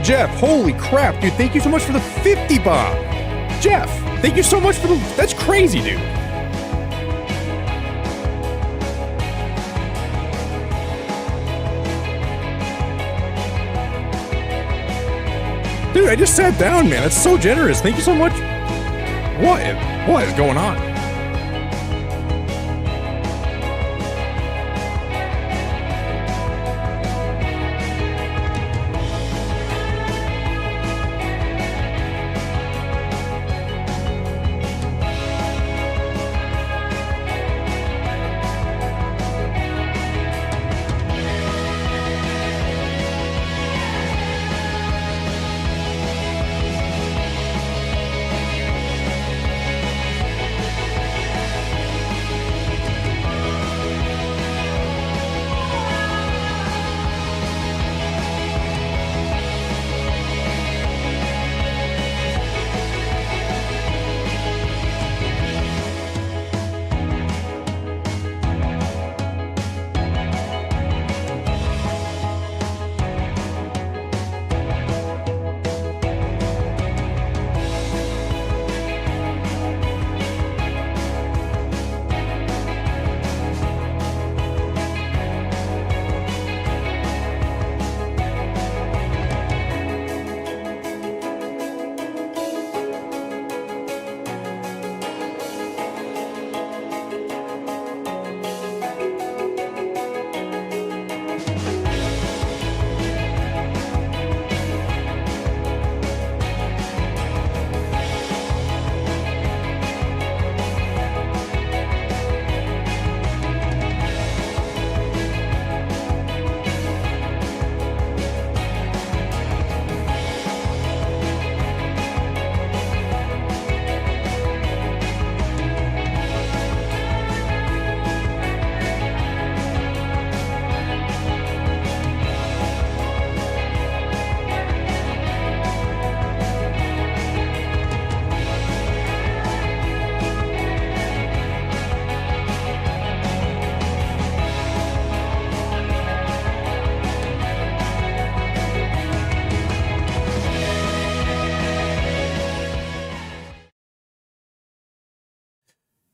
Jeff, holy crap, dude. Thank you so much for the 50 bomb. Jeff, thank you so much for the... That's crazy, dude. Dude, I just sat down, man. That's so generous. Thank you so much. What is going on?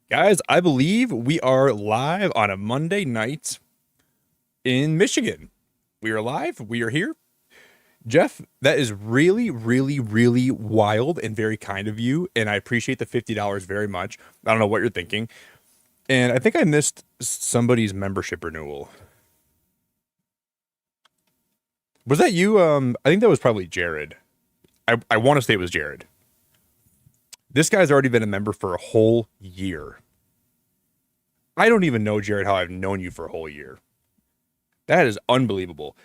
Guys, I believe we are live on a Monday night in Michigan. We are live. We are here. Jeff, that is really, really, really wild and very kind of you. And I appreciate the $50 very much. I don't know what you're thinking. And I think I missed somebody's membership renewal. Was that you? I think that was probably Jared. I want to say it was Jared. This guy's already been a member for a whole year. I don't even know, Jared, how I've known you for a whole year. That is unbelievable.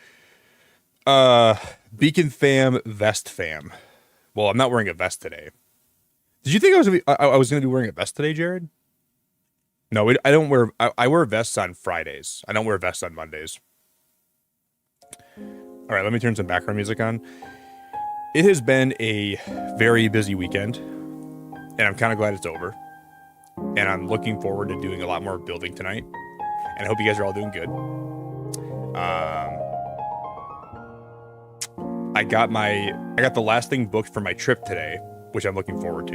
Beacon fam, vest fam. Well, I'm not wearing a vest today. Did you think I was going to be wearing a vest today, Jared? No, I don't wear... I wear vests on Fridays. I don't wear vests on Mondays. All right, let me turn some background music on. It has been a very busy weekend, and I'm kind of glad it's over. And I'm looking forward to doing a lot more building tonight. And I hope you guys are all doing good. I got the last thing booked for my trip today, which I'm looking forward to.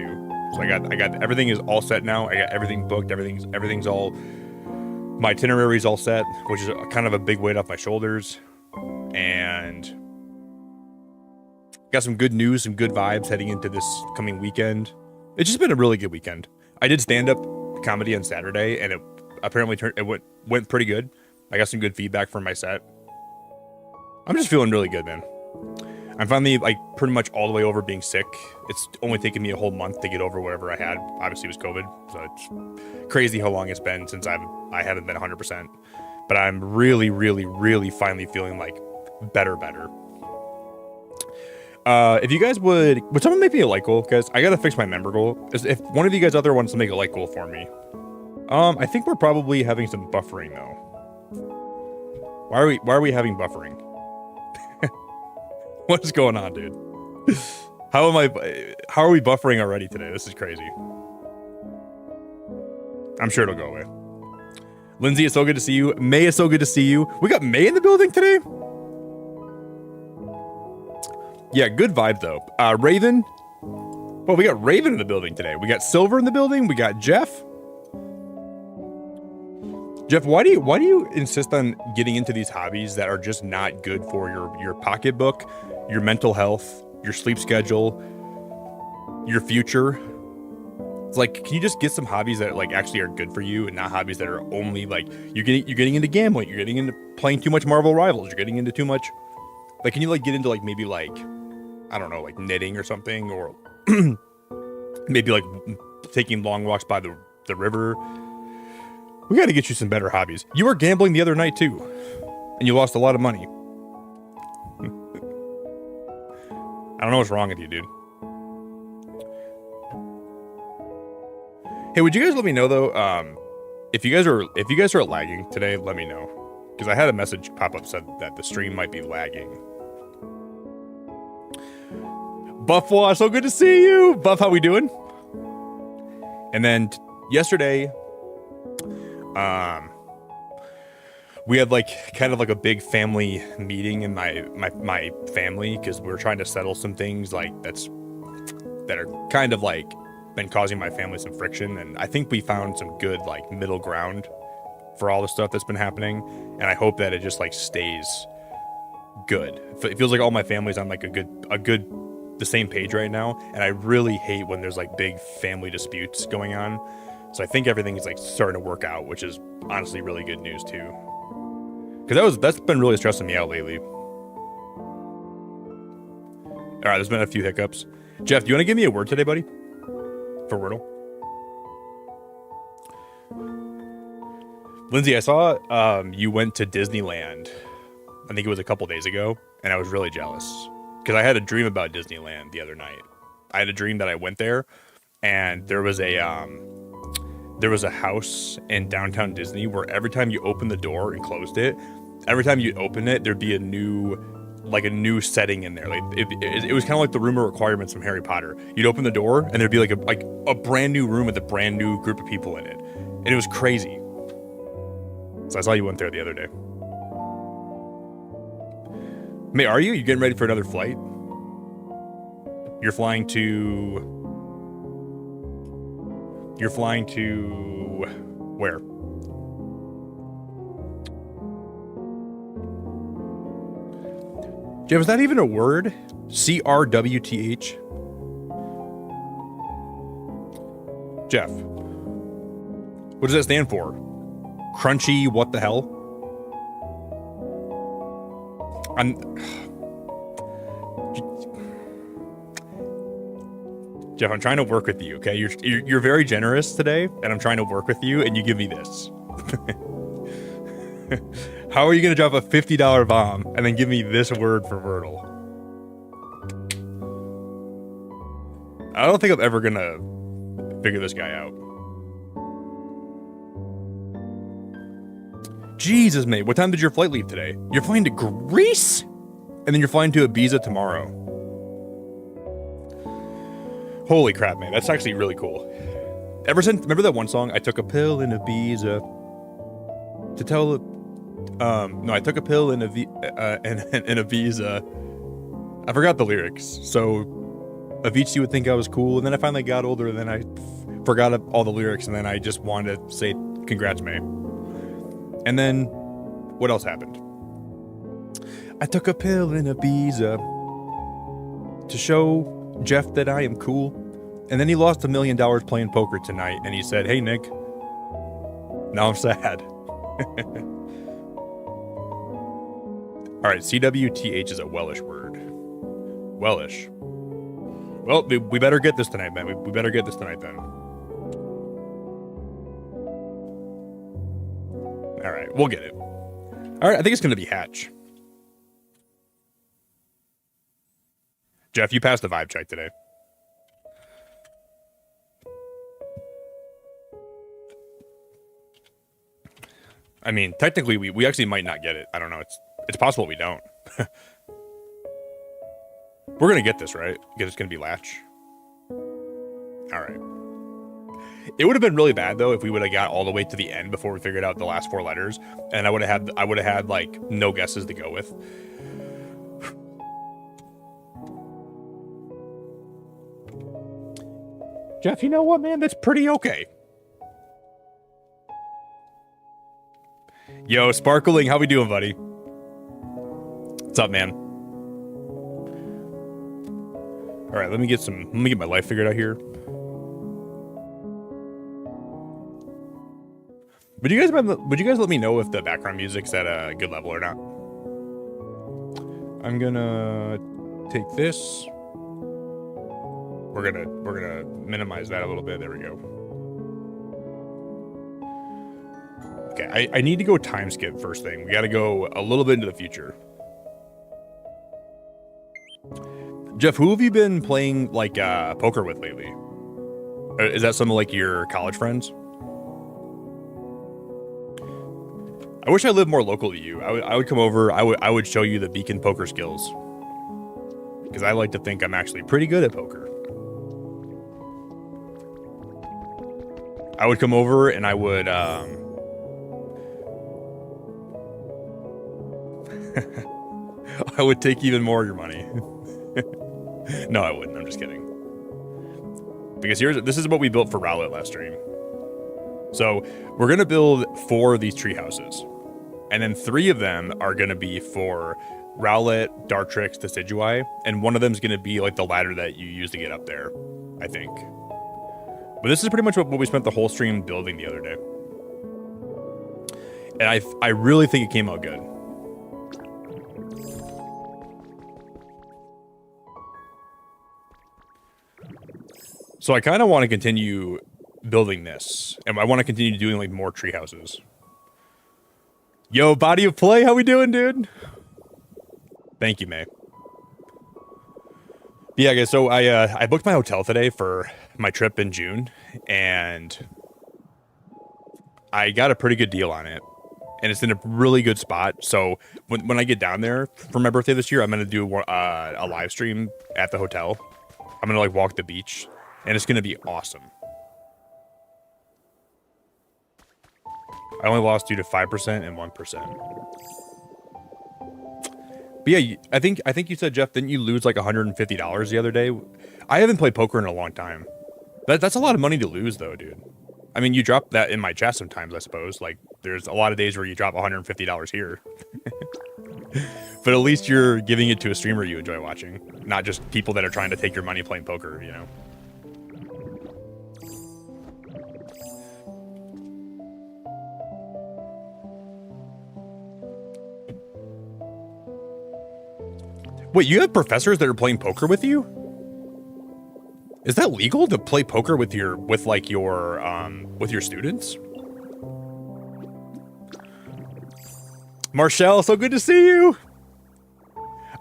So I got everything is all set now. I got everything booked. Everything's all, my itinerary is all set, which is kind of a big weight off my shoulders. And got some good news, some good vibes heading into this coming weekend. It's just been a really good weekend. I did stand-up comedy on Saturday, and it apparently went pretty good. I got some good feedback from my set. I'm just feeling really good, man. I'm finally, like, pretty much all the way over being sick. It's only taken me a whole month to get over whatever I had. Obviously, it was COVID, so it's crazy how long it's been since I haven't been 100%. But I'm really, really, really finally feeling, like, better. If you guys would someone make me a like goal, guys? I gotta fix my member goal. If one of you guys out there wants to make a like goal for me. I think we're probably having some buffering though. Why are we having buffering? What is going on, dude? How are we buffering already today? This is crazy. I'm sure it'll go away. Lindsay, it's so good to see you. May, it's so good to see you. We got May in the building today? Yeah, good vibe though. Raven. Well, we got Raven in the building today. We got Silver in the building. We got Jeff. Jeff, why do you insist on getting into these hobbies that are just not good for your pocketbook, your mental health, your sleep schedule, your future? It's like, can you just get some hobbies that like actually are good for you and not hobbies that are only like you're getting into gambling, you're getting into playing too much Marvel Rivals, you're getting into too much. Like, can you like get into like maybe like, I don't know, like knitting or something, or maybe like taking long walks by the river? We got to get you some better hobbies. You were gambling the other night too, and you lost a lot of money. I don't know what's wrong with you, dude. Hey, would you guys let me know though? If you guys are lagging today, let me know, because I had a message pop up said that the stream might be lagging. Buffwa, so good to see you. Buff, how we doing? And then yesterday, we had like kind of like a big family meeting in my family, because we were trying to settle some things like that are kind of like been causing my family some friction, and I think we found some good like middle ground for all the stuff that's been happening, and I hope that it just like stays good. It feels like all my family's on like a good the same page right now, and I really hate when there's like big family disputes going on. So I think everything is like starting to work out, which is honestly really good news too, because that's been really stressing me out lately. All right, there's been a few hiccups. Jeff, do you want to give me a word today, buddy, for Wordle? Lindsay, I saw you went to Disneyland. I think it was a couple days ago, and I was really jealous because I had a dream about Disneyland the other night. I had a dream that I went there, and there was a house in downtown Disney where every time you opened the door and closed it, every time you open it, there'd be a new setting in there. Like it was kind of like the room of requirements from Harry Potter. You'd open the door and there'd be like a brand new room with a brand new group of people in it, and it was crazy. So I saw you went there the other day. May, are you getting ready for another flight? You're flying to where? Jeff, is that even a word? CRWTH? Jeff, what does that stand for? Crunchy what the hell? Jeff, I'm trying to work with you, okay? You're very generous today, and I'm trying to work with you, and you give me this. How are you going to drop a $50 bomb and then give me this word for Wordle? I don't think I'm ever going to figure this guy out. Jesus, mate, what time did your flight leave today? You're flying to Greece? And then you're flying to Ibiza tomorrow. Holy crap, man. That's actually really cool. Ever since, remember that one song, I took a pill in Ibiza to tell... no, I took a pill in Ibiza. I forgot the lyrics. So Avicii would think I was cool, and then I finally got older, and then I forgot all the lyrics, and then I just wanted to say, congrats, May. And then, what else happened? I took a pill in Ibiza to show Jeff that I am cool. And then he lost $1 million playing poker tonight, and he said, hey, Nick, now I'm sad. All right, CWTH is a Welsh word. Welsh. Well, we better get this tonight, man. We better get this tonight, then. All right, we'll get it. All right, I think it's going to be Hatch. Jeff, you passed the vibe check today. I mean, technically, we actually might not get it. I don't know. It's possible we don't. We're going to get this, right? Because it's going to be Latch. All right. It would have been really bad, though, if we would have got all the way to the end before we figured out the last 4 letters. And I would have had like, no guesses to go with. Jeff, you know what, man? That's pretty okay. Yo, Sparkling, how we doing, buddy? What's up, man? All right, let me get my life figured out here. Would you guys let me know if the background music's at a good level or not? I'm gonna take this. We're gonna minimize that a little bit. There we go. Okay, I need to go time skip first thing. We gotta go a little bit into the future. Jeff, who have you been playing like poker with lately? Is that some of like your college friends? I wish I lived more local to you. I would come over. I would show you the beacon poker skills, because I like to think I'm actually pretty good at poker. I would come over and I would I would take even more of your money. No, I wouldn't. I'm just kidding. Because this is what we built for Rowlet last stream. So we're gonna build 4 of these tree houses, and then 3 of them are gonna be for Rowlet, Dartrix, Decidueye, and one of them is gonna be like the ladder that you use to get up there, I think. But this is pretty much what we spent the whole stream building the other day, and I really think it came out good. So I kind of want to continue building this, and I want to continue doing like more tree houses. Yo, Body of Play, how we doing, dude? Thank you, May. Yeah, guys. So I booked my hotel today for my trip in June, and I got a pretty good deal on it, and it's in a really good spot. So when I get down there for my birthday this year, I'm gonna do a live stream at the hotel. I'm gonna like walk the beach, and it's gonna be awesome. I only lost due to 5% and 1%. But yeah, I think you said, Jeff, didn't you lose like $150 the other day? I haven't played poker in a long time. That's a lot of money to lose, though, dude. I mean, you drop that in my chat sometimes, I suppose. Like, there's a lot of days where you drop $150 here. But at least you're giving it to a streamer you enjoy watching, not just people that are trying to take your money playing poker, you know? Wait, you have professors that are playing poker with you? Is that legal to play poker with your students? Marshall, so good to see you.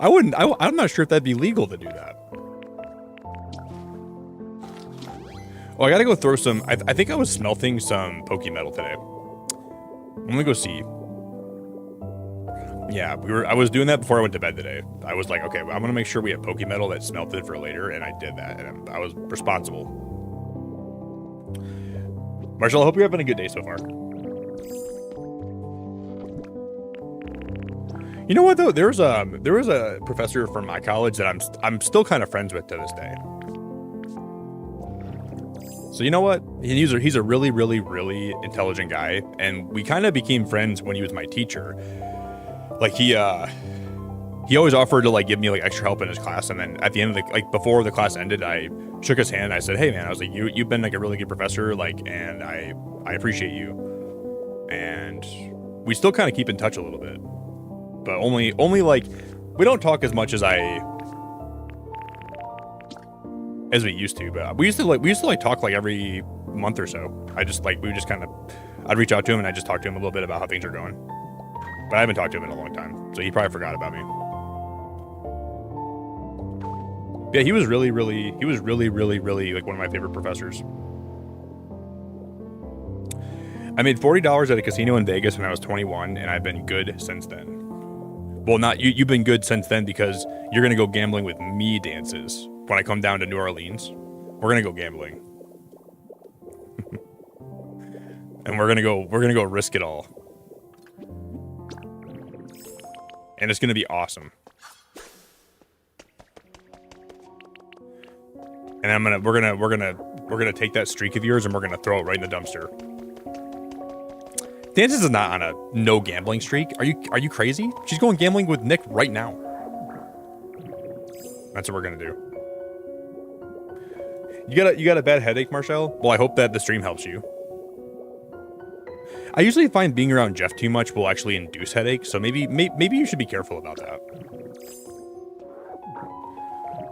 I'm not sure if that'd be legal to do that. Oh, I gotta go throw some. I think I was smelting some Pokemetal today. I'm gonna go see. Yeah, I was doing that before I went to bed today. I was like, okay, I'm gonna make sure we have Pokemetal that's smelted for later, and I did that, and I was responsible. Marshall, I hope you're having a good day so far. You know what though? There was a professor from my college that I'm still kind of friends with to this day. So you know what? He's a really, really, really intelligent guy, and we kind of became friends when he was my teacher. Like he always offered to like give me like extra help in his class, and then at the end of before the class ended, I shook his hand. I said, "Hey man," I was like, "You've been like a really good professor, like, and I appreciate you." And we still kind of keep in touch a little bit, but only like we don't talk as much as we used to. But we used to talk like every month or so. I'd reach out to him and I just talk to him a little bit about how things are going. But I haven't talked to him in a long time, so he probably forgot about me. Yeah, he was really like one of my favorite professors. I made $40 at a casino in Vegas when I was 21, and I've been good since then. Well, not you. You've been good since then because you're gonna go gambling with me, Dances. When I come down to New Orleans, we're gonna go gambling, and we're gonna go risk it all. And it's gonna be awesome. And we're we're gonna take that streak of yours and we're gonna throw it right in the dumpster. Dances is not on a no gambling streak. Are you crazy? She's going gambling with Nick right now. That's what we're gonna do. You got a bad headache, Marcel? Well, I hope that the stream helps you. I usually find being around Jeff too much will actually induce headaches, so maybe you should be careful about that.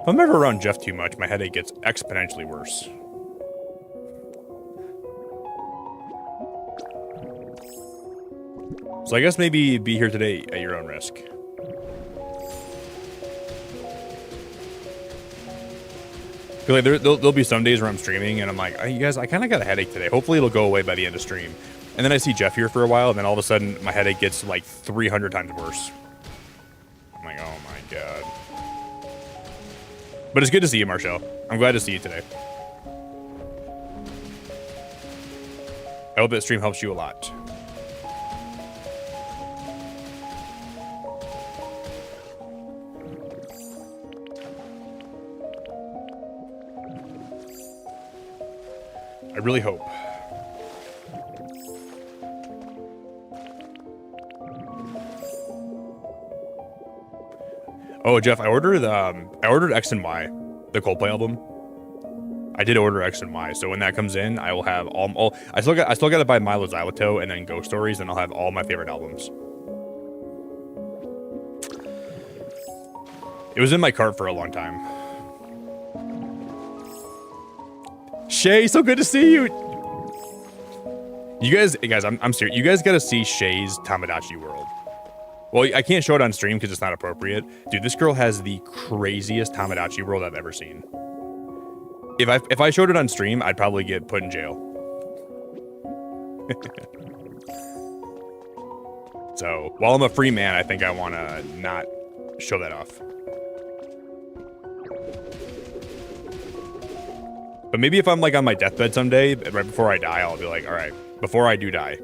If I'm ever around Jeff too much, my headache gets exponentially worse. So I guess maybe be here today at your own risk. Feel like there'll be some days where I'm streaming and I'm like, you guys, I kind of got a headache today. Hopefully it'll go away by the end of stream. And then I see Jeff here for a while, and then all of a sudden my headache gets like 300 times worse. I'm like, oh my god. But it's good to see you, Marshall. I'm glad to see you today. I hope that stream helps you a lot. I really hope. Oh, Jeff, I ordered X and Y, the Coldplay album. I did order X and Y, so when that comes in, I will have all I still got to buy Milo Xyloto and then Ghost Stories, and I'll have all my favorite albums. It was in my cart for a long time. Shay, so good to see you. You guys, I'm serious. You guys got to see Shay's Tamagotchi world. Well, I can't show it on stream because it's not appropriate. Dude, this girl has the craziest Tamagotchi world I've ever seen. If I showed it on stream, I'd probably get put in jail. So, while I'm a free man, I think I want to not show that off. But maybe if I'm like on my deathbed someday, right before I die, I'll be like, all right, before I do die,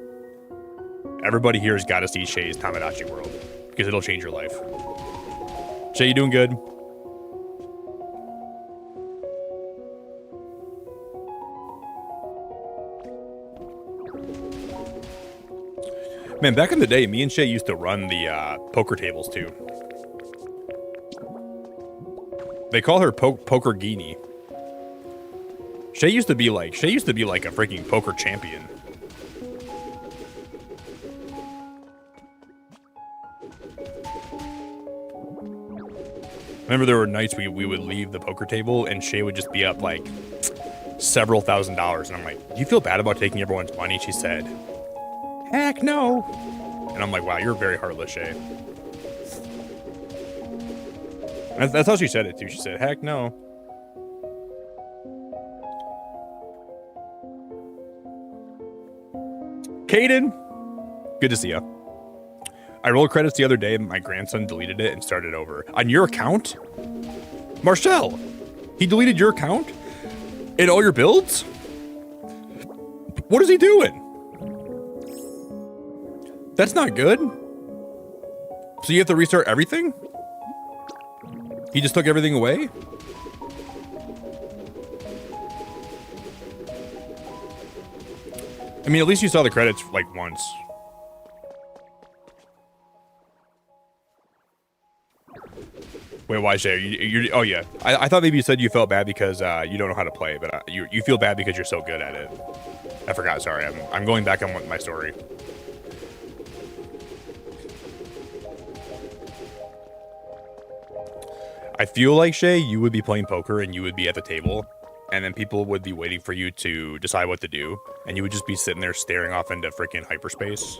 everybody here has got to see Shay's Tamagotchi world because it'll change your life. Shay, you doing good? Man, back in the day, me and Shay used to run the poker tables too. They call her Poker Guinea. Shay used to be like a freaking poker champion. Remember there were nights we would leave the poker table and Shay would just be up like several $1,000s. And I'm like, do you feel bad about taking everyone's money? She said, heck no. And I'm like, wow, you're very heartless, Shay. That's how she said it too. She said, heck no. Caden, good to see ya. I rolled credits the other day, my grandson deleted it and started over. On your account? Marcel, he deleted your account? In all your builds? What is he doing? That's not good. So you have to restart everything? He just took everything away? I mean, at least you saw the credits like once. Wait, why, Shay? You're oh yeah. I thought maybe you said you felt bad because you don't know how to play, but you feel bad because you're so good at it. I forgot. Sorry, I'm going back on my story. I feel like, Shay, you would be playing poker and you would be at the table, and then people would be waiting for you to decide what to do, and you would just be sitting there staring off into freaking hyperspace,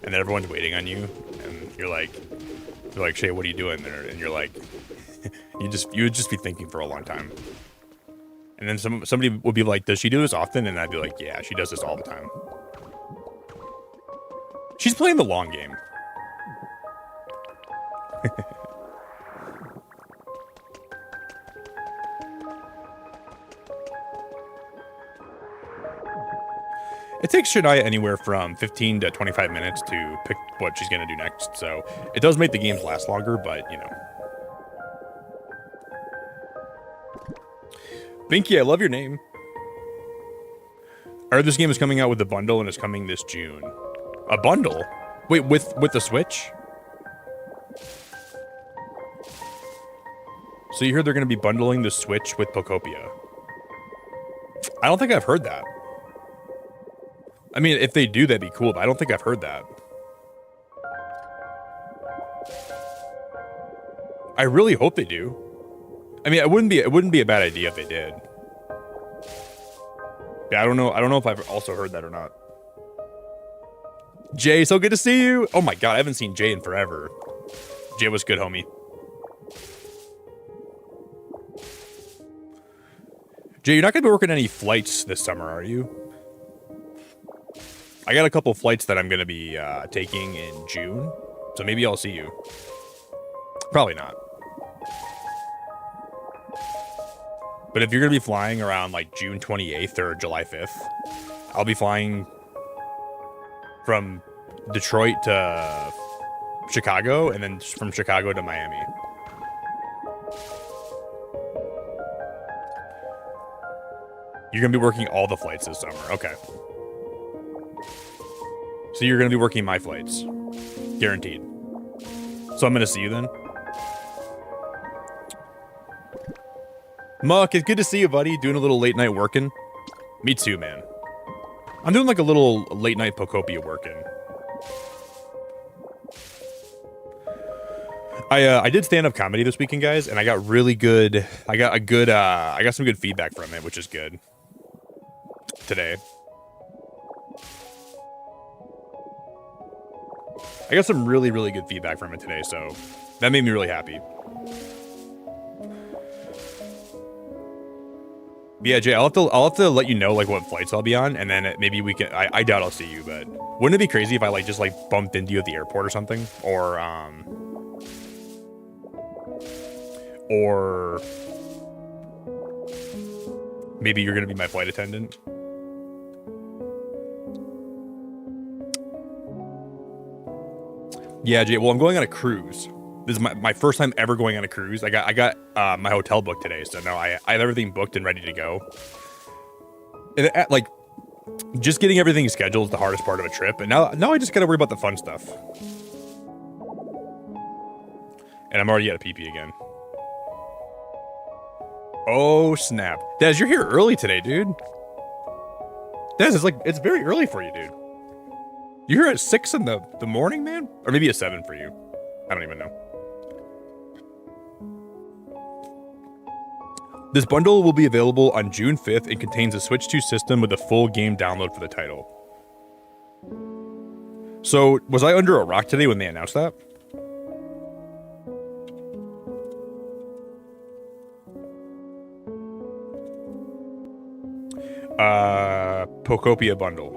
and then everyone's waiting on you, and you're like, Shay, what are you doing there? And you're like, you would just be thinking for a long time. And then somebody would be like, does she do this often? And I'd be like, yeah, she does this all the time. She's playing the long game. It takes Shania anywhere from 15 to 25 minutes to pick what she's going to do next, so it does make the games last longer, but, you know. Binky, I love your name. I heard this game is coming out with a bundle and it's coming this June. A bundle? Wait, with the Switch? So you heard they're going to be bundling the Switch with Pokopia. I don't think I've heard that. I mean, if they do, that'd be cool, but I don't think I've heard that. I really hope they do. I mean, it wouldn't be a bad idea if they did. Yeah, I don't know if I've also heard that or not. Jay, so good to see you. Oh my god, I haven't seen Jay in forever. Jay was good, homie. Jay, you're not gonna be working any flights this summer, are you? I got a couple flights that I'm gonna be taking in June, so maybe I'll see you. Probably not. But if you're gonna be flying around like June 28th or July 5th, I'll be flying from Detroit to Chicago and then from Chicago to Miami. You're gonna be working all the flights this summer. Okay. So you're gonna be working my flights. Guaranteed. So I'm gonna see you then. Muck, it's good to see you, buddy. Doing a little late night working. Me too, man. I'm doing like a little late night Pokopia working. I did stand up comedy this weekend, guys, and I got really good. I got some good feedback from it, which is good. Today. I got some really, really good feedback from it today, so that made me really happy. Yeah, Jay, I'll have to let you know like what flights I'll be on, and then maybe we can. I doubt I'll see you, but wouldn't it be crazy if I like just like bumped into you at the airport or something, or maybe you're gonna be my flight attendant. Yeah, Jay. Well, I'm going on a cruise. This is my first time ever going on a cruise. I got my hotel booked today, so now I have everything booked and ready to go. And like, just getting everything scheduled is the hardest part of a trip, and now I just gotta worry about the fun stuff. And I'm already at a PP again. Oh snap, Dez, you're here early today, dude. Dez, it's very early for you, dude. You're here at 6 in the morning, man, or maybe a 7 for you. I don't even know. This bundle will be available on June 5th and contains a Switch 2 system with a full game download for the title. So, was I under a rock today when they announced that? Pokopia bundle.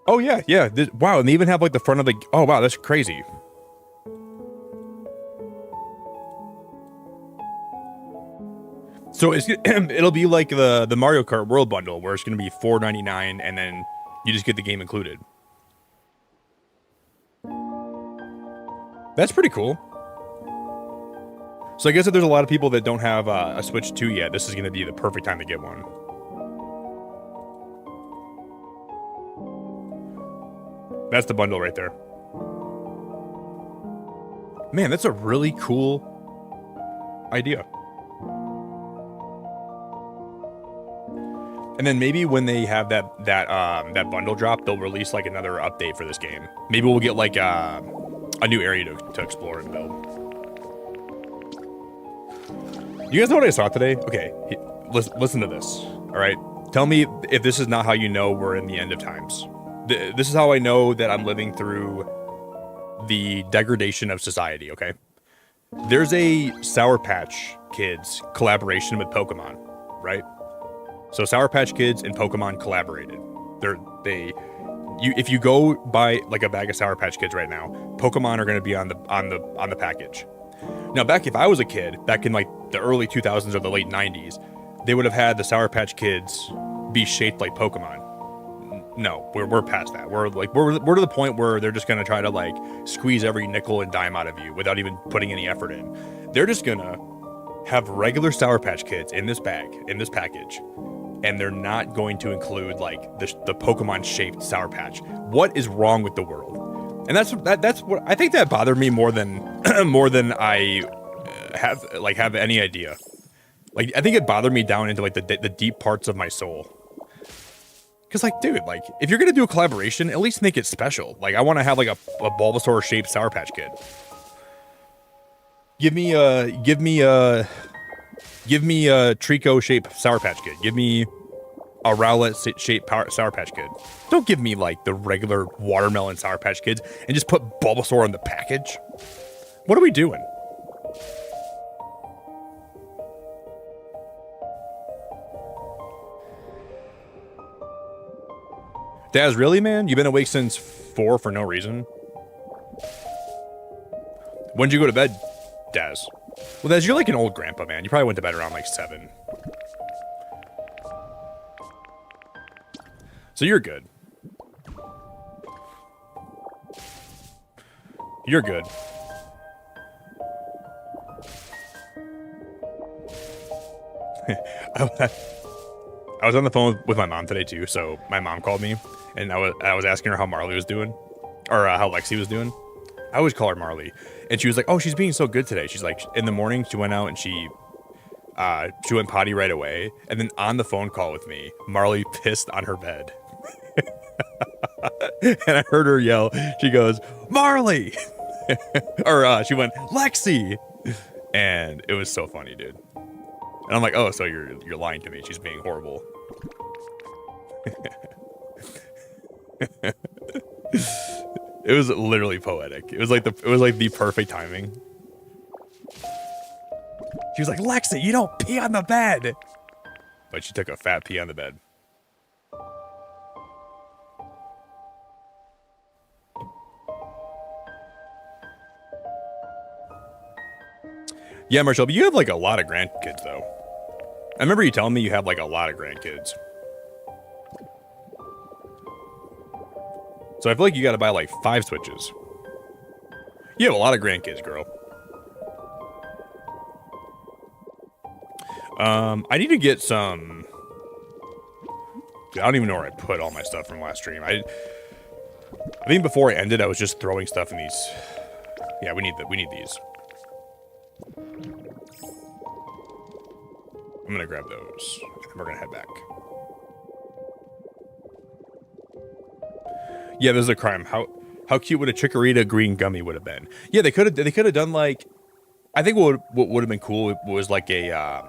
Oh yeah. Wow, and they even have like the front of the. Oh wow, that's crazy. So it'll be like the Mario Kart World bundle, where it's going to be $4.99, and then you just get the game included. That's pretty cool. So I guess if there's a lot of people that don't have a Switch 2 yet, this is going to be the perfect time to get one. That's the bundle right there. Man, that's a really cool idea. And then maybe when they have that bundle drop, they'll release like another update for this game. Maybe we'll get like a new area to explore and build. You guys know what I saw today? Okay, listen to this. All right, tell me if this is not how you know we're in the end of times. This is how I know that I'm living through the degradation of society, okay? There's a Sour Patch Kids collaboration with Pokemon, right? So Sour Patch Kids and Pokemon collaborated. If you go buy like a bag of Sour Patch Kids right now, Pokemon are going to be on the package. Now, if I was a kid, back in like the early 2000s or the late 90s, they would have had the Sour Patch Kids be shaped like Pokemon. No, we're past that. We're to the point where they're just gonna try to like squeeze every nickel and dime out of you without even putting any effort in. They're just gonna have regular Sour Patch Kids in this bag, in this package, and they're not going to include like the Pokemon shaped Sour Patch. What is wrong with the world? And that's what I think that bothered me more than more than I have any idea. Like, I think it bothered me down into like the deep parts of my soul. Cause like, dude, like if you're gonna do a collaboration, at least make it special. Like, I want to have like a Bulbasaur shaped Sour Patch Kid. Give me a Trico shaped Sour Patch Kid. Give me a Rowlet shaped Sour Patch Kid. Don't give me like the regular watermelon Sour Patch Kids and just put Bulbasaur in the package. What are we doing? Daz, really, man? You've been awake since 4 for no reason? When did you go to bed, Daz? Well, Daz, you're like an old grandpa, man. You probably went to bed around like 7. So you're good. You're good. I was on the phone with my mom today too, so my mom called me, and I was asking her how Marley was doing, or how Lexi was doing. I always call her Marley, and she was like, "Oh, she's being so good today." She's like, in the morning she went out and she went potty right away, and then on the phone call with me, Marley pissed on her bed, and I heard her yell. She goes, "Marley," or she went, "Lexi," and it was so funny, dude. And I'm like, "Oh, so you're lying to me? She's being horrible." It was literally poetic. It was like the perfect timing. She was like, "Lexi, you don't pee on the bed," but she took a fat pee on the bed. Yeah, Marshall, but you have like a lot of grandkids though. I remember you telling me you have like a lot of grandkids. So I feel like you gotta buy like 5 Switches. You have a lot of grandkids, girl. I need to get some... I don't even know where I put all my stuff from last stream. I think before I ended, I was just throwing stuff in these. Yeah, we need these. I'm gonna grab those, and we're gonna head back. Yeah, this is a crime. How cute would a Chikorita green gummy would have been? Yeah, they could have done like, I think what would have been cool was like a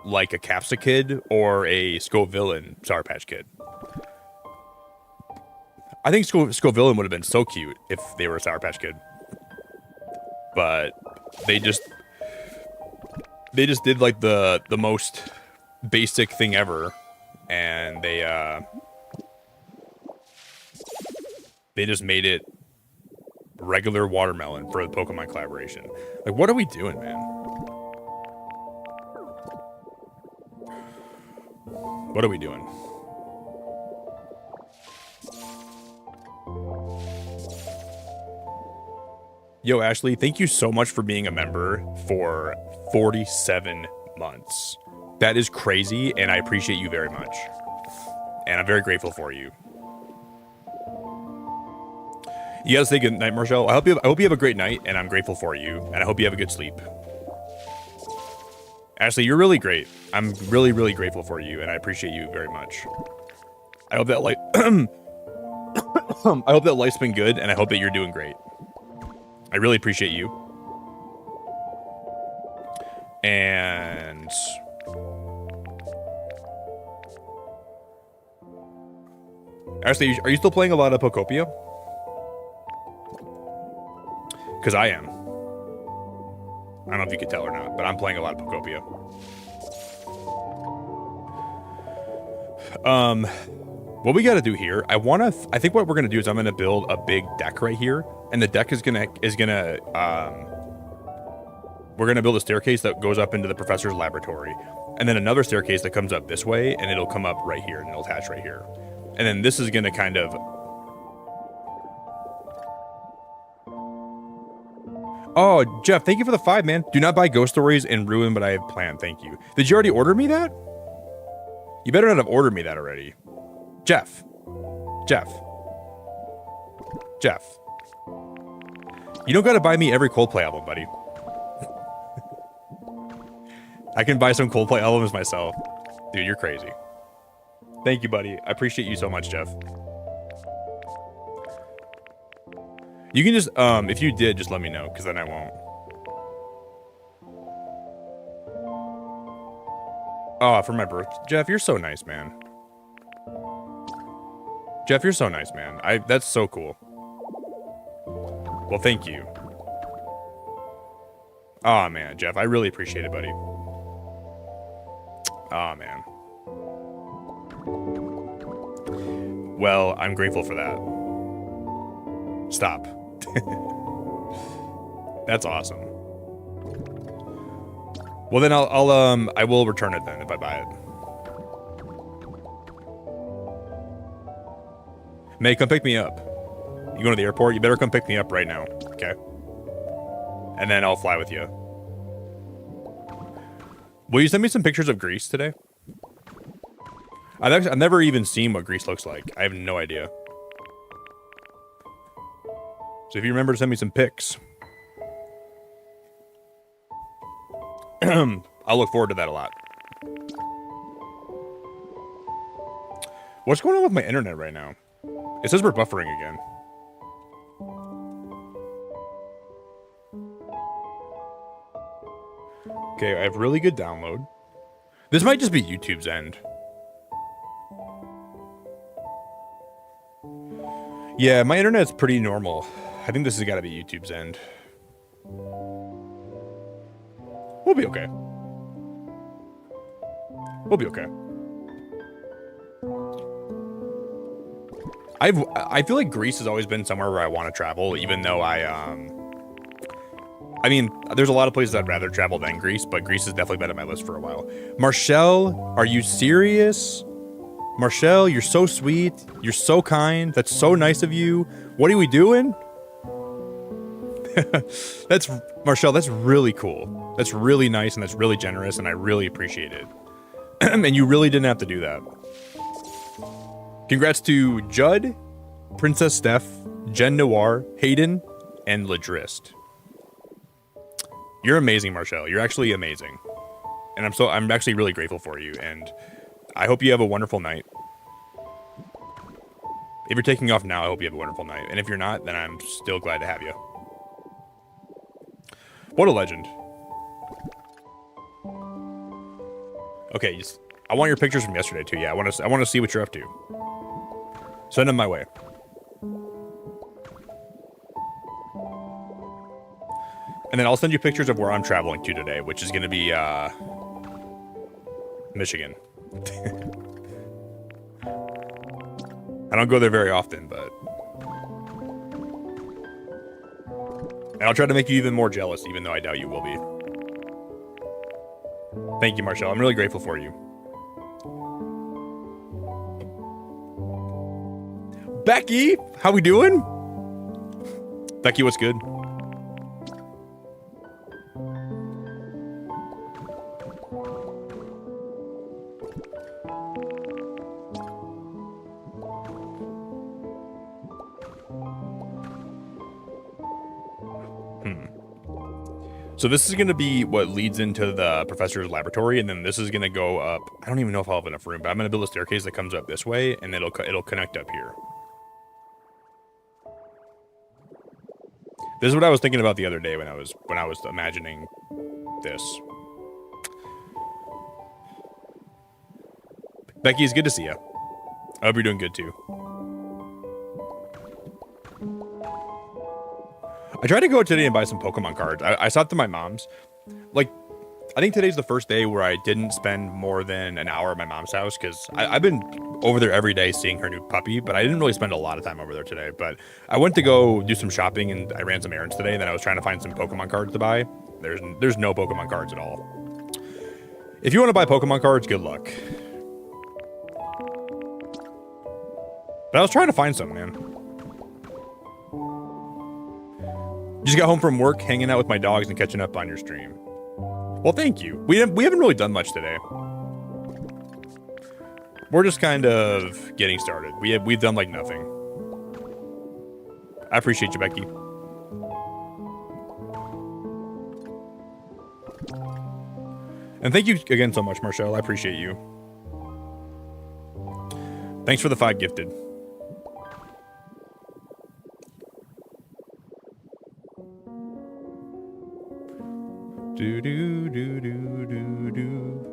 Capsicid or a Scovillain Sour Patch Kid. I think Scovillain would have been so cute if they were a Sour Patch Kid, but they just did like the most basic thing ever, and they just made it regular watermelon for the Pokemon collaboration. Like, what are we doing, man? What are we doing? Yo, Ashley, thank you so much for being a member for 47 months. That is crazy, and I appreciate you very much. And I'm very grateful for you. You gotta say good night, Marshall. I hope you have a great night, and I'm grateful for you, and I hope you have a good sleep. Ashley, you're really great. I'm really, really grateful for you, and I appreciate you very much. I hope that I hope that life's been good, and I hope that you're doing great. I really appreciate you. And Ashley, are you still playing a lot of Pokopia? Because I am. I don't know if you could tell or not, but I'm playing a lot of Pokopia. What we got to do here, I think what we're going to do is I'm going to build a big deck right here, and the deck we're going to build a staircase that goes up into the professor's laboratory, and then another staircase that comes up this way, and it'll come up right here, and it'll attach right here. And then this is going to kind of... Oh, Jeff, thank you for the 5, man. Do not buy Ghost Stories and ruin what I have planned. Thank you. Did you already order me that? You better not have ordered me that already. Jeff. Jeff. Jeff. You don't gotta buy me every Coldplay album, buddy. I can buy some Coldplay albums myself. Dude, you're crazy. Thank you, buddy. I appreciate you so much, Jeff. You can just, if you did, just let me know, because then I won't. Oh, for my birthday. Jeff, you're so nice, man. Jeff, you're so nice, man. That's so cool. Well, thank you. Oh, man, Jeff, I really appreciate it, buddy. Oh, man. Well, I'm grateful for that. Stop. That's awesome. Well, then I will return it then if I buy it. May, come pick me up. You going to the airport? You better come pick me up right now, okay? And then I'll fly with you. Will you send me some pictures of Greece today? I've never even seen what Greece looks like. I have no idea. So if you remember to send me some pics. I'll look forward to that a lot. What's going on with my internet right now? It says we're buffering again. Okay, I have really good download. This might just be YouTube's end. Yeah, my internet's pretty normal. I think this has got to be YouTube's end. We'll be okay. We'll be okay. I feel like Greece has always been somewhere where I want to travel, even though I mean, there's a lot of places I'd rather travel than Greece, but Greece has definitely been on my list for a while. Marshall, are you serious? Marshall, you're so sweet. You're so kind. That's so nice of you. What are we doing? Marshall, that's really cool. That's really nice and that's really generous and I really appreciate it. And you really didn't have to do that. Congrats to Judd, Princess Steph, Jen Noir, Hayden, and Ladrist. You're amazing, Marshall. You're actually amazing. And I'm actually really grateful for you and I hope you have a wonderful night. If you're taking off now, I hope you have a wonderful night. And if you're not, then I'm still glad to have you. What a legend. Okay, I want your pictures from yesterday too. Yeah, I want to see what you're up to. Send them my way. And then I'll send you pictures of where I'm traveling to today, which is going to be Michigan. I don't go there very often, but... And I'll try to make you even more jealous, even though I doubt you will be. Thank you, Marshall. I'm really grateful for you. Becky, how we doing? Becky, what's good? So this is going to be what leads into the professor's laboratory, and then this is going to go up. I don't even know if I'll have enough room, but I'm going to build a staircase that comes up this way, and it'll connect up here. This is what I was thinking about the other day when I was imagining this. Becky, it's good to see you. I hope you're doing good too. I tried to go out today and buy some Pokemon cards. I saw it to my mom's. Like, I think today's the first day where I didn't spend more than an hour at my mom's house because I've been over there every day seeing her new puppy, but I didn't really spend a lot of time over there today. But I went to go do some shopping and I ran some errands today, and then I was trying to find some Pokemon cards to buy. There's no Pokemon cards at all. If you want to buy Pokemon cards, good luck. But I was trying to find some, man. Just got home from work, hanging out with my dogs and catching up on your stream. Well, thank you. We haven't really done much today. We're just kind of getting started. We've done like nothing. I appreciate you, Becky. And thank you again so much, Marshall. I appreciate you. Thanks for the 5 gifted. Do do do do do do.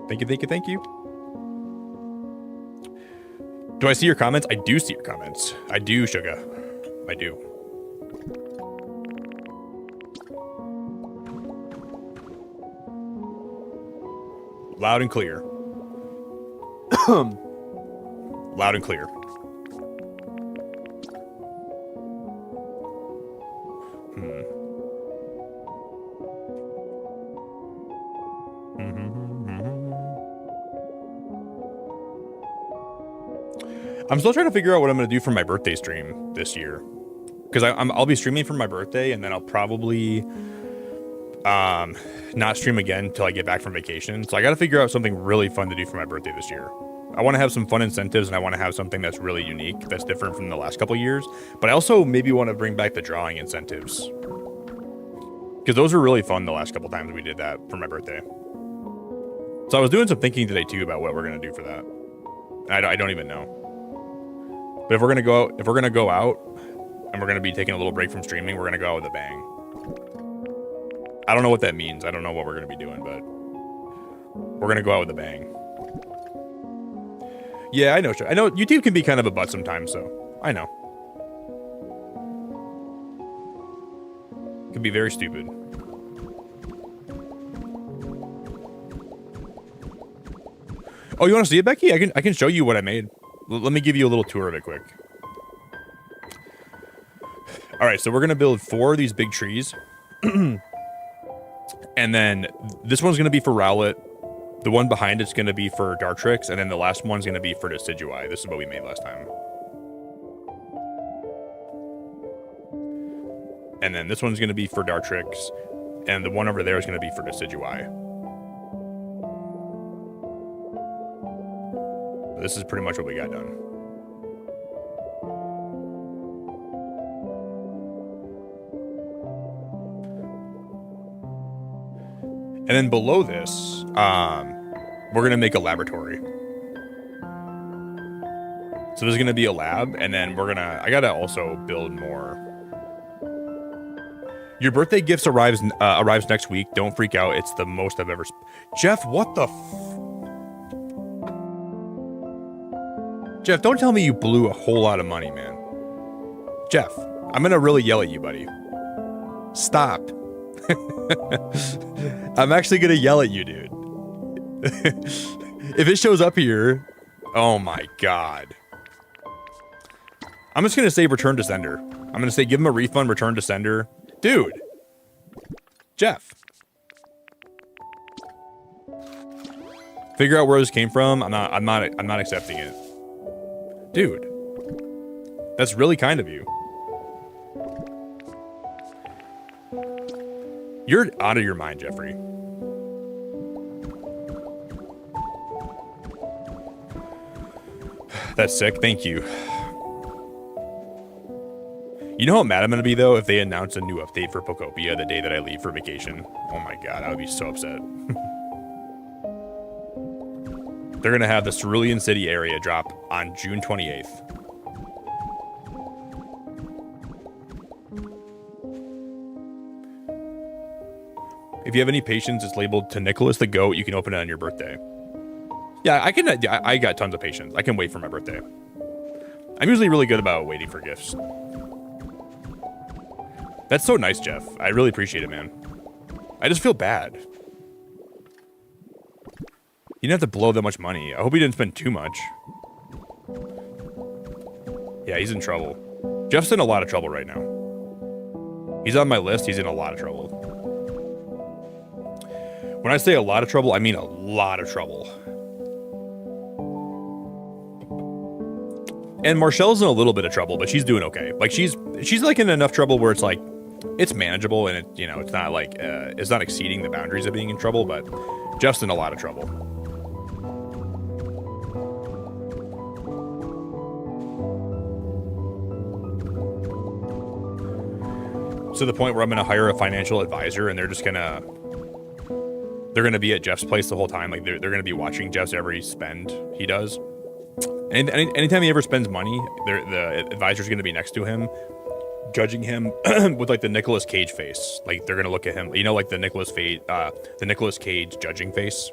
Thank you, thank you, thank you. Do I see your comments? I do see your comments. I do, Sugar. I do. Loud and clear. Loud and clear. I'm still trying to figure out what I'm going to do for my birthday stream this year. Because I'll be streaming for my birthday, and then I'll probably not stream again until I get back from vacation. So I got to figure out something really fun to do for my birthday this year. I want to have some fun incentives, and I want to have something that's really unique, that's different from the last couple of years. But I also maybe want to bring back the drawing incentives. Because those were really fun the last couple times we did that for my birthday. So I was doing some thinking today, too, about what we're going to do for that. And I don't even know. But if we're gonna go out, and we're gonna be taking a little break from streaming, we're gonna go out with a bang. I don't know what that means. I don't know what we're gonna be doing, but we're gonna go out with a bang. Yeah, I know. I know YouTube can be kind of a butt sometimes, so I know. It can be very stupid. Oh, you want to see it, Becky? I can show you what I made. Let me give you a little tour of it quick. All right, so we're going to build 4 of these big trees. And then this one's going to be for Rowlet. The one behind it's going to be for Dartrix. And then the last one's going to be for Decidueye. This is what we made last time. And then this one's going to be for Dartrix. And the one over there is going to be for Decidueye. This is pretty much what we got done. And then below this, we're going to make a laboratory. So there's going to be a lab, and then I got to also build more. Your birthday gifts arrives next week. Don't freak out. It's the most I've ever... Jeff, what the... Jeff, don't tell me you blew a whole lot of money, man. Jeff, I'm gonna really yell at you, buddy. Stop. I'm actually gonna yell at you, dude. If it shows up here, oh my god. I'm just gonna say return to sender. I'm gonna say give him a refund, return to sender. Dude. Jeff. Figure out where this came from. I'm not accepting it. Dude, that's really kind of you. You're out of your mind, Jeffrey. That's sick. Thank you. You know how mad I'm going to be, though, if they announce a new update for Pokopia the day that I leave for vacation? Oh my god, I would be so upset. They're going to have the Cerulean City area drop on June 28th. If you have any patience, it's labeled to Nicholas the Goat. You can open it on your birthday. Yeah, I got tons of patience. I can wait for my birthday. I'm usually really good about waiting for gifts. That's so nice, Jeff. I really appreciate it, man. I just feel bad. You didn't have to blow that much money. I hope he didn't spend too much. Yeah, he's in trouble. Jeff's in a lot of trouble right now. He's on my list. He's in a lot of trouble. When I say a lot of trouble, I mean a lot of trouble. And Marcelle's in a little bit of trouble, but she's doing okay. Like she's like in enough trouble where it's like it's manageable and it's not like it's not exceeding the boundaries of being in trouble, but Jeff's in a lot of trouble. To the point where I'm gonna hire a financial advisor and they're gonna be at Jeff's place the whole time. Like they're gonna be watching Jeff's every spend he does. And anytime he ever spends money, the advisor's gonna be next to him, judging him with like the Nicolas Cage face. Like they're gonna look at him, like the Nicolas Cage judging face.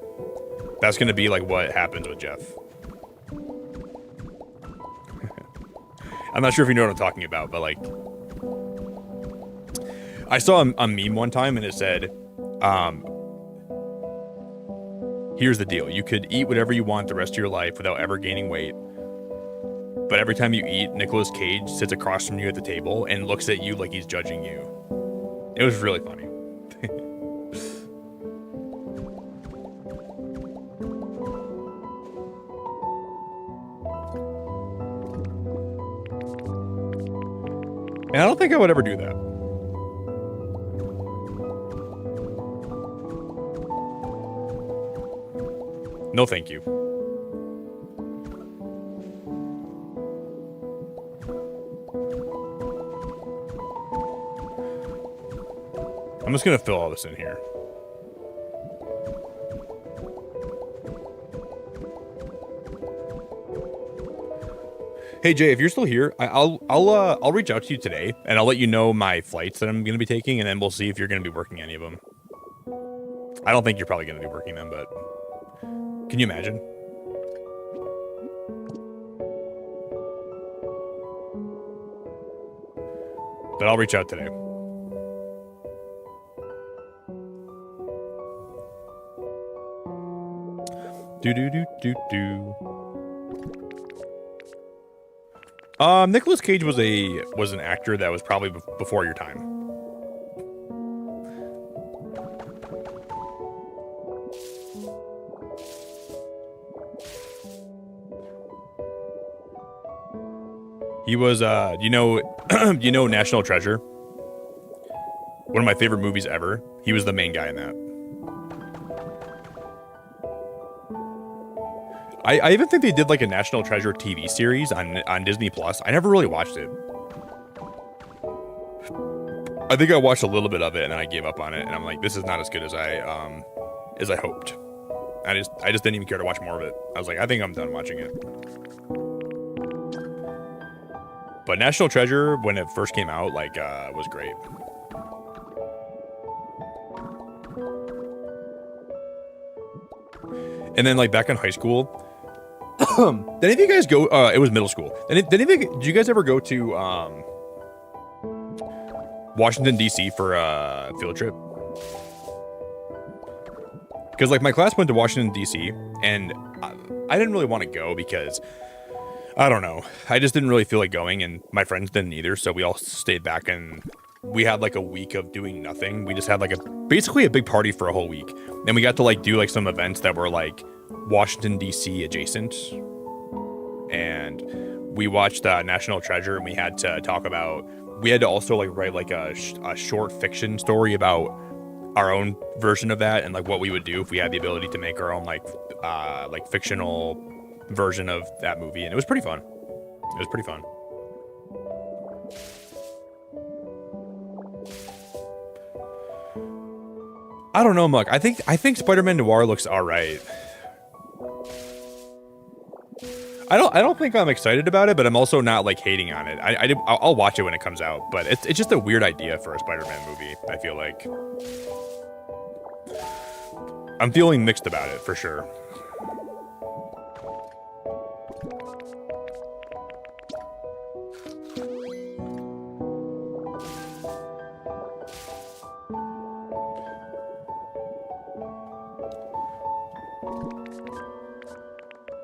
That's gonna be like what happens with Jeff. I'm not sure if you know what I'm talking about, but like I saw a meme one time and it said, here's the deal. You could eat whatever you want the rest of your life without ever gaining weight. But every time you eat, Nicolas Cage sits across from you at the table and looks at you like he's judging you. It was really funny. And I don't think I would ever do that. No, thank you. I'm just gonna fill all this in here. Hey Jay, if you're still here, I'll reach out to you today and I'll let you know my flights that I'm gonna be taking, and then we'll see if you're gonna be working any of them. I don't think you're probably gonna be working them, but can you imagine? But I'll reach out today. Nicolas Cage was an actor that was probably before your time. He was, you know National Treasure? One of my favorite movies ever. He was the main guy in that. I even think they did like a National Treasure TV series on Disney Plus. I never really watched it. I think I watched a little bit of it and then I gave up on it, and I'm like, this is not as good as I hoped. I just didn't even care to watch more of it. I was like, I think I'm done watching it. But National Treasure, when it first came out, like, was great. And then, like, back in high school, did any of you guys go? It was middle school. Did you guys ever go to Washington D.C. for a field trip? Because like my class went to Washington D.C. and I didn't really want to go because I don't know. I just didn't really feel like going, and my friends didn't either. So we all stayed back and we had like a week of doing nothing. We just had like basically a big party for a whole week. And we got to like do like some events that were like Washington D.C. adjacent. And we watched National Treasure, and we had to also like write like a short fiction story about our own version of that and like what we would do if we had the ability to make our own like fictional version of that movie, and it was pretty fun. I don't know, Muck. I think Spider-Man Noir looks all right. I don't think I'm excited about it, but I'm also not like hating on it. I'll watch it when it comes out, but it's just a weird idea for a Spider-Man movie. I feel like I'm feeling mixed about it for sure.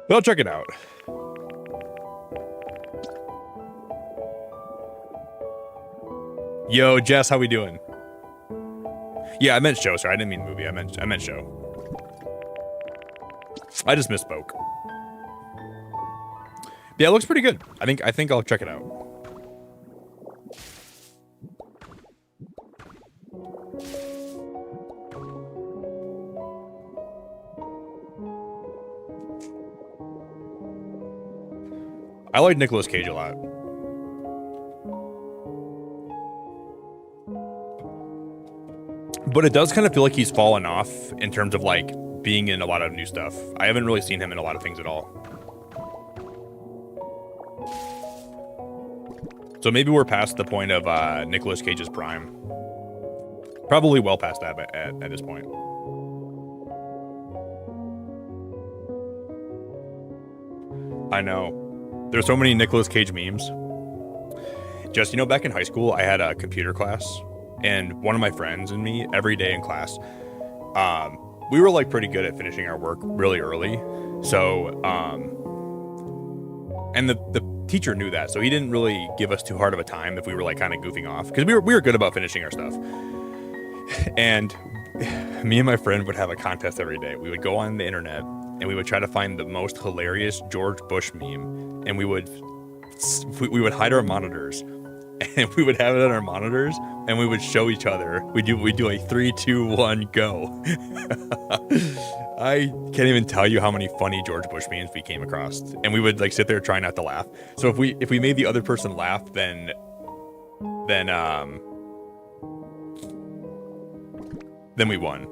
But I'll check it out. Yo, Jess, how we doing? Yeah, I meant show, sorry. I didn't mean movie. I meant show. I just misspoke. Yeah, it looks pretty good. I think I'll check it out. I like Nicolas Cage a lot. But it does kind of feel like he's fallen off in terms of like being in a lot of new stuff. I haven't really seen him in a lot of things at all. So maybe we're past the point of Nicolas Cage's prime. Probably well past that at this point. I know. There's so many Nicolas Cage memes. Just, you know, back in high school, I had a computer class, and one of my friends and me, every day in class, we were like pretty good at finishing our work really early. So, and the teacher knew that, so he didn't really give us too hard of a time if we were like kind of goofing off, because we were good about finishing our stuff. And me and my friend would have a contest every day. We would go on the internet and we would try to find the most hilarious George Bush meme, and we would hide our monitors, and we would have it on our monitors, and we would show each other. We do a 3, 2, 1, go. I can't even tell you how many funny George Bush memes we came across, and we would like sit there trying not to laugh. So if we made the other person laugh, then we won.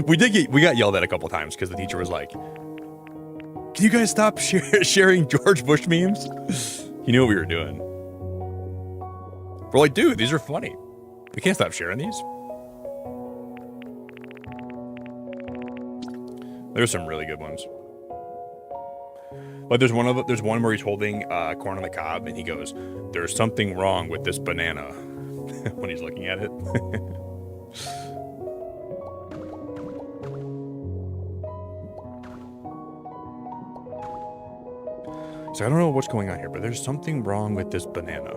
We got yelled at a couple times because the teacher was like, "Can you guys stop sharing George Bush memes?" He knew what we were doing. We're like, dude, these are funny. We can't stop sharing these. There's some really good ones. Like there's one where he's holding corn on the cob and he goes, "There's something wrong with this banana," when he's looking at it. So I don't know what's going on here, but there's something wrong with this banana.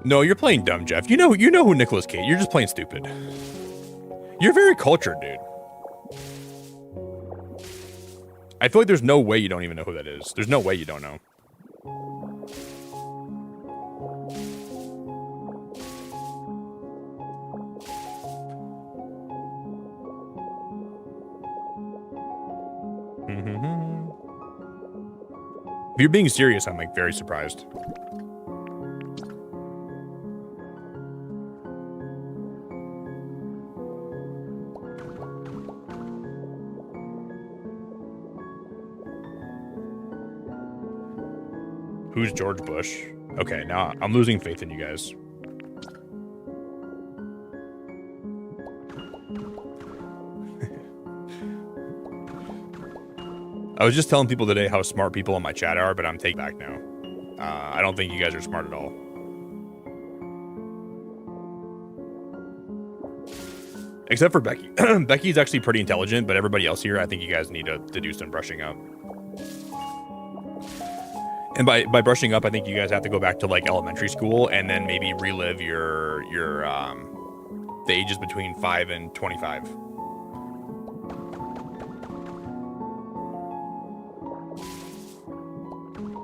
No, you're playing dumb, Jeff. You know who Nicolas Cage. You're just playing stupid. You're very cultured, dude. I feel like there's no way you don't even know who that is. There's no way you don't know. If you're being serious, I'm like very surprised. Who's George Bush? Okay, now I'm losing faith in you guys. I was just telling people today how smart people in my chat are, but I'm taking back now. I don't think you guys are smart at all. Except for Becky. Becky's actually pretty intelligent, but everybody else here, I think you guys need to do some brushing up. And by brushing up, I think you guys have to go back to like elementary school and then maybe relive your the ages between 5 and 25.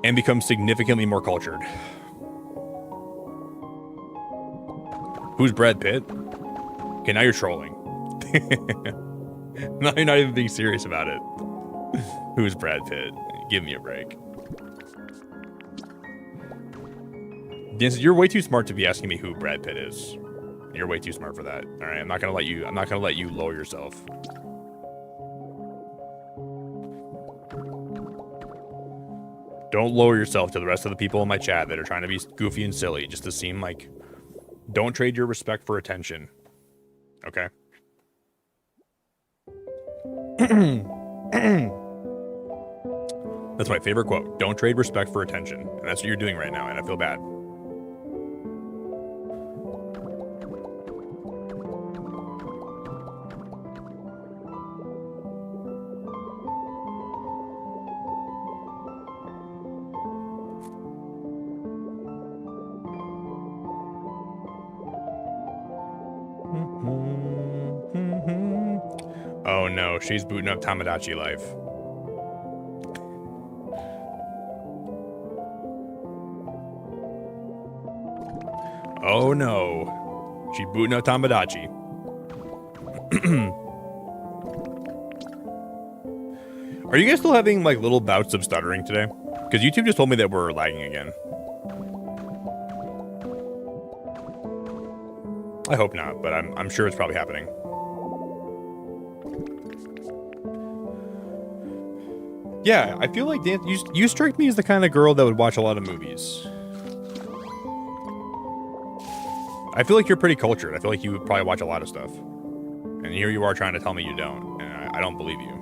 And become significantly more cultured. Who's Brad Pitt? Okay, now you're trolling. Now you're not even being serious about it. Who's Brad Pitt? Give me a break. You're way too smart to be asking me who Brad Pitt is. You're way too smart for that. All right, I'm not gonna let you lower yourself. Don't lower yourself to the rest of the people in my chat that are trying to be goofy and silly just to seem like. Don't trade your respect for attention. Okay. That's my favorite quote. Don't trade respect for attention. And that's what you're doing right now, and I feel bad. Oh no, she's booting up Tamagotchi life. Oh no, she's booting up Tamagotchi. Are you guys still having like little bouts of stuttering today? Because YouTube just told me that we're lagging again. I hope not, but I'm sure it's probably happening. Yeah, I feel like Dan, you strike me as the kind of girl that would watch a lot of movies. I feel like you're pretty cultured. I feel like you would probably watch a lot of stuff. And here you are trying to tell me you don't, and I don't believe you.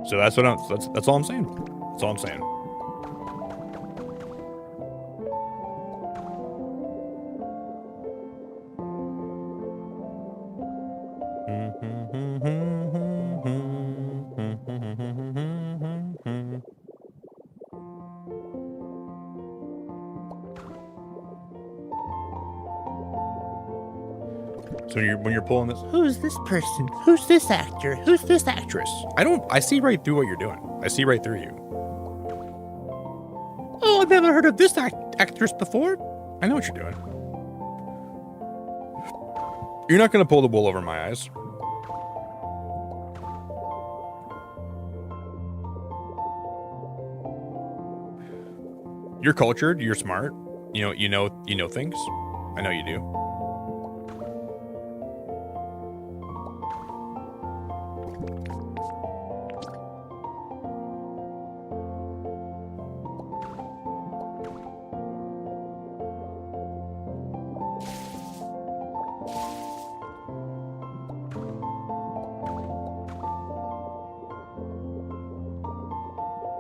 So that's what that's all I'm saying. That's all I'm saying. So when you're pulling this, who's this person? Who's this actor? Who's this actress? I see right through what you're doing. I see right through you. Oh, I've never heard of this actress before. I know what you're doing. You're not going to pull the wool over my eyes. You're cultured. You're smart. You know things. I know you do.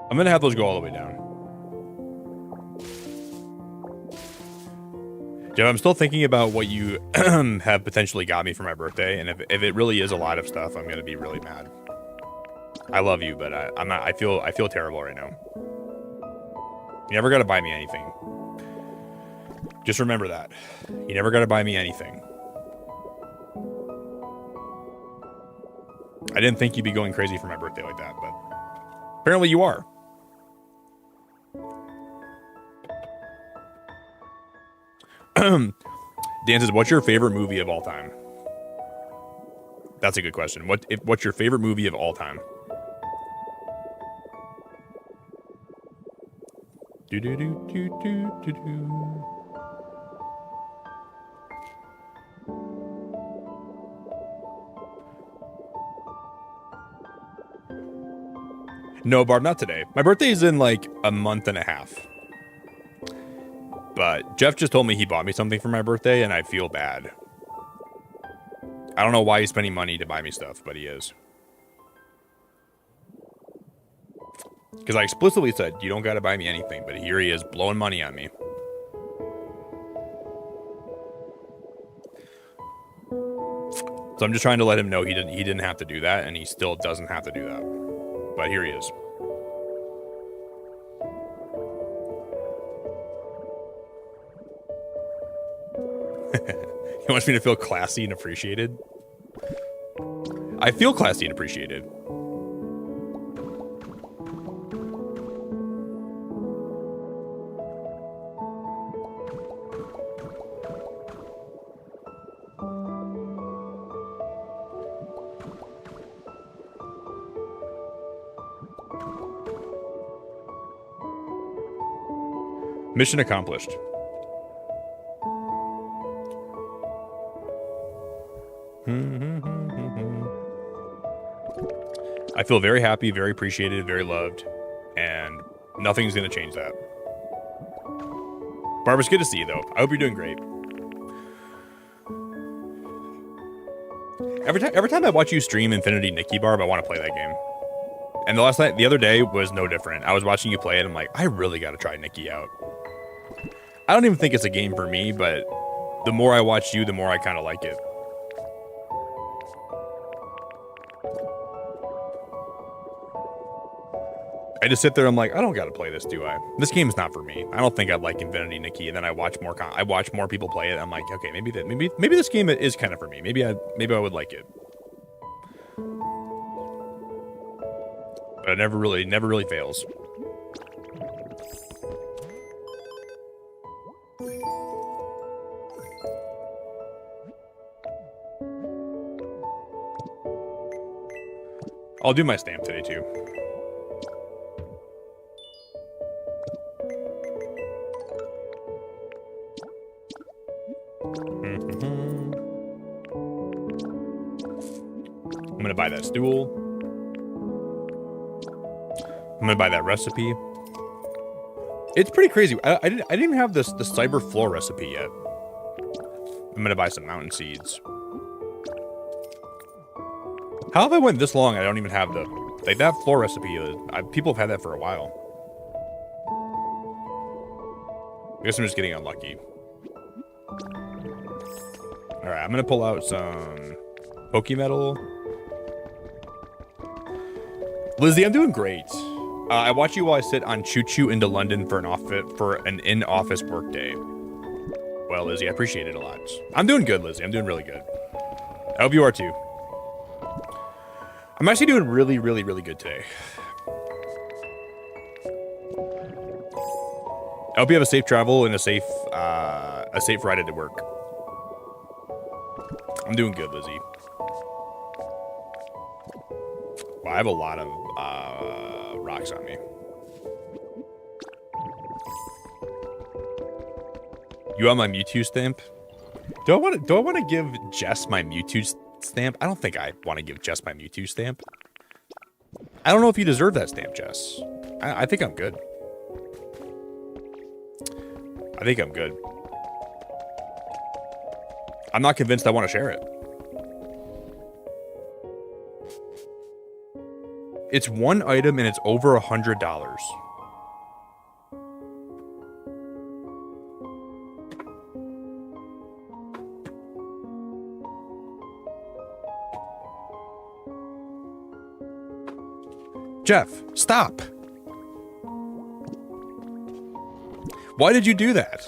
I'm going to have those go all the way down. Jeff, I'm still thinking about what you have potentially got me for my birthday, and if it really is a lot of stuff, I'm going to be really mad. I love you, but I'm not. I feel terrible right now. You never got to buy me anything. Just remember that. You never got to buy me anything. I didn't think you'd be going crazy for my birthday like that, but apparently you are. Dan says, what's your favorite movie of all time? That's a good question. What's your favorite movie of all time? Do do do do do do do. No, Barb, not today. My birthday is in like a month and a half. But Jeff just told me he bought me something for my birthday, and I feel bad. I don't know why he's spending money to buy me stuff, but he is. Because I explicitly said, you don't got to buy me anything, but here he is blowing money on me. So I'm just trying to let him know he didn't have to do that, and he still doesn't have to do that. But here he is. He wants me to feel classy and appreciated. I feel classy and appreciated. Mission accomplished. I feel very happy, very appreciated, very loved, and nothing's going to change that. Barbara's good to see you, though. I hope you're doing great. Every time I watch you stream Infinity Nikki, Barb, I want to play that game. And the other day was no different. I was watching you play it, and I'm like, I really got to try Nikki out. I don't even think it's a game for me, but the more I watch you, the more I kind of like it. I just sit there. I'm like, I don't got to play this, do I? This game's not for me. I don't think I'd like Infinity Nikki. And then I watch more. I watch more people play it. I'm like, okay, maybe this game is kind of for me. Maybe I would like it. But it never really fails. I'll do my stamp today too. I'm gonna buy that stool. I'm gonna buy that recipe. It's pretty crazy. I didn't even have the cyber floor recipe yet. I'm gonna buy some mountain seeds. How have I went this long? I don't even have the that floor recipe. People have had that for a while. I guess I'm just getting unlucky. All right, I'm gonna pull out some Pokemetal. Lizzie, I'm doing great. I watch you while I sit on Choo Choo into London for an in-office work day. Well, Lizzie, I appreciate it a lot. I'm doing good, Lizzie. I'm doing really good. I hope you are too. I'm actually doing really good today. I hope you have a safe travel and a safe ride into work. I'm doing good, Lizzie. Well, I have a lot of rocks on me. You want my Mewtwo stamp? Do I want to give Jess my Mewtwo stamp? I don't think I want to give Jess my Mewtwo stamp. I don't know if you deserve that stamp, Jess. I think I'm good. I think I'm good. I'm not convinced I want to share it. It's one item and it's over $100. Jeff, stop. Why did you do that?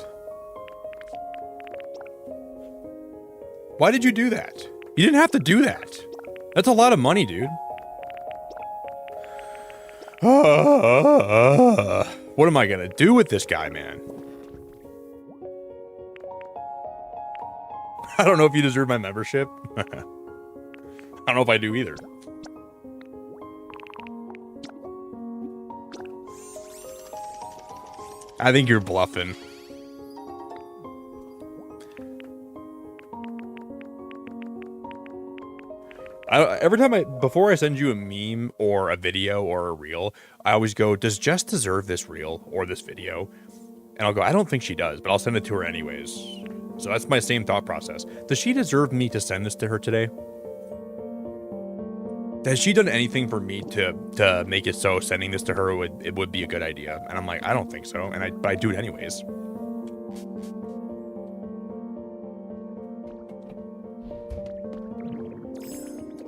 Why did you do that? You didn't have to do that. That's a lot of money, dude. What am I gonna do with this guy, man? I don't know if you deserve my membership. I don't know if I do either. I think you're bluffing. Every time before I send you a meme or a video or a reel, I always go, does Jess deserve this reel or this video? And I'll go, I don't think she does, but I'll send it to her anyways. So that's my same thought process. Does she deserve me to send this to her today? Has she done anything for me to make it so sending this to her would be a good idea? And I'm like, I don't think so. But I do it anyways.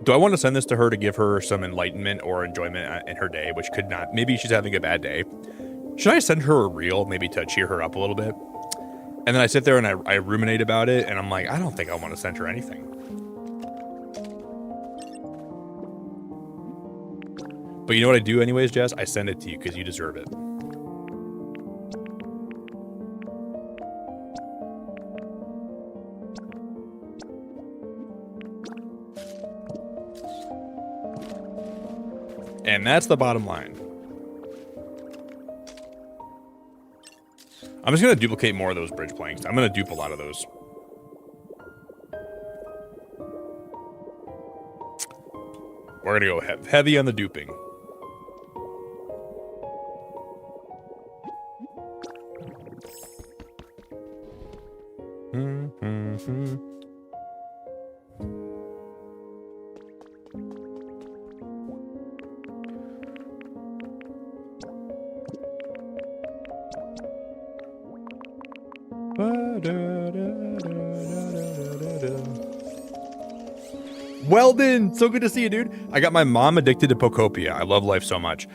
Do I want to send this to her to give her some enlightenment or enjoyment in her day, which could not? Maybe she's having a bad day. Should I send her a reel, maybe to cheer her up a little bit? And then I sit there and I ruminate about it, and I'm like, I don't think I want to send her anything. But you know what I do anyways, Jess? I send it to you because you deserve it. And that's the bottom line. I'm just going to duplicate more of those bridge planks. I'm going to dupe a lot of those. We're going to go heavy on the duping. Weldon, so good to see you, dude. I got my mom addicted to Pokopia. I love life so much.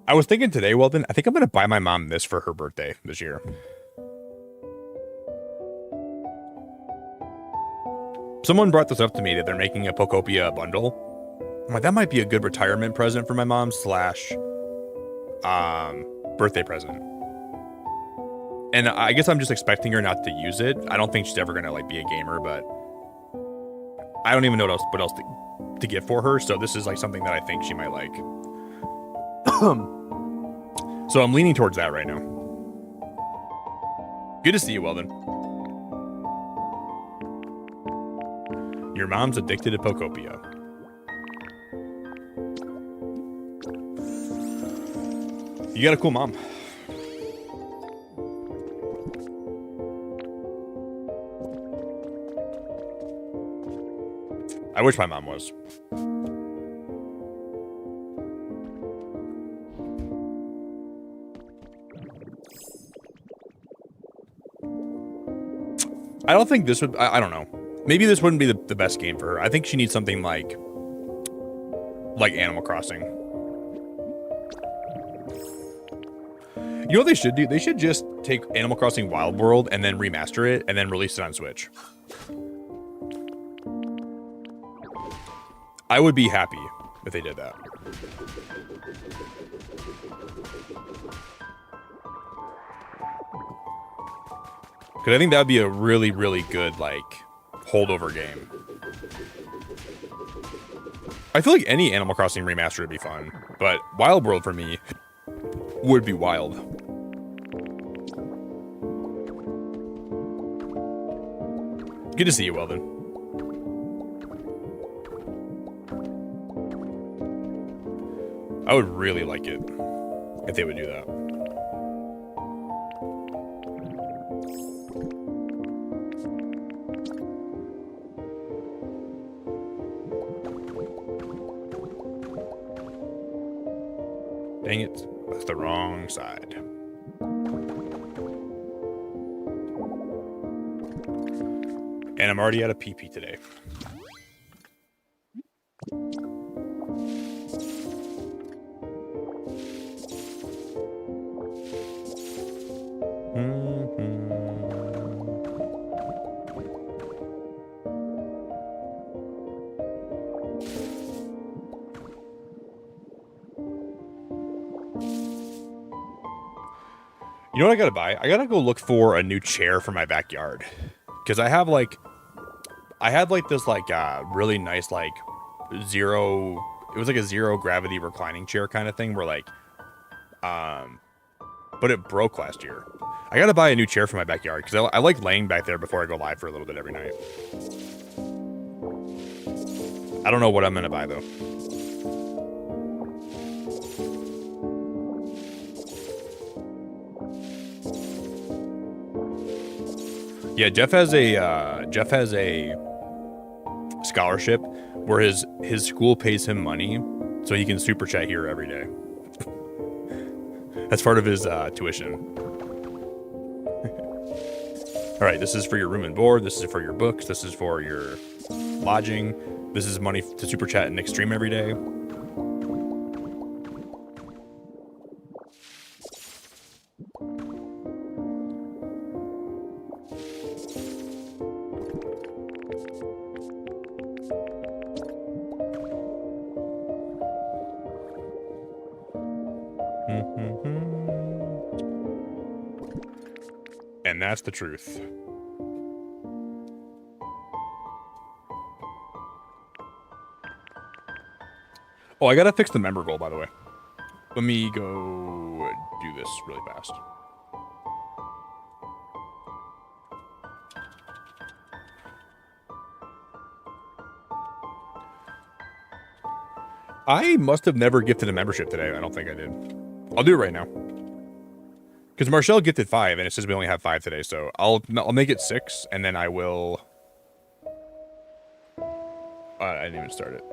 I was thinking today, Weldon, I think I'm going to buy my mom this for her birthday this year. Someone brought this up to me that they're making a Pokopia bundle. I'm like, that might be a good retirement present for my mom slash birthday present. And I guess I'm just expecting her not to use it. I don't think she's ever going to like be a gamer, but I don't even know what else to get for her. So this is like something that I think she might like. So I'm leaning towards that right now. Good to see you, Weldon. Your mom's addicted to Pokopia. You got a cool mom. I wish my mom was. I don't think this would, I don't know. Maybe this wouldn't be the best game for her. I think she needs something like Animal Crossing. You know what they should do? They should just take Animal Crossing Wild World and then remaster it and then release it on Switch. I would be happy if they did that. Because I think that would be a really, really good, like, holdover game. I feel like any Animal Crossing remaster would be fun, but Wild World for me would be wild. Good to see you, Weldon. I would really like it if they would do that. Dang it, that's the wrong side. And I'm already out of PP today. You know what I gotta buy? I gotta go look for a new chair for my backyard. Because I had like this like really nice like zero, it was like a zero gravity reclining chair kind of thing where like, but it broke last year. I gotta buy a new chair for my backyard because I like laying back there before I go live for a little bit every night. I don't know what I'm gonna buy though. Yeah, Jeff has a scholarship where his school pays him money so he can super chat here every day. That's part of his tuition. All right, this is for your room and board. This is for your books. This is for your lodging. This is money to super chat and Nick stream every day. And that's the truth. Oh, I gotta fix the member goal, by the way. Let me go do this really fast. I must have never gifted a membership today. I don't think I did. I'll do it right now. Because Marshall gifted 5, and it says we only have 5 today, so I'll make it 6, and then I will... I didn't even start it.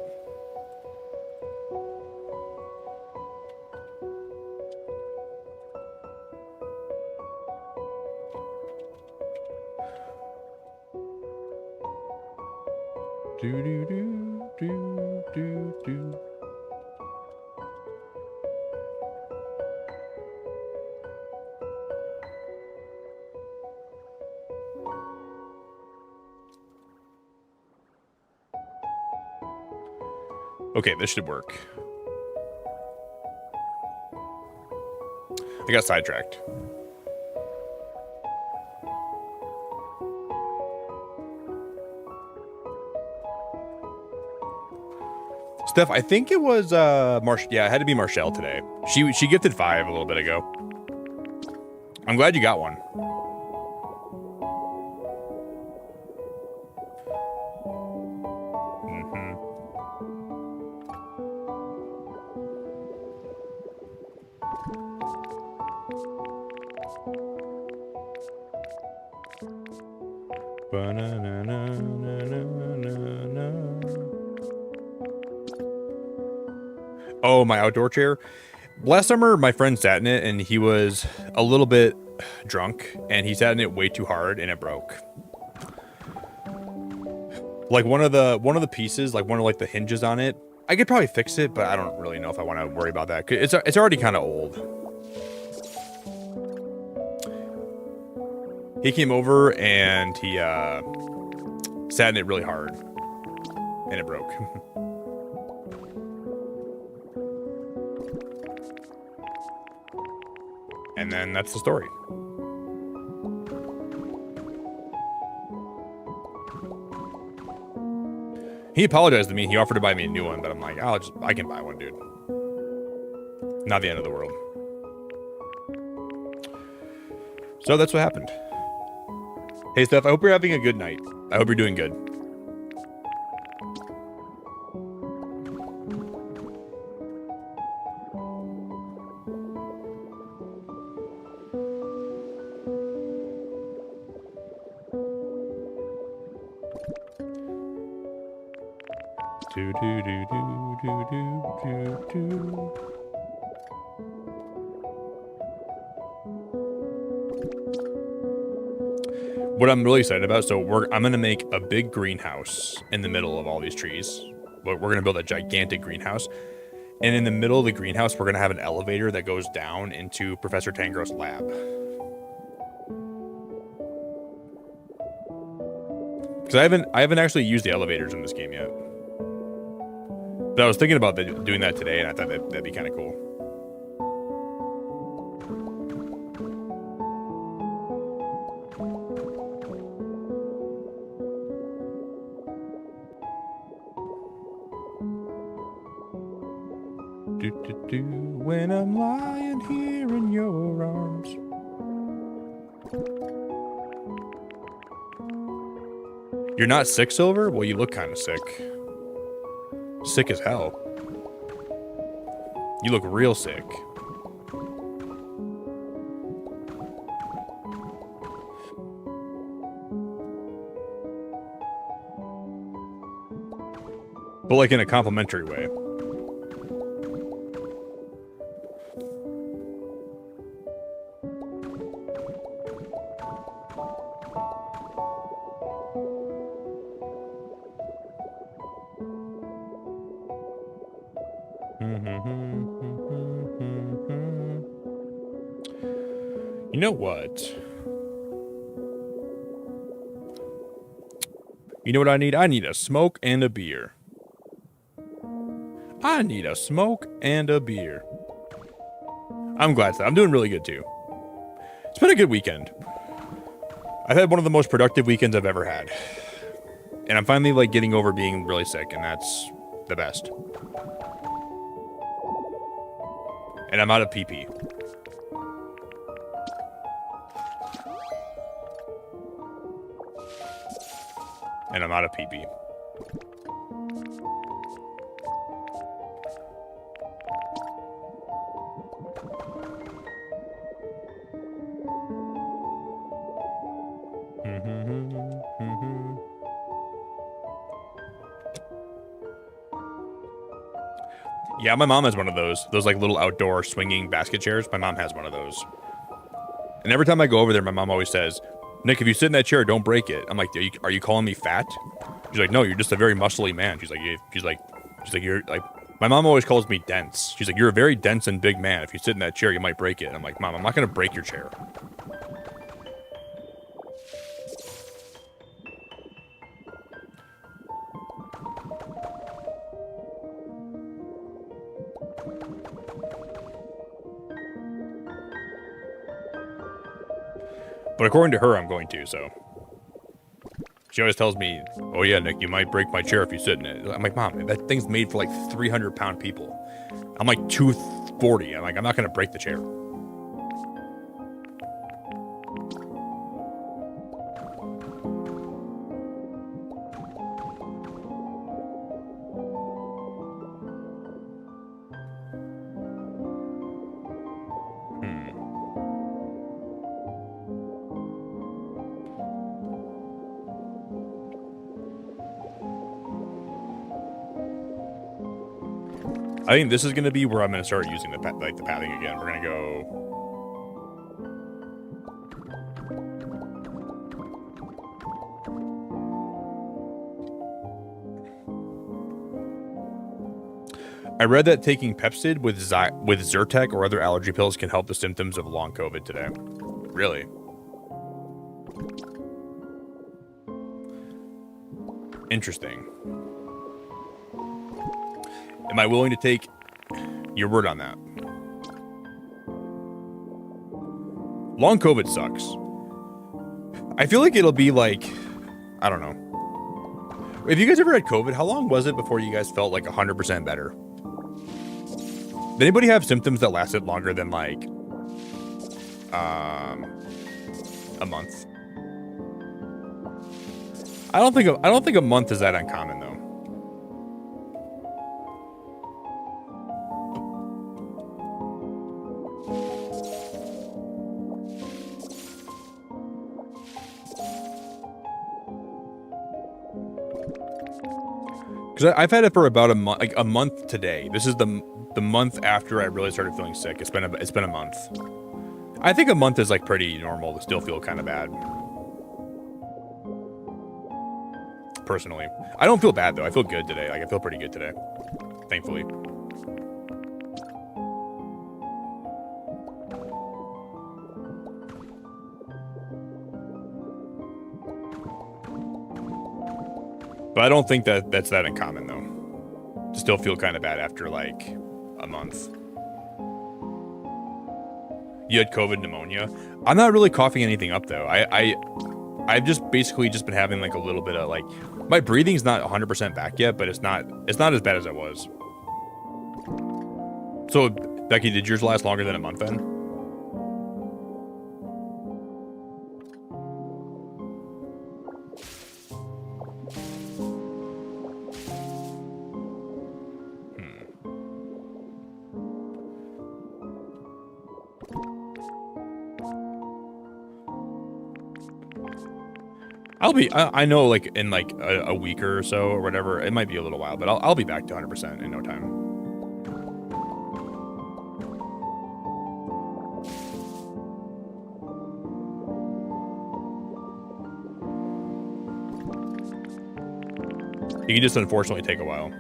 Okay, this should work. I got sidetracked. Steph, I think it was yeah, it had to be Marshall today. She gifted 5 a little bit ago. I'm glad you got one. Oh, my outdoor chair. Last summer, my friend sat in it, and he was a little bit drunk, and he sat in it way too hard, and it broke. Like one of the pieces, like one of like the hinges on it, I could probably fix it, but I don't really know if I want to worry about that. It's already kind of old. He came over and he sat in it really hard, and it broke. And then that's the story. He apologized to me. He offered to buy me a new one, but I'm like, I can buy one, dude. Not the end of the world. So that's what happened. Hey, Steph, I hope you're having a good night. I hope you're doing good. What I'm really excited about, so I'm going to make a big greenhouse in the middle of all these trees. We're going to build a gigantic greenhouse. And in the middle of the greenhouse, we're going to have an elevator that goes down into Professor Tangro's lab. Because I haven't actually used the elevators in this game yet. But I was thinking about doing that today, and I thought that'd be kind of cool. When I'm lying here in your arms. You're not sick, Silver? Well, you look kind of sick. Sick as hell. You look real sick. But like in a complimentary way. You know what? You know what I need? I need a smoke and a beer. I need a smoke and a beer. I'm glad that I'm doing really good too. It's been a good weekend. I've had one of the most productive weekends I've ever had. And I'm finally like getting over being really sick, and that's the best. And I'm out of PP. And I'm out of PP. Yeah, my mom has one of those like little outdoor swinging basket chairs. My mom has one of those. And every time I go over there, my mom always says, Nick, if you sit in that chair, don't break it. I'm like, are you calling me fat? She's like, no, you're just a very muscly man. She's like, you're like, my mom always calls me dense. She's like, you're a very dense and big man. If you sit in that chair, you might break it. I'm like, Mom, I'm not going to break your chair. But according to her, I'm going to, so. She always tells me, oh yeah, Nick, you might break my chair if you sit in it. I'm like, Mom, that thing's made for like 300-pound people. I'm like 240. I'm like, I'm not going to break the chair. I think this is going to be where I'm going to start using the padding again. We're going to go. I read that taking Pepcid with Zyrtec or other allergy pills can help the symptoms of long COVID today. Really? Interesting. Am I willing to take your word on that? Long COVID sucks. I feel like it'll be like, I don't know. If you guys ever had COVID, how long was it before you guys felt like 100% better? Did anybody have symptoms that lasted longer than like a month? I don't think a month is that uncommon though. Because I've had it for about a month, like a month today. This is the month after I really started feeling sick. It's been a month. I think a month is like pretty normal to still feel kind of bad. Personally, I don't feel bad though. I feel good today. Like I feel pretty good today, thankfully. But I don't think that's that uncommon though. To still feel kind of bad after like a month. You had COVID pneumonia. I'm not really coughing anything up though. I've just basically just been having like a little bit of like, my breathing's not 100% back yet, but it's not as bad as it was. So Becky, did yours last longer than a month then? I know like in like a week or so or whatever, it might be a little while, but I'll be back to 100% in no time. You can just unfortunately take a while.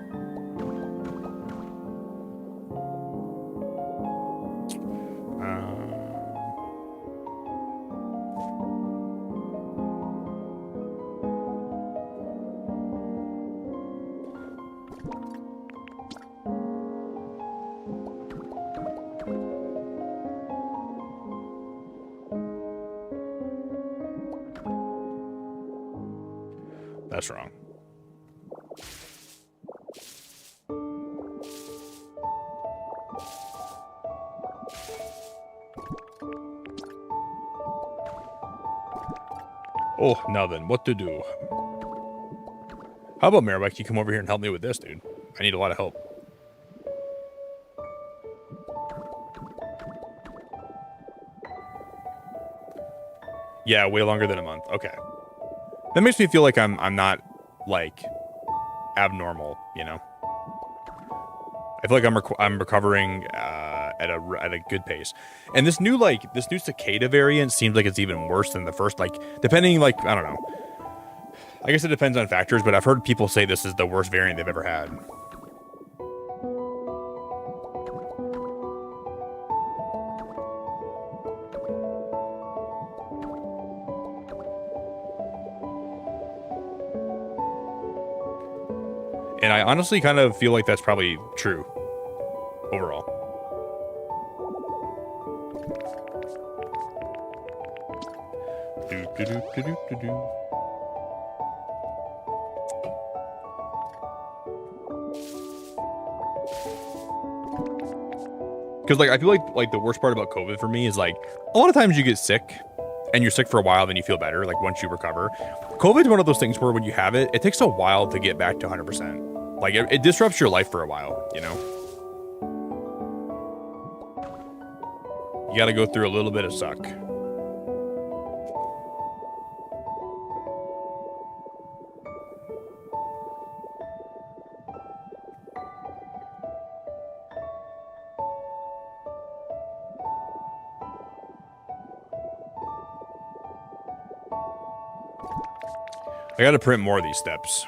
That's wrong. Oh, now then, what to do? How about Maribek? You come over here and help me with this, dude. I need a lot of help. Yeah, way longer than a month. Okay. That makes me feel like I'm not like abnormal, you know. I feel like I'm recovering at a good pace. And this new cicada variant seems like it's even worse than the first. Like depending, like I don't know. I guess it depends on factors, but I've heard people say this is the worst variant they've ever had. And I honestly kind of feel like that's probably true overall. Do, do, do, do, do, do, do. Because like I feel like the worst part about COVID for me is like a lot of times you get sick and you're sick for a while, then you feel better like once you recover. COVID's one of those things where when you have it, it takes a while to get back to 100%. Like it disrupts your life for a while, you know? You got to go through a little bit of suck. I gotta print more of these steps.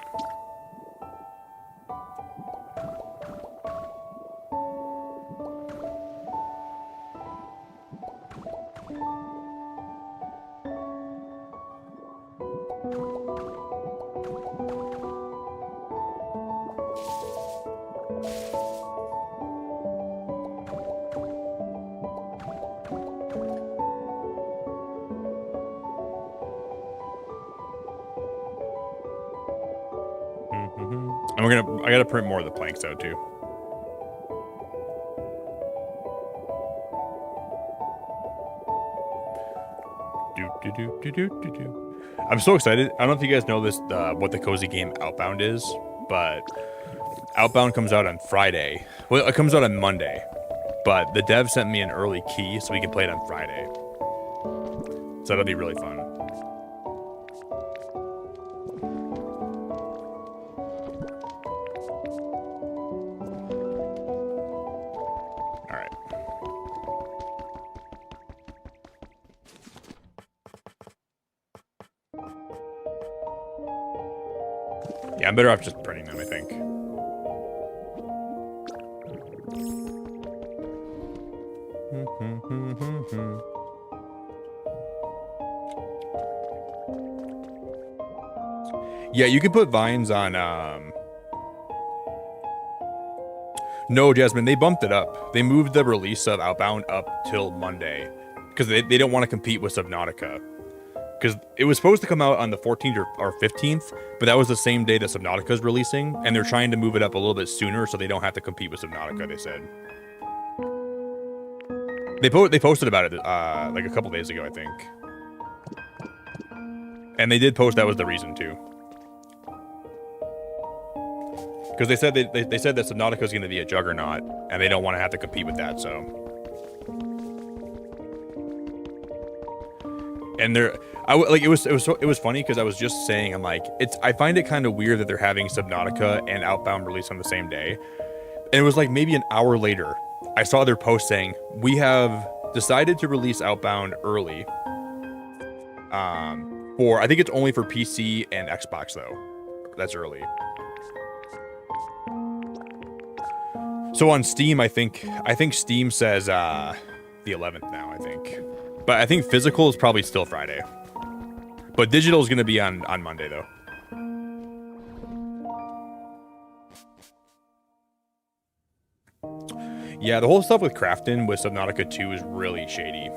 I gotta print more of the planks out too. I'm so excited. I don't know if you guys know this, what the cozy game Outbound is, but Outbound comes out on Friday. Well, it comes out on Monday, but the dev sent me an early key so we can play it on Friday. So that'll be really fun. Yeah, I'm better off just printing them, I think. Yeah, you can put vines on, No, Jasmine, they bumped it up. They moved the release of Outbound up till Monday because they don't want to compete with Subnautica. Because it was supposed to come out on the 14th or 15th, but that was the same day that Subnautica's releasing, and they're trying to move it up a little bit sooner so they don't have to compete with Subnautica, they said. They posted about it like a couple days ago, I think. And they did post that was the reason, too. Because they said they said that Subnautica is going to be a juggernaut, and they don't want to have to compete with that, so... And it was funny because I was just saying, I'm like, I find it kind of weird that they're having Subnautica and Outbound released on the same day. And it was like maybe an hour later, I saw their post saying, we have decided to release Outbound early. I think it's only for PC and Xbox though. That's early. So on Steam, I think Steam says the 11th now, I think. But I think physical is probably still Friday. But digital is going to be on Monday, though. Yeah, the whole stuff with Crafton with Subnautica 2 is really shady.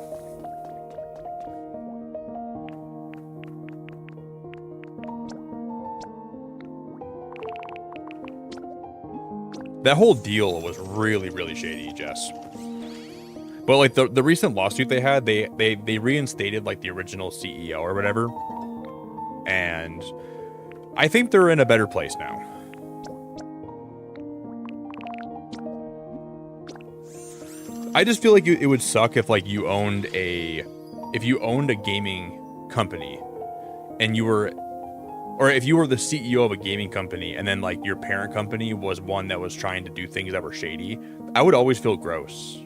That whole deal was really, really shady, Jess. But like the recent lawsuit they had, they reinstated like the original CEO or whatever. And I think they're in a better place now. I just feel like it would suck if like you owned a gaming company and if you were the CEO of a gaming company and then like your parent company was one that was trying to do things that were shady. I would always feel gross.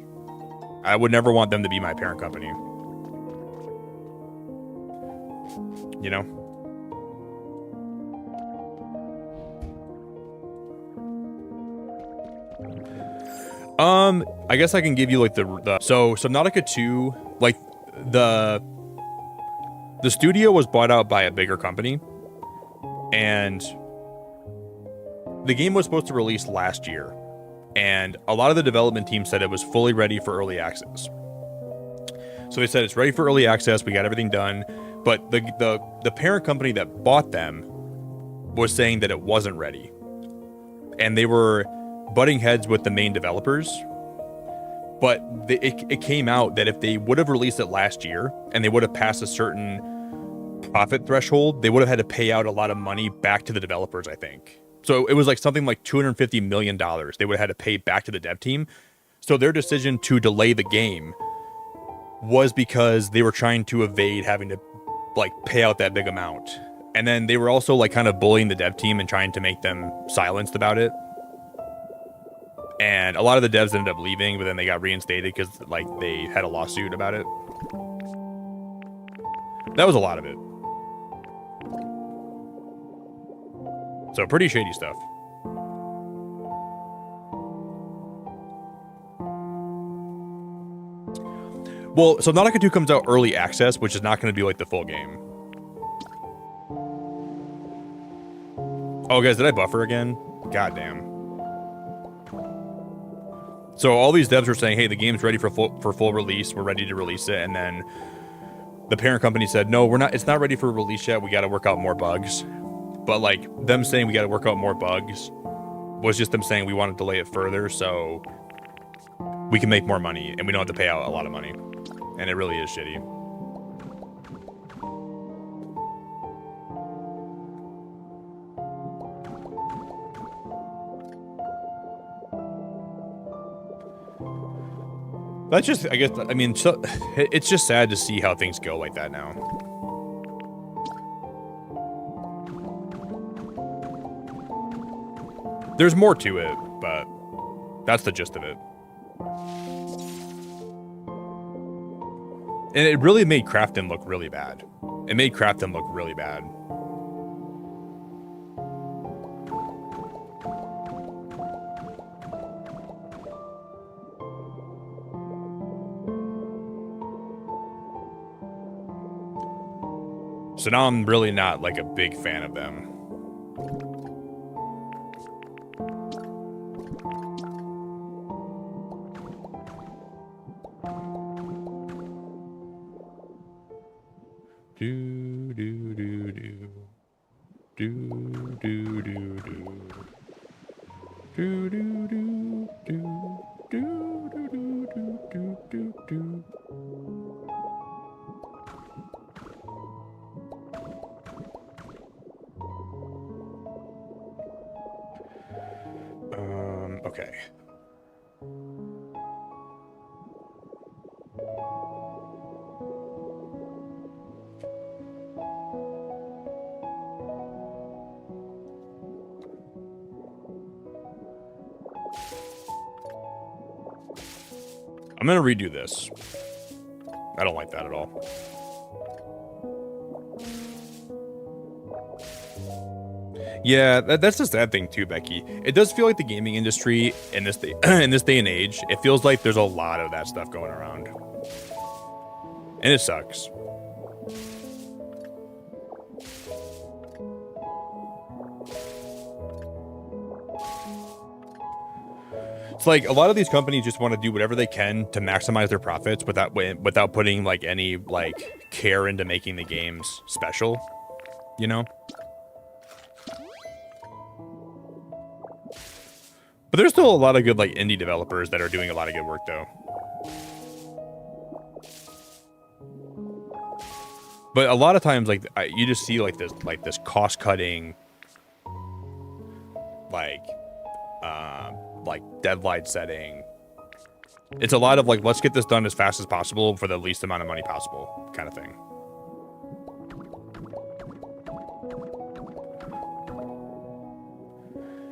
I would never want them to be my parent company. You know? I guess I can give you like so Subnautica 2, like the studio was bought out by a bigger company and the game was supposed to release last year. And a lot of the development team said it was fully ready for early access. So they said it's ready for early access. We got everything done. But the parent company that bought them was saying that it wasn't ready, and they were butting heads with the main developers. But it came out that if they would have released it last year and they would have passed a certain profit threshold, they would have had to pay out a lot of money back to the developers, I think. So it was like something like $250 million they would have had to pay back to the dev team. So their decision to delay the game was because they were trying to evade having to like pay out that big amount. And then they were also like kind of bullying the dev team and trying to make them silenced about it. And a lot of the devs ended up leaving, but then they got reinstated because like they had a lawsuit about it. That was a lot of it. So pretty shady stuff. Well, so Nautica 2 comes out early access, which is not going to be like the full game. Oh, guys, did I buffer again? Goddamn. So all these devs were saying, hey, the game's ready for full release. We're ready to release it. And then the parent company said, no, we're not. It's not ready for release yet. We got to work out more bugs. But like them saying we got to work out more bugs was just them saying we want to delay it further so we can make more money and we don't have to pay out a lot of money. And it really is shitty. That's just, I guess, I mean, so, it's just sad to see how things go like that now. There's more to it, but that's the gist of it. And it really made Crafton look really bad. It made Crafton look really bad. So now I'm really not like a big fan of them. Do do do do do do do do do do do do do do do do do. Okay. I'm gonna redo this. I don't like that at all. Yeah, that's the sad thing too, Becky. It does feel like the gaming industry in this day, in this day and age, it feels like there's a lot of that stuff going around, and it sucks. It's like a lot of these companies just want to do whatever they can to maximize their profits without putting like any like care into making the games special, you know? But there's still a lot of good like indie developers that are doing a lot of good work though. But a lot of times like you just see like this cost cutting like deadline setting. It's a lot of like, let's get this done as fast as possible for the least amount of money possible kind of thing.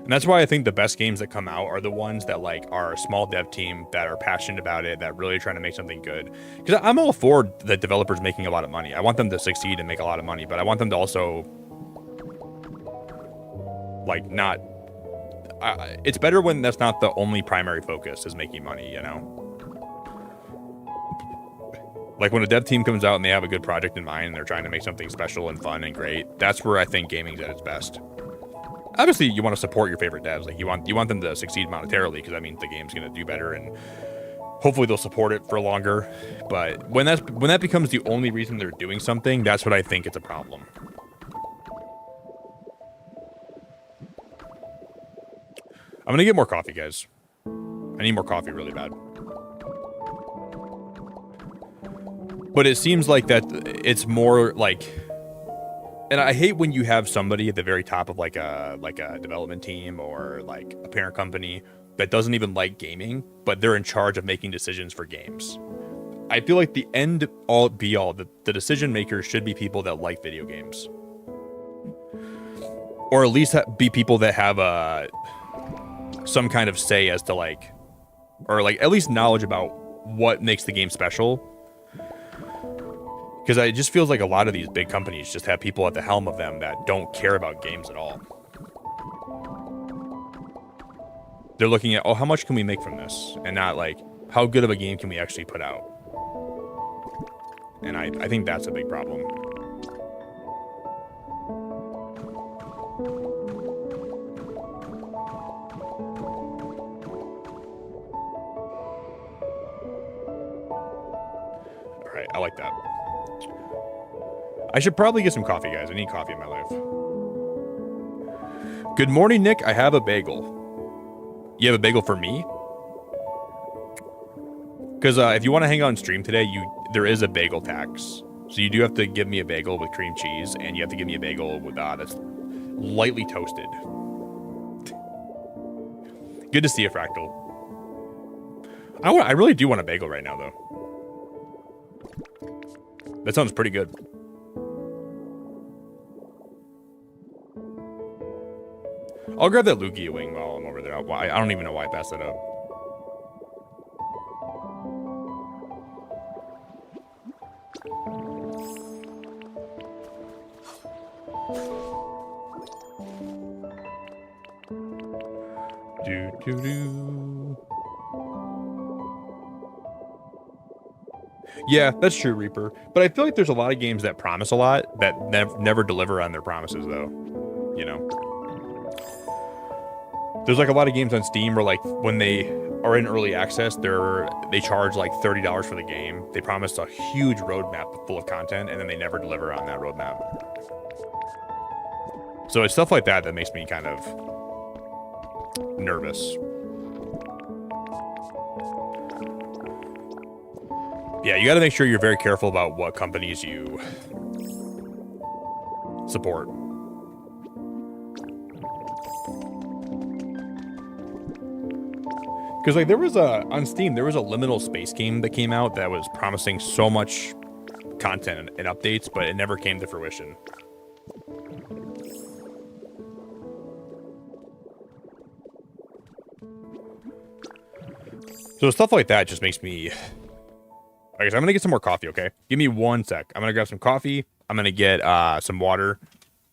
And that's why I think the best games that come out are the ones that like are a small dev team that are passionate about it, that really trying to make something good. Because I'm all for the developers making a lot of money. I want them to succeed and make a lot of money, but I want them to also like not... it's better when that's not the only primary focus is making money, you know? Like when a dev team comes out and they have a good project in mind and they're trying to make something special and fun and great, that's where I think gaming's at its best. Obviously, you want to support your favorite devs. Like you want them to succeed monetarily because that means the game's going to do better and hopefully they'll support it for longer. But when that becomes the only reason they're doing something, that's when I think it's a problem. I'm gonna get more coffee, guys. I need more coffee really bad. But it seems like that it's more like, and I hate when you have somebody at the very top of like a development team or like a parent company that doesn't even like gaming, but they're in charge of making decisions for games. I feel like the end all be all, the decision makers should be people that like video games, or at least be people that have some kind of say as to like, or like at least knowledge about what makes the game special. Because it just feels like a lot of these big companies just have people at the helm of them that don't care about games at all. They're looking at, oh, how much can we make from this? And not like, how good of a game can we actually put out? And I think that's a big problem. All right, I like that. I should probably get some coffee, guys. I need coffee in my life. Good morning, Nick. I have a bagel. You have a bagel for me? Because if you want to hang out on stream today, there is a bagel tax. So you do have to give me a bagel with cream cheese, and you have to give me a bagel with that's lightly toasted. Good to see you, Fractal. I really do want a bagel right now, though. That sounds pretty good. I'll grab that Lugia wing while I'm over there. I don't even know why I passed that up. Yeah, that's true, Reaper. But I feel like there's a lot of games that promise a lot that never deliver on their promises, though. You know? There's like a lot of games on Steam where like when they are in early access, they charge like $30 for the game. They promise a huge roadmap full of content, and then they never deliver on that roadmap. So it's stuff like that that makes me kind of nervous. Yeah, you got to make sure you're very careful about what companies you support. Because like on Steam, there was a liminal space game that came out that was promising so much content and updates, but it never came to fruition. So stuff like that just makes me... I guess I'm going to get some more coffee, okay? Give me 1 sec. I'm going to grab some coffee. I'm going to get some water.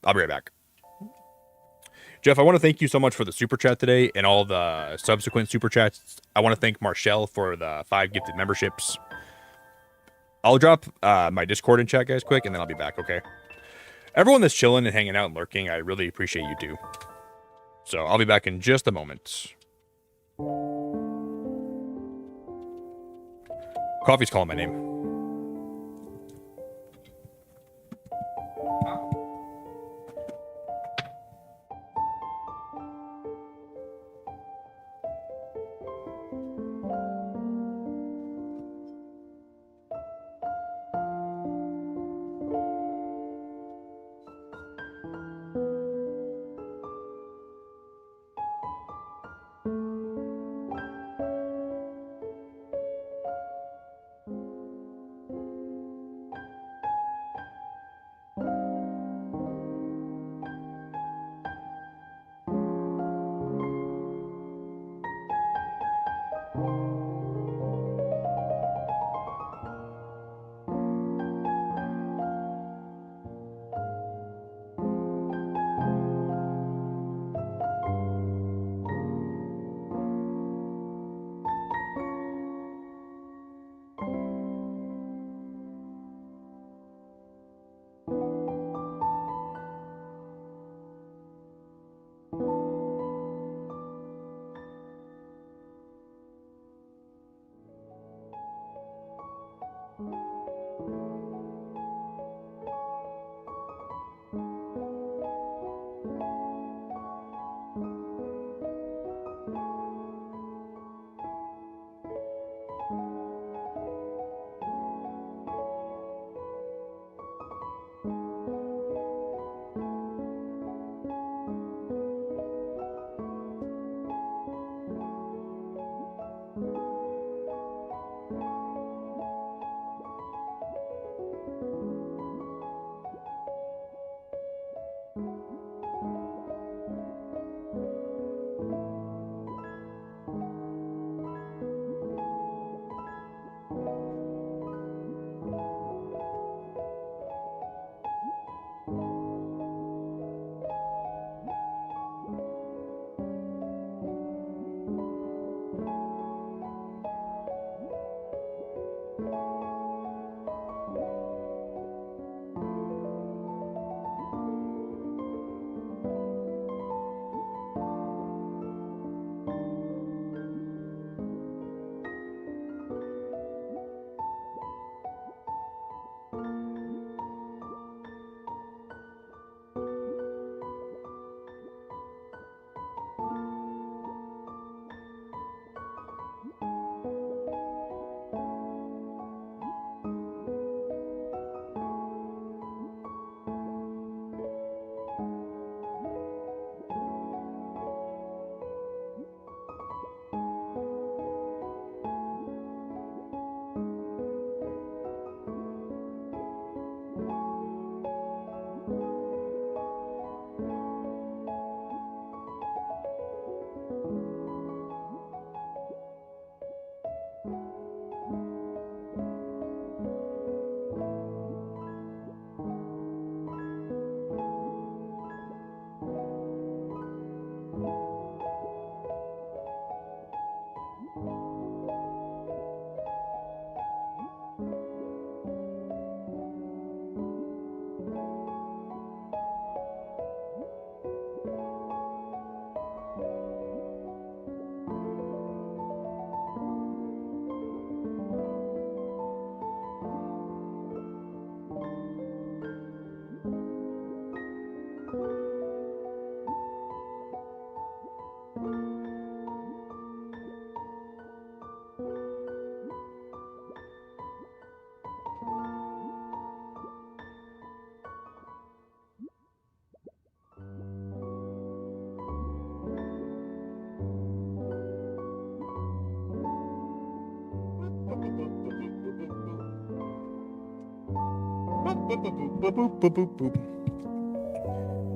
I'll be right back. Jeff, I want to thank you so much for the super chat today and all the subsequent super chats. I want to thank Marshall for the 5 gifted memberships. I'll drop my Discord in chat, guys, quick, and then I'll be back, okay? Everyone that's chilling and hanging out and lurking, I really appreciate you too. So I'll be back in just a moment. Coffee's calling my name.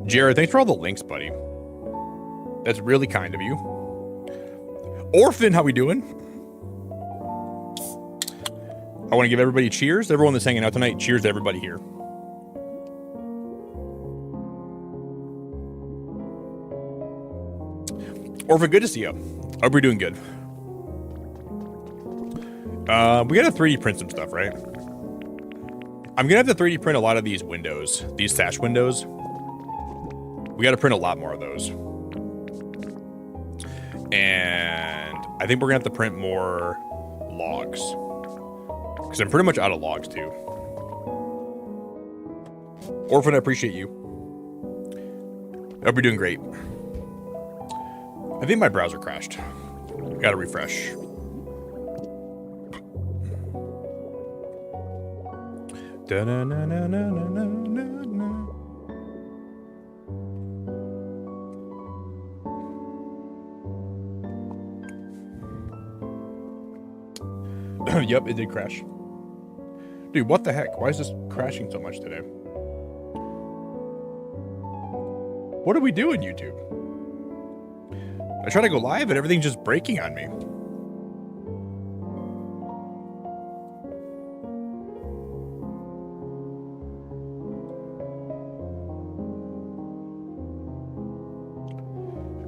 Jared, thanks for all the links, buddy. That's really kind of you. Orphan, how we doing? I want to give everybody cheers. Everyone that's hanging out tonight, cheers to everybody here. Orphan, good to see you. Hope you're doing good. We gotta 3D print some stuff, right? I'm gonna have to 3D print a lot of these windows, these sash windows. We gotta print a lot more of those. And I think we're gonna have to print more logs. Because I'm pretty much out of logs too. Orphan, I appreciate you. Hope you're doing great. I think my browser crashed. Gotta refresh. Yep, it did crash. Dude, what the heck? Why is this crashing so much today? What are we doing, YouTube? I try to go live and everything's just breaking on me.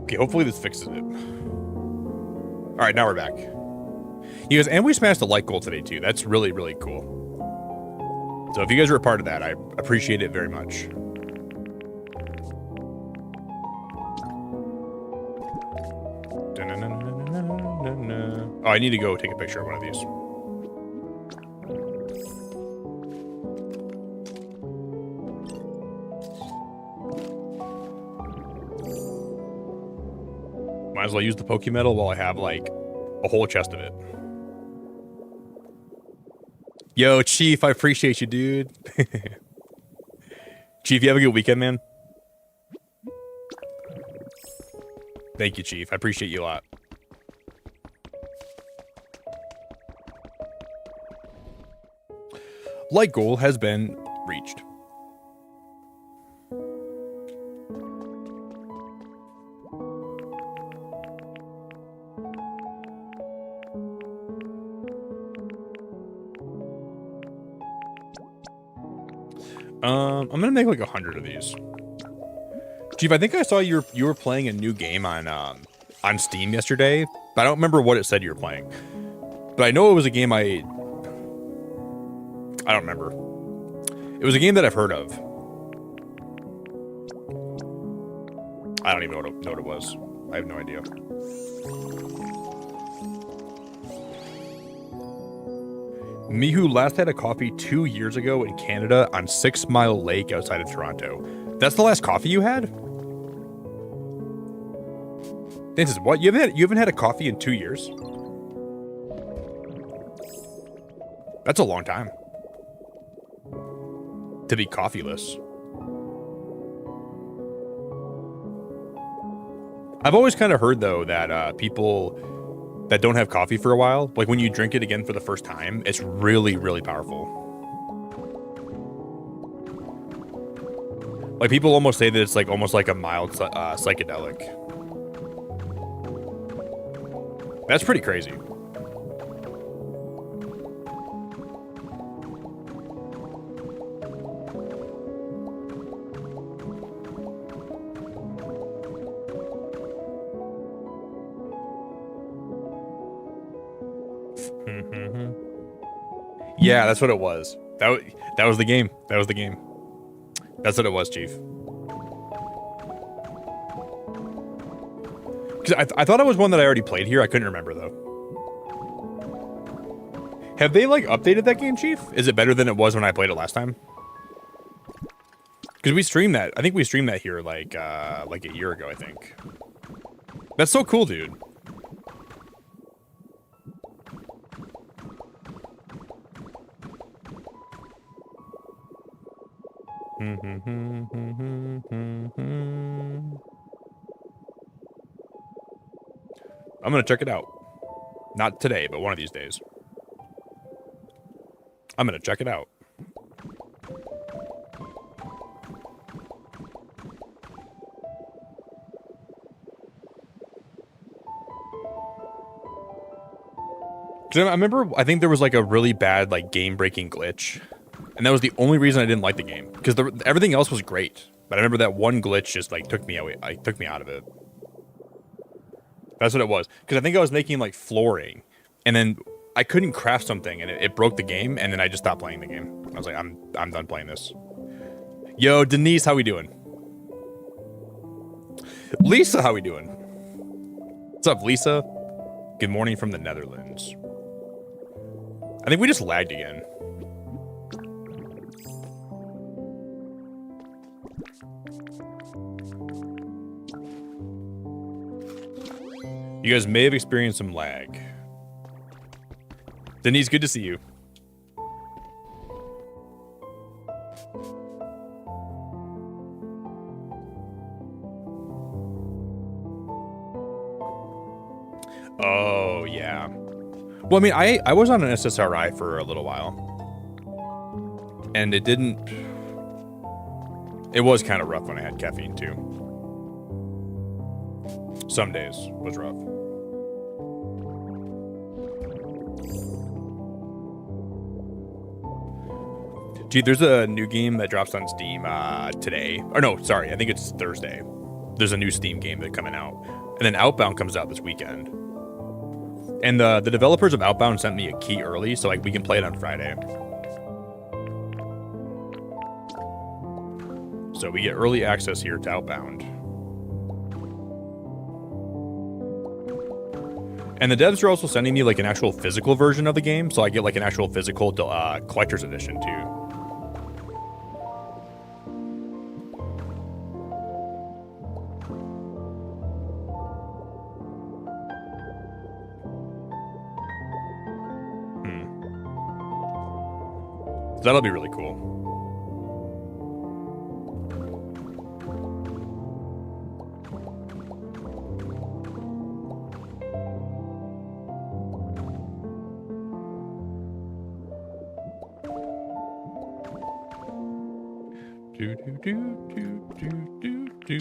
Okay, hopefully this fixes it. All right, now we're back. You guys, and we smashed a like goal today too. That's really, really cool. So if you guys are a part of that, I appreciate it very much. Oh, I need to go take a picture of one of these. Might as well use the Pokemetal while I have like a whole chest of it. Yo, Chief, I appreciate you, dude. Chief, you have a good weekend, man. Thank you, Chief. I appreciate you a lot. Like goal has been reached. I'm gonna make like 100 of these. Chief, I think I saw you were playing a new game on Steam yesterday, but I don't remember what it said you were playing. But I know it was a game I don't remember. It was a game that I've heard of. I don't even know what it was. I have no idea. Me who last had a coffee 2 years ago in Canada on 6 Mile Lake outside of Toronto. That's the last coffee you had? This is what? You haven't had a coffee in 2 years? That's a long time to be coffeeless. I've always kind of heard though that people that don't have coffee for a while, like when you drink it again for the first time, it's really, really powerful. Like people almost say that it's like almost like a mild psychedelic. That's pretty crazy. Yeah, that's what it was. That was the game. That was the game. That's what it was, Chief. Because I thought it was one that I already played here. I couldn't remember, though. Have they, like, updated that game, Chief? Is it better than it was when I played it last time? Because we streamed that. I think we streamed that here, like a year ago, I think. That's so cool, dude. I'm gonna check it out. Not today, but one of these days. I'm gonna check it out. I remember, I think there was like a really bad like game-breaking glitch, and that was the only reason I didn't like the game, because everything else was great, but I remember that one glitch just like took me away, took me out of it. That's what it was, because I think I was making like flooring, and then I couldn't craft something, and it broke the game, and then I just stopped playing the game. I was like, I'm done playing this. Yo, Denise, how we doing? Lisa, how we doing? What's up, Lisa? Good morning from the Netherlands. I think we just lagged again. You guys may have experienced some lag. Denise, good to see you. Oh, yeah. Well, I mean, I was on an SSRI for a little while. And it didn't... It was kind of rough when I had caffeine, too. Some days was rough. Gee, there's a new game that drops on Steam today. Or no, sorry, I think it's Thursday. There's a new Steam game that's coming out. And then Outbound comes out this weekend. And the developers of Outbound sent me a key early, so like we can play it on Friday. So we get early access here to Outbound. And the devs are also sending me like an actual physical version of the game, so I get like an actual physical collector's edition too. That'll be really cool. Do do do do do do do.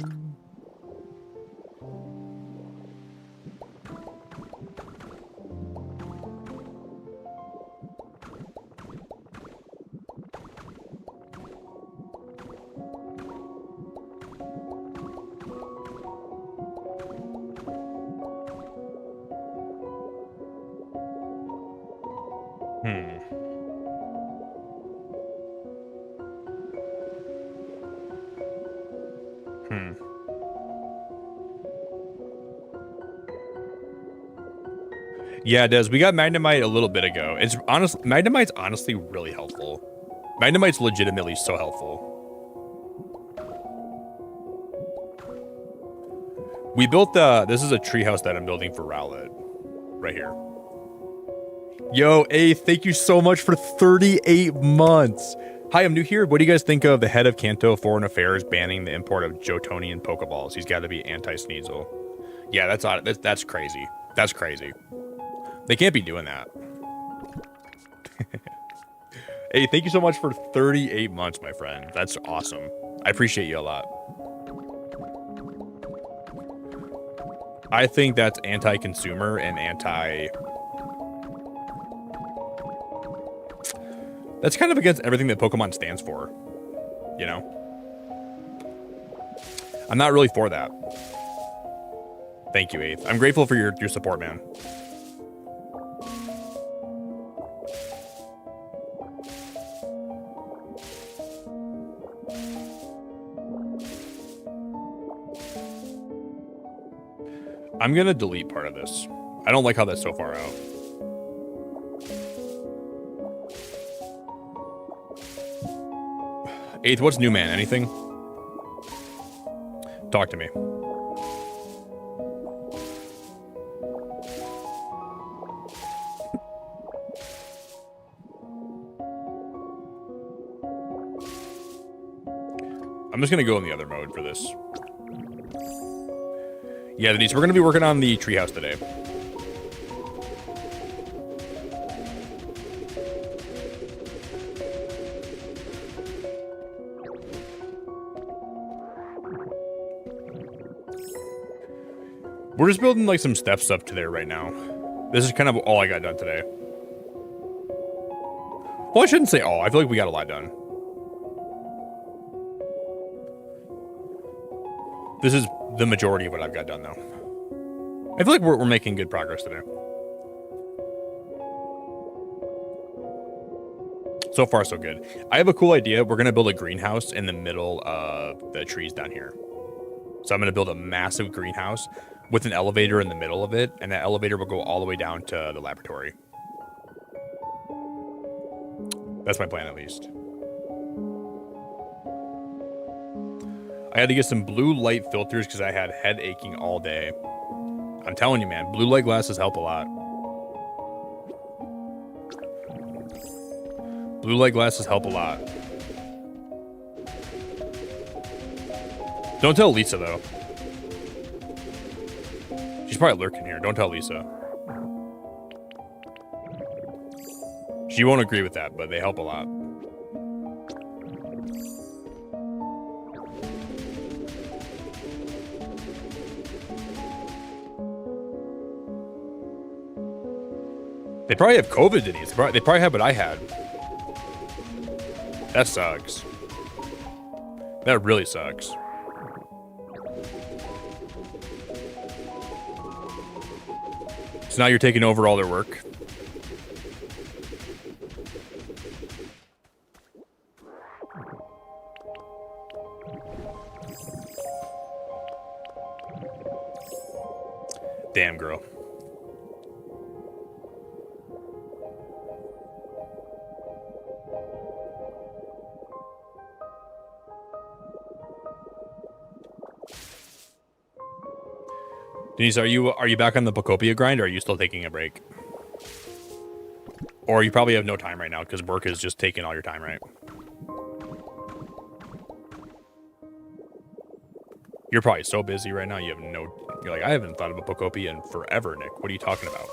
Yeah, Des, we got Magnemite a little bit ago. It's honest, Magnemite's honestly really helpful. Magnemite's legitimately so helpful. We built this is a treehouse that I'm building for Rowlet. Right here. Yo, A, thank you so much for 38 months. Hi, I'm new here. What do you guys think of the head of Kanto Foreign Affairs banning the import of Jotonian Pokeballs? He's got to be anti-Sneasel. Yeah, that's crazy. That's crazy. They can't be doing that. Hey, thank you so much for 38 months, my friend. That's awesome. I appreciate you a lot. I think that's anti-consumer and that's kind of against everything that Pokemon stands for, you know? I'm not really for that. Thank you, Eighth. I'm grateful for your support, man. I'm gonna delete part of this. I don't like how that's so far out. Eighth, what's new, man? Anything? Talk to me. I'm just gonna go in the other mode for this. Yeah, Denise, we're gonna be working on the treehouse today. We're just building like some steps up to there right now. This is kind of all I got done today. Well, I shouldn't say all. I feel like we got a lot done. This is the majority of what I've got done, though. I feel like we're making good progress today. So far, so good. I have a cool idea. We're going to build a greenhouse in the middle of the trees down here. So I'm going to build a massive greenhouse with an elevator in the middle of it, and that elevator will go all the way down to the laboratory. That's my plan, at least. I had to get some blue light filters because I had head aching all day. I'm telling you, man, blue light glasses help a lot. Blue light glasses help a lot. Don't tell Lisa, though. She's probably lurking here. Don't tell Lisa. She won't agree with that, but they help a lot. They probably have COVID, Denise. They probably have what I had. That sucks. That really sucks. So now you're taking over all their work. Damn, girl. Denise, are you back on the Pokopia grind, or are you still taking a break? Or you probably have no time right now because work is just taking all your time, right? You're probably so busy right now. You have no. You're like, I haven't thought about Pokopia in forever, Nick. What are you talking about?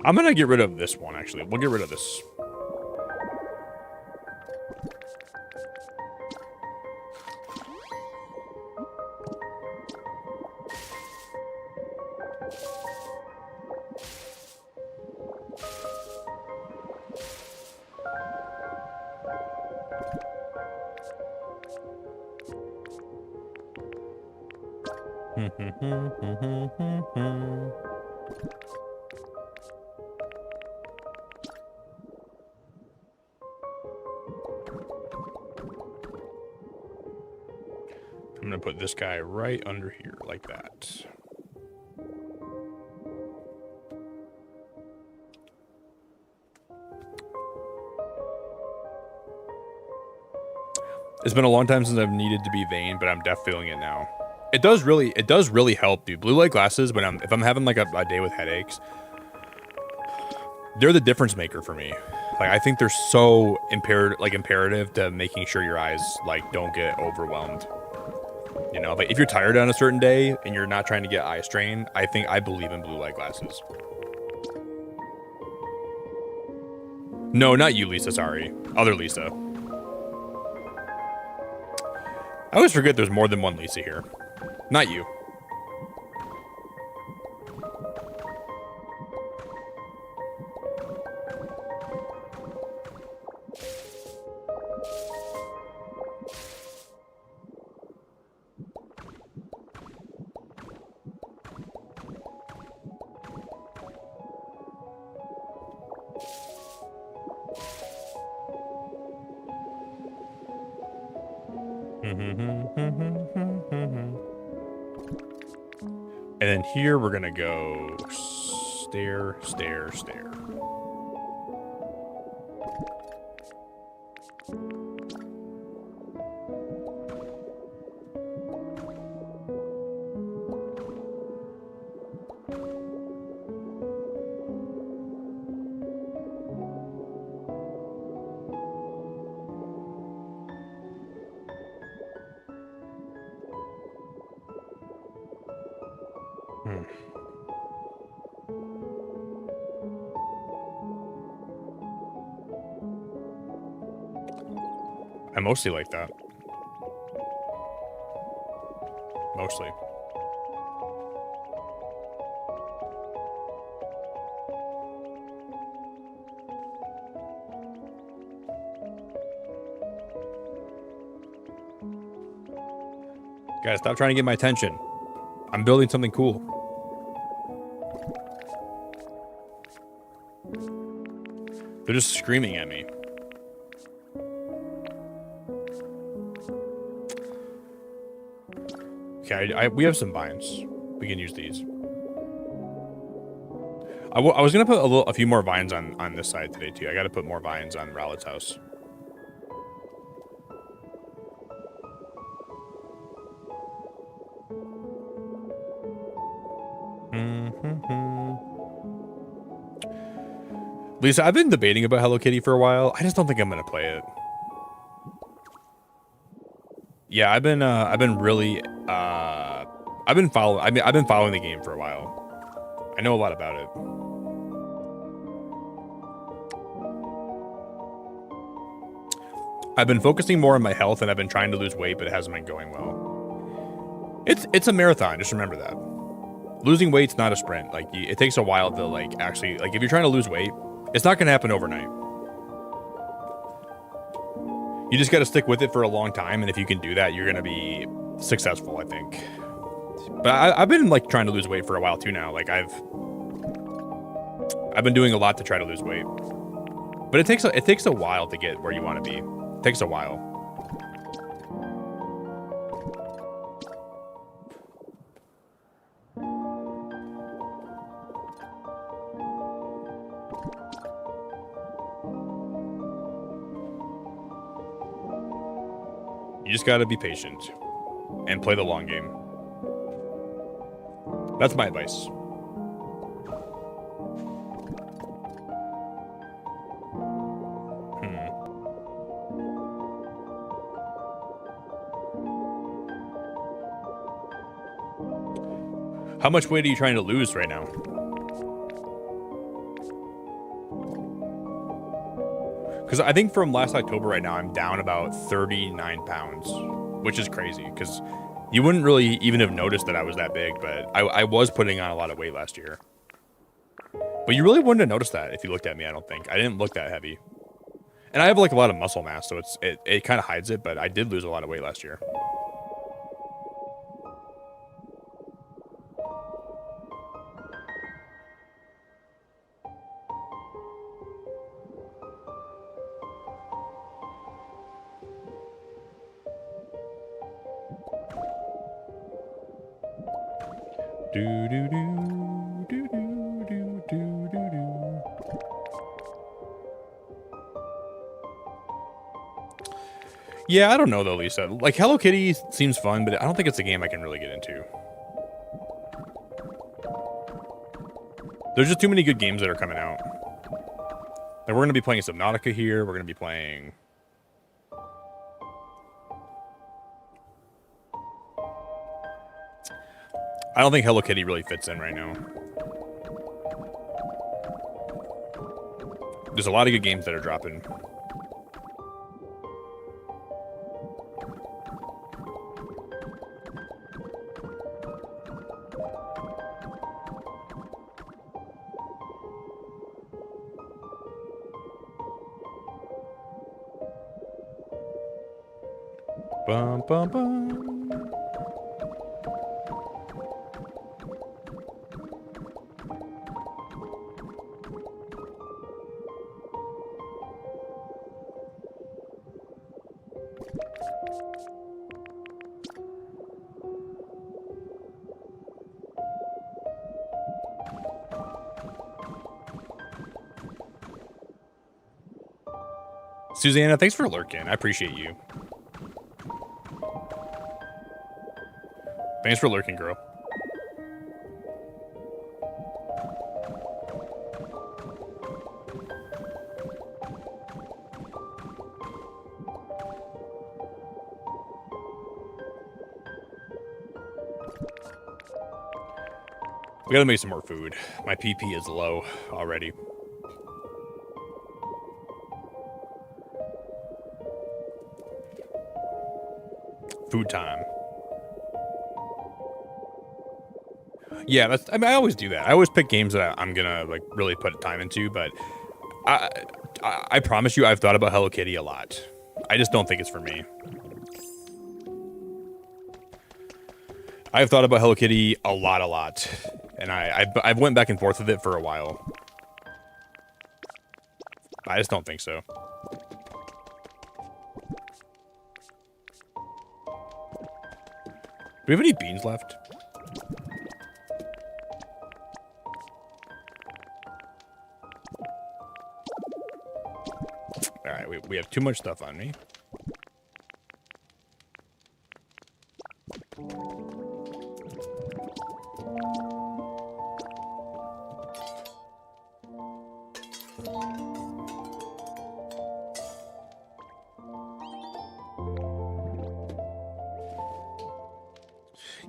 I'm gonna get rid of this one, actually. We'll get rid of this. I'm gonna put this guy right under here, like that. It's been a long time since I've needed to be vain, but I'm definitely feeling it now. It does really help, dude. Blue light glasses, if I'm having like a day with headaches, they're the difference maker for me. Like, I think they're so imperative to making sure your eyes like don't get overwhelmed. You know, like if you're tired on a certain day and you're not trying to get eye strain, I believe in blue light glasses. No, not you, Lisa. Sorry, other Lisa. I always forget there's more than one Lisa here. Not you. And then here we're gonna go stair, stair, stair. I mostly like that. Mostly. Guys, stop trying to get my attention. I'm building something cool. They're just screaming at me. Okay, we have some vines. We can use these. I was gonna put a few more vines on this side today too. I got to put more vines on Rowlett's house. Lisa, I've been debating about Hello Kitty for a while. I just don't think I'm gonna play it. Yeah, I've been really I've been following the game for a while. I know a lot about it. I've been focusing more on my health and I've been trying to lose weight, but it hasn't been going well. It's a marathon, just remember that. Losing weight's not a sprint. Like it takes a while to like actually like if you're trying to lose weight, it's not gonna happen overnight. You just got to stick with it for a long time, and if you can do that, you're gonna be successful, I think. But I've been like trying to lose weight for a while too now. Like I've been doing a lot to try to lose weight, but it takes a while to get where you want to be. It takes a while. You just gotta be patient and play the long game. That's my advice. How much weight are you trying to lose right now? Because I think from last October right now, I'm down about 39 pounds, which is crazy because you wouldn't really even have noticed that I was that big, but I was putting on a lot of weight last year. But you really wouldn't have noticed that if you looked at me, I don't think. I didn't look that heavy. And I have like a lot of muscle mass, so it kind of hides it, but I did lose a lot of weight last year. Do do do do do do do do do. Yeah, I don't know though, Lisa. Like Hello Kitty seems fun, but I don't think it's a game I can really get into. There's just too many good games that are coming out. And we're gonna be playing Subnautica here. We're gonna be playing. I don't think Hello Kitty really fits in right now. There's a lot of good games that are dropping. Bum, bum, bum. Susanna, thanks for lurking. I appreciate you. Thanks for lurking, girl. We gotta make some more food. My PP is low already. Food time. Yeah, that's. I mean, I always do that. I always pick games that I'm gonna like really put time into. But I promise you, I've thought about Hello Kitty a lot. I just don't think it's for me. I've thought about Hello Kitty a lot, and I've went back and forth with it for a while. I just don't think so. Do we have any beans left? All right, we have too much stuff on me.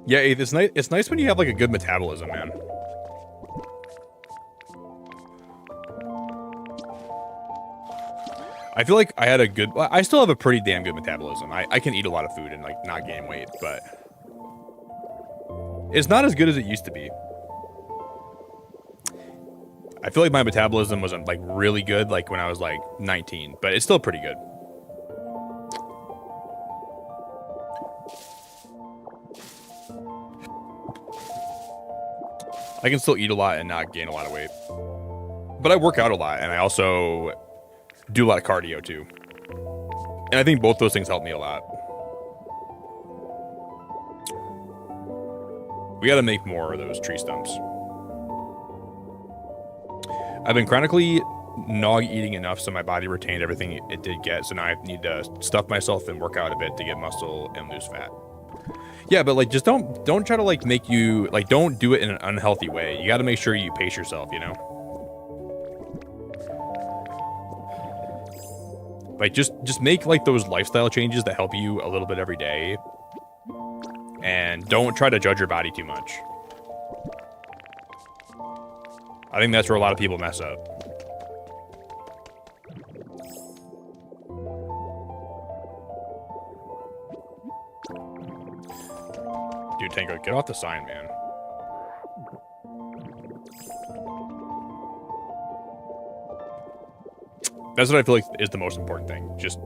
Yeah, it's nice. It's nice when you have like a good metabolism, man. I feel like I had a good. I still have a pretty damn good metabolism. I can eat a lot of food and like not gain weight, but it's not as good as it used to be. I feel like my metabolism wasn't like really good like when I was like 19, but it's still pretty good. I can still eat a lot and not gain a lot of weight. But I work out a lot, and I also do a lot of cardio, too. And I think both those things help me a lot. We gotta make more of those tree stumps. I've been chronically nog eating enough so my body retained everything it did get, so now I need to stuff myself and work out a bit to get muscle and lose fat. Yeah, but like just don't try to like make you like don't do it in an unhealthy way. You got to make sure you pace yourself, you know? Like just make like those lifestyle changes that help you a little bit every day. And don't try to judge your body too much. I think that's where a lot of people mess up. Dude, Tango, get off the sign, man. That's what I feel like is the most important thing. Just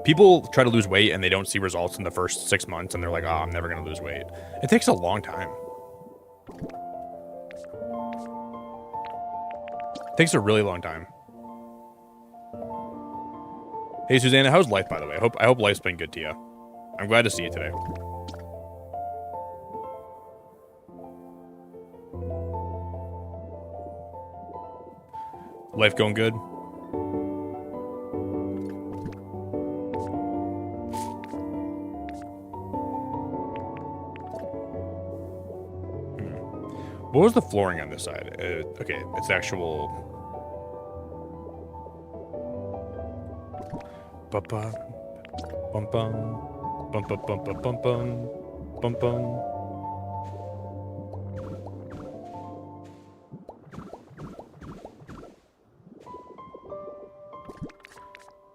people try to lose weight and they don't see results in the first 6 months and they're like, oh, I'm never going to lose weight. It takes a long time. It takes a really long time. Hey, Susanna, how's life, by the way? I hope life's been good to you. I'm glad to see you today. Life going good? What was the flooring on this side? Okay, it's actual. Bum bum bum bum bum bum bum bum bum bum bum.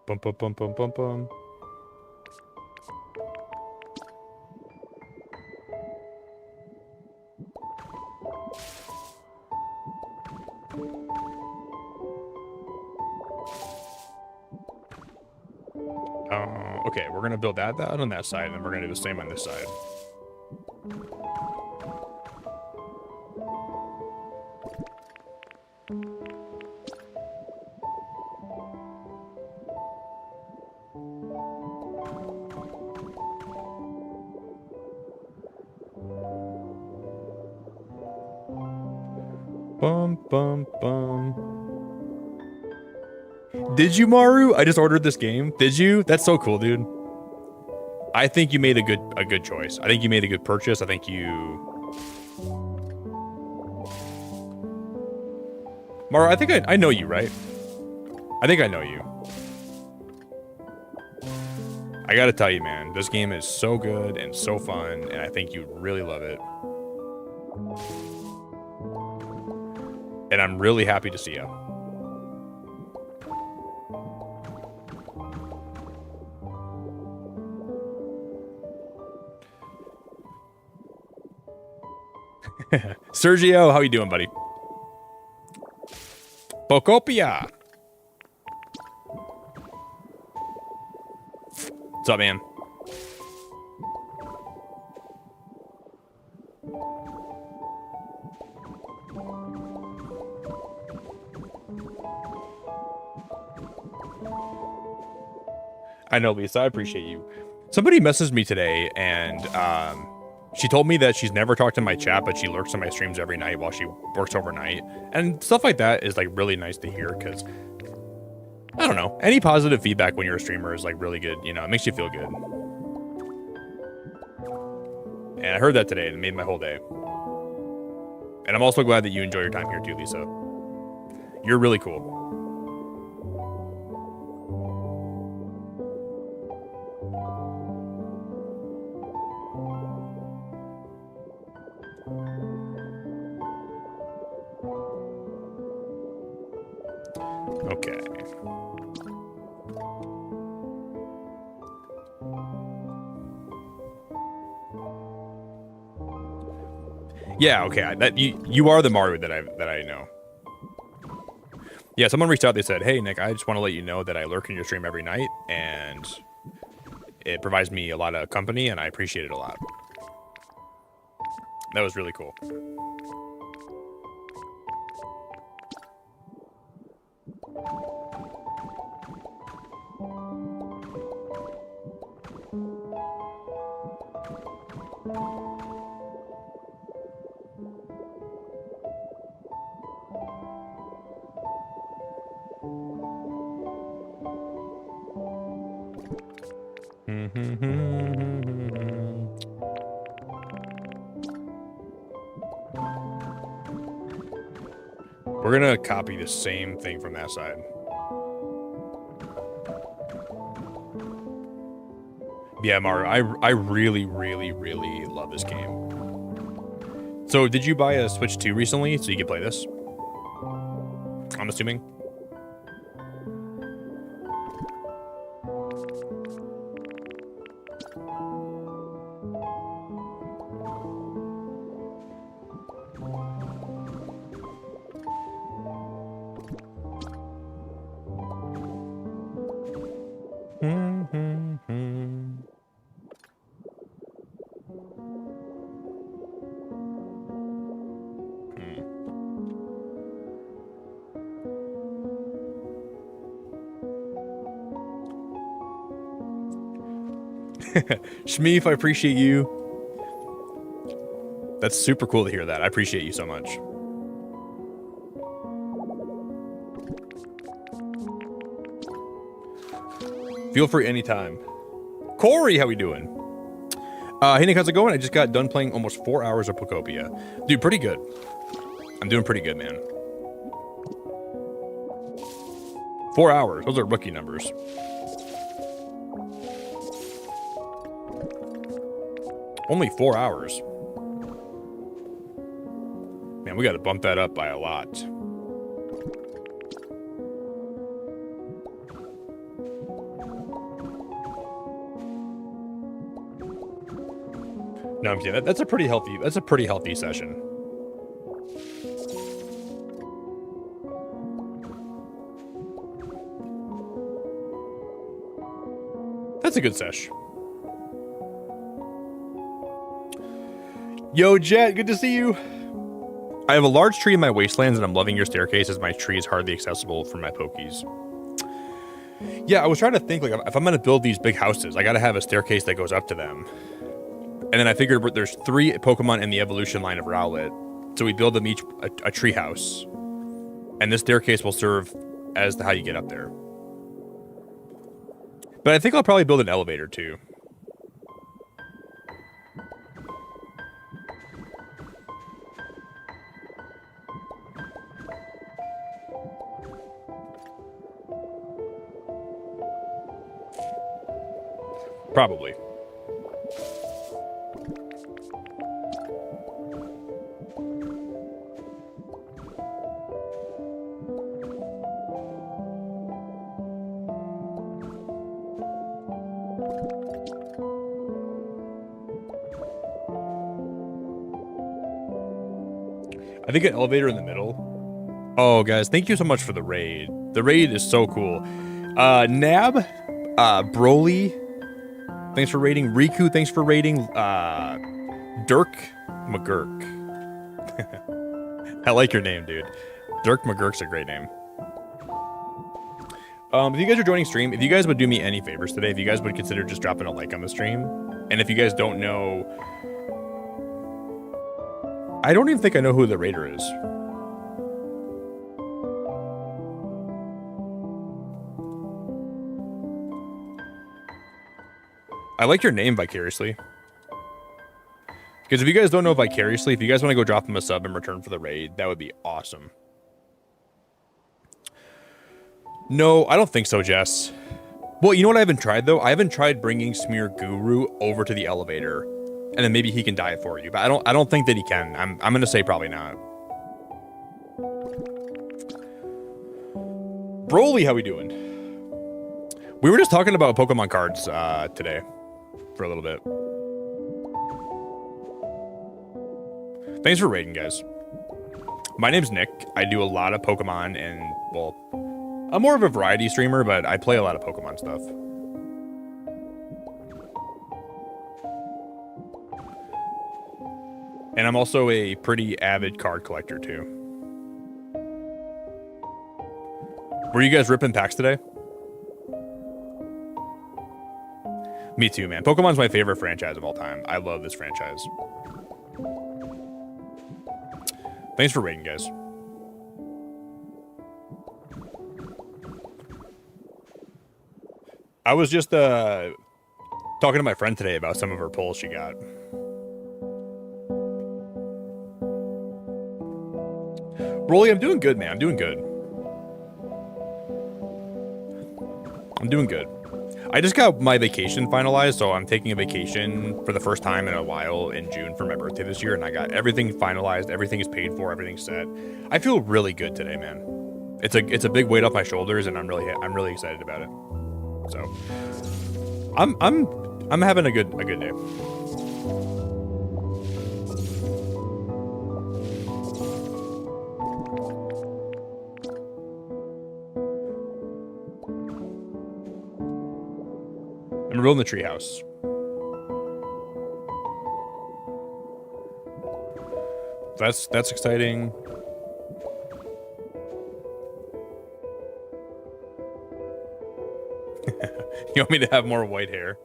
Bum bum bum bum bum bum. Okay, we're gonna build that on that side, and then we're gonna do the same on this side. Bum bum bum. Did you, Maru? I just ordered this game. Did you? That's so cool, dude. I think you made a good choice. I think you made a good purchase. I think you... Maru, I think I know you, right? I think I know you. I gotta tell you, man, this game is so good and so fun, and I think you really love it. And I'm really happy to see you. Sergio, how you doing, buddy? Pokopia. What's up, man? I know, Lisa. I appreciate you. Somebody messaged me today, and she told me that she's never talked to my chat, but she lurks on my streams every night while she works overnight. And stuff like that is like really nice to hear, because I don't know, any positive feedback when you're a streamer is like really good. You know, it makes you feel good. And I heard that today, and it made my whole day. And I'm also glad that you enjoy your time here too, Lisa. You're really cool. Okay. Yeah, okay. That you are the Maru that I know. Yeah, someone reached out. They said, "Hey, Nick, I just want to let you know that I lurk in your stream every night, and it provides me a lot of company, and I appreciate it a lot." That was really cool. We're gonna copy the same thing from that side. Yeah, Mario, I really, really, really love this game. So, did you buy a Switch 2 recently so you can play this? I'm assuming. Shmeef, I appreciate you. That's super cool to hear that. I appreciate you so much. Feel free anytime. Corey, how we doing? Hey Nick, how's it going? I just got done playing almost 4 hours of Pokopia. Dude, pretty good. I'm doing pretty good, man. 4 hours. Those are rookie numbers. Only 4 hours. Man, we got to bump that up by a lot. No, I'm kidding. That's a pretty healthy. That's a pretty healthy session. That's a good sesh. Yo, Jet, good to see you. I have a large tree in my wastelands, and I'm loving your staircase as my tree is hardly accessible for my Pokies. Yeah, I was trying to think, like, if I'm going to build these big houses, I got to have a staircase that goes up to them. And then I figured there's 3 Pokemon in the evolution line of Rowlet, so we build them each a treehouse. And this staircase will serve as how you get up there. But I think I'll probably build an elevator too. Probably. I think an elevator in the middle. Oh, guys, thank you so much for the raid. The raid is so cool. Nab, Broly, thanks for raiding. Riku, thanks for raiding. Dirk McGurk. I like your name, dude. Dirk McGurk's a great name. If you guys are joining stream, if you guys would do me any favors today, if you guys would consider just dropping a like on the stream, and if you guys don't know, I don't even think I know who the raider is. I like your name, Vicariously. Because if you guys don't know Vicariously, if you guys want to go drop him a sub in return for the raid, that would be awesome. No, I don't think so, Jess. Well, you know what I haven't tried, though? I haven't tried bringing Smear Guru over to the elevator, and then maybe he can die for you. But I don't think that he can. I'm going to say probably not. Broly, how we doing? We were just talking about Pokemon cards today for a little bit. Thanks for raiding, guys. My name's Nick. I do a lot of Pokemon and, well, I'm more of a variety streamer, but I play a lot of Pokemon stuff. And I'm also a pretty avid card collector, too. Were you guys ripping packs today? Me too, man. Pokemon's my favorite franchise of all time. I love this franchise. Thanks for raiding, guys. I was just talking to my friend today about some of her pulls she got. Broly, I'm doing good, man. I'm doing good. I'm doing good. I just got my vacation finalized, so I'm taking a vacation for the first time in a while in June for my birthday this year, and I got everything finalized. Everything is paid for. Everything's set. I feel really good today, man. It's a big weight off my shoulders, and I'm really excited about it. So, I'm having a good day. I'm building the treehouse. That's exciting. You want me to have more white hair?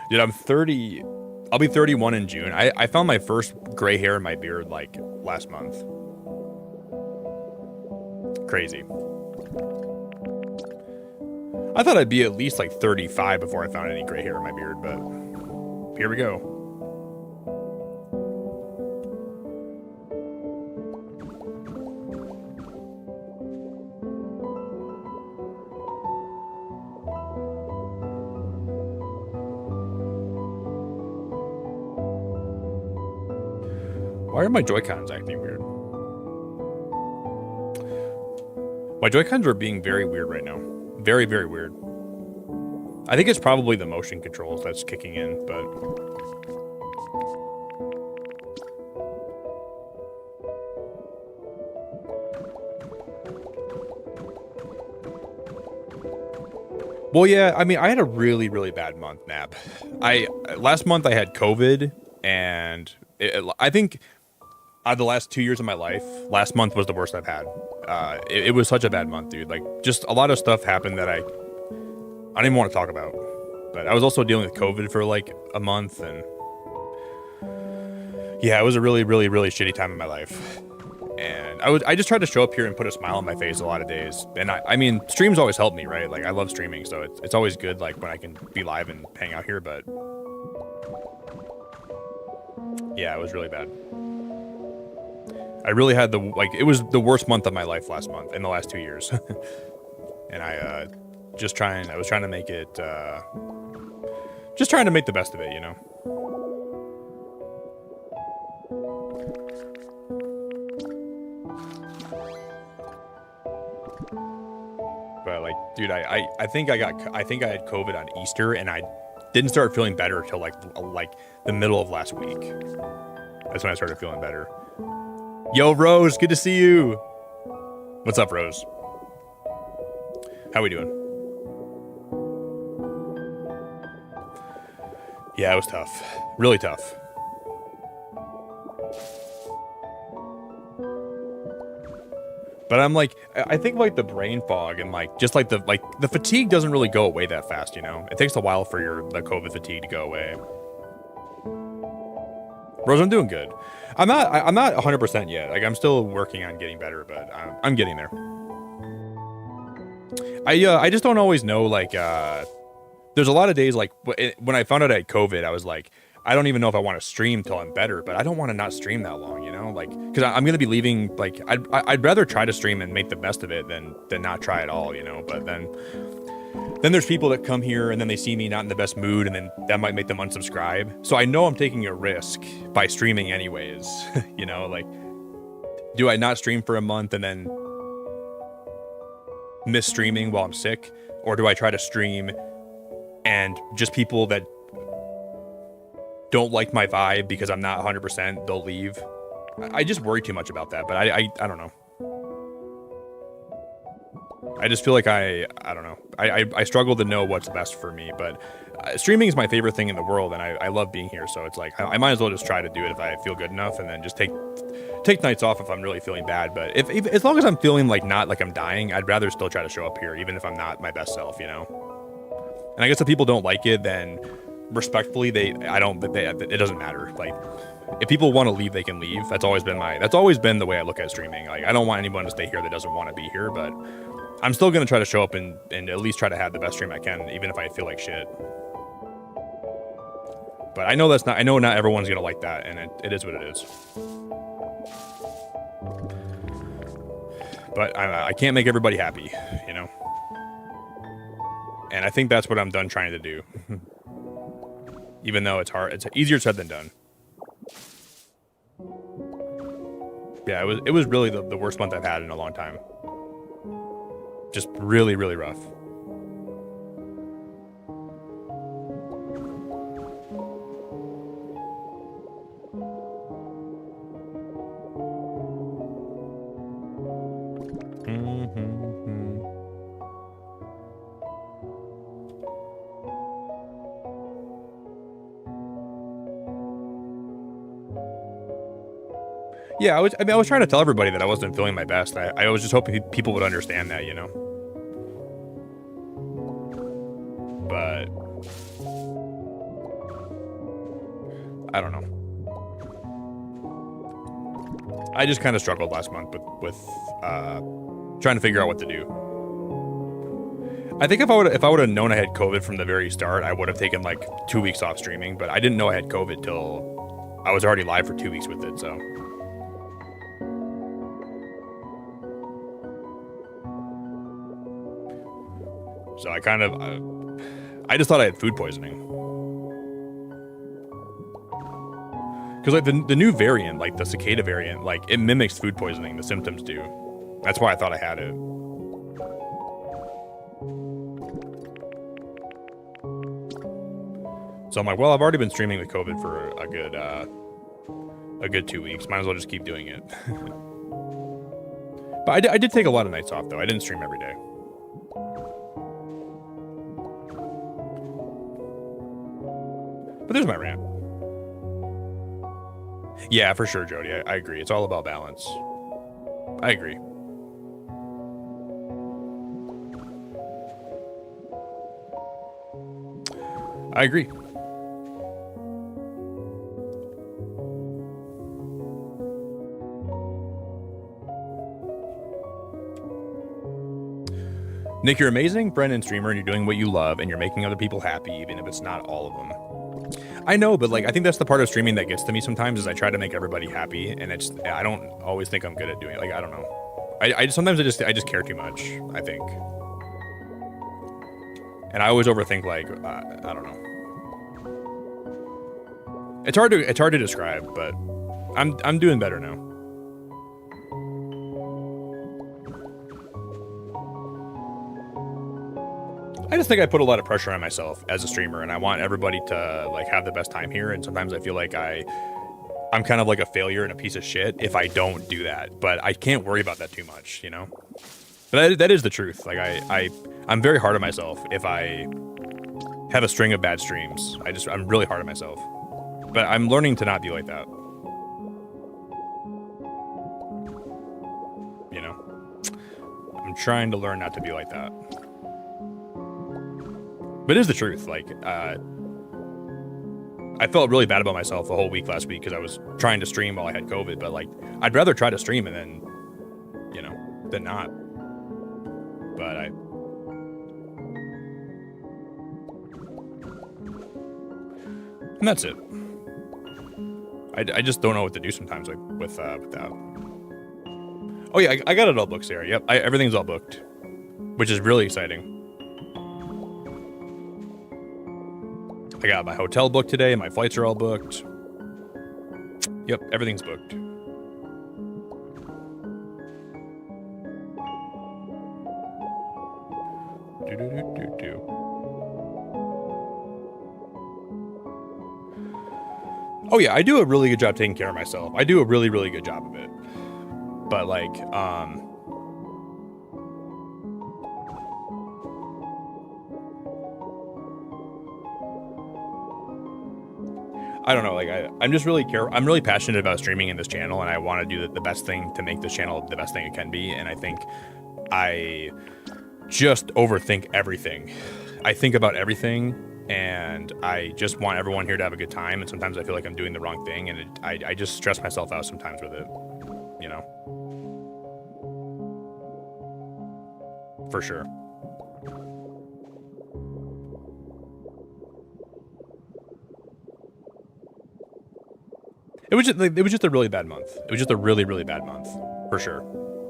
Dude, I'm 30. I'll be 31 in June. I found my first gray hair in my beard like last month. Crazy. I thought I'd be at least like 35 before I found any gray hair in my beard, but here we go. Why are my Joy-Cons acting weird? My Joy-Cons are being very weird right now. Very, very weird. I think it's probably the motion controls that's kicking in, but... Well, yeah, I mean, I had a really, really bad month, Nab. Last month I had COVID, and I think out of the last 2 years of my life, last month was the worst I've had. It was such a bad month, dude. Like, just a lot of stuff happened that I don't even want to talk about. But I was also dealing with COVID for like a month, and yeah, it was a really, really, really shitty time in my life. And I just tried to show up here and put a smile on my face a lot of days. And I mean, streams always help me, right? Like I love streaming, so it's always good like when I can be live and hang out here. But yeah, it was really bad. I really had it was the worst month of my life last month in the last 2 years. And I was trying to make it, just trying to make the best of it, you know? But like, dude, I think I had COVID on Easter, and I didn't start feeling better until like the middle of last week. That's when I started feeling better. Yo, Rose, good to see you. What's up, Rose? How we doing? Yeah, it was tough. Really tough. But I'm like, I think like the brain fog and like just like the fatigue doesn't really go away that fast, you know? It takes a while for the COVID fatigue to go away. Rose, I'm doing good. I'm not 100% yet. Like I'm still working on getting better, but I'm getting there. I just don't always know, like there's a lot of days like when I found out I had COVID, I was like, I don't even know if I want to stream till I'm better, but I don't want to not stream that long, you know, like because I'm gonna be leaving. Like I'd rather try to stream and make the best of it than not try at all, you know. But then there's people that come here and then they see me not in the best mood, and then that might make them unsubscribe. So I know I'm taking a risk by streaming anyways, you know. Like, do I not stream for a month and then miss streaming while I'm sick, or do I try to stream and just people that don't like my vibe because I'm not 100%, they'll leave? I just worry too much about that, but I don't know. I just feel like I don't know. I struggle to know what's best for me, but streaming is my favorite thing in the world, and I love being here, so it's like I might as well just try to do it if I feel good enough, and then just take nights off if I'm really feeling bad. But if as long as I'm feeling like not like I'm dying, I'd rather still try to show up here, even if I'm not my best self, you know? And I guess if people don't like it, then respectfully, it doesn't matter. Like, if people want to leave, they can leave. That's always been the way I look at streaming. Like, I don't want anyone to stay here that doesn't want to be here, but I'm still going to try to show up and at least try to have the best stream I can, even if I feel like shit. But I know not everyone's going to like that, and it is what it is. But I can't make everybody happy, you know? And I think that's what I'm done trying to do. Even though it's hard, it's easier said than done. Yeah, it was really the worst month I've had in a long time. Just really, really rough. Yeah, I was trying to tell everybody that I wasn't feeling my best. I was just hoping people would understand that, you know. But I don't know. I just kind of struggled last month with trying to figure out what to do. I think if I would have known I had COVID from the very start, I would have taken like 2 weeks off streaming. But I didn't know I had COVID till I was already live for 2 weeks with it. So I kind of, I just thought I had food poisoning. Because like the new variant, like the cicada variant, like it mimics food poisoning, the symptoms do. That's why I thought I had it. So I'm like, well, I've already been streaming with COVID for a good 2 weeks. Might as well just keep doing it. But I did take a lot of nights off though. I didn't stream every day. But there's my rant. Yeah, for sure, Jody. I agree. It's all about balance. I agree. I agree. Nick, you're amazing, Brennan streamer, and you're doing what you love, and you're making other people happy, even if it's not all of them. I know, but like I think that's the part of streaming that gets to me sometimes is I try to make everybody happy, and I don't always think I'm good at doing it. Like I don't know, I sometimes I just care too much, I think, and I always overthink. Like I don't know. It's hard to describe, but I'm doing better now. I just think I put a lot of pressure on myself as a streamer, and I want everybody to like have the best time here. And sometimes I feel like I'm kind of like a failure and a piece of shit if I don't do that. But I can't worry about that too much, you know. But that is the truth. Like I'm very hard on myself if I have a string of bad streams. I'm really hard on myself. But I'm learning to not be like that. You know, I'm trying to learn not to be like that. But it is the truth. Like, I felt really bad about myself the whole week last week because I was trying to stream while I had COVID. But like, I'd rather try to stream and then, you know, than not. But and that's it. I just don't know what to do sometimes like with that. Oh yeah, I got it all booked, Sarah. Yep, everything's all booked, which is really exciting. I got my hotel booked today, my flights are all booked. Yep, everything's booked. Oh yeah, I do a really good job taking care of myself. I do a really, really good job of it. But like, I don't know, like I'm just really I'm really passionate about streaming in this channel, and I want to do the best thing to make this channel the best thing it can be. And I think I just overthink everything. I think about everything, and I just want everyone here to have a good time. And sometimes I feel like I'm doing the wrong thing, and I just stress myself out sometimes with it, you know, for sure. It was just a really bad month. It was just a really, really bad month, for sure.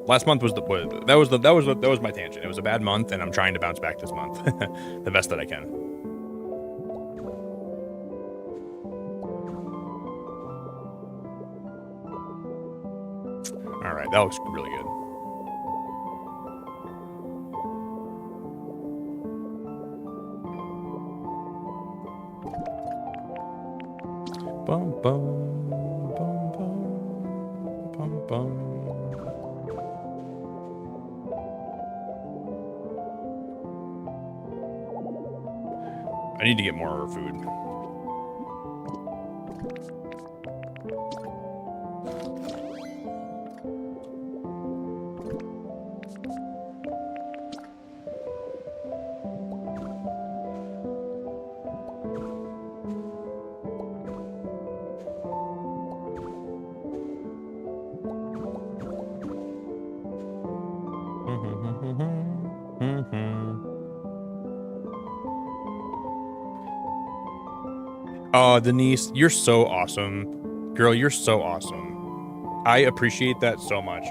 Last month was my tangent. It was a bad month, and I'm trying to bounce back this month the best that I can. All right, that looks really good. Bum bum. I need to get more food. Oh, Denise, you're so awesome. Girl, you're so awesome. I appreciate that so much.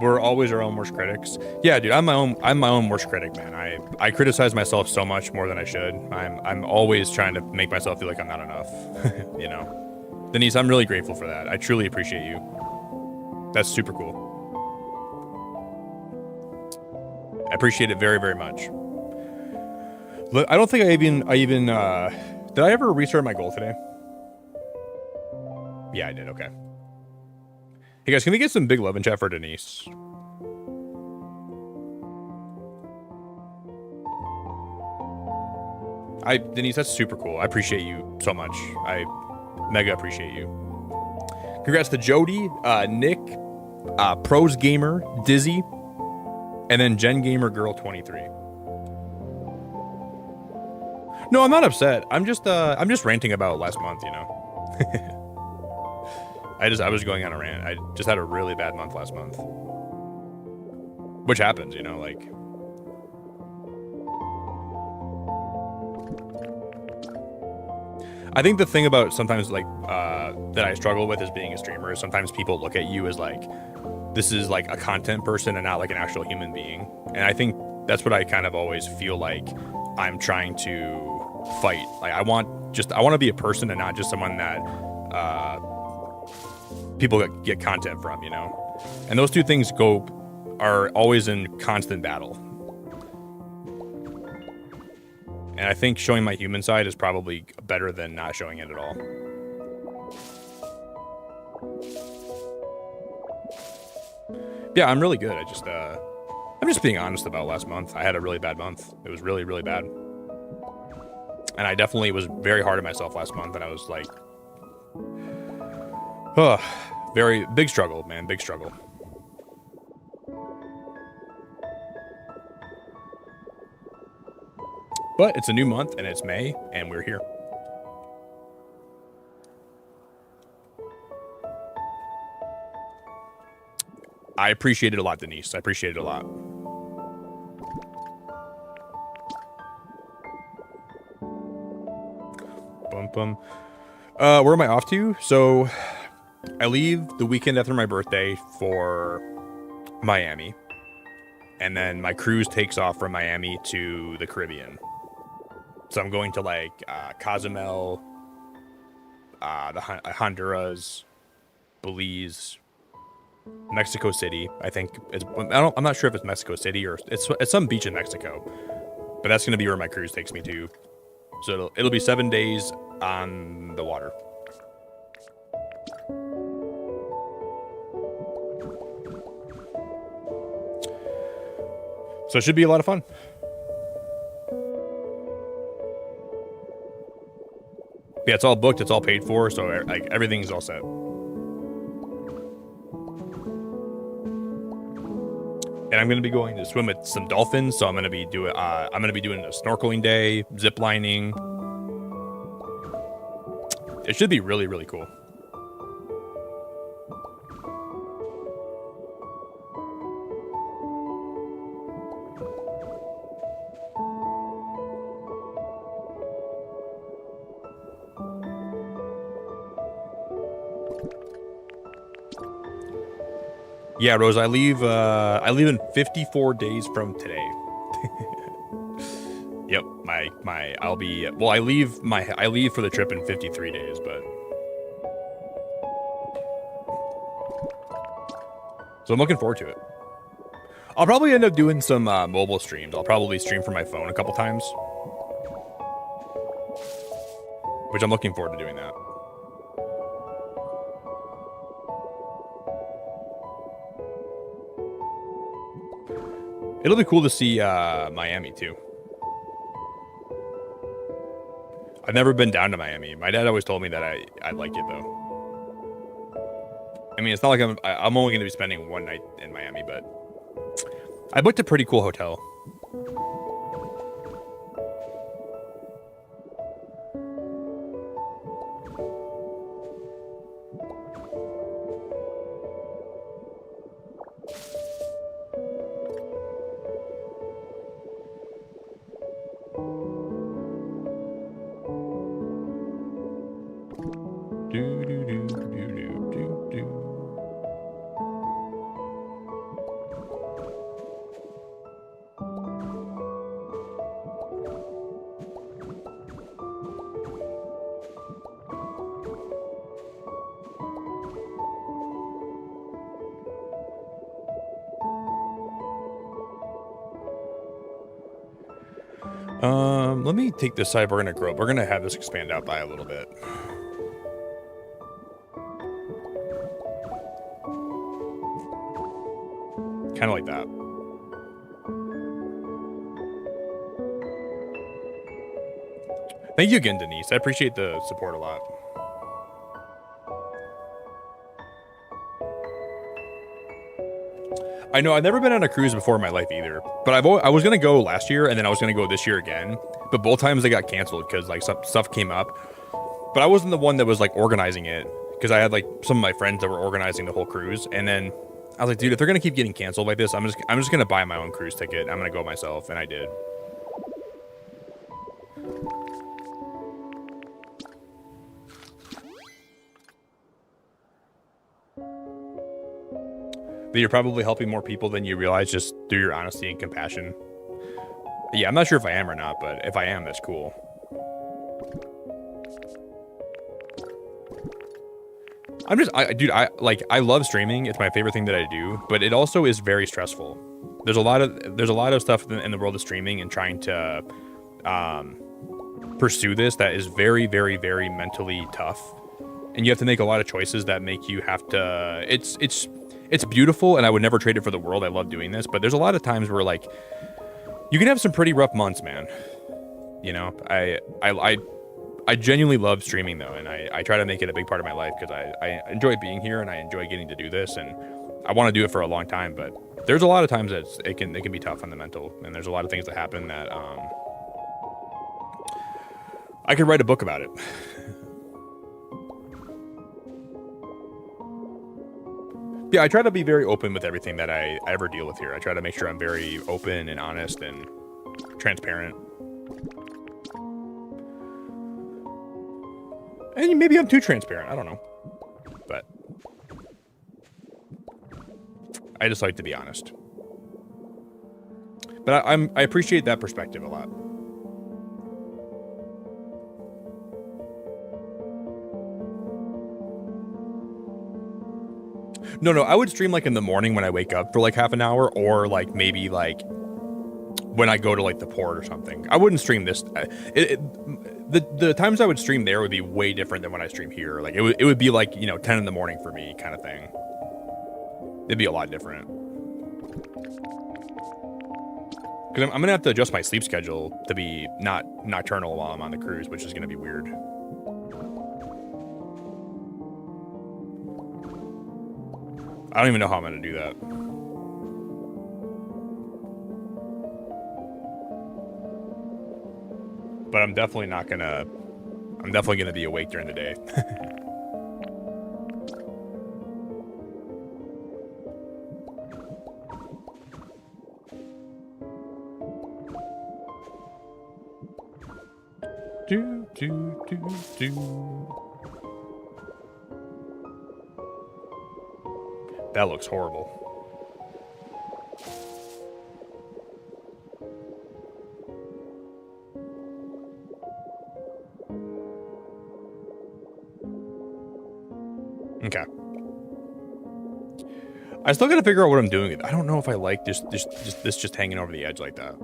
We're always our own worst critics. Yeah, dude, I'm my own worst critic, man. I criticize myself so much more than I should. I'm always trying to make myself feel like I'm not enough. You know. Denise, I'm really grateful for that. I truly appreciate you. That's super cool. I appreciate it very, very much. I don't think I even did I ever restart my goal today? Yeah, I did. Okay. Hey guys, can we get some big love in chat for Denise? Denise, that's super cool. I appreciate you so much. I mega appreciate you. Congrats to Jody, Nick, Pros Gamer, Dizzy, and then Gen Gamer Girl 23. No, I'm not upset. I'm just ranting about last month, you know. I was going on a rant. I just had a really bad month last month. Which happens, you know, like I think the thing about sometimes like that I struggle with as being a streamer is sometimes people look at you as like this is like a content person and not like an actual human being. And I think that's what I kind of always feel like I'm trying to fight. Like I want to be a person and not just someone that people get content from, you know. And those two things are always in constant battle. And I think showing my human side is probably better than not showing it at all. Yeah, I'm really good. I'm just being honest about last month. I had a really bad month. It was really, really bad. And I definitely was very hard on myself last month. And I was like, very big struggle, man. Big struggle. But it's a new month and it's May and we're here. I appreciate it a lot, Denise. I appreciate it a lot. Bum bum. Where am I off to? So I leave the weekend after my birthday for Miami. And then my cruise takes off from Miami to the Caribbean. So I'm going to like Cozumel, Honduras, Belize, Mexico City. I think I'm not sure if it's Mexico City or it's some beach in Mexico, but that's going to be where my cruise takes me to. So it'll be 7 days on the water. So it should be a lot of fun. Yeah, it's all booked. It's all paid for. So like everything's all set. And I'm going to be going to swim with some dolphins. So I'm going to be doing a snorkeling day, zip lining. It should be really, really cool. Yeah, Rose, I leave in 54 days from today. Yep, I leave for the trip in 53 days, but so I'm looking forward to it. I'll probably end up doing some mobile streams. I'll probably stream from my phone a couple times, which I'm looking forward to doing that. It'll be cool to see Miami too. I've never been down to Miami. My dad always told me that I'd like it though. I mean, it's not like I'm only going to be spending one night in Miami, but I booked a pretty cool hotel. Let me take this side. We're gonna grow up. We're gonna have this expand out by a little bit. Kind of like that. Thank you again, Denise. I appreciate the support a lot. I know I've never been on a cruise before in my life either, but I was gonna go last year and then I was gonna go this year again, but both times they got canceled because like some stuff came up. But I wasn't the one that was like organizing it because I had like some of my friends that were organizing the whole cruise, and then I was like, dude, if they're gonna keep getting canceled like this, I'm just gonna buy my own cruise ticket. I'm gonna go myself, and I did. that you're probably helping more people than you realize just through your honesty and compassion. Yeah, I'm not sure if I am or not, but if I am, that's cool. Dude, I love streaming. It's my favorite thing that I do, but it also is very stressful. There's a lot of stuff in the world of streaming and trying to pursue this that is very, very, very mentally tough. And you have to make a lot of choices that make you have to. It's beautiful, and I would never trade it for the world. I love doing this, but there's a lot of times where like you can have some pretty rough months, man. You know, I genuinely love streaming though, and I try to make it a big part of my life because I enjoy being here and I enjoy getting to do this, and I want to do it for a long time. But there's a lot of times that it can be tough on the mental, and there's a lot of things that happen that I could write a book about it. Yeah, I try to be very open with everything that I ever deal with here. I try to make sure I'm very open and honest and transparent. And maybe I'm too transparent. I don't know. But I just like to be honest. But I appreciate that perspective a lot. No, I would stream like in the morning when I wake up for like half an hour, or like maybe like when I go to like the port or something. I wouldn't stream this. The times I would stream there would be way different than when I stream here. Like it would be like, you know, 10 in the morning for me kind of thing. It'd be a lot different. Because I'm gonna have to adjust my sleep schedule to be not nocturnal while I'm on the cruise, which is gonna be weird. I don't even know how I'm gonna do that. But I'm definitely gonna be awake during the day. That looks horrible. Okay. I still gotta figure out what I'm doing. I don't know if I like this just hanging over the edge like that.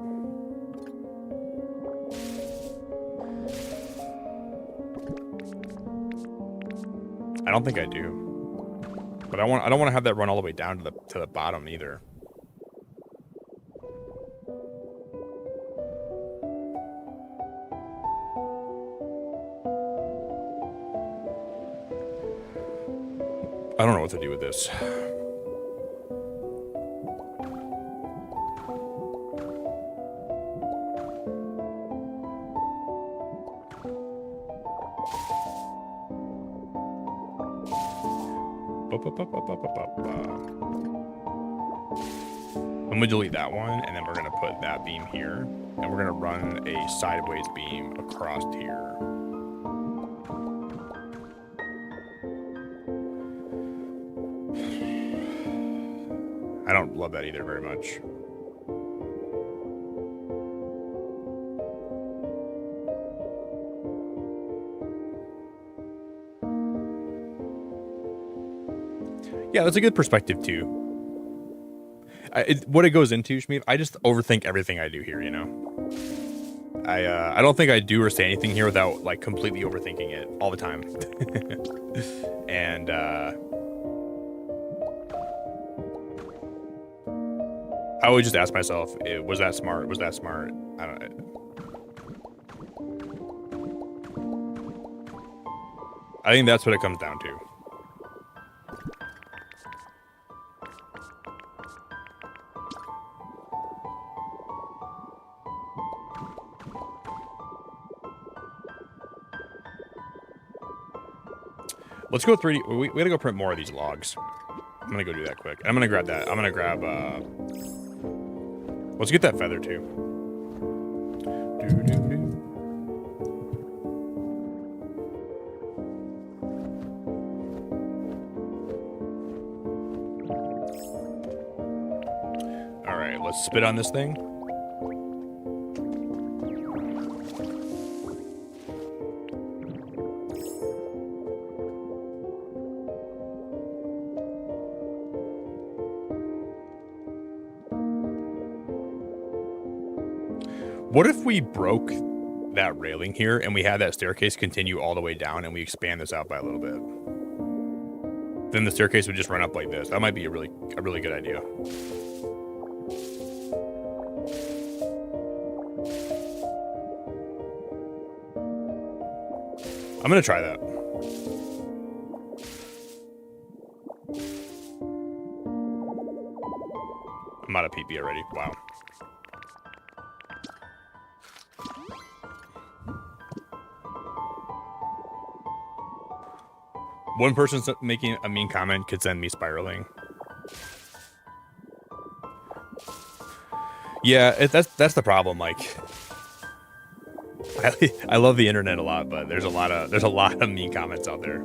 I don't think I do. But I don't want to have that run all the way down to the bottom either. I don't know what to do with this. I'm gonna delete that one, and then we're gonna put that beam here, and we're gonna run a sideways beam across here. I don't love that either very much. Yeah, that's a good perspective too. What it goes into, Shmeev, I just overthink everything I do here, you know? I don't think I do or say anything here without like completely overthinking it all the time. And I would just ask myself, was that smart? Was that smart? I don't know. I think that's what it comes down to. Let's go 3D. We gotta go print more of these logs. I'm gonna go do that quick. I'm gonna grab that. I'm gonna grab, let's get that feather too. spit on this thing. What if we broke that railing here and we had that staircase continue all the way down and we expand this out by a little bit? Then the staircase would just run up like this. That might be a really good idea. I'm gonna try that. I'm out of PP already. Wow. One person making a mean comment could send me spiraling. Yeah, that's the problem. Like, I love the internet a lot, but there's a lot of mean comments out there.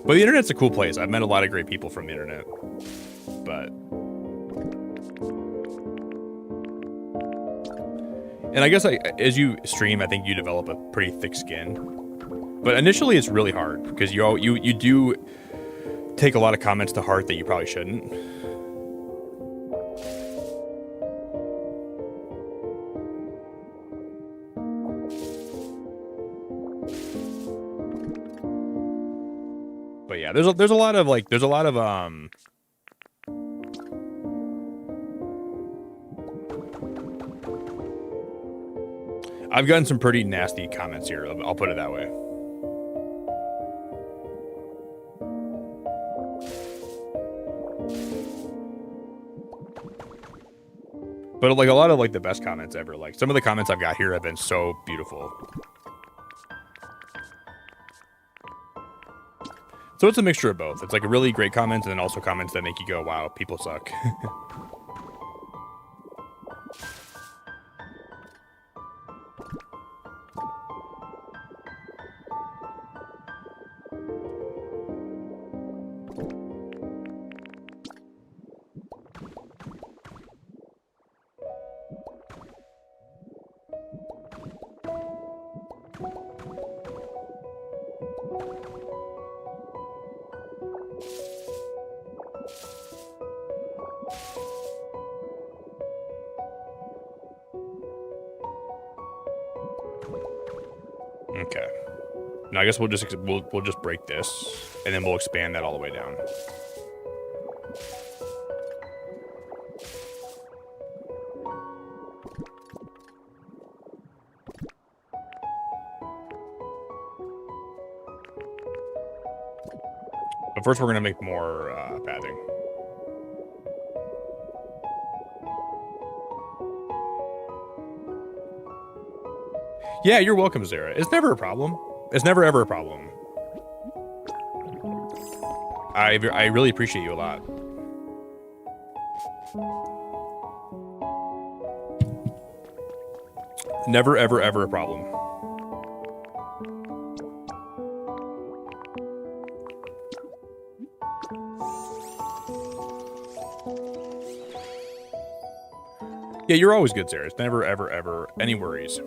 But the internet's a cool place. I've met a lot of great people from the internet. But and I guess as you stream, I think you develop a pretty thick skin. But initially, it's really hard because you do take a lot of comments to heart that you probably shouldn't. But yeah, there's a lot of I've gotten some pretty nasty comments here. I'll put it that way. But like a lot of like the best comments ever. Like some of the comments I've got here have been so beautiful. So it's a mixture of both. It's like a really great comments and then also comments that make you go, wow, people suck. Okay. Now I guess we'll just break this, and then we'll expand that all the way down. But first, we're gonna make more padding. Yeah, you're welcome, Zara. It's never a problem. It's never ever a problem. I really appreciate you a lot. Never ever ever a problem. Yeah, you're always good, Zara. It's never ever ever any worries.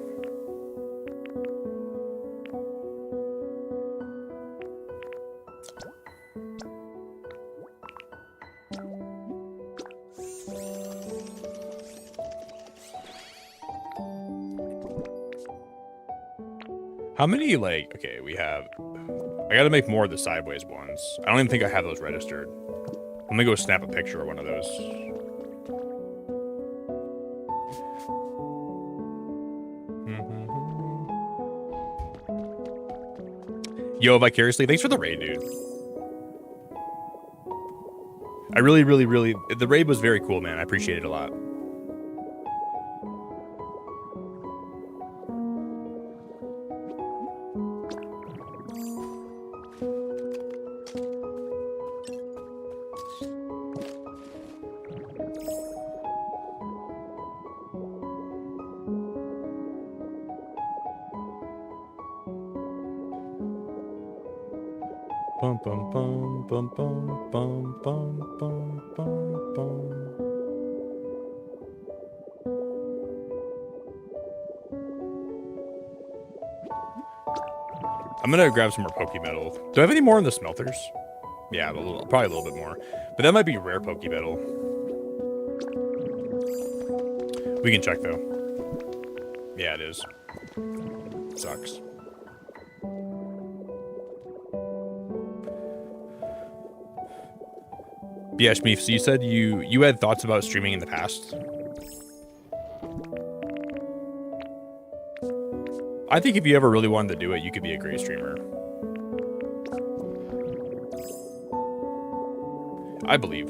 How many, like, okay, we have, I gotta make more of the sideways ones. I don't even think I have those registered. I'm gonna go snap a picture of one of those. Yo, Vicariously, thanks for the raid, dude. I really, the raid was very cool, man. I appreciate it a lot. bum bum bum bum bum bum bum bum bum bum. I'm gonna grab some more Pokemetal. Do I have any more in the smelters? Yeah, probably a little bit more. But that might be rare Pokemetal. We can check though. Yeah, it is. Sucks. Yeah, Shmeef, so you said you had thoughts about streaming in the past. I think if you ever really wanted to do it, you could be a great streamer. I believe.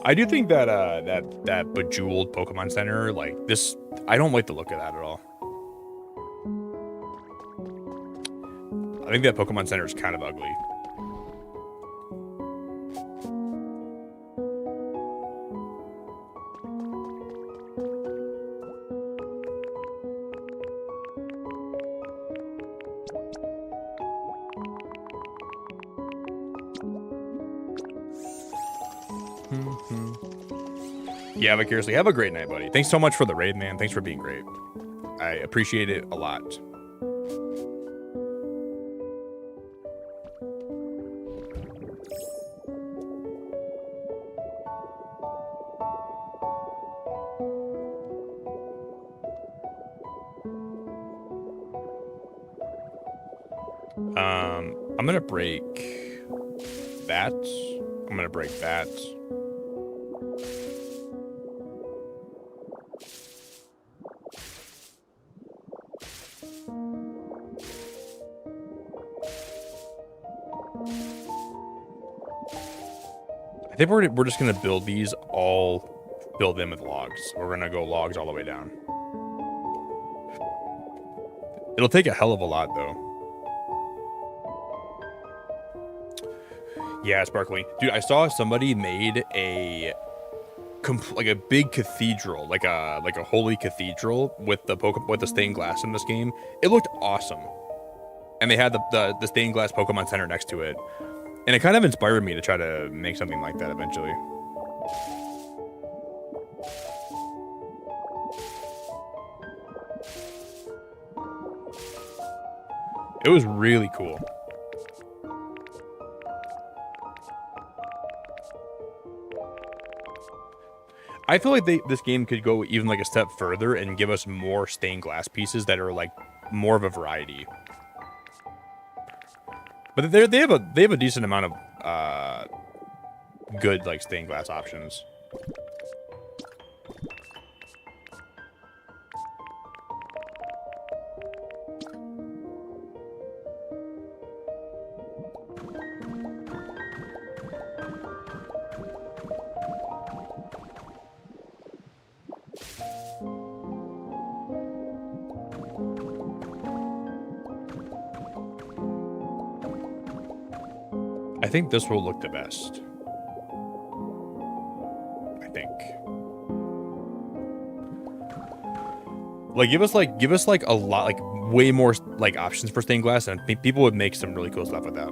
I do think that that bejeweled Pokemon Center, like this, I don't like the look of that at all. I think that Pokemon Center is kind of ugly. Yeah, but seriously, have a great night, buddy. Thanks so much for the raid, man. Thanks for being great. I appreciate it a lot. I'm gonna break that. I'm gonna break that. I think we're just gonna build them with logs. We're gonna go logs all the way down. It'll take a hell of a lot though. Yeah, Sparkly. Dude, I saw somebody made a big cathedral, like a holy cathedral with the stained glass in this game. It looked awesome. And they had the stained glass Pokemon Center next to it. And it kind of inspired me to try to make something like that eventually. It was really cool. I feel like this game could go even like a step further and give us more stained glass pieces that are like more of a variety. But they have a decent amount of good like stained glass options. I think this will look the best. I think. Like give us like a lot, like way more like options for stained glass, and I think people would make some really cool stuff with that.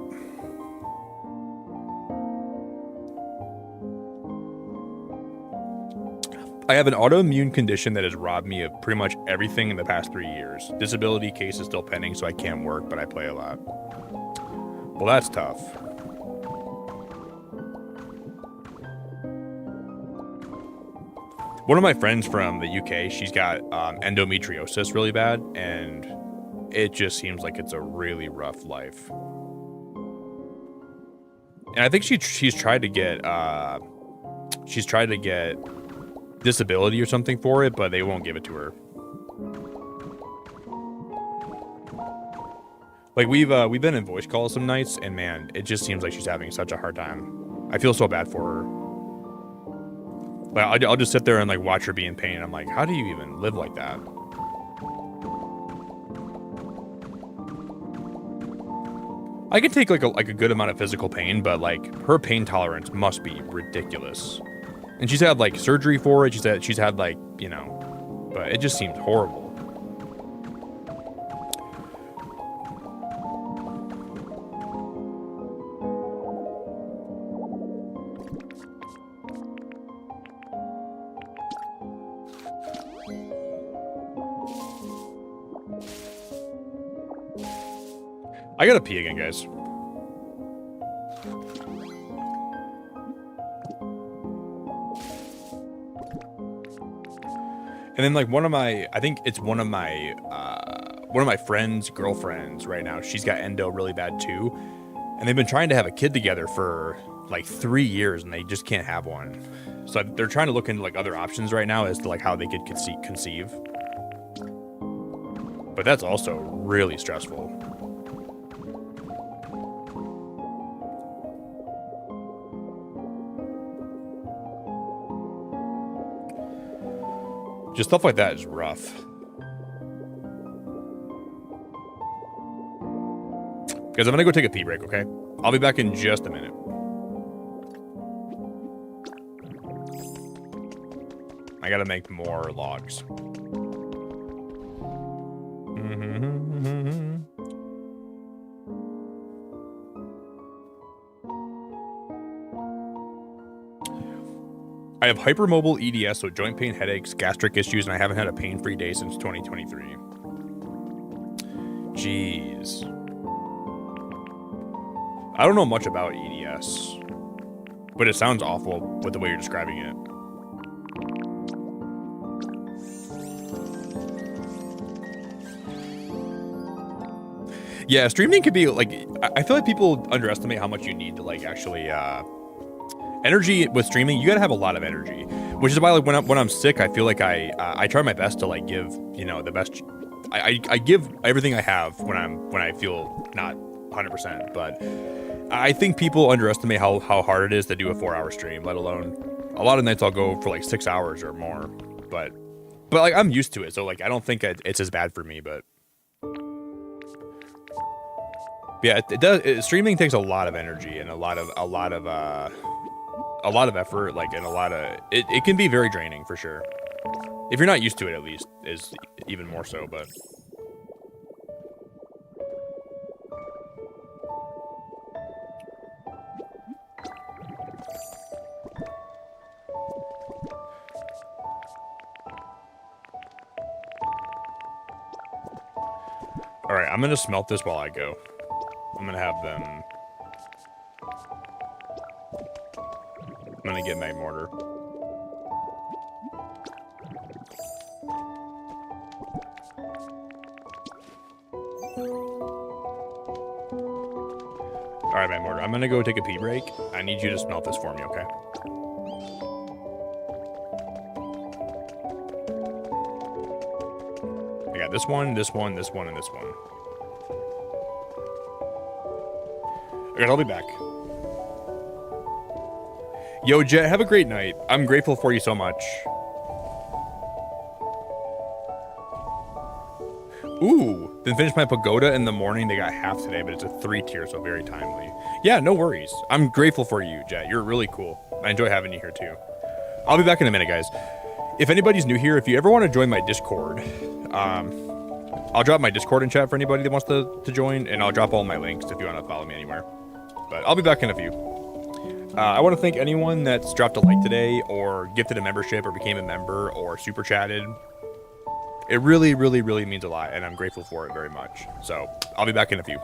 I have an autoimmune condition that has robbed me of pretty much everything in the past 3 years. Disability case is still pending, so I can't work, but I play a lot. Well, that's tough. One of my friends from the UK, she's got endometriosis really bad, and it just seems like it's a really rough life. And I think she's tried to get disability or something for it, but they won't give it to her. Like we've been in voice calls some nights, and man, it just seems like she's having such a hard time. I feel so bad for her. Like I'll just sit there and like watch her be in pain. I'm like, how do you even live like that? I can take like a good amount of physical pain, but like her pain tolerance must be ridiculous. And she's had like surgery for it. She's had like, you know, but it just seems horrible. I gotta pee again, guys. And then like I think it's one of my friends' girlfriends right now. She's got endo really bad too, and they've been trying to have a kid together for like 3 years, and they just can't have one. So they're trying to look into like other options right now as to like how they could conceive. But that's also really stressful. Just stuff like that is rough. Guys, I'm gonna go take a pee break, okay? I'll be back in just a minute. I gotta make more logs. I have hypermobile EDS, so joint pain, headaches, gastric issues, and I haven't had a pain-free day since 2023. Jeez. I don't know much about EDS, but it sounds awful with the way you're describing it. Yeah, streaming could be like, I feel like people underestimate how much you need to like actually energy with streaming. You gotta have a lot of energy, which is why like when I'm sick, I feel like I try my best to like give, you know, the best. I give everything I have when I feel not 100%, but I think people underestimate how hard it is to do a 4-hour stream, let alone a lot of nights I'll go for like 6 hours or more, but like I'm used to it, so like I don't think it's as bad for me, but yeah, it does. Streaming takes a lot of energy and a lot of effort, like, and it can be very draining for sure. If you're not used to it, at least, is even more so, but. All right, I'm gonna smelt this while I go. I'm gonna have them. I'm gonna get my mortar. All right, my mortar. I'm gonna go take a pee break. I need you to smelt this for me, okay? I got this one, this one, this one, and this one. Okay, I'll be back. Yo, Jet, have a great night. I'm grateful for you so much. Ooh, then finish my pagoda in the morning. They got half today, but it's a 3-tier, so very timely. Yeah, no worries. I'm grateful for you, Jet. You're really cool. I enjoy having you here, too. I'll be back in a minute, guys. If anybody's new here, if you ever want to join my Discord, I'll drop my Discord in chat for anybody that wants to join, and I'll drop all my links if you want to follow me anywhere. But I'll be back in a few. I want to thank anyone that's dropped a like today, or gifted a membership, or became a member, or super chatted. It really, really, really means a lot, and I'm grateful for it very much. So, I'll be back in a few.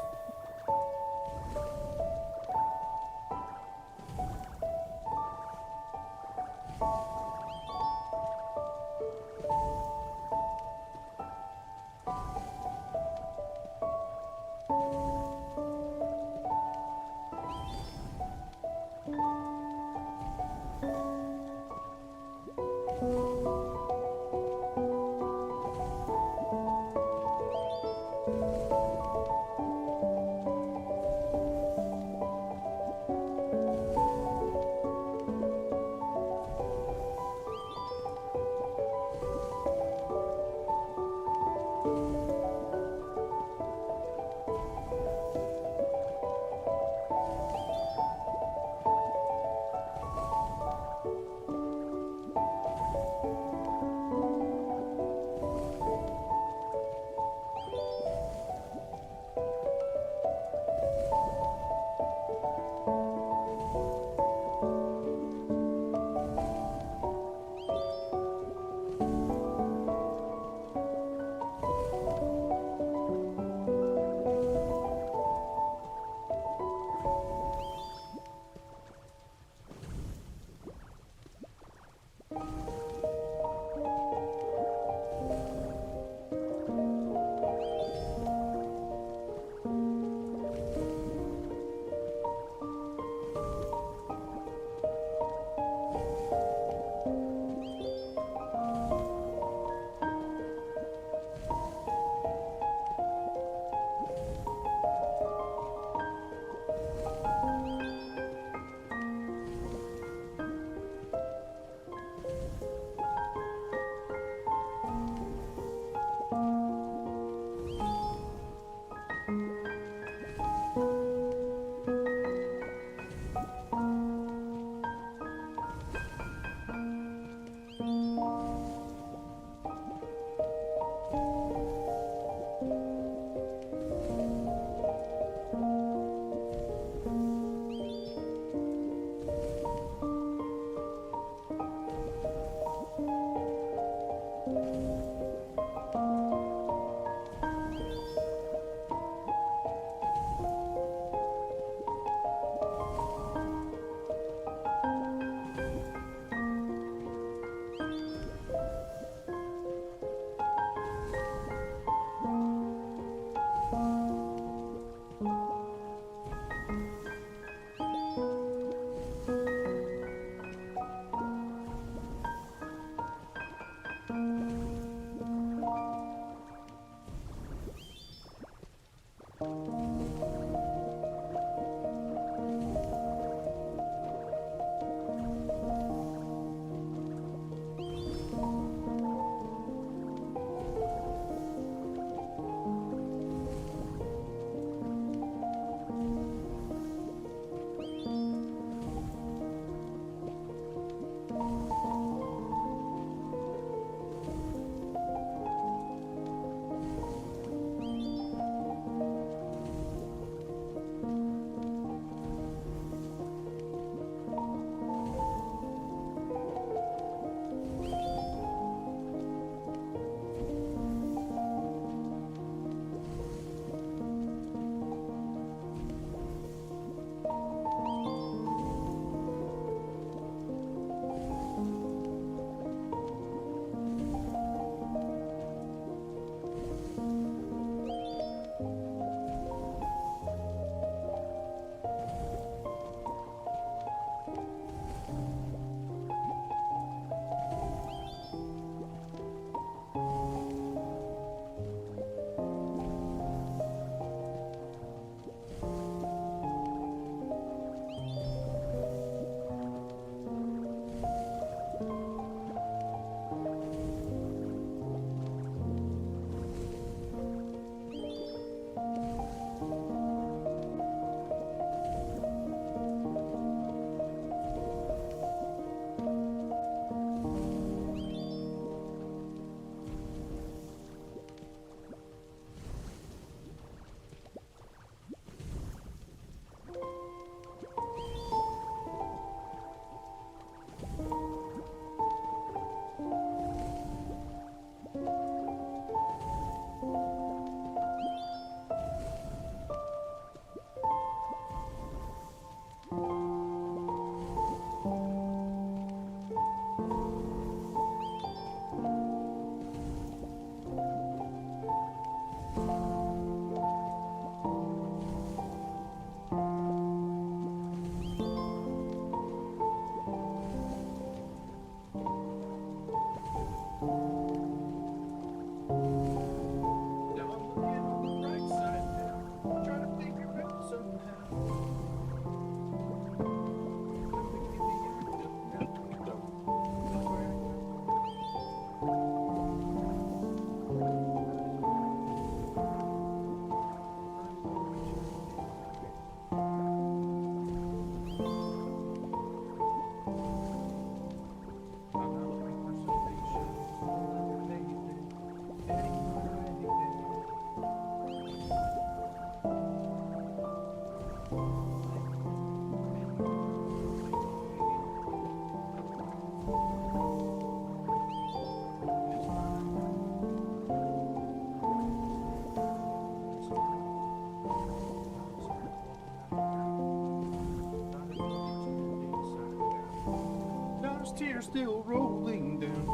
Those tears still rolling down.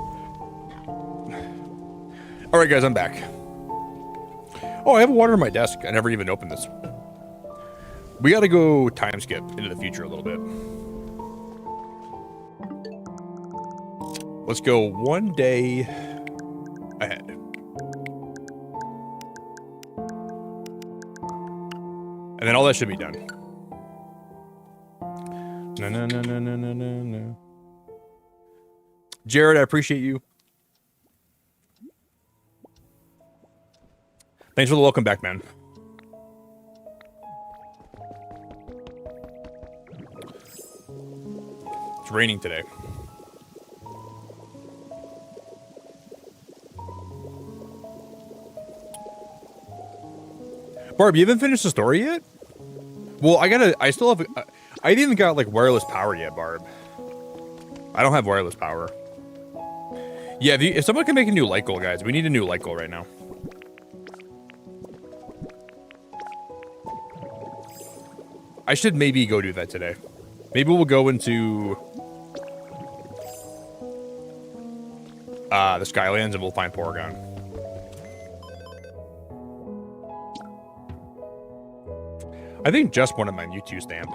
All right, guys, I'm back. Oh, I have water on my desk. I never even opened this. We got to go time skip into the future a little bit. Let's go one day ahead. And then all that should be done. No. Jared, I appreciate you. Thanks for the welcome back, man. It's raining today. Barb, you haven't finished the story yet? Well, I still have, I didn't even got like wireless power yet, Barb. I don't have wireless power. Yeah, if someone can make a new light goal, guys, we need a new light goal right now. I should maybe go do that today. Maybe we'll go into the Skylands and we'll find Porygon. I think just wanted my Mewtwo stamp.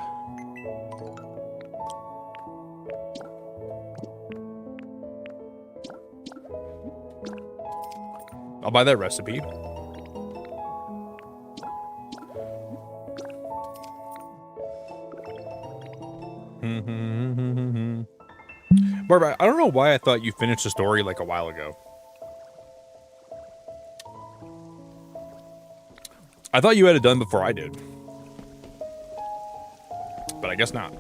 I'll buy that recipe. Barbara, I don't know why I thought you finished the story like a while ago. I thought you had it done before I did. But I guess not.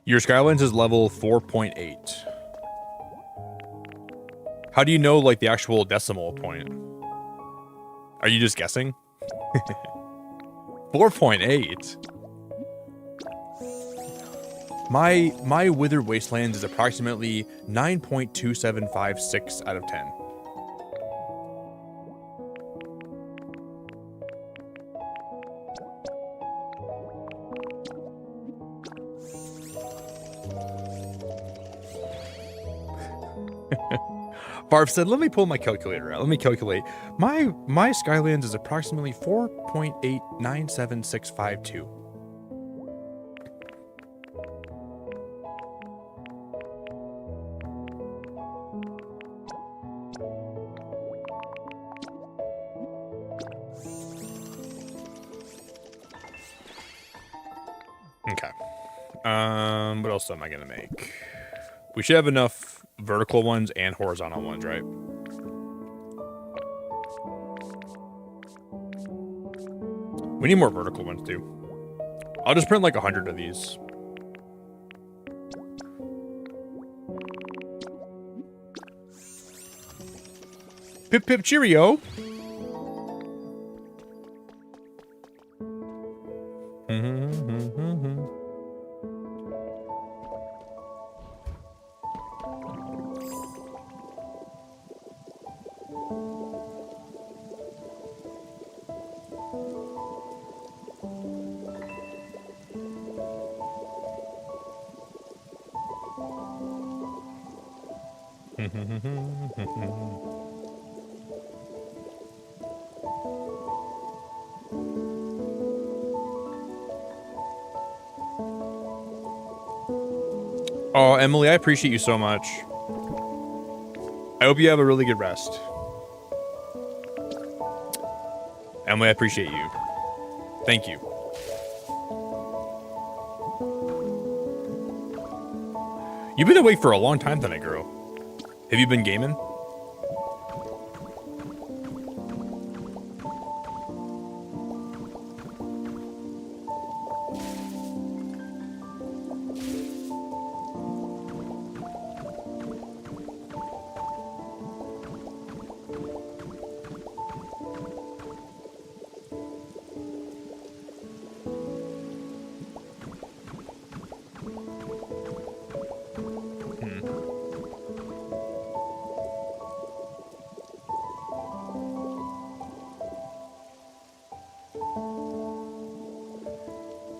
Your Skylands is level 4.8. How do you know, like, the actual decimal point? Are you just guessing? 4.8? My Withered Wastelands is approximately 9.2756 out of 10. Barb said, let me pull my calculator out. Let me calculate. My Skylands is approximately 4.897652. Okay. What else am I gonna make? We should have enough vertical ones and horizontal ones, right? We need more vertical ones too. I'll just print like 100 of these. Pip pip cheerio. Oh, Emily, I appreciate you so much. I hope you have a really good rest. Emily, I appreciate you. Thank you. You've been awake for a long time tonight, girl. Have you been gaming?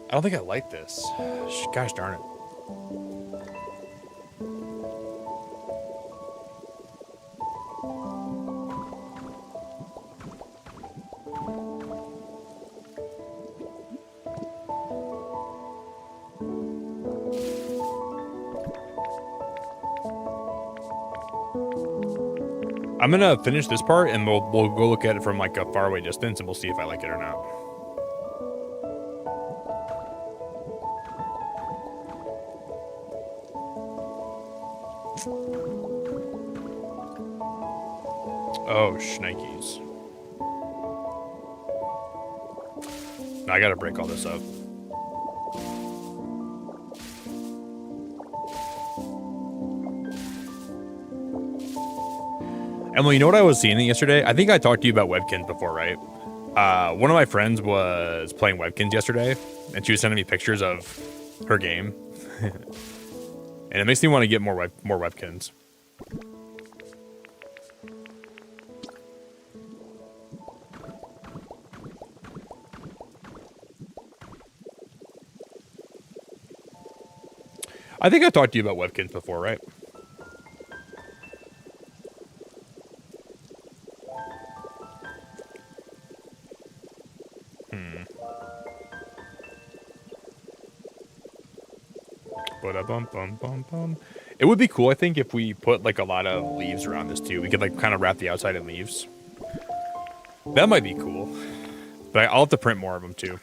I don't think I like this. Gosh darn it. I'm gonna finish this part and we'll go look at it from like a faraway distance and we'll see if I like it or not. Oh, shnikes. Now I gotta break all this up. Emily, you know what I was seeing yesterday? I think I talked to you about Webkins before, right? One of my friends was playing Webkins yesterday, and she was sending me pictures of her game. And it makes me want to get more Webkins. I think I talked to you about Webkins before, right? It would be cool, I think, if we put like a lot of leaves around this too. We could like kind of wrap the outside in leaves. That might be cool. But I'll have to print more of them too.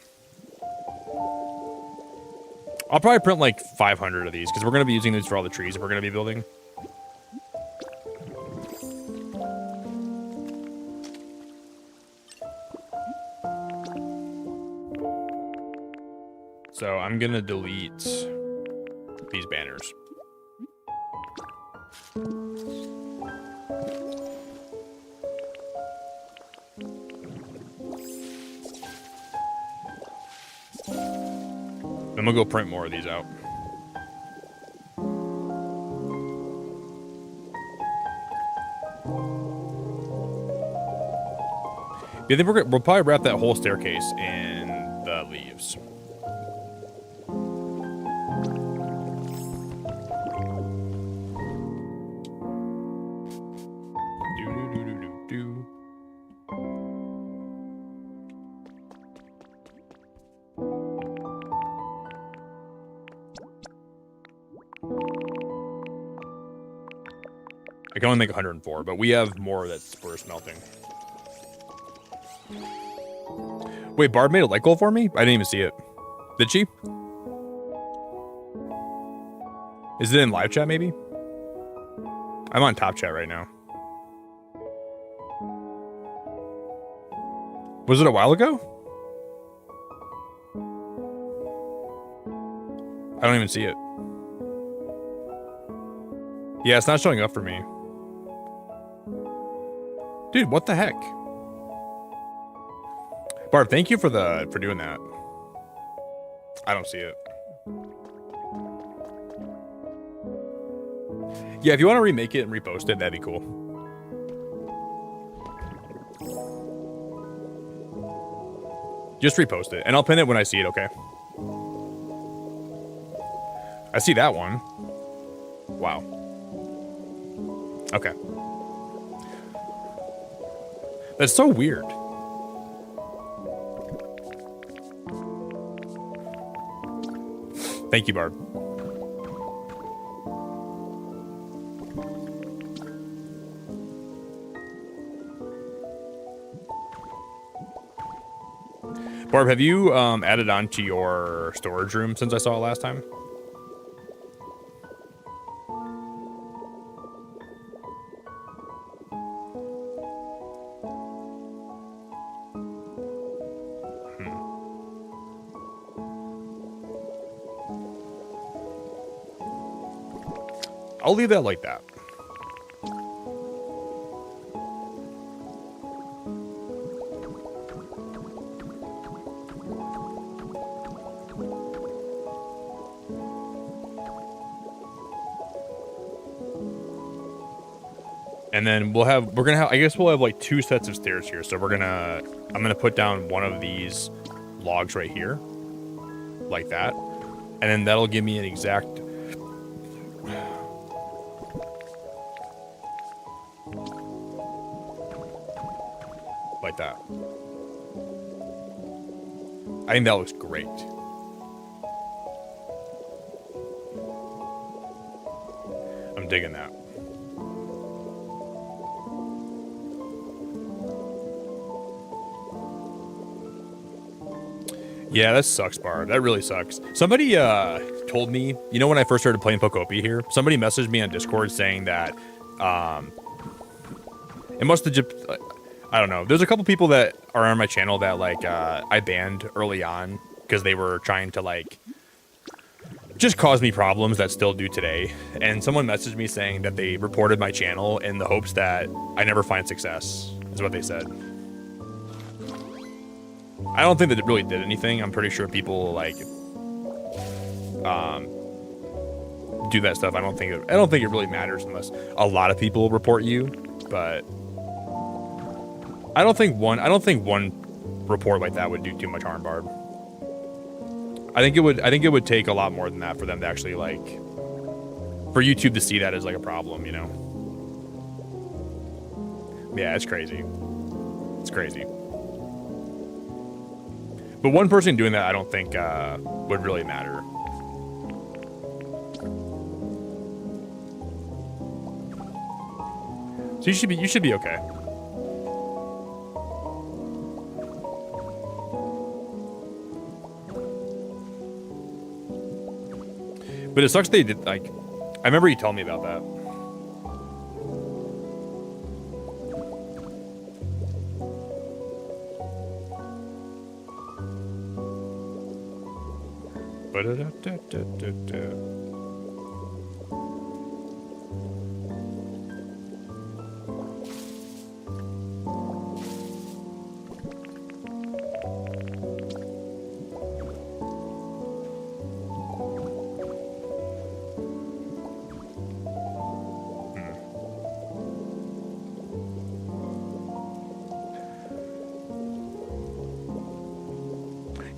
I'll probably print like 500 of these because we're going to be using these for all the trees that we're going to be building. So I'm going to delete these banners. Then we'll go print more of these out. Yeah, then we'll probably wrap that whole staircase in the leaves. I can only make 104, but we have more that's we're smelting. Wait, Barb made a light goal for me? I didn't even see it. Did she? Is it in live chat, maybe? I'm on top chat right now. Was it a while ago? I don't even see it. Yeah, it's not showing up for me. Dude, what the heck? Barb, thank you for doing that. I don't see it. Yeah, if you want to remake it and repost it, that'd be cool. Just repost it, and I'll pin it when I see it, okay? I see that one. Wow. Okay. That's so weird. Thank you, Barb. Barb, have you added on to your storage room since I saw it last time? I'll leave that like that. And then I guess we'll have like 2 sets of stairs here. So I'm gonna put down one of these logs right here. like that. And then that'll give me an exact... like that. I think that looks great. I'm digging that. Yeah, that sucks, Barb. That really sucks. Somebody told me, you know, when I first started playing Pokopia here, somebody messaged me on Discord saying that it must have just, I don't know. There's a couple people that are on my channel that like I banned early on because they were trying to like just cause me problems that still do today. And someone messaged me saying that they reported my channel in the hopes that I never find success, is what they said. I don't think that it really did anything. I'm pretty sure people like do that stuff. I don't think it really matters unless a lot of people report you, but I don't think one report like that would do too much harm, Barb. I think it would take a lot more than that for them to actually like for YouTube to see that as like a problem, you know. Yeah, it's crazy. It's crazy. But one person doing that, I don't think would really matter. So you should be okay. But it sucks they did like. I remember you telling me about that.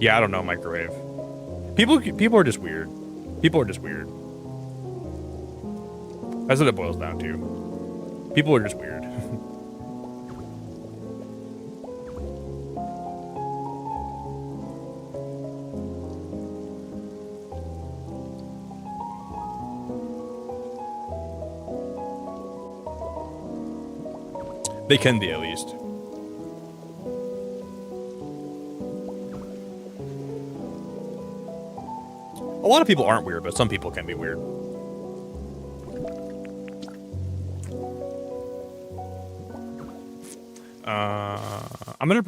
Yeah, I don't know, microwave. People are just weird. People are just weird. That's what it boils down to. People are just weird. They can be, at least. A lot of people aren't weird, but some people can be weird.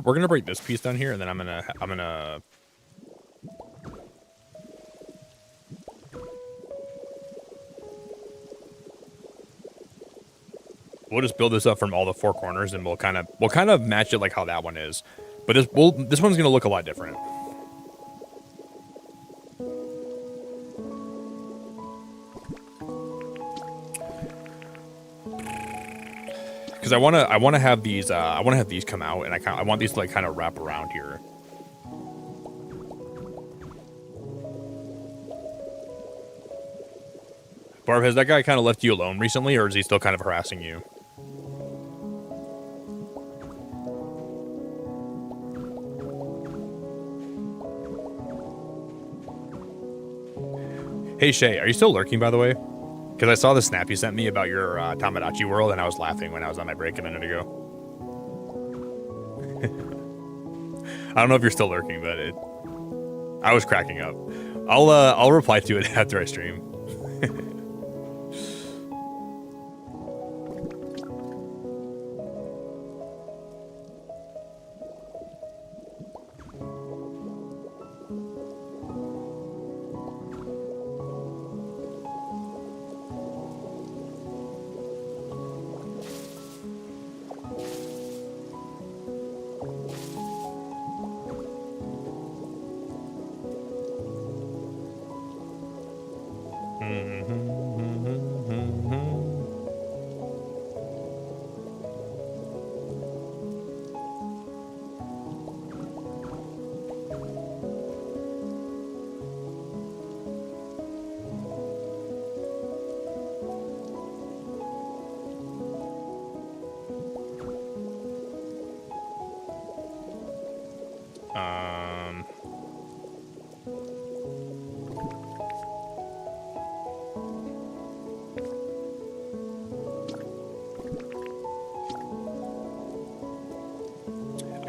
We're gonna break this piece down here, and then I'm gonna. We'll just build this up from all the four corners, and we'll kind of match it like how that one is, but this one's gonna look a lot different. Because I want to have these come out, and I want these to like kind of wrap around here. Barb, has that guy kind of left you alone recently, or is he still kind of harassing you? Hey Shay, are you still lurking, by the way? Because I saw the snap you sent me about your Tamagotchi world, and I was laughing when I was on my break a minute ago. I don't know if you're still lurking, but I was cracking up. I'll reply to it after I stream.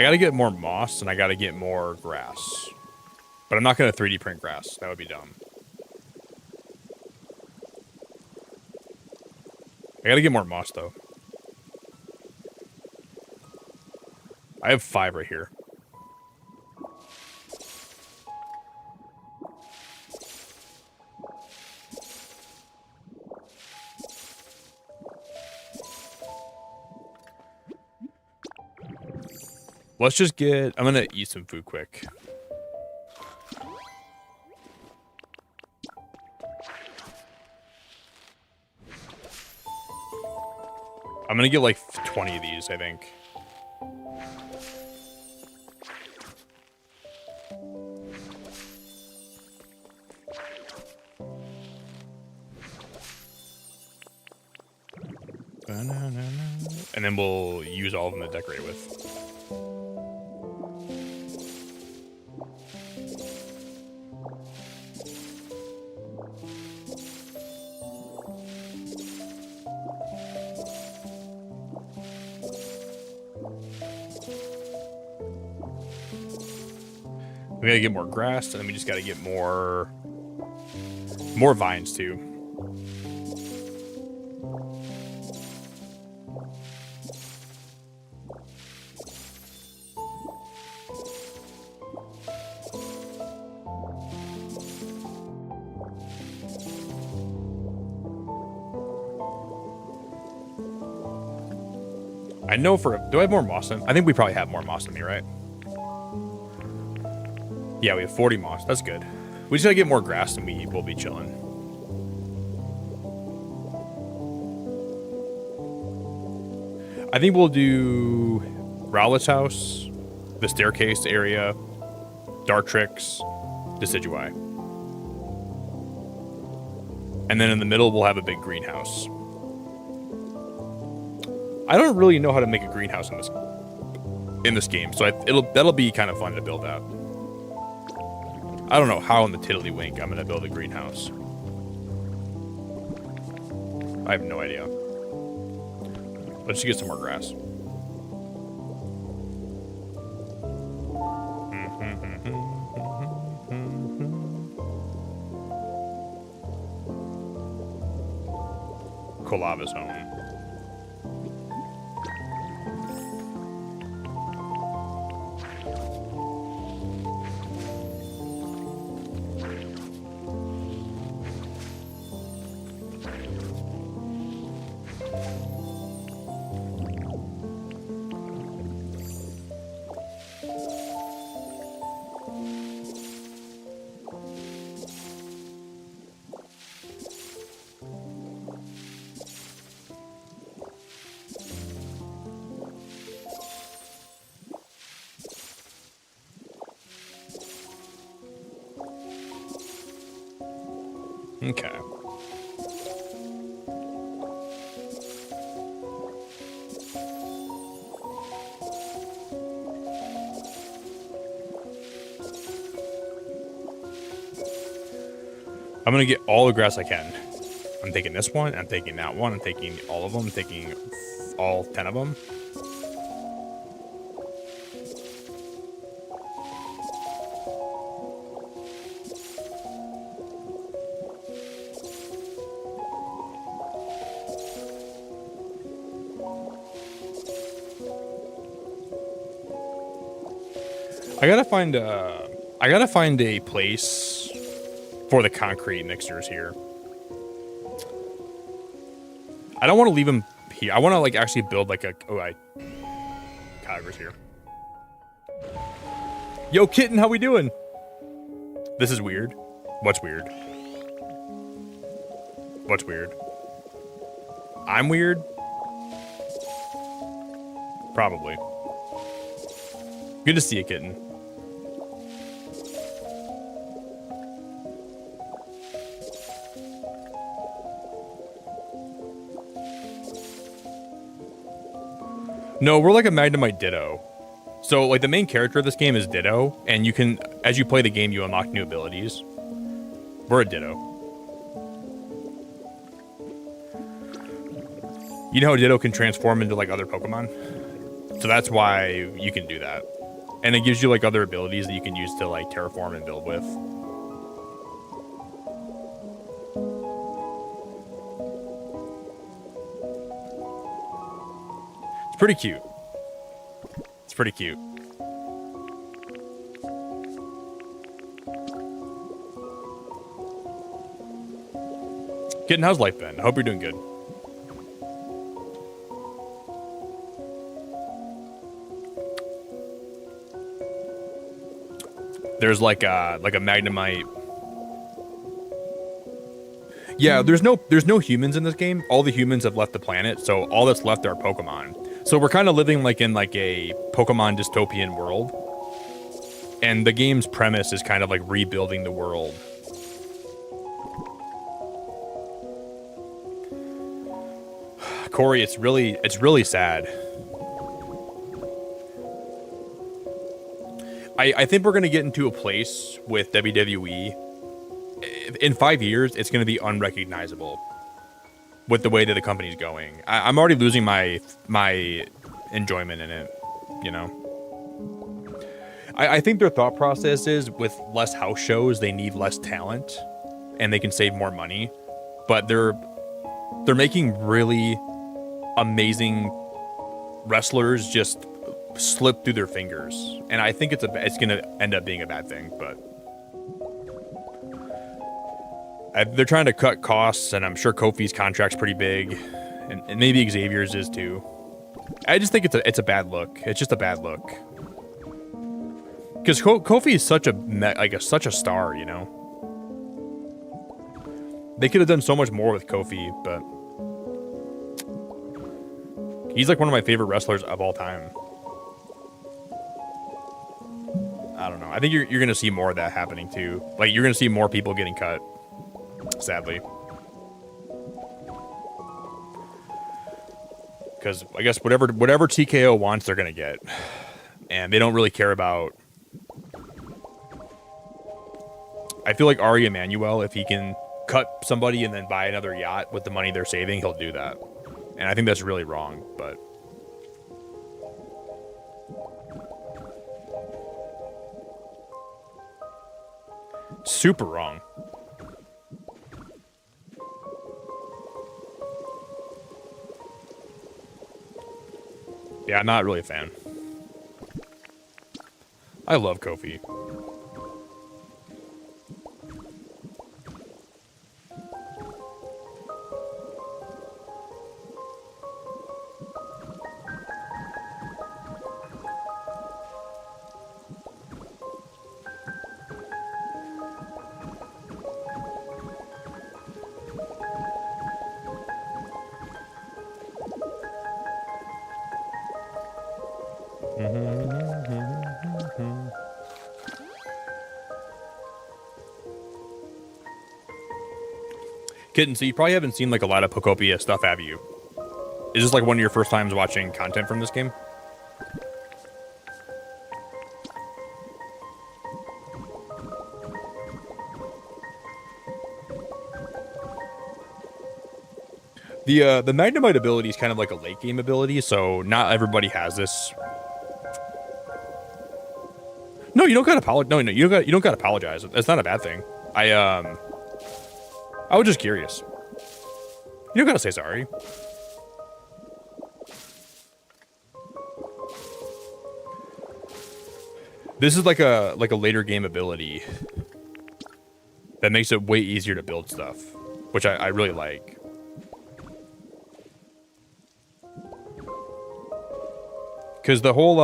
I gotta get more moss and I gotta get more grass. But I'm not gonna 3D print grass. That would be dumb. I gotta get more moss though. I have 5 right here. Let's just get... I'm gonna eat some food quick. I'm gonna get like 20 of these, I think. And then we'll use all of them to decorate with. We gotta get more grass, and then we just gotta get more vines too. I know do I have more moss than... I think we probably have more moss than me, right? Yeah, we have 40 moss. That's good. We just gotta get more grass and we'll be chilling. I think we'll do Rowlet's house, the staircase area, Dartrix, Decidueye. And then in the middle, we'll have a big greenhouse. I don't really know how to make a greenhouse in this game, so that'll be kind of fun to build out. I don't know how in the tiddlywink I'm gonna build a greenhouse. I have no idea. Let's just get some more grass. Kolava's home. Okay. I'm gonna get all the grass I can. I'm taking this one, I'm taking that one, I'm taking all of them, I'm taking all 10 of them. I gotta find a place for the concrete mixers here. I don't want to leave them here. I want to like actually build like a... Oh, Kyra's here. Yo, kitten, how we doing? This is weird. What's weird? What's weird? I'm weird? Probably. Good to see you, kitten. No, we're like a Magnemite Ditto. So, like, the main character of this game is Ditto, and you can, as you play the game, you unlock new abilities. We're a Ditto. You know how Ditto can transform into, like, other Pokemon? So that's why you can do that. And it gives you like other abilities that you can use to like terraform and build with. It's pretty cute. It's pretty cute. Kitten, how's life been? I hope you're doing good. There's like a Magnemite. Yeah, there's no humans in this game. All the humans have left the planet, so all that's left are Pokemon. So we're kind of living like in like a Pokemon dystopian world. And the game's premise is kind of like rebuilding the world. Corey, it's really sad. I think we're going to get into a place with WWE. In 5 years, it's going to be unrecognizable with the way that the company's going. I'm already losing my enjoyment in it, you know? I think their thought process is with less house shows, they need less talent and they can save more money. But they're making really amazing wrestlers just slip through their fingers, and I think it's gonna end up being a bad thing. But they're trying to cut costs, and I'm sure Kofi's contract's pretty big, and maybe Xavier's is too. I just think it's a bad look. It's just a bad look because Kofi is such a star, you know. They could have done so much more with Kofi, but he's like one of my favorite wrestlers of all time. I don't know. I think you're going to see more of that happening too. Like, you're going to see more people getting cut, sadly. Because I guess whatever TKO wants, they're going to get. And they don't really care about... I feel like Ari Emanuel, if he can cut somebody and then buy another yacht with the money they're saving, he'll do that. And I think that's really wrong, but... super wrong. Yeah, I'm not really a fan. I love Kofi. Kitten, so you probably haven't seen like a lot of Pokopia stuff, have you? Is this like one of your first times watching content from this game? The Magnemite ability is kind of like a late game ability, so not everybody has this. No, you don't gotta apologize. No, you don't gotta apologize. That's not a bad thing. I was just curious. You don't gotta say sorry. This is like a later game ability that makes it way easier to build stuff, which I really like. Because the whole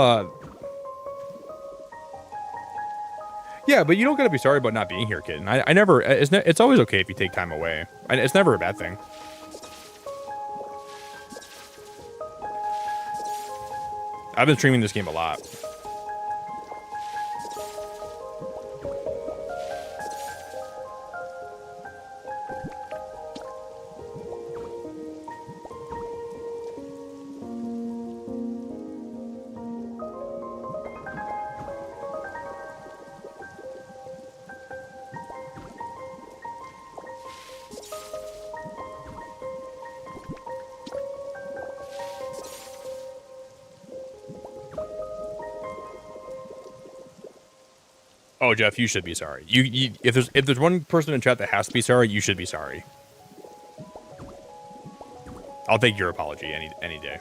yeah, but you don't gotta be sorry about not being here, Kitten. I never. It's always okay if you take time away. It's never a bad thing. I've been streaming this game a lot. Oh, Jeff, you should be sorry. If there's one person in chat that has to be sorry, you should be sorry. I'll take your apology any day.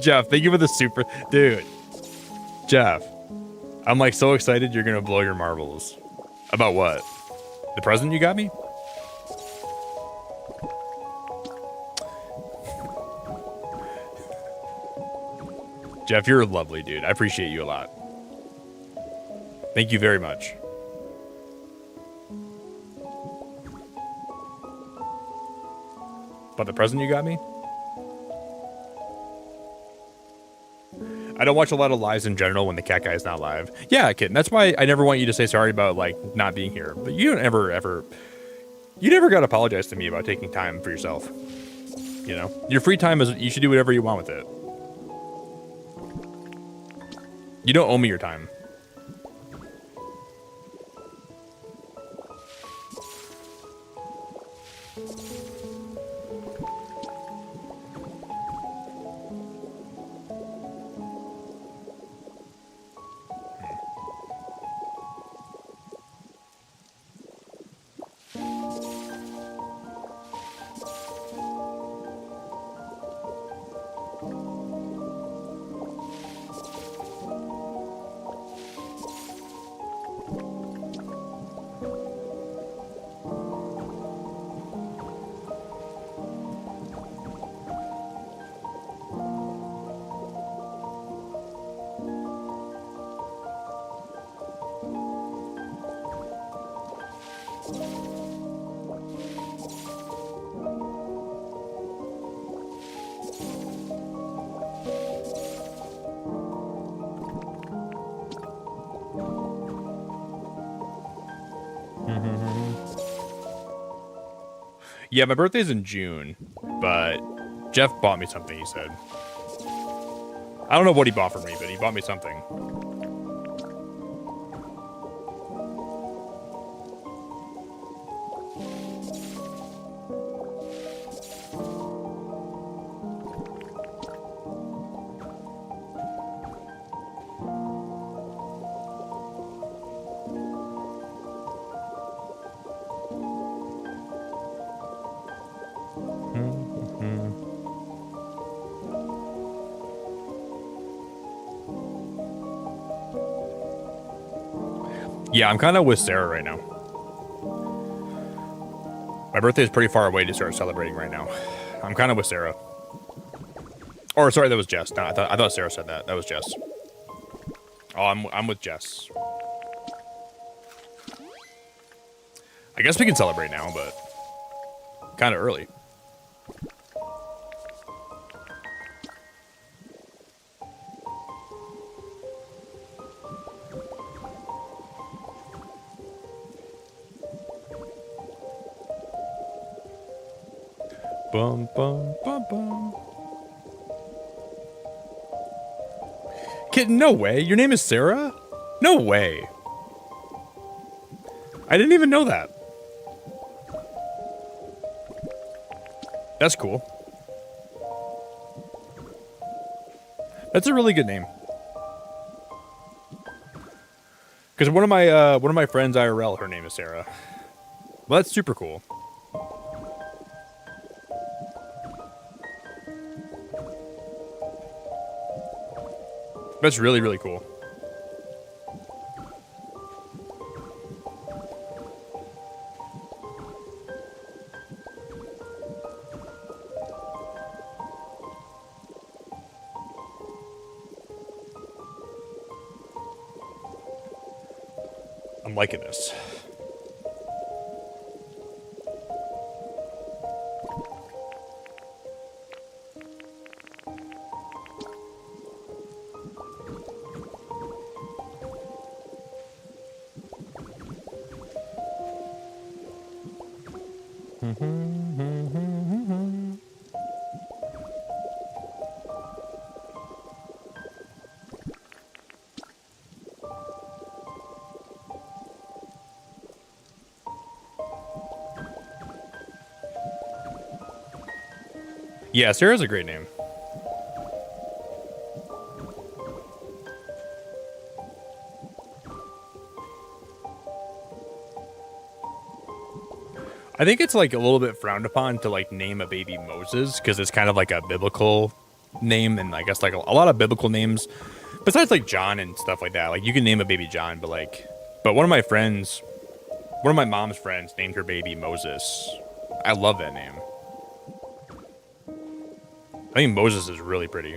Jeff, thank you for the super... Dude. Jeff. I'm like so excited you're going to blow your marbles. About what? The present you got me? Jeff, you're a lovely dude. I appreciate you a lot. Thank you very much. About the present you got me? I don't watch a lot of lives in general when the cat guy is not live. Yeah, kitten. That's why I never want you to say sorry about like not being here. But you don't you never got to apologize to me about taking time for yourself. You know, your free time is, you should do whatever you want with it. You don't owe me your time. Yeah, my birthday's in June, but Jeff bought me something, he said. I don't know what he bought for me, but he bought me something. Yeah, I'm kind of with Sarah right now. My birthday is pretty far away to start celebrating right now. I'm kind of with Sarah. Or sorry, that was Jess. No, I thought Sarah said that. That was Jess. Oh, I'm with Jess. I guess we can celebrate now, but kind of early. Bum, bum, bum, bum. Kitten, no way. Your name is Sarah? No way. I didn't even know that. That's cool. That's a really good name. Because one of my friends IRL, her name is Sarah. Well, that's super cool. That's really, really cool. I'm liking this. Yeah, Sarah's a great name. I think it's like a little bit frowned upon to like name a baby Moses because it's kind of like a biblical name, and I guess like a lot of biblical names, besides like John and stuff like that. Like you can name a baby John, but one of my friends, one of my mom's friends, named her baby Moses. I love that name. I think Moses is really pretty.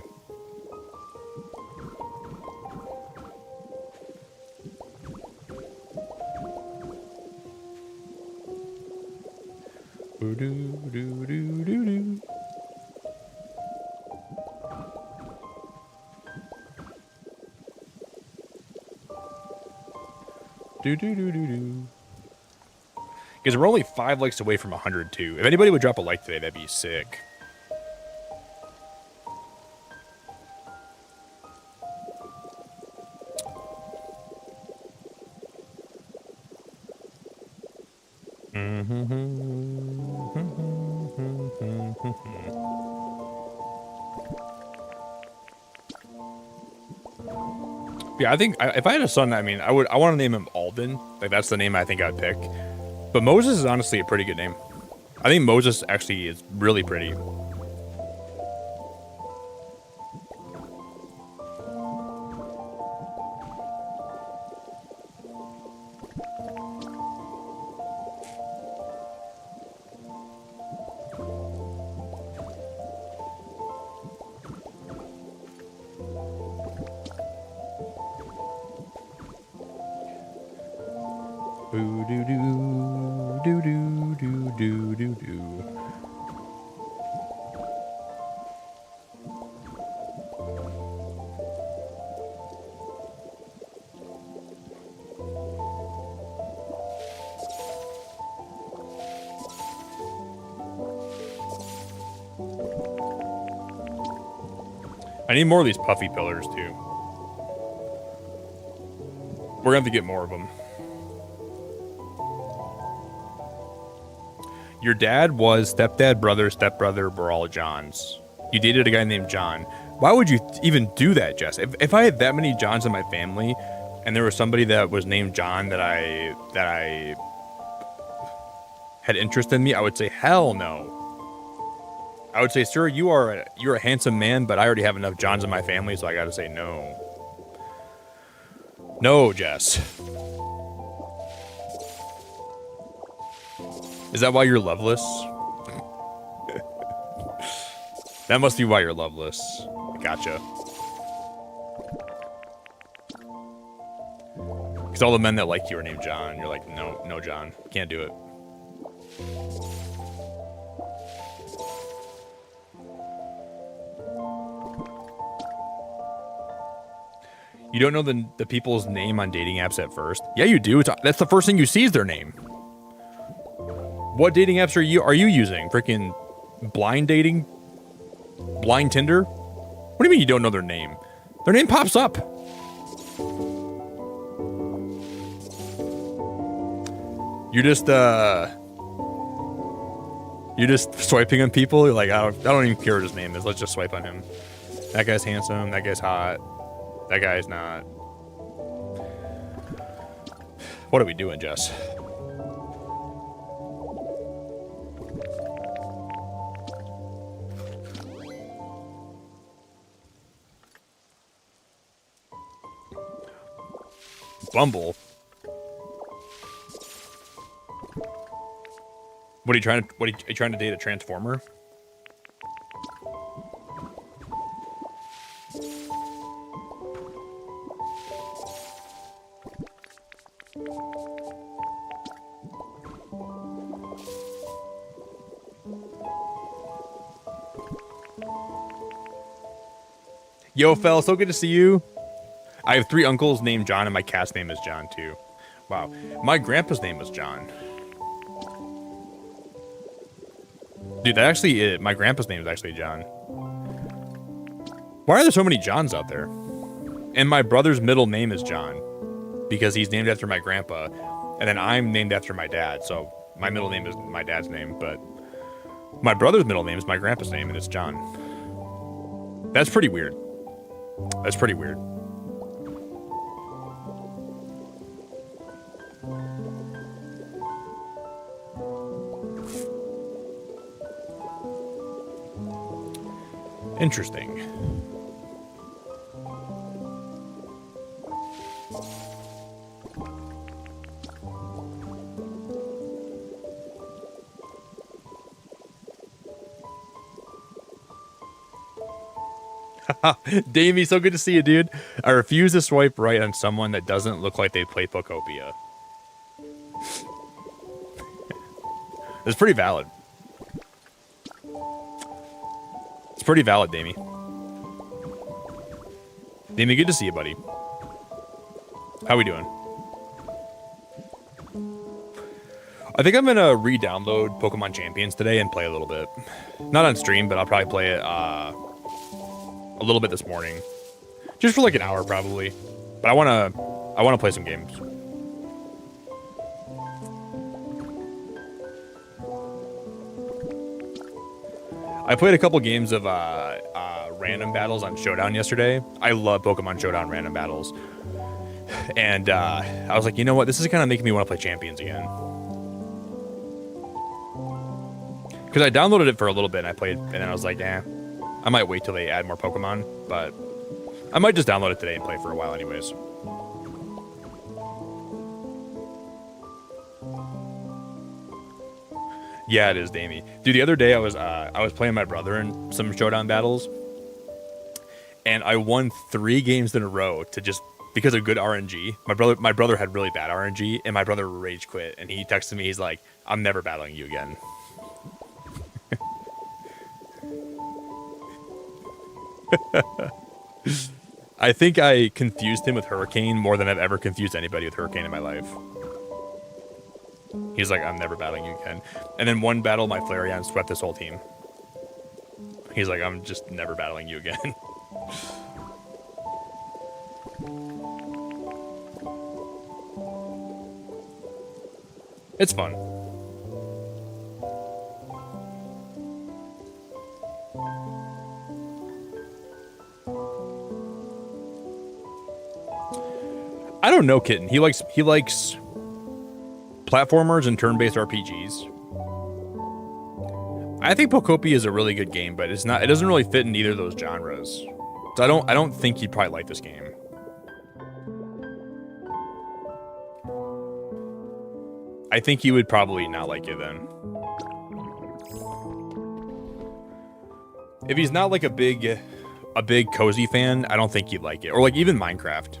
Because we're only 5 likes away from 102. If anybody would drop a like today, that'd be sick. Yeah, I think if I had a son, I mean, I want to name him Alden. Like that's the name I think I'd pick. But Moses is honestly a pretty good name. I think Moses actually is really pretty. I need more of these puffy pillars, too. We're going to have to get more of them. Your dad was stepdad, brother, stepbrother, were all Johns. You dated a guy named John. Why would you even do that, Jess? If I had that many Johns in my family, and there was somebody that was named John that I had interest in me, I would say, hell no. I would say, sir, you're a handsome man, but I already have enough Johns in my family, so I gotta say no. No, Jess. Is that why you're loveless? That must be why you're loveless. Gotcha. Because all the men that like you are named John. You're like, no, John. Can't do it. You don't know the people's name on dating apps at first? Yeah, you do. That's the first thing you see is their name. What dating apps are you using? Freaking blind dating? Blind Tinder? What do you mean you don't know their name? Their name pops up. You're just swiping on people. You're like, I don't even care what his name is. Let's just swipe on him. That guy's handsome. That guy's hot. That guy's not. What are we doing, Jess? Bumble. What are you trying to date a transformer? Yo, Fel, so good to see you. I have 3 uncles named John, and my cat's name is John, too. Wow. My grandpa's name was John. Dude, that actually, my grandpa's name is actually John. Why are there so many Johns out there? And my brother's middle name is John because he's named after my grandpa, and then I'm named after my dad. So my middle name is my dad's name, but my brother's middle name is my grandpa's name, and it's John. That's pretty weird. That's pretty weird. Interesting. Davey, so good to see you, dude. I refuse to swipe right on someone that doesn't look like they play Pokopia. It's pretty valid. It's pretty valid, Damie. Damie, good to see you, buddy. How we doing? I think I'm gonna re-download Pokemon Champions today and play a little bit. Not on stream, but I'll probably play it a little bit this morning, just for like an hour probably. But I wanna play some games. I played a couple games of random battles on Showdown yesterday. I love Pokemon Showdown random battles. And I was like, you know what? This is kind of making me want to play Champions again. Because I downloaded it for a little bit and I played, and then I was like, I might wait till they add more Pokemon. But I might just download it today and play for a while anyways. Yeah, it is, Damie. Dude, the other day I was playing my brother in some Showdown battles, and I won 3 games in a row to just because of good RNG. My brother had really bad RNG, and my brother rage quit, and he texted me. He's like, "I'm never battling you again." I think I confused him with Hurricane more than I've ever confused anybody with Hurricane in my life. He's like, "I'm never battling you again." And then one battle, my Flareon swept this whole team. He's like, "I'm just never battling you again." It's fun. I don't know, Kitten. He likes platformers and turn-based RPGs. I think Pokopia is a really good game, but it's not. It doesn't really fit in either of those genres. So I don't think he'd probably like this game. I think he would probably not like it then. If he's not like a big cozy fan, I don't think he'd like it. Or like even Minecraft.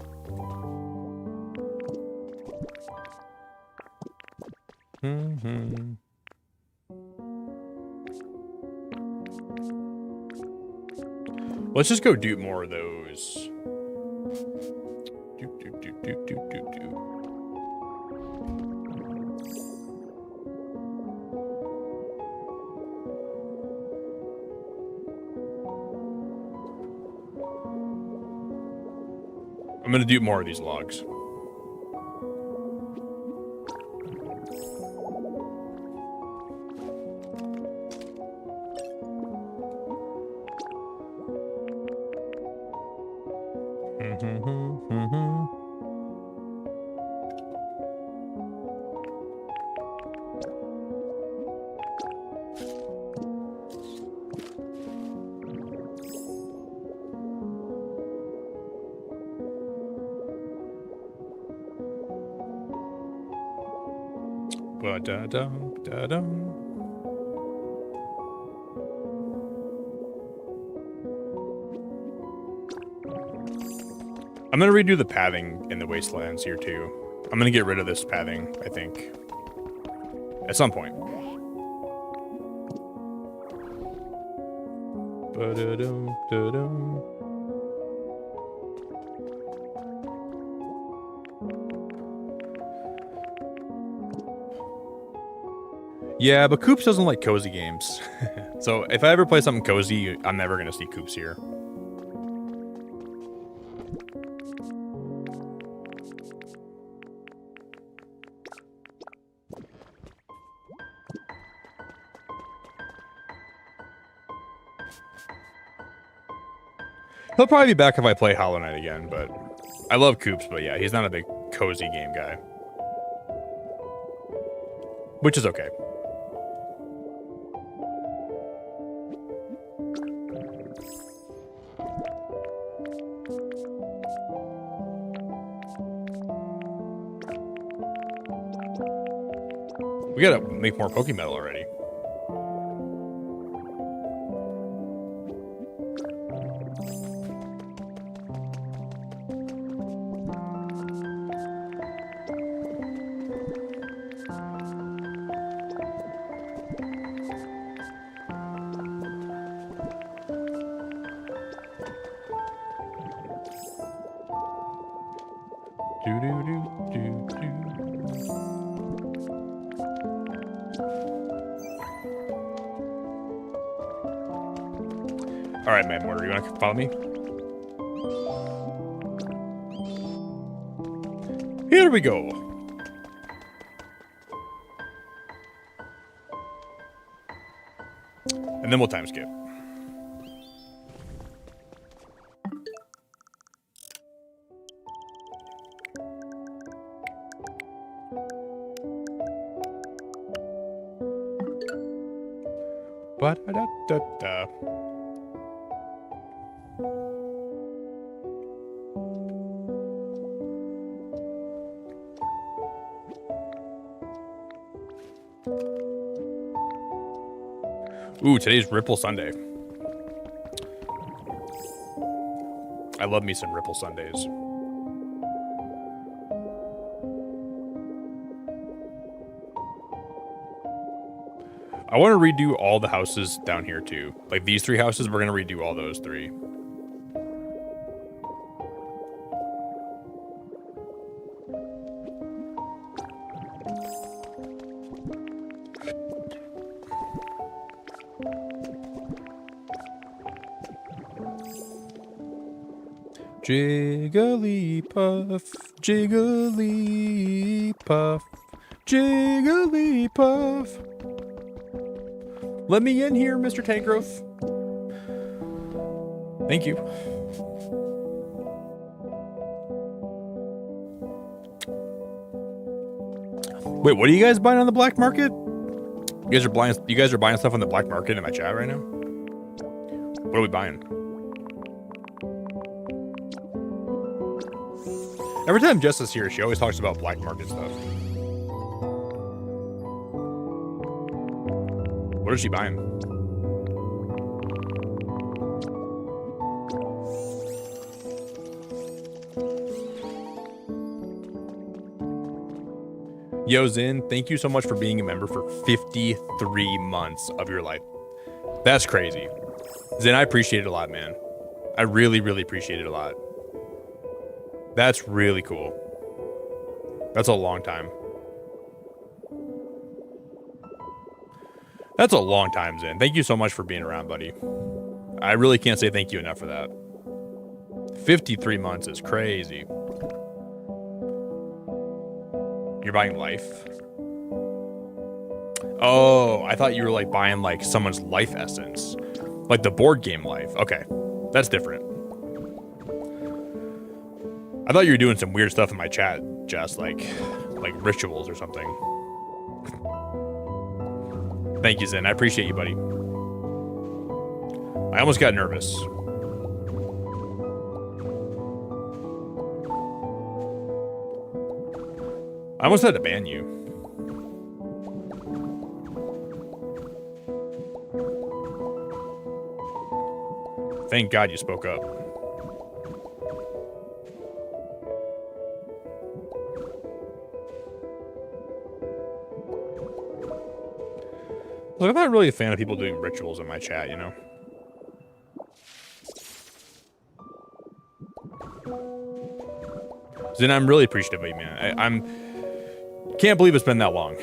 Let's just go do more of those. I'm gonna do more of these logs. Ba-da-dum-da-dum. I'm gonna redo the pathing in the wastelands here too. I'm gonna get rid of this pathing, I think, at some point. Ba-da-dum-da-dum. Yeah, but Coops doesn't like cozy games. So if I ever play something cozy, I'm never gonna see Coops here. He'll probably be back if I play Hollow Knight again, but I love Coops, but yeah, he's not a big cozy game guy. Which is okay. We gotta make more Pokemon already. All right, man, Mortar, you want to follow me? Here we go. And then we'll time skip. Ba-da-da-da-da. Ooh, today's Ripple Sunday. I love me some Ripple Sundays. I want to redo all the houses down here too. Like these 3 houses, we're going to redo all those 3. Jigglypuff, Jigglypuff, Jigglypuff. Let me in here, Mr. Tangrowth. Thank you. Wait, what are you guys buying on the black market? You guys are buying stuff on the black market in my chat right now? What are we buying? Every time Jess is here, she always talks about black market stuff. What is she buying? Yo, Zin, thank you so much for being a member for 53 months of your life. That's crazy. Zin, I appreciate it a lot, man. I really, really appreciate it a lot. That's really cool. That's a long time. That's a long time, Zin. Thank you so much for being around, buddy. I really can't say thank you enough for that. 53 months is crazy. You're buying life? Oh, I thought you were like buying like someone's life essence. Like the board game life. Okay, that's different. I thought you were doing some weird stuff in my chat, Jess, like rituals or something. Thank you, Zen. I appreciate you, buddy. I almost got nervous. I almost had to ban you. Thank God you spoke up. Look, I'm not really a fan of people doing rituals in my chat, you know? Zen, I'm really appreciative of you, man. I'm can't believe it's been that long.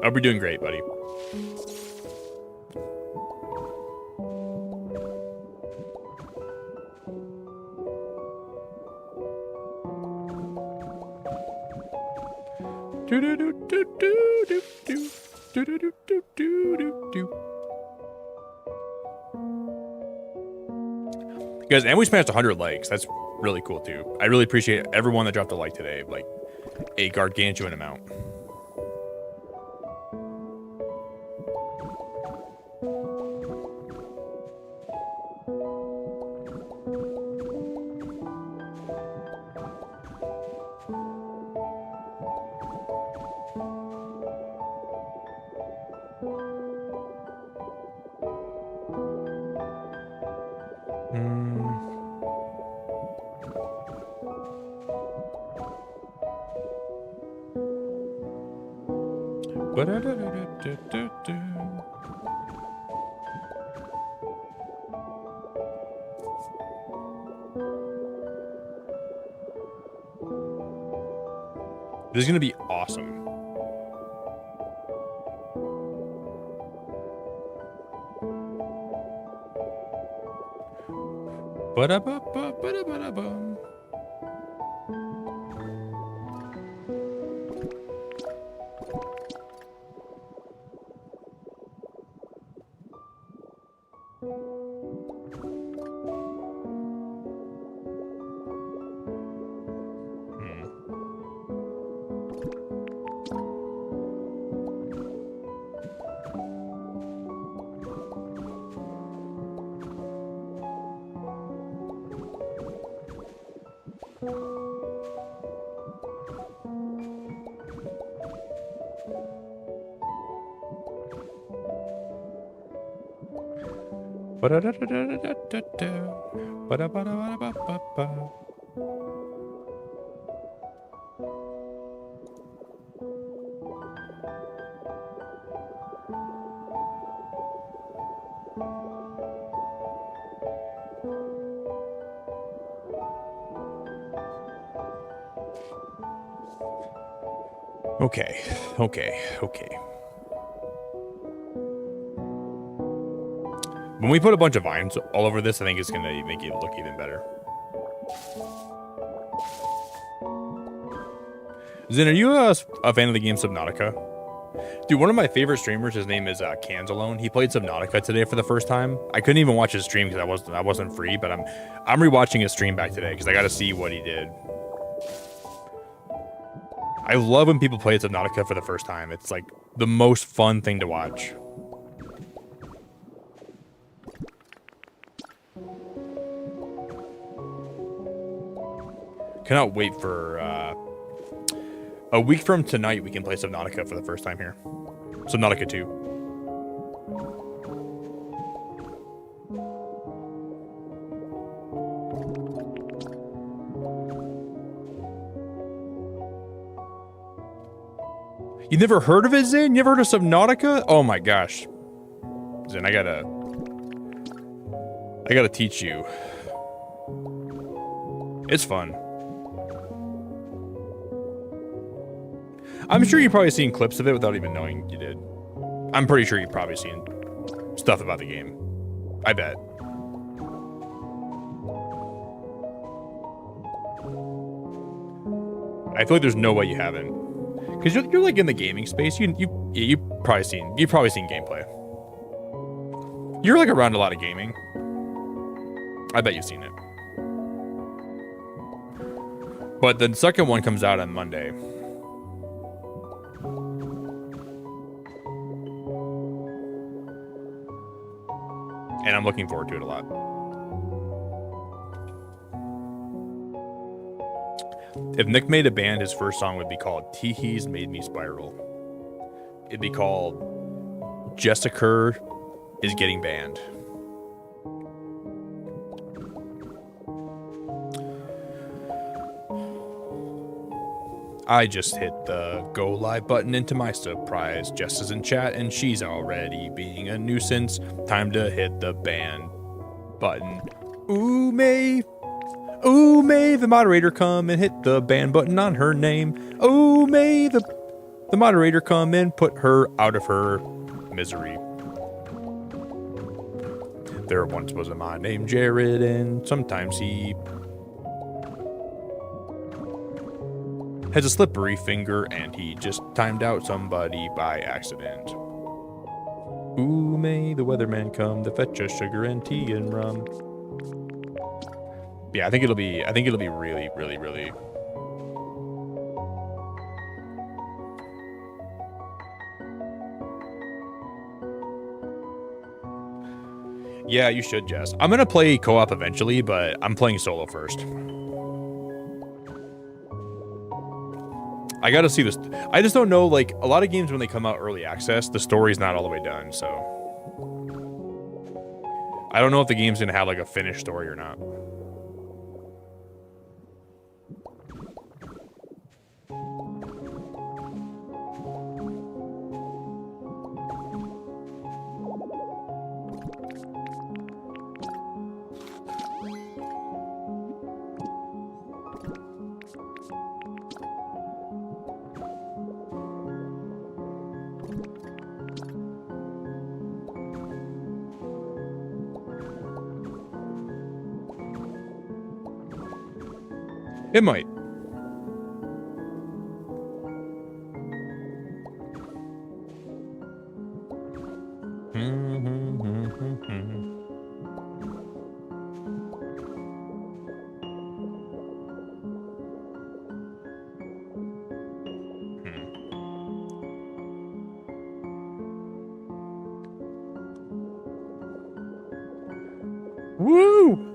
I'll be doing great, buddy. Guys, and we smashed 100 likes. That's really cool too. I really appreciate everyone that dropped a like today, like a gargantuan amount. This is gonna be awesome. Ba-da-ba-ba-ba-da-ba-da-bum. Okay. When we put a bunch of vines all over this, I think it's gonna make it look even better. Zen, are you a fan of the game Subnautica? Dude, one of my favorite streamers, his name is Cans Alone. He played Subnautica today for the first time. I couldn't even watch his stream because I wasn't free, but I'm rewatching his stream back today because I got to see what he did. I love when people play Subnautica for the first time. It's like the most fun thing to watch. Cannot wait for a week from tonight. We can play Subnautica for the first time here. Subnautica 2. You never heard of it, Zane? You never heard of Subnautica? Oh my gosh. Zane, I gotta teach you. It's fun. I'm sure you've probably seen clips of it without even knowing you did. I'm pretty sure you've probably seen stuff about the game. I bet. I feel like there's no way you haven't. Because you're like in the gaming space. You've probably seen gameplay. You're like around a lot of gaming. I bet you've seen it. But the second one comes out on Monday. And I'm looking forward to it a lot. If Nick made a band, his first song would be called Teehees Made Me Spiral. It'd be called Jessica is Getting Banned. I just hit the go live button, and to my surprise, Jess is in chat and she's already being a nuisance. Time to hit the ban button. Ooh, may the moderator come and hit the ban button on her name. Oh, may the The moderator come and put her out of her misery. There once was a man named Jared, and sometimes he has a slippery finger, and he just timed out somebody by accident. Ooh, may the weatherman come to fetch us sugar and tea and rum. Yeah, I think it'll be really, really, really. Yeah, you should, Jess. I'm gonna play co-op eventually, but I'm playing solo first. I gotta see this. I just don't know, like, a lot of games when they come out early access, the story's not all the way done, so. I don't know if the game's gonna have, like, a finished story or not. It might. Woo!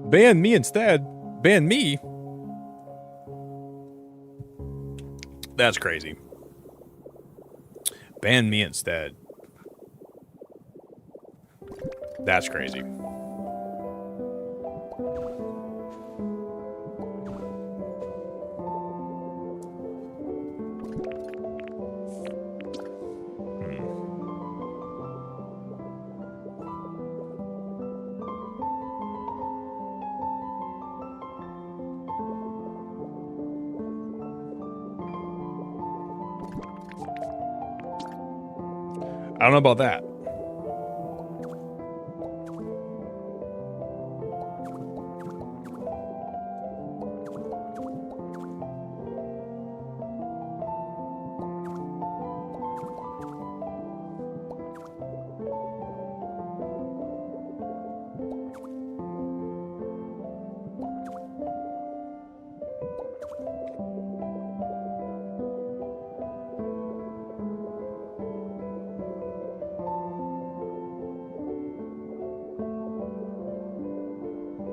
Ban me instead. Ban me? That's crazy. Ban me instead. That's crazy. I don't know about that.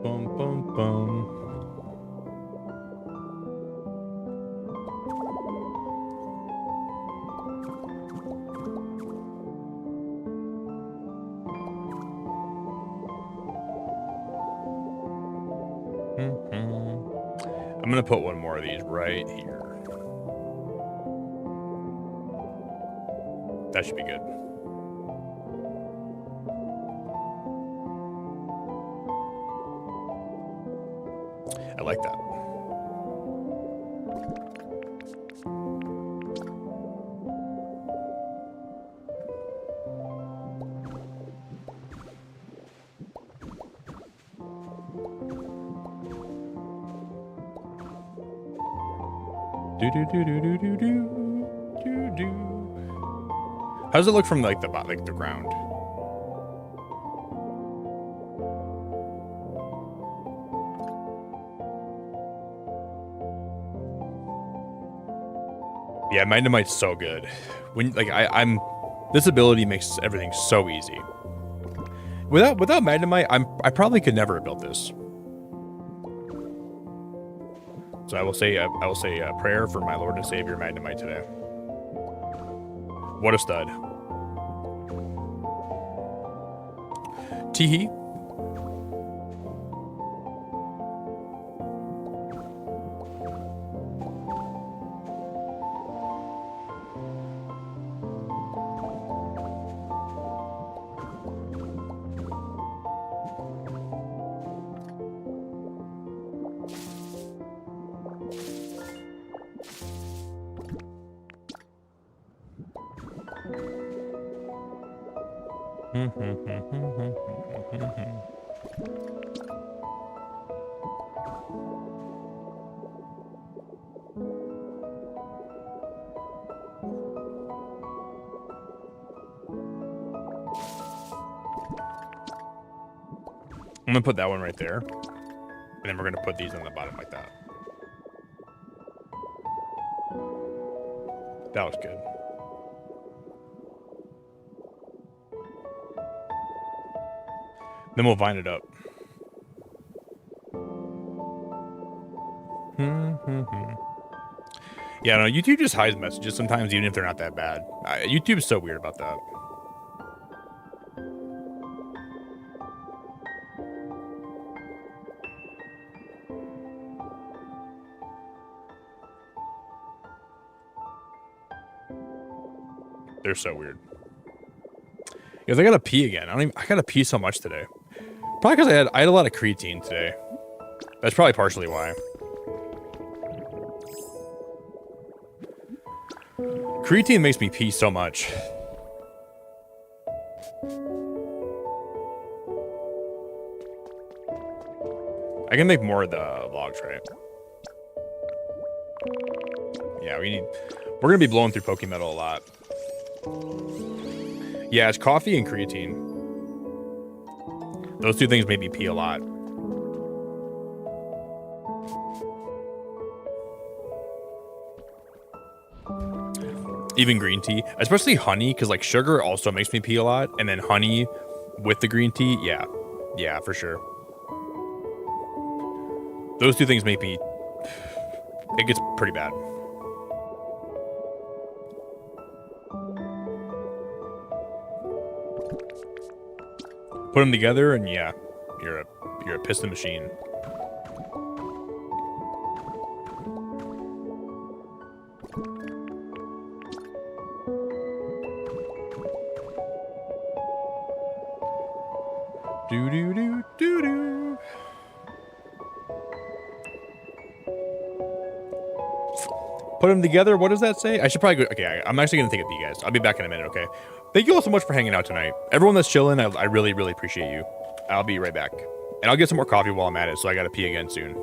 Bum, bum, bum. I'm gonna put one more of these right here. That should be good. I like that. Do do do do do do do do do. How does it look from like the ground? Yeah, Magnemite's so good. When like I'm this ability makes everything so easy. Without Magnemite, I probably could never have built this. So I will say a prayer for my Lord and Savior Magnemite today. What a stud. Teehee. I'm gonna put that one right there. And then we're gonna put these on the bottom like that. That was good. Then we'll vine it up. Yeah, no, YouTube just hides messages sometimes, even if they're not that bad. YouTube's so weird about that. They're so weird. Because I gotta pee again. I gotta pee so much today. Probably because I had a lot of creatine today. That's probably partially why. Creatine makes me pee so much. I can make more of the logs, right? Yeah, we're gonna be blowing through Pokemetal a lot. Yeah, it's coffee and creatine. Those two things make me pee a lot. Even green tea, especially honey, because like sugar also makes me pee a lot, and then honey with the green tea, yeah, for sure. Those two things make me, it gets pretty bad. Put them together, and yeah, you're a piston machine. Do do do do do. Put them together. What does that say? I should probably go. Okay, I'm actually gonna take a pee, guys. I'll be back in a minute. Okay. Thank you all so much for hanging out tonight. Everyone that's chilling, I really, really appreciate you. I'll be right back, and I'll get some more coffee while I'm at it. So I gotta pee again soon.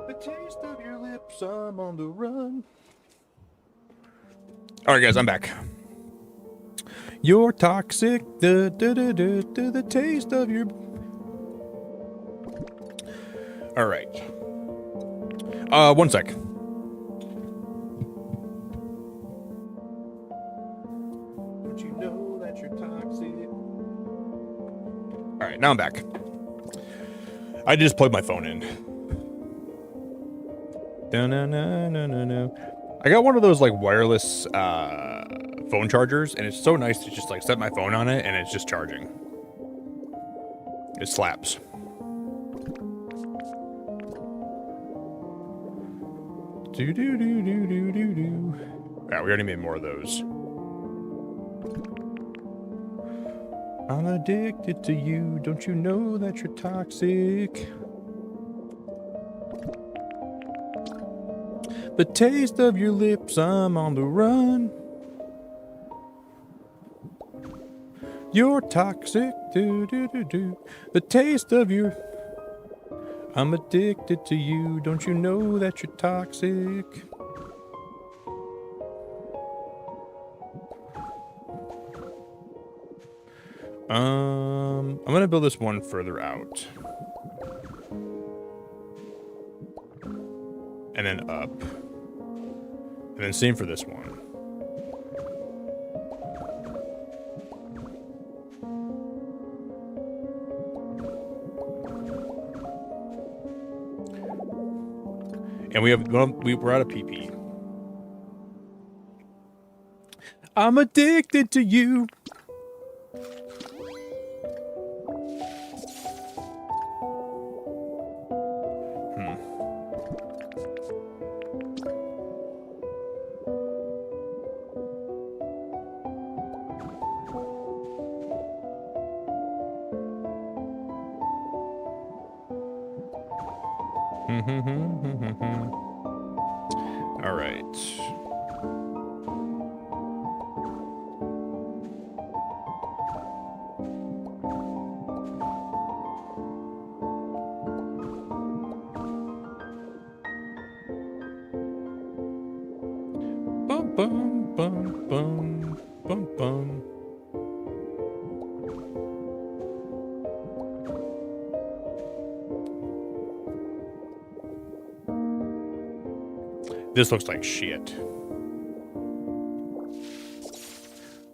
The taste of your lips, I'm on the run. All right, guys, I'm back. You're toxic. The taste of your. All right. 1 sec. Don't you know that you're toxic? All right, now I'm back. I just plugged my phone in. No. I got one of those like wireless phone chargers, and it's so nice to just like set my phone on it, and it's just charging. It slaps. Yeah, we already made more of those. I'm addicted to you. Don't you know that you're toxic? The taste of your lips, I'm on the run. You're toxic. The taste of your. I'm addicted to you. Don't you know that you're toxic? I'm gonna build this one further out. And then up. And then same for this one. And we're out of PP. I'm addicted to you. All right. Bum bum bum bum bum bum. This looks like shit.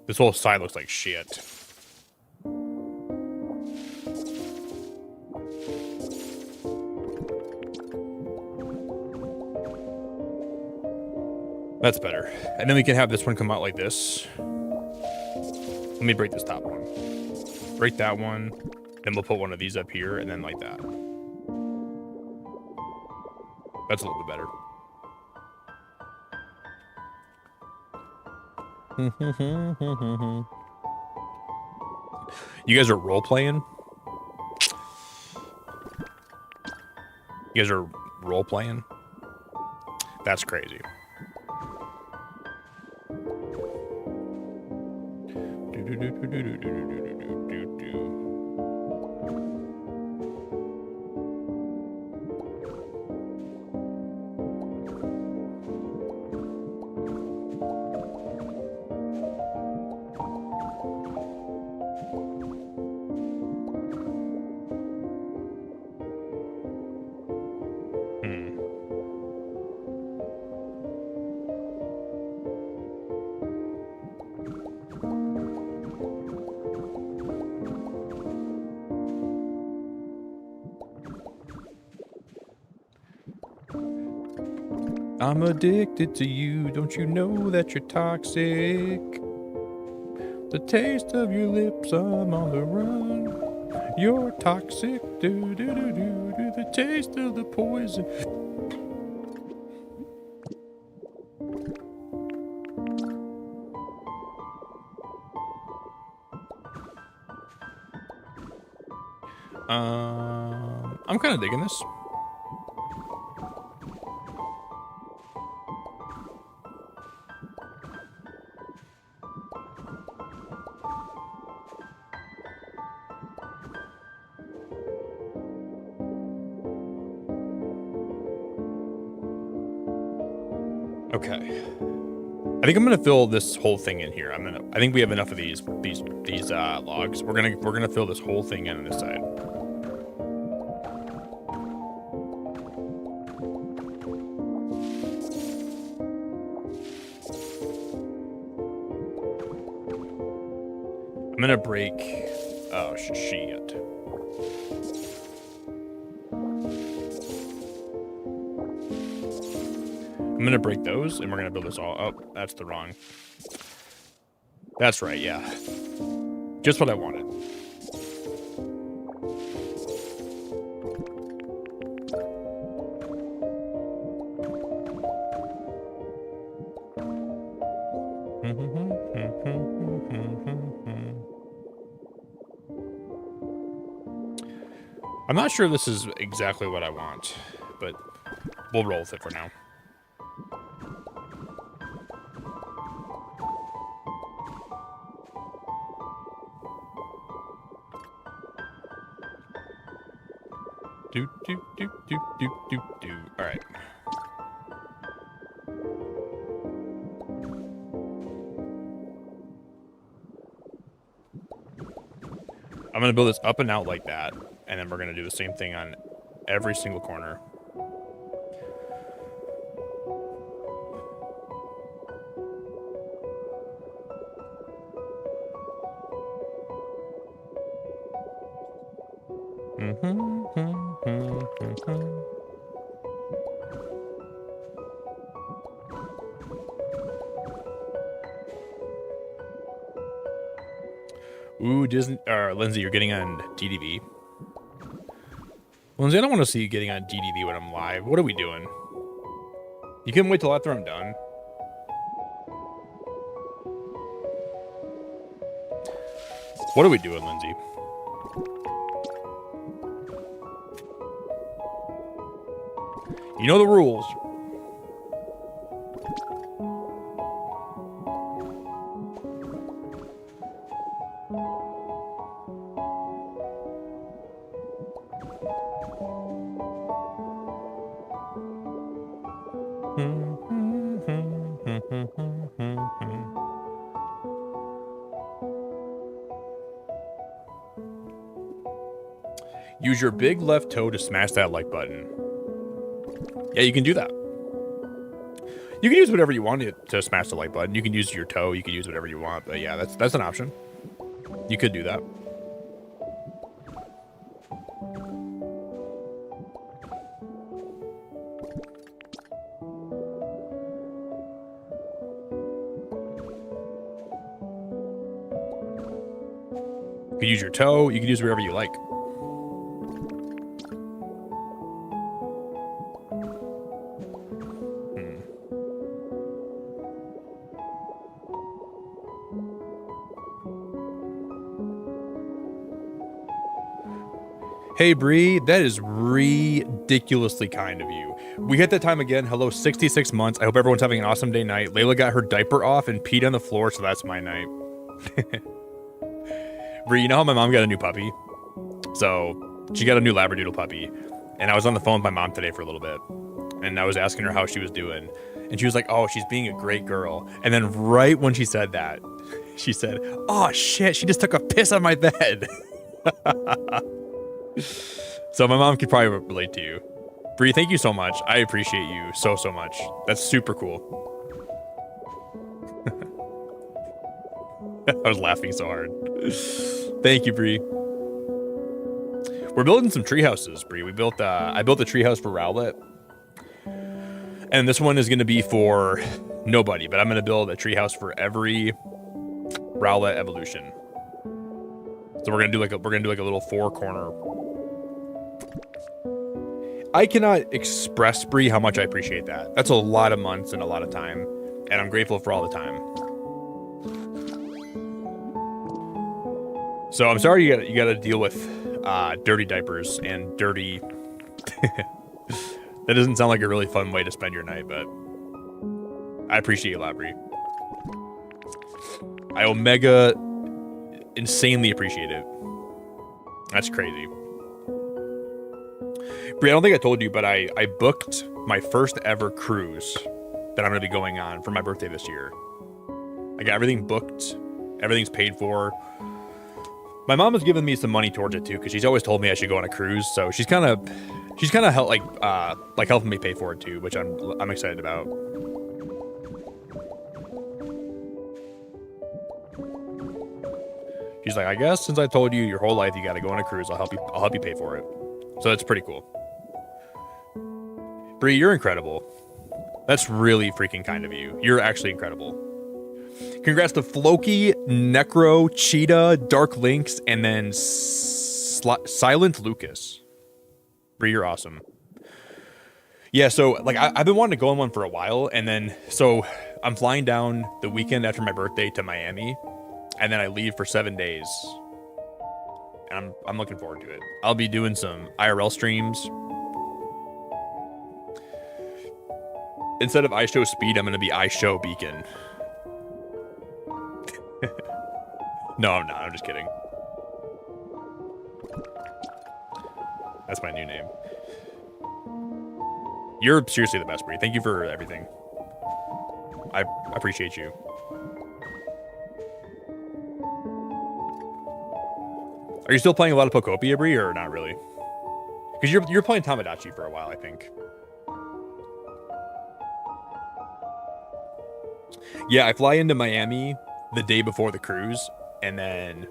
This whole side looks like shit. That's better. And then we can have this one come out like this. Let me break this top one. Break that one. Then we'll put one of these up here and then like that. That's a little bit better. You guys are role playing? You guys are role playing? That's crazy. I'm addicted to you. Don't you know that you're toxic? The taste of your lips, I'm on the run. You're toxic. Do do do do do. The taste of the poison. I'm kind of digging this. Okay. I think I'm gonna fill this whole thing in here. I think we have enough of these logs. We're gonna fill this whole thing in on this side. I'm gonna break. Oh shit. I'm gonna break those, and we're gonna build this all up. Oh, that's the wrong. That's right, yeah. Just what I wanted. I'm not sure this is exactly what I want, but we'll roll with it for now. Do. All right. I'm gonna build this up and out like that, and then we're gonna do the same thing on every single corner. Ooh, Disney or Lindsay, you're getting on DDV. Lindsay, I don't want to see you getting on DDV when I'm live. What are we doing? You can wait till after I'm done. What are we doing, Lindsay? You know the rules. Use your big left toe to smash that like button. Yeah, you can do that. You can use whatever you want to smash the like button. You can use your toe. You can use whatever you want. But yeah, that's an option. You could do that. You can use your toe. You can use whatever you like. Hey, Bree, that is ridiculously kind of you. We hit that time again. Hello, 66 months. I hope everyone's having an awesome day night. Layla got her diaper off and peed on the floor, so that's my night. Bree, you know how my mom got a new puppy? So she got a new Labradoodle puppy. And I was on the phone with my mom today for a little bit. And I was asking her how she was doing. And she was like, oh, she's being a great girl. And then right when she said that, she said, oh, shit, she just took a piss on my bed. So my mom could probably relate to you. Bree, thank you so much. I appreciate you so much. That's super cool. I was laughing so hard. Thank you, Bree. We're building some tree houses, Bree. I built a tree house for Rowlet. And this one is going to be for nobody, but I'm going to build a tree house for every Rowlet evolution. So we're going to do like a little 4-corner. I cannot express, Bree, how much I appreciate that. That's a lot of months and a lot of time, and I'm grateful for all the time. So I'm sorry you got to deal with dirty diapers and dirty. That doesn't sound like a really fun way to spend your night, but I appreciate you a lot, Bree. I omega insanely appreciate it. That's crazy. Bree, I don't think I told you, but I booked my first ever cruise that I'm going to be going on for my birthday this year. I got everything booked. Everything's paid for. My mom has given me some money towards it too, because she's always told me I should go on a cruise. So she's kind of helping me pay for it too, which I'm excited about. She's like, I guess since I told you your whole life you got to go on a cruise, I'll help you pay for it. So that's pretty cool. Bree, you're incredible. That's really freaking kind of you. You're actually incredible. Congrats to Floki, Necro, Cheetah, Dark Lynx, and then Silent Lucas. Bree, you're awesome. Yeah, so like I've been wanting to go on one for a while, and then so I'm flying down the weekend after my birthday to Miami, and then I leave for 7 days. And I'm looking forward to it. I'll be doing some IRL streams. Instead of iShow Speed, I'm going to be iShow Beacon. No, I'm not. I'm just kidding. That's my new name. You're seriously the best, Bree. Thank you for everything. I appreciate you. Are you still playing a lot of Pokopia, Bree, or not really? Because you're playing Tamagotchi for a while, I think. Yeah, I fly into Miami the day before the cruise, and then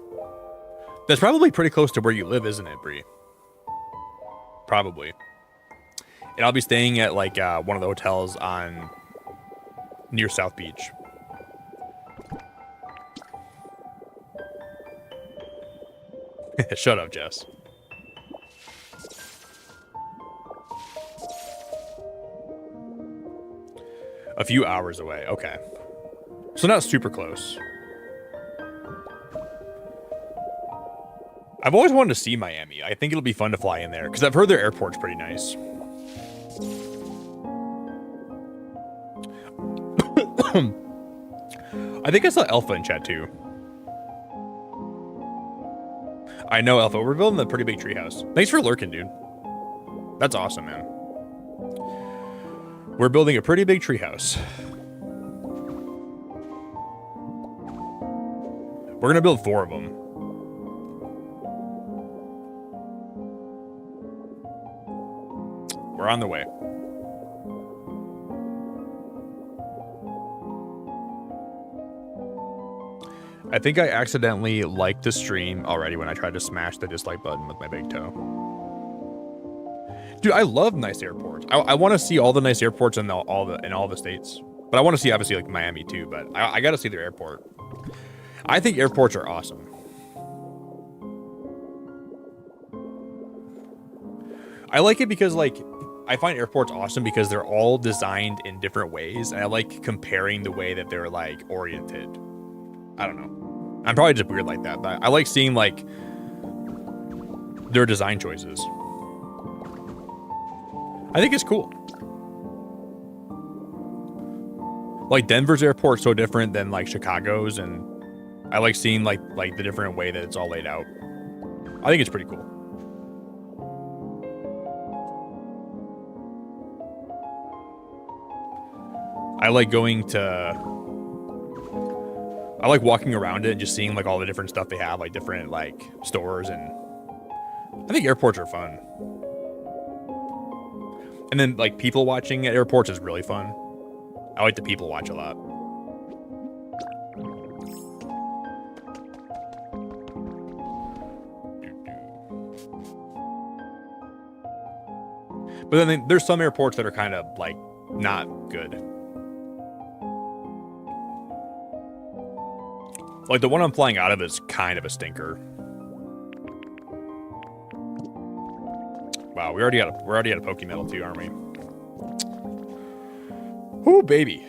that's probably pretty close to where you live, isn't it, Bree? Probably. And I'll be staying at like one of the hotels near South Beach. Shut up, Jess. A few hours away. Okay. So not super close. I've always wanted to see Miami. I think it'll be fun to fly in there because I've heard their airport's pretty nice. I think I saw Alpha in chat too. I know, Alpha. We're building a pretty big treehouse. Thanks for lurking, dude. That's awesome, man. We're building a pretty big treehouse. We're gonna build 4 of them. We're on the way. I think I accidentally liked the stream already when I tried to smash the dislike button with my big toe. Dude, I love nice airports. I want to see all the nice airports in all the states. But I want to see obviously like Miami too, but I got to see their airport. I think airports are awesome. I like it because like I find airports awesome because they're all designed in different ways, and I like comparing the way that they're like oriented. I don't know. I'm probably just weird like that, but I like seeing like their design choices. I think it's cool. Like Denver's airport's so different than like Chicago's, and I like seeing like the different way that it's all laid out. I think it's pretty cool. I like walking around it and just seeing like all the different stuff they have, like different like stores, and I think airports are fun. And then like people watching at airports is really fun. I like to people watch a lot. But then there's some airports that are kind of like not good. Like the one I'm flying out of is kind of a stinker. Wow, we're already at a Pokemon too, aren't we? Ooh, baby.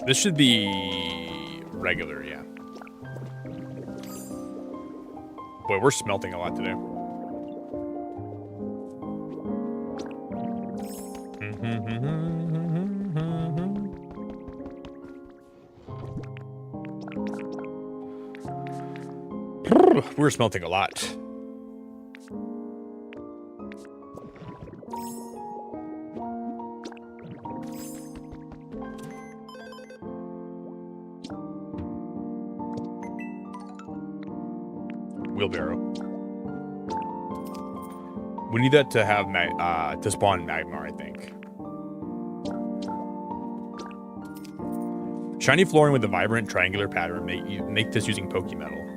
This should be regular, yeah. Boy, we're smelting a lot today. We're smelting a lot. wheelbarrow. We need that to have to spawn Magmar, I think. Shiny flooring with a vibrant triangular pattern. Make this using Pokemetal.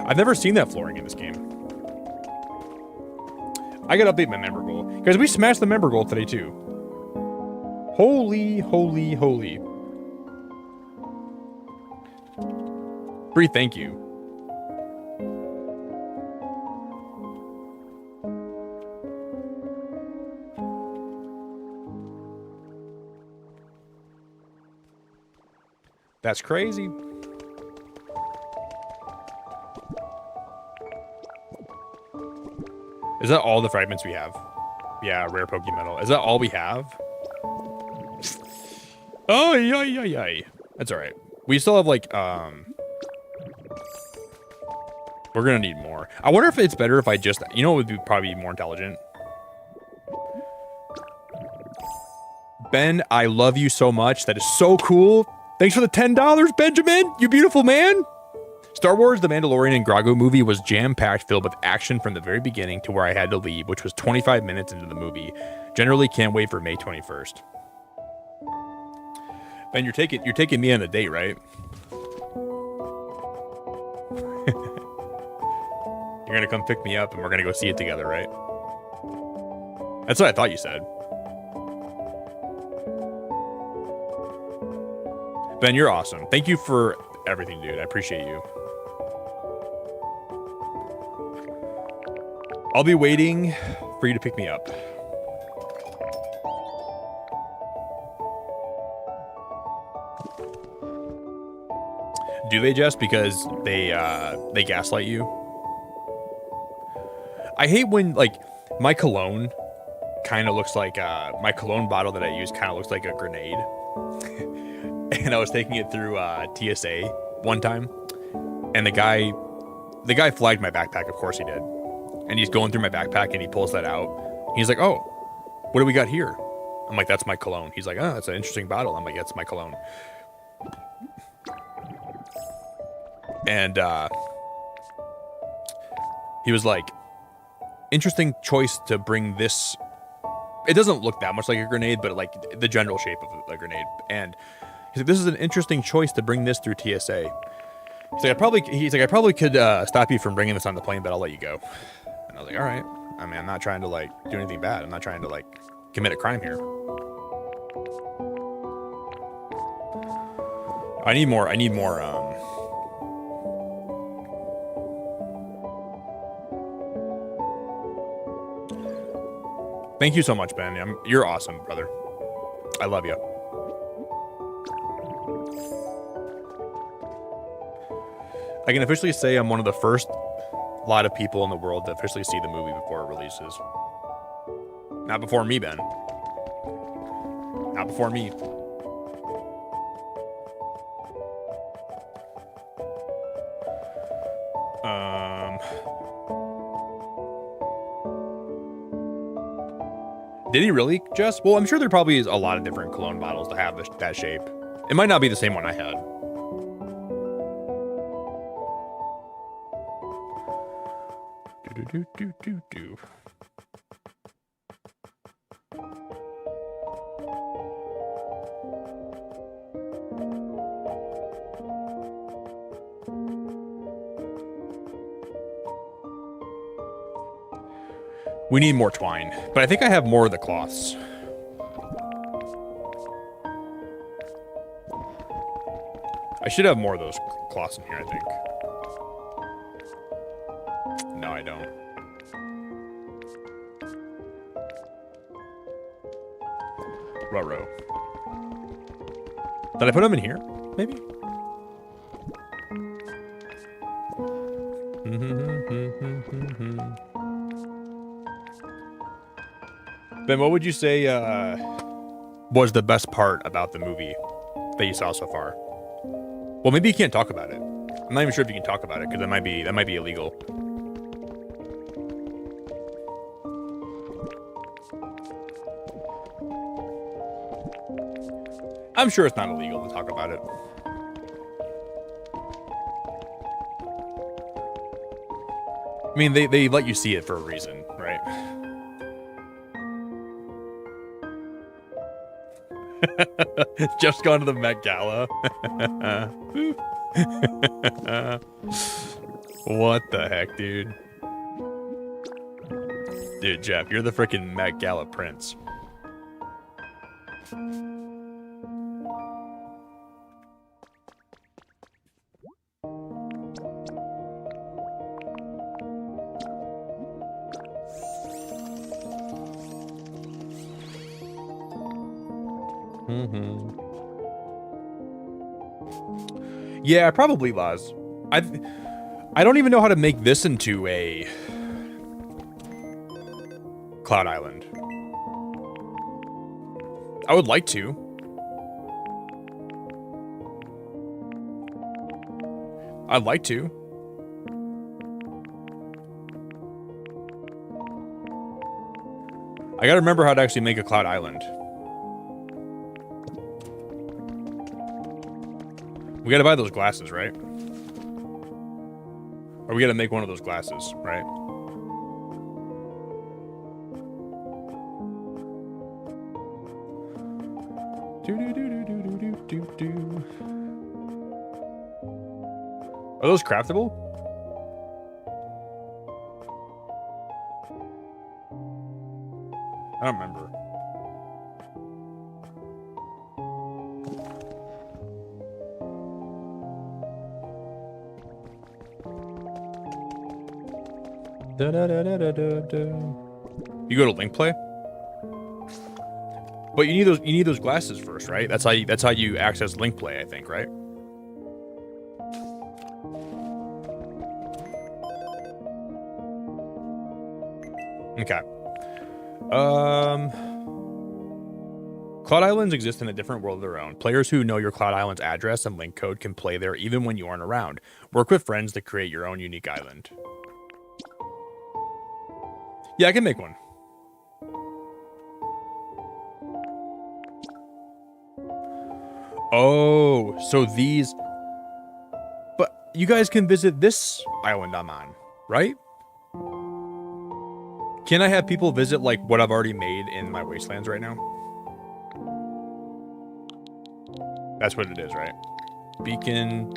I've never seen that flooring in this game. I gotta update my member goal. Guys, we smashed the member goal today too. Holy, holy, holy. Bree, thank you. That's crazy. Is that all the fragments we have? Yeah, rare Pokemetal. Is that all we have? Oh, yeah. That's all right. We still have like, we're gonna need more. I wonder if it's better if I just, you know, it would be probably more intelligent. Ben, I love you so much. That is so cool. Thanks for the $10, Benjamin. You beautiful man. Star Wars The Mandalorian and Grogu movie was jam-packed, filled with action from the very beginning to where I had to leave, which was 25 minutes into the movie. Generally can't wait for May 21st. Ben, you're taking me on a date, right? You're gonna come pick me up and we're gonna go see it together, right? That's what I thought you said. Ben, you're awesome. Thank you for everything, dude. I appreciate you. I'll be waiting for you to pick me up. Do they, Jess? Because they gaslight you? I hate when, like, my cologne kind of looks like, my cologne bottle that I use kind of looks like a grenade. And I was taking it through TSA one time, and the guy flagged my backpack. Of course he did. And he's going through my backpack and he pulls that out. He's like, "Oh, what do we got here?" I'm like, "That's my cologne." He's like, "Oh, that's an interesting bottle." I'm like, "That's my cologne." And he was like, "Interesting choice to bring this." It doesn't look that much like a grenade, but like the general shape of a grenade. And he's like, "This is an interesting choice to bring this through TSA." He's like, I probably could stop you from bringing this on the plane, but I'll let you go. And I was like, all right. I mean, I'm not trying to like do anything bad. I'm not trying to like commit a crime here. I need more. Thank you so much, Ben. You're awesome, brother. I love you. I can officially say I'm one of the first lot of people in the world to officially see the movie before it releases. Not before me, Ben. Not before me. Did he really, Jess? Well, I'm sure there probably is a lot of different cologne bottles to have that shape. It might not be the same one I had. Do. We need more twine, but I think I have more of the cloths. I should have more of those cloths in here, I think. No, I don't. Ruh-roh. Did I put them in here? Maybe? Ben, what would you say was the best part about the movie that you saw so far? Well, maybe you can't talk about it. I'm not even sure if you can talk about it because that might be illegal. I'm sure it's not illegal to talk about it. I mean, they let you see it for a reason, right? Jeff's gone to the Met Gala. What the heck, dude? Dude, Jeff, you're the freaking Met Gala prince. Yeah, probably, Laz. I don't even know how to make this into a Cloud Island. I would like to. I'd like to. I gotta remember how to actually make a Cloud Island. We gotta buy those glasses, right? Or we gotta make one of those glasses, right? Are those craftable? I don't remember. You go to link play, but you need those glasses first, right? That's how you access link play, I think, right? Okay. Cloud Islands exist in a different world of their own. Players who know your Cloud Island's address and link code can play there even when you aren't around. Work with friends to create your own unique island. Yeah, I can make one. Oh, so these... But you guys can visit this island I'm on, right? Can I have people visit, like, what I've already made in my wastelands right now? That's what it is, right? Beacon...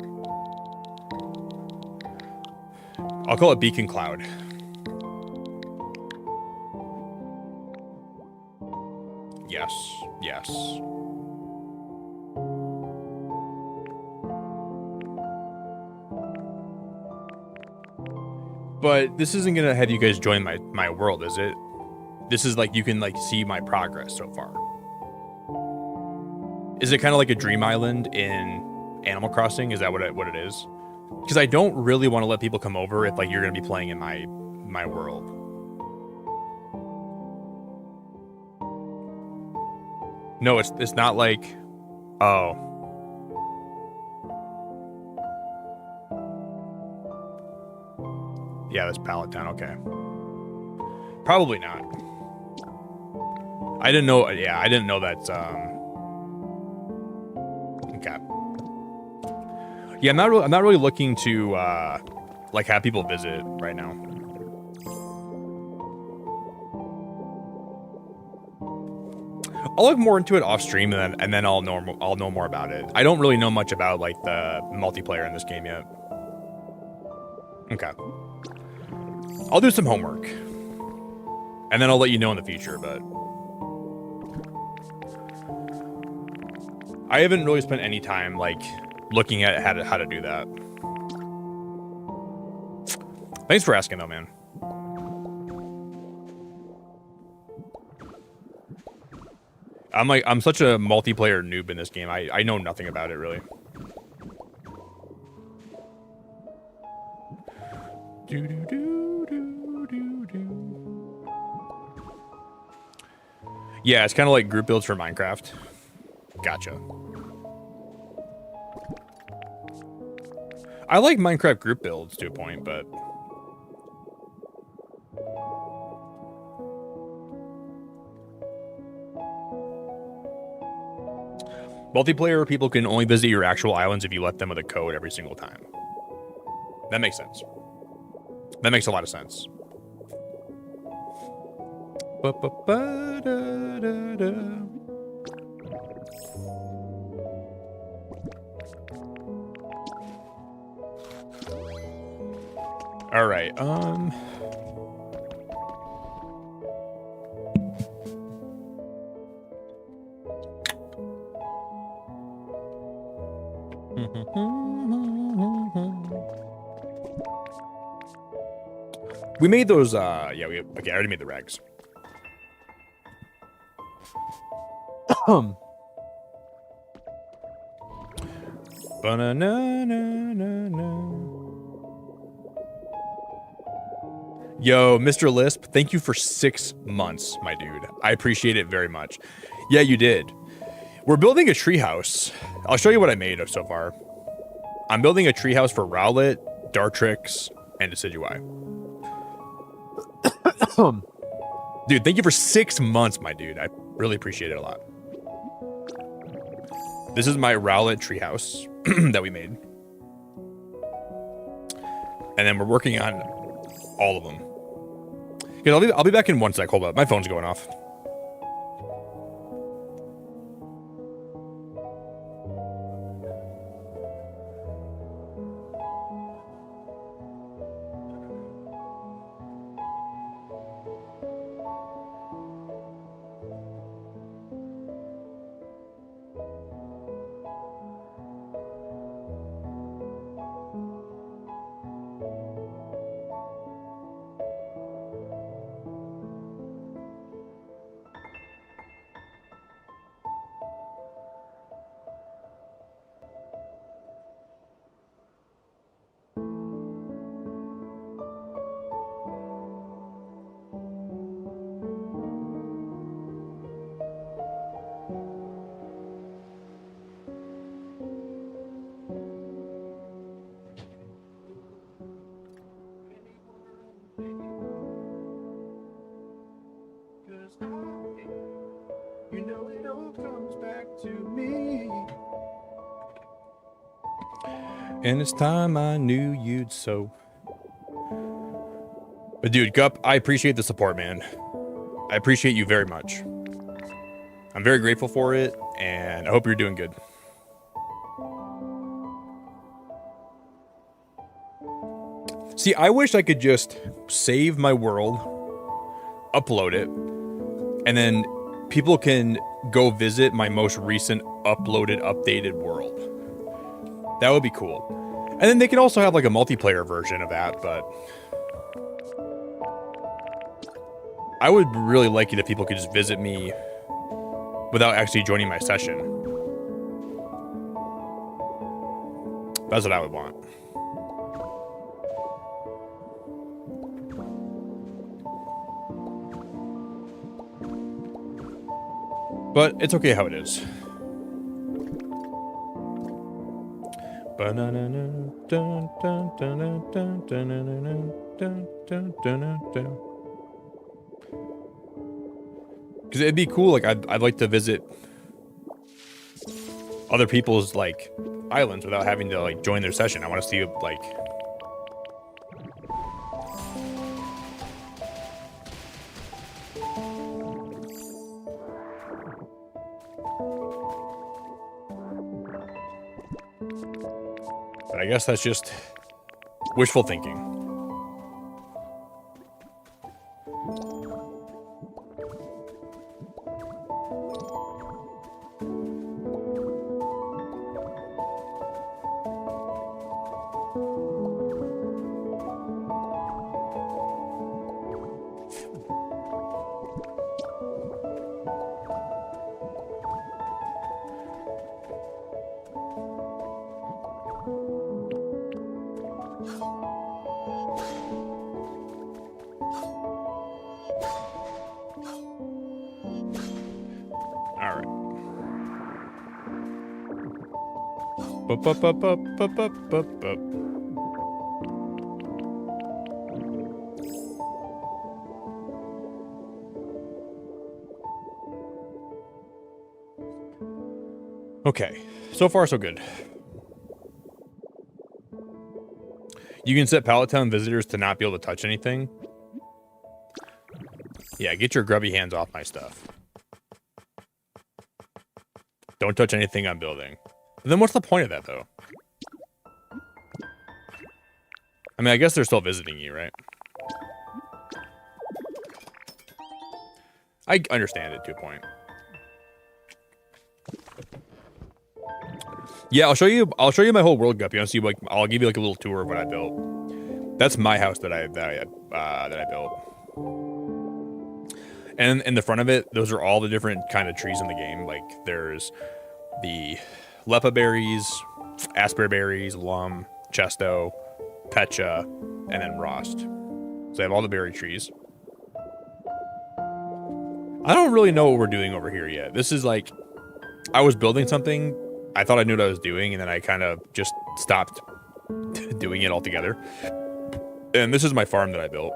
I'll call it Beacon Cloud. Yes, yes. But this isn't gonna have you guys join my world, is it? This is like, you can like see my progress so far. Is it kind of like a dream island in Animal Crossing? Is that what it is? Because I don't really want to let people come over if like you're gonna be playing in my world. No, it's not like, oh. Yeah, that's Pallet Town, okay. Probably not. I didn't know, yeah, I didn't know that's, okay. Yeah, I'm not really looking to, like, have people visit right now. I'll look more into it off stream, and then I'll know more about it. I don't really know much about like the multiplayer in this game yet. Okay. I'll do some homework, and then I'll let you know in the future. But I haven't really spent any time like looking at how to do that. Thanks for asking, though, man. I'm such a multiplayer noob in this game. I know nothing about it, really. Yeah, it's kind of like group builds for Minecraft. Gotcha. I like Minecraft group builds to a point, but... multiplayer people can only visit your actual islands if you let them with a code every single time. That makes sense. That makes a lot of sense. All right. We made those. Yeah. Okay. I already made the rags. Yo, Mr. Lisp, thank you for 6 months, my dude. I appreciate it very much. Yeah, you did. We're building a treehouse. I'll show you what I made so far. I'm building a treehouse for Rowlet, Dartrix, and Decidueye. Dude, thank you for 6 months, my dude. I really appreciate it a lot. This is my Rowlet treehouse that we made. And then we're working on all of them. I'll be back in 1 sec. Hold up. My phone's going off. And it's time I knew you'd so. But dude, Gup, I appreciate the support, man. I appreciate you very much. I'm very grateful for it, and I hope you're doing good. See, I wish I could just save my world, upload it, and then people can go visit my most recent uploaded, updated world. That would be cool. And then they can also have like a multiplayer version of that, but I would really like it if people could just visit me without actually joining my session. That's what I would want. But it's okay how it is. Because it'd be cool, like, I'd like to visit other people's, like, islands without having to, like, join their session. I want to see, like... But I guess that's just wishful thinking. Okay, so far so good. You can set Pallet Town visitors to not be able to touch anything. Yeah, get your grubby hands off my stuff. Don't touch anything I'm building. But then what's the point of that, though? I mean, I guess they're still visiting you, right? I understand it to a point. Yeah, I'll show you my whole world, Guppy. I'll give you like a little tour of what I built. That's my house that I built. And in the front of it, those are all the different kind of trees in the game. Like there's the lepa berries, asper berries, lum, chesto, pecha, and then rost. So I have all the berry trees. I don't really know what we're doing over here yet. This is like, I was building something. I thought I knew what I was doing, and then I kind of just stopped doing it altogether. And this is my farm that I built.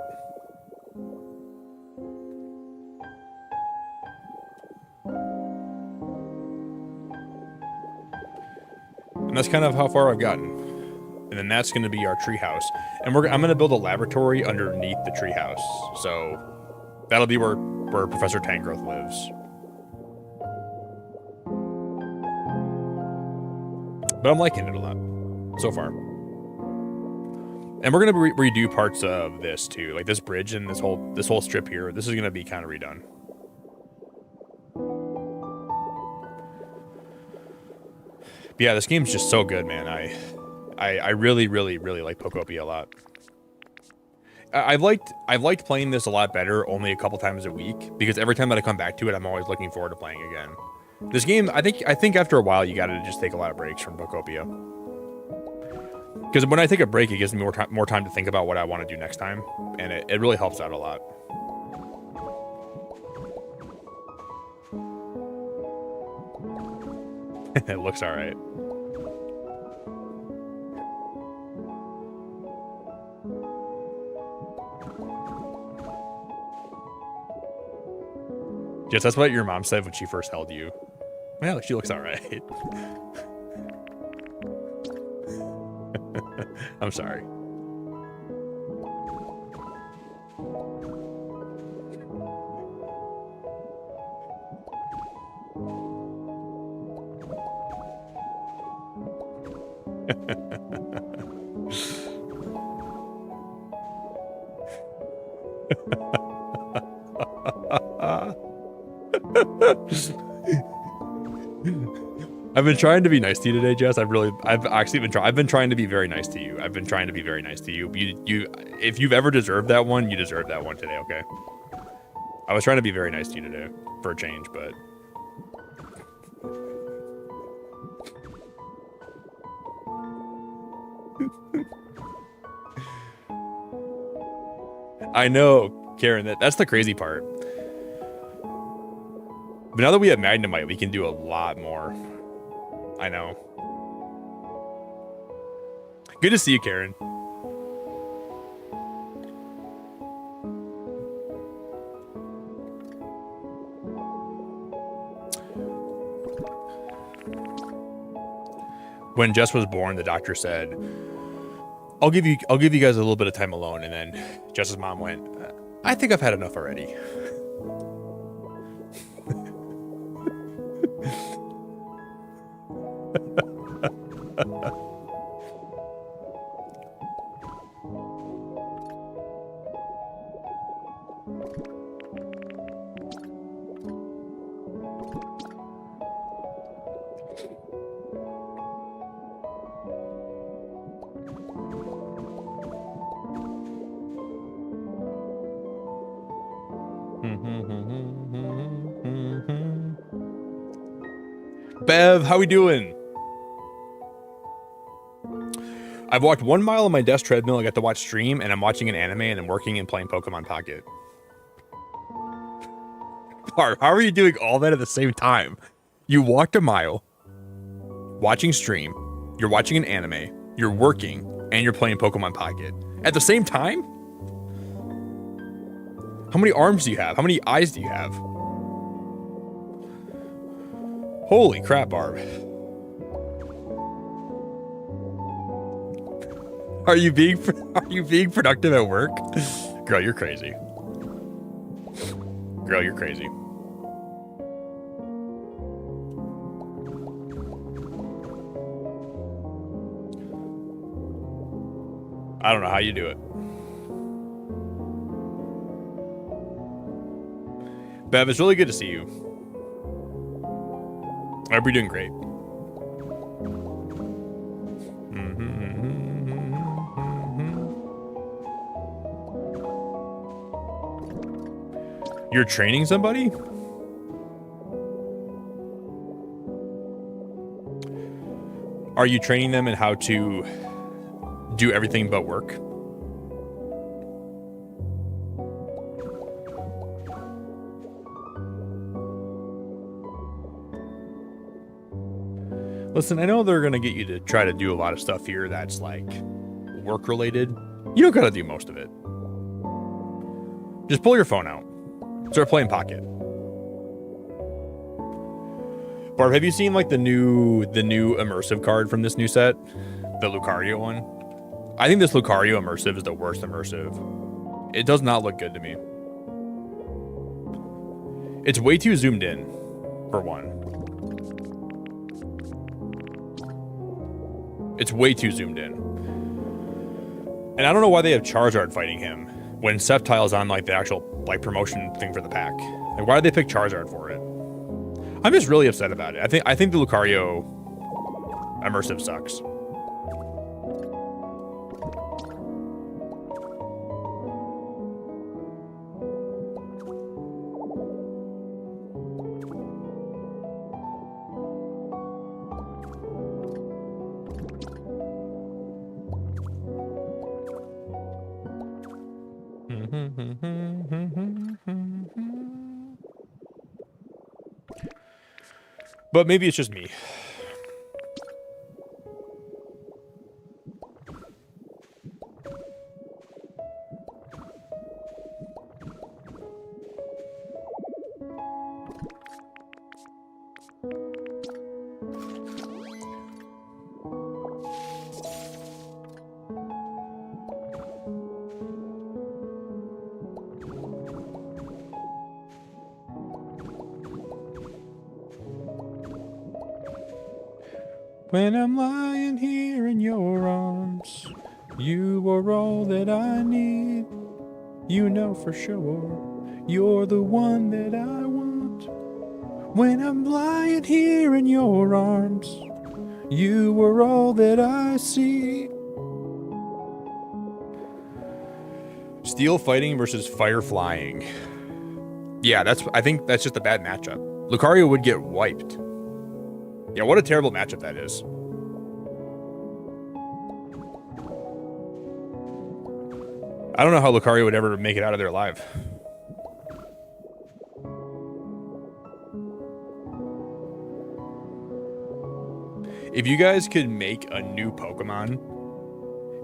And that's kind of how far I've gotten. And then that's going to be our treehouse. And I'm going to build a laboratory underneath the treehouse. So that'll be where Professor Tangrowth lives. But I'm liking it a lot so far. And we're going to redo parts of this too. Like this bridge and this whole strip here. This is going to be kind of redone. But yeah, this game's just so good, man. I really, really, really like Pokopia a lot. I've liked playing this a lot better only a couple times a week, because every time that I come back to it, I'm always looking forward to playing again. This game, I think after a while, you gotta just take a lot of breaks from Pokopia. Because when I take a break, it gives me more time to think about what I want to do next time, and it really helps out a lot. It looks all right. Yes, that's what your mom said when she first held you. Well, she looks all right. I'm sorry. I've been trying to be nice to you today, Jess. I've been trying to be very nice to you. I've been trying to be very nice to you. If you've ever deserved that one, you deserve that one today, okay? I was trying to be very nice to you today for a change, but I know, Karen, that's the crazy part. But now that we have Magnemite, we can do a lot more. I know. Good to see you, Karen. When Jess was born, the doctor said, I'll give you guys a little bit of time alone. And then Jess's mom went, I think I've had enough already. Bev, how we doing? I've walked 1 mile on my desk treadmill. I got to watch stream, and I'm watching an anime, and I'm working and playing Pokemon Pocket. How are you doing all that at the same time? You walked a mile, watching stream, you're watching an anime, you're working, and you're playing Pokemon Pocket. At the same time? How many arms do you have? How many eyes do you have? Holy crap, Barb. Are you being productive at work? Girl, you're crazy. Girl, you're crazy. I don't know how you do it. Bev, it's really good to see you. I hope you're doing great. You're training somebody? Are you training them in how to do everything but work? Listen, I know they're going to get you to try to do a lot of stuff here that's like work related. You don't got to do most of it. Just pull your phone out. Start playing Pocket. Barb, have you seen like the new immersive card from this new set? The Lucario one? I think this Lucario immersive is the worst immersive. It does not look good to me. It's way too zoomed in, for one. It's way too zoomed in. And I don't know why they have Charizard fighting him when Sceptile's on like the actual like promotion thing for the pack. Like, why did they pick Charizard for it? I'm just really upset about it. I think the Lucario immersive sucks. But maybe it's just me. When I'm lying here in your arms, you are all that I need. You know for sure, you're the one that I want. When I'm lying here in your arms, you are all that I see. Steel fighting versus fire flying. Yeah, I think that's just a bad matchup. Lucario would get wiped. Yeah, what a terrible matchup that is. I don't know how Lucario would ever make it out of there alive. If you guys could make a new Pokemon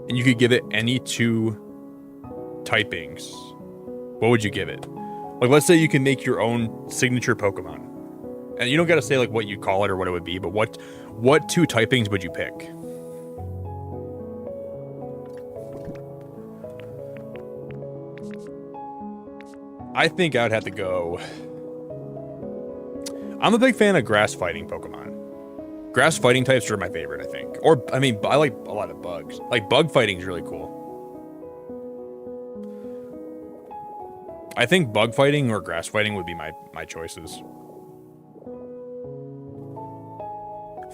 and you could give it any two typings, what would you give it? Like, let's say you can make your own signature Pokemon. And you don't got to say like what you call it or what it would be, but what two typings would you pick? I think I would have to go. I'm a big fan of grass fighting Pokemon. Grass fighting types are my favorite, I think. Or, I mean, I like a lot of bugs. Like, bug fighting is really cool. I think bug fighting or grass fighting would be my choices.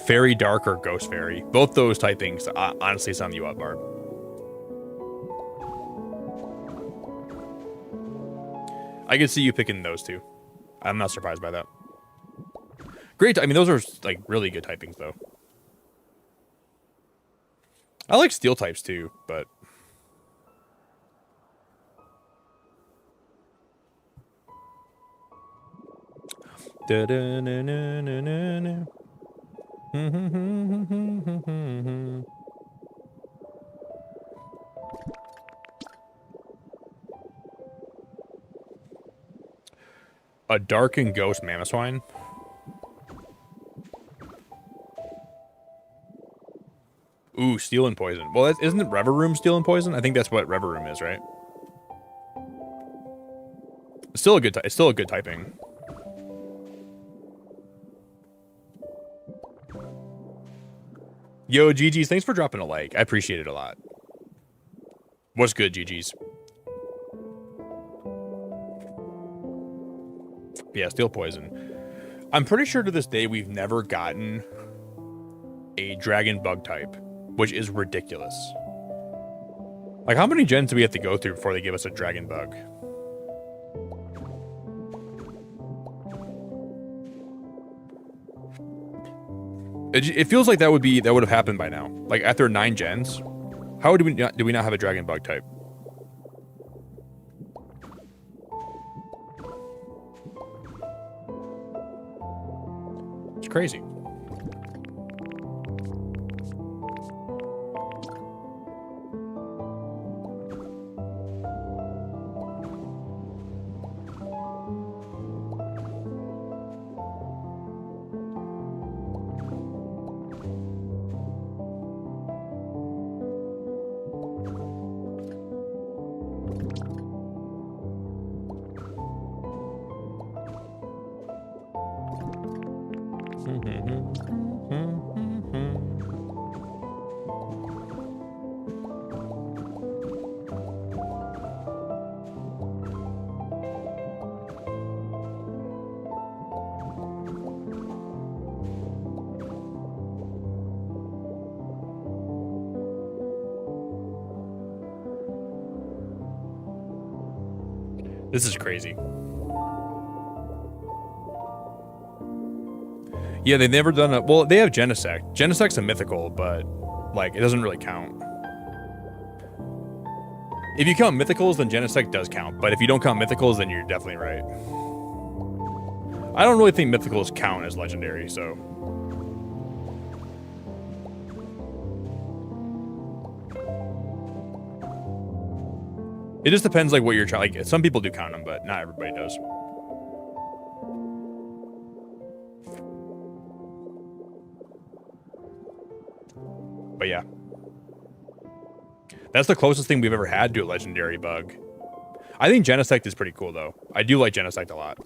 Fairy Dark or Ghost Fairy. Both those typings honestly sum you up, Barb. I could see you picking those two. I'm not surprised by that. Great. I mean, those are like really good typings, though. I like steel types too, but a dark and ghost Mamoswine. Ooh, Ooh, steel and poison. Well, isn't it Rever Room steel and poison? I think that's what Rever Room is, right? It's still a good. It's still a good typing. Yo, GG's, thanks for dropping a like. I appreciate it a lot. What's good, GG's? Yeah, steel poison. I'm pretty sure to this day we've never gotten a dragon bug type, which is ridiculous. Like, how many gens do we have to go through before they give us a dragon bug? It feels like that would have happened by now. Like after 9 gens, how do we not have a dragon bug type? It's crazy. This is crazy. Yeah, they've never done a... Well, they have Genesect. Genesect's a mythical, but, like, it doesn't really count. If you count mythicals, then Genesect does count. But if you don't count mythicals, then you're definitely right. I don't really think mythicals count as legendary, so... It just depends, like, what you're trying... Like, some people do count them, but not everybody does. But yeah. That's the closest thing we've ever had to a legendary bug. I think Genesect is pretty cool, though. I do like Genesect a lot.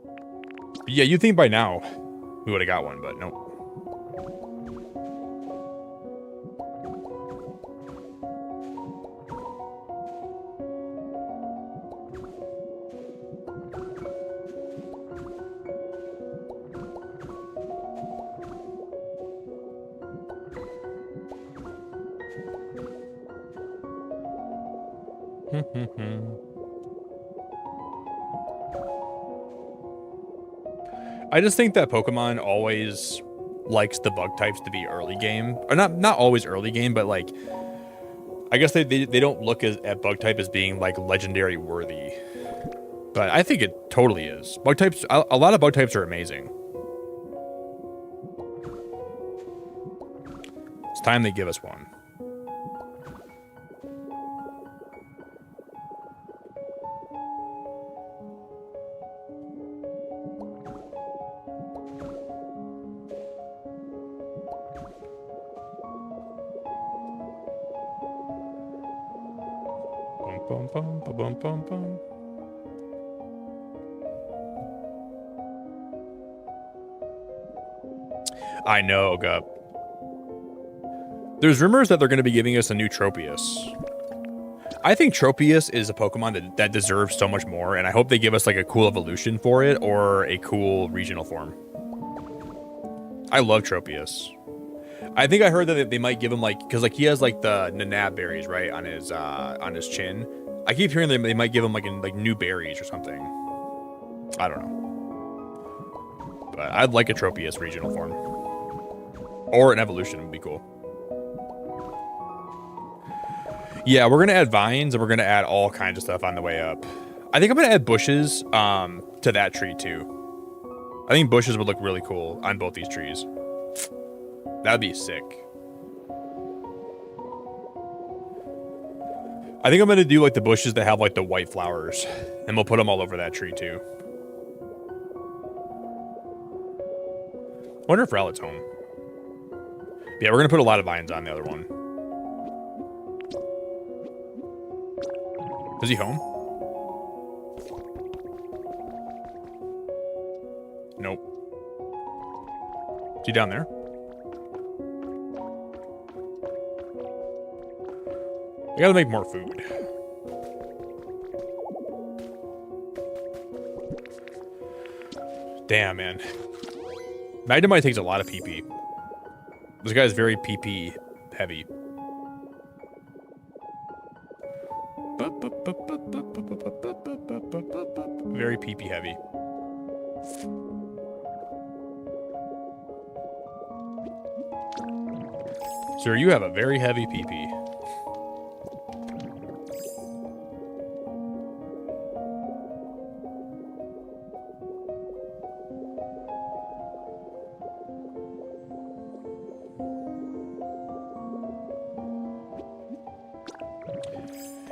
But yeah, you'd think by now we would have got one, but nope. I just think that Pokemon always likes the bug types to be early game, or not always early game, but like I guess they don't look at bug type as being like legendary worthy, but I think it totally is. Bug types, a lot of bug types are amazing. It's time they give us one. I know, Gup. There's rumors that they're going to be giving us a new Tropius. I think Tropius is a Pokemon that deserves so much more, and I hope they give us like a cool evolution for it or a cool regional form. I love Tropius. I think I heard that they might give him like, because like he has like the Nanab berries right on his chin. I keep hearing they might give him like new berries or something. I don't know, but I'd like a Tropius regional form or an evolution would be cool. Yeah, we're gonna add vines and we're gonna add all kinds of stuff on the way up. I think I'm gonna add bushes to that tree too. I think bushes would look really cool on both these trees. That'd be sick. I think I'm gonna do like the bushes that have like the white flowers, and we'll put them all over that tree too. Wonder if Rowlet's home. Yeah, we're gonna put a lot of vines on the other one. Is he home? Nope. Is he down there? I gotta make more food. Damn, man. Magnemite takes a lot of PP. This guy is very PP heavy. Very PP heavy. Sir, you have a very heavy PP.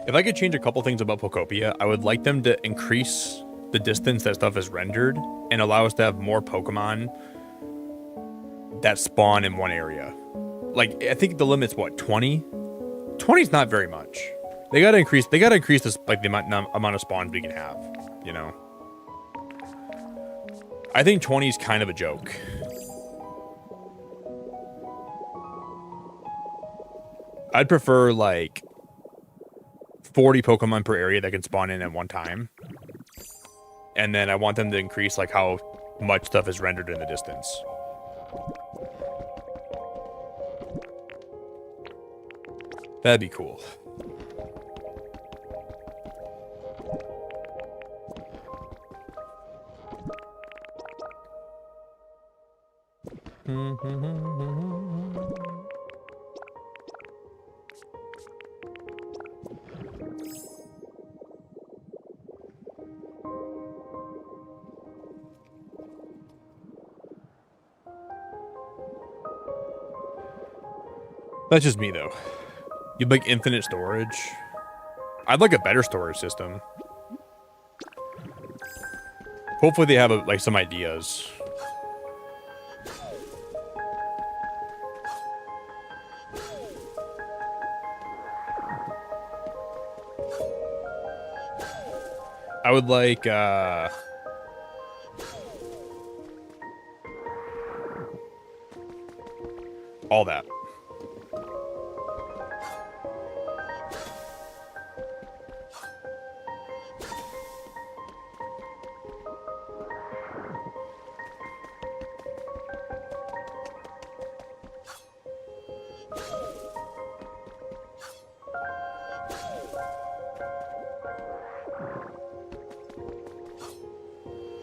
If I could change a couple things about Pokopia, I would like them to increase the distance that stuff is rendered and allow us to have more Pokemon that spawn in one area. Like, I think the limit's what, 20? 20 is not very much. They gotta increase this, like, the amount of spawns we can have, you know? I think 20 is kind of a joke. I'd prefer, like, 40 Pokemon per area that can spawn in at one time. And then I want them to increase, like, how much stuff is rendered in the distance. That'd be cool. That's just me, though. You'd like infinite storage. I'd like a better storage system. Hopefully they have like some ideas. I would like all that.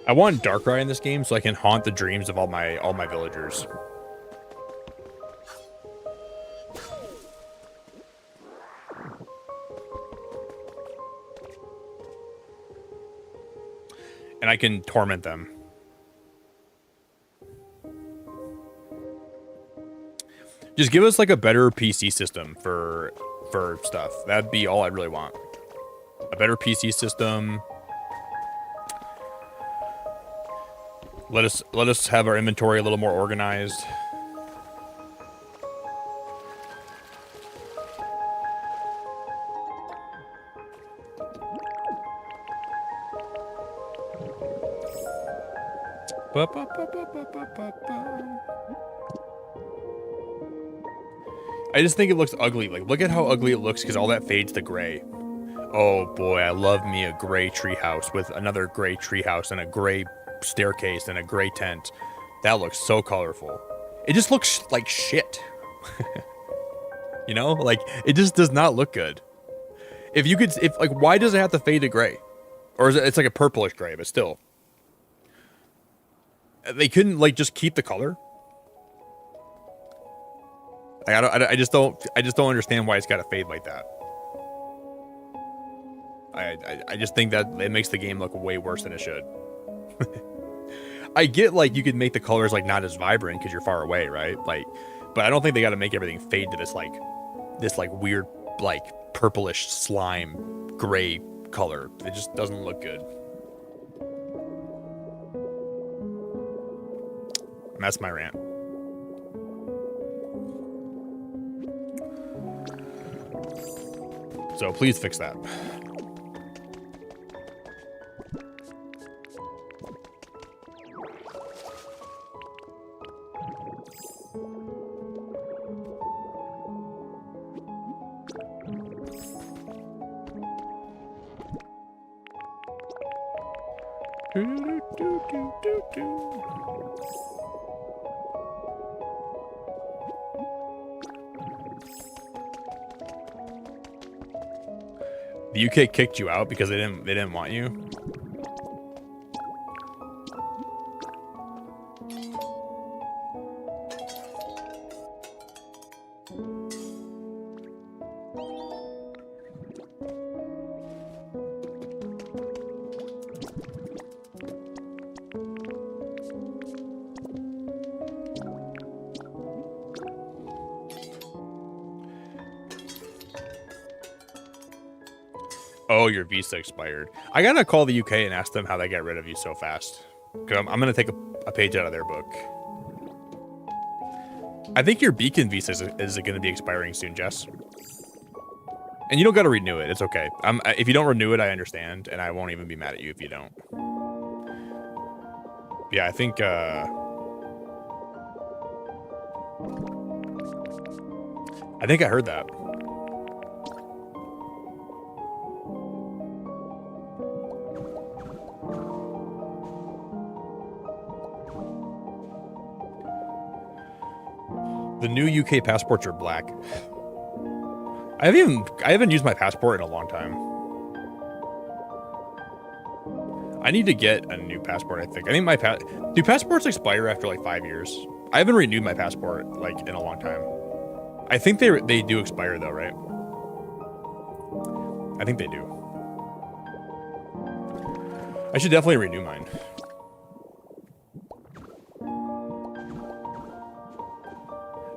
I want Darkrai in this game so I can haunt the dreams of all my villagers. And I can torment them. Just give us like a better PC system for stuff. That'd be all I really want. A better PC system. Let us have our inventory a little more organized. I just think it looks ugly. Like, look at how ugly it looks because all that fades to gray. Oh boy, I love me a gray treehouse with another gray treehouse and a gray staircase and a gray tent. That looks so colorful. It just looks like shit. You know, like it just does not look good. If like, why does it have to fade to gray? Or is it's like a purplish gray, but still. They couldn't like just keep the color. I just don't understand why it's got to fade like that. I just think that it makes the game look way worse than it should. I get like you could make the colors like not as vibrant because you're far away, right? Like, but I don't think they got to make everything fade to this weird like purplish slime gray color. It just doesn't look good. And that's my rant. So please fix that. The UK kicked you out because they didn't want you. Oh, your visa expired. I gotta call the UK and ask them how they get rid of you so fast. Cause I'm gonna take a page out of their book. I think your beacon visa is gonna be expiring soon, Jess. And you don't gotta renew it. It's okay. If you don't renew it, I understand, and I won't even be mad at you if you don't. Yeah, I think. I think I heard that. The new UK passports are black. I haven't used my passport in a long time. I need to get a new passport, I think. I think do passports expire after like 5 years? I haven't renewed my passport like in a long time. I think they do expire though, right? I think they do. I should definitely renew mine.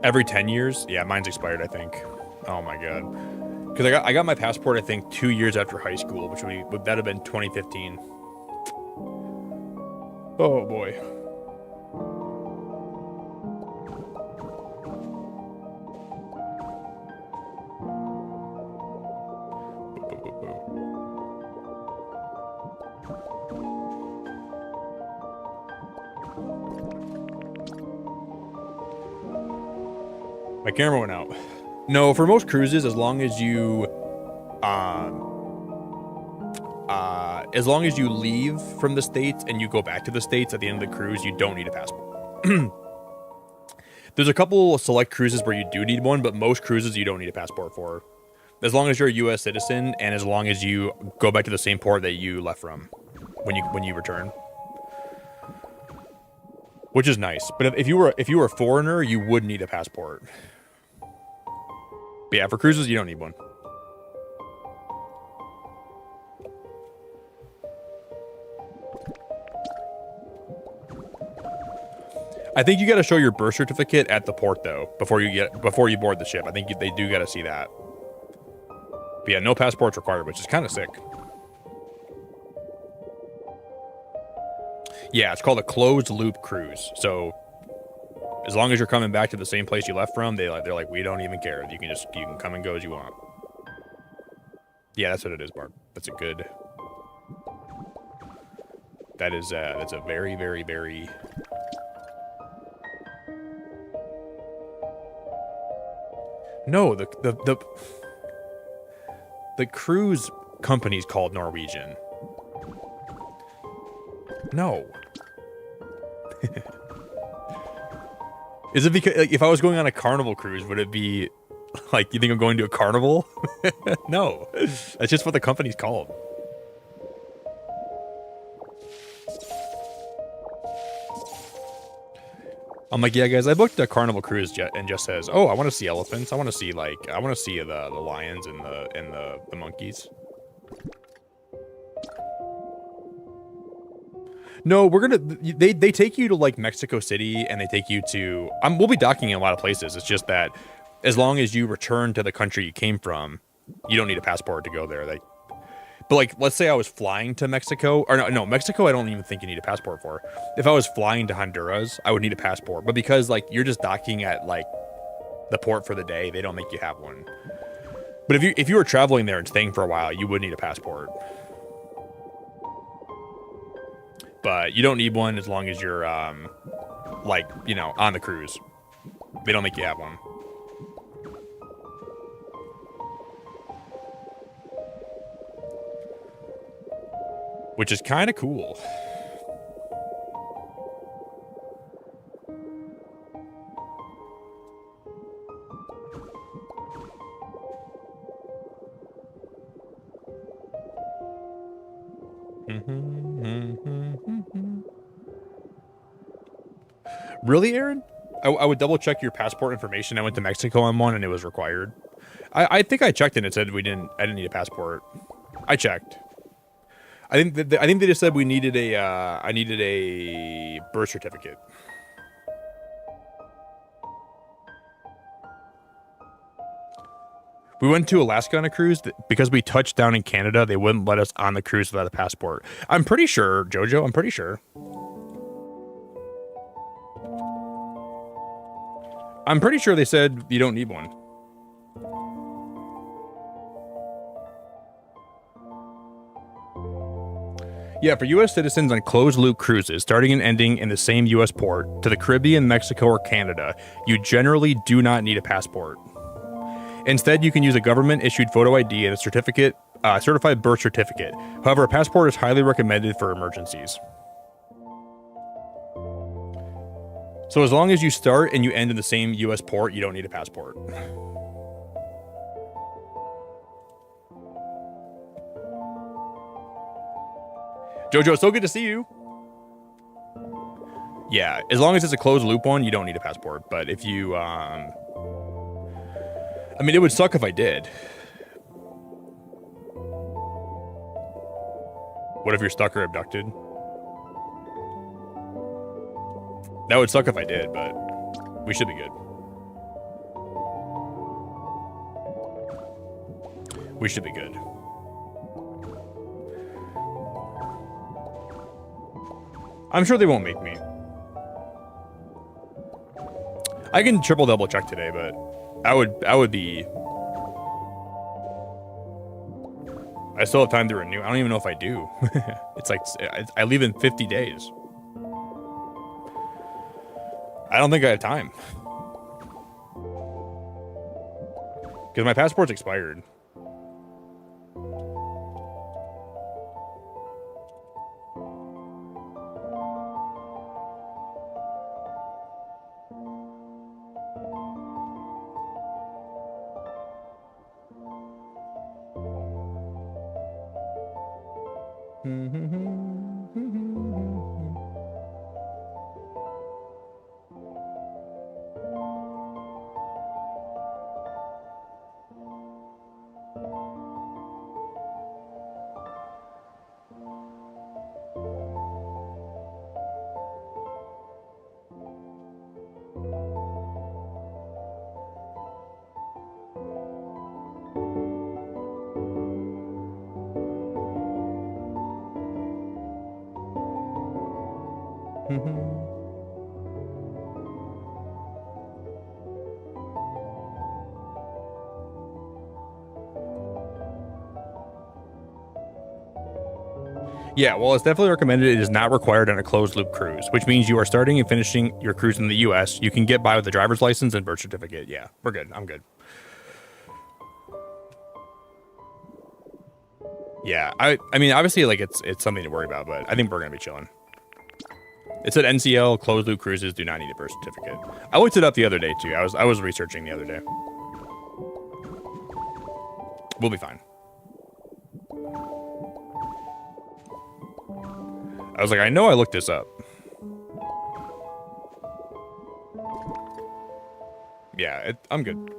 Every 10 years? Yeah, mine's expired, I think. Oh my god. Because I got my passport, I think, 2 years after high school, which would that have been 2015. Oh boy. My camera went out. No, for most cruises, as long as you leave from the States and you go back to the States at the end of the cruise, you don't need a passport. There's a couple select cruises where you do need one, but most cruises you don't need a passport for. As long as you're a U.S. citizen and as long as you go back to the same port that you left from when you return. Which is nice. But if you were a foreigner, you would need a passport. But yeah, for cruises, you don't need one. I think you got to show your birth certificate at the port though before you board the ship. I think they do got to see that. But yeah, no passports required, which is kind of sick. Yeah, it's called a closed loop cruise. So as long as you're coming back to the same place you left from, they're like, we don't even care. You can come and go as you want. Yeah, that's what it is, Barb. That's a good. That's a very, very, very. No, the cruise company's called Norwegian. No. Is it because, like, if I was going on a carnival cruise, would it be like, you think I'm going to a carnival? No, that's just what the company's called. I'm like, yeah, guys, I booked a carnival cruise jet, and just says, oh, I want to see elephants. I want to see the lions and the monkeys. No, they take you to like Mexico City, and they take you to, we'll be docking in a lot of places. It's just that as long as you return to the country you came from, you don't need a passport to go there. But like, let's say I was flying to Mexico, or no, Mexico, I don't even think you need a passport for. If I was flying to Honduras, I would need a passport. But because like you're just docking at like the port for the day, they don't make you have one. But if you were traveling there and staying for a while, you would need a passport. But you don't need one as long as you're like, you know, on the cruise. They don't make you have one. Which is kind of cool. Really, Aaron? I would double check your passport information. I went to Mexico on one and it was required. I think I checked and it said I didn't need a passport. I checked. I think they just said we needed I needed a birth certificate. We went to Alaska on a cruise because we touched down in Canada. They wouldn't let us on the cruise without a passport. I'm pretty sure, Jojo. I'm pretty sure. I'm pretty sure they said you don't need one. Yeah, for U.S. citizens on closed-loop cruises, starting and ending in the same U.S. port, to the Caribbean, Mexico, or Canada, you generally do not need a passport. Instead, you can use a government-issued photo ID and a certified birth certificate. However, a passport is highly recommended for emergencies. So as long as you start and you end in the same U.S. port, you don't need a passport. Jojo, it's so good to see you. Yeah, as long as it's a closed loop one, you don't need a passport. But if you, I mean, it would suck if I did. What if you're stuck or abducted? That would suck if I did, but we should be good. We should be good. I'm sure they won't make me. I can triple double check today, but I would be. I still have time to renew. I don't even know if I do. It's like I leave in 50 days. I don't think I have time. Because my passport's expired. Yeah, well, it's definitely recommended. It is not required on a closed-loop cruise, which means you are starting and finishing your cruise in the U.S. You can get by with a driver's license and birth certificate. Yeah, we're good. I'm good. Yeah, I mean, obviously, like, it's something to worry about, but I think we're going to be chilling. It said NCL closed-loop cruises do not need a birth certificate. I looked it up the other day, too. I was researching the other day. We'll be fine. I was like, I know I looked this up. Yeah, I'm good.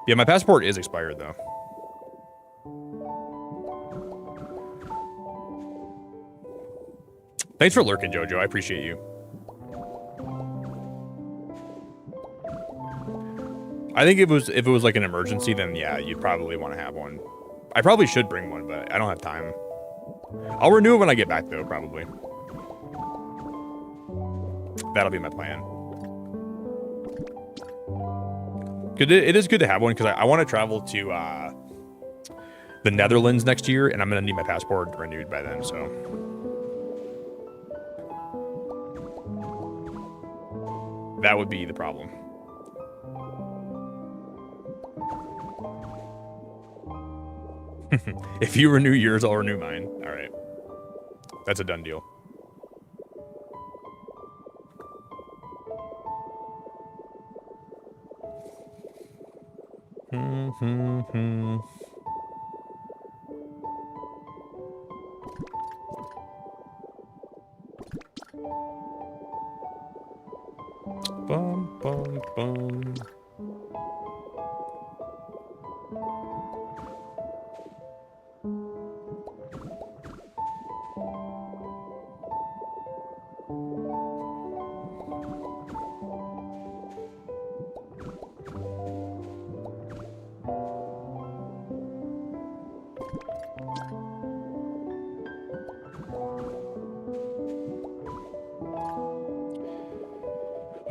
Yeah, my passport is expired, though. Thanks for lurking, Jojo. I appreciate you. I think if it was like an emergency, then yeah, you'd probably want to have one. I probably should bring one, but I don't have time. I'll renew it when I get back, though, probably. That'll be my plan. It is good to have one because I want to travel to the Netherlands next year, and I'm gonna need my passport renewed by then. So that would be the problem. If you renew yours, I'll renew mine. All right, that's a done deal. Bum, bum, bum.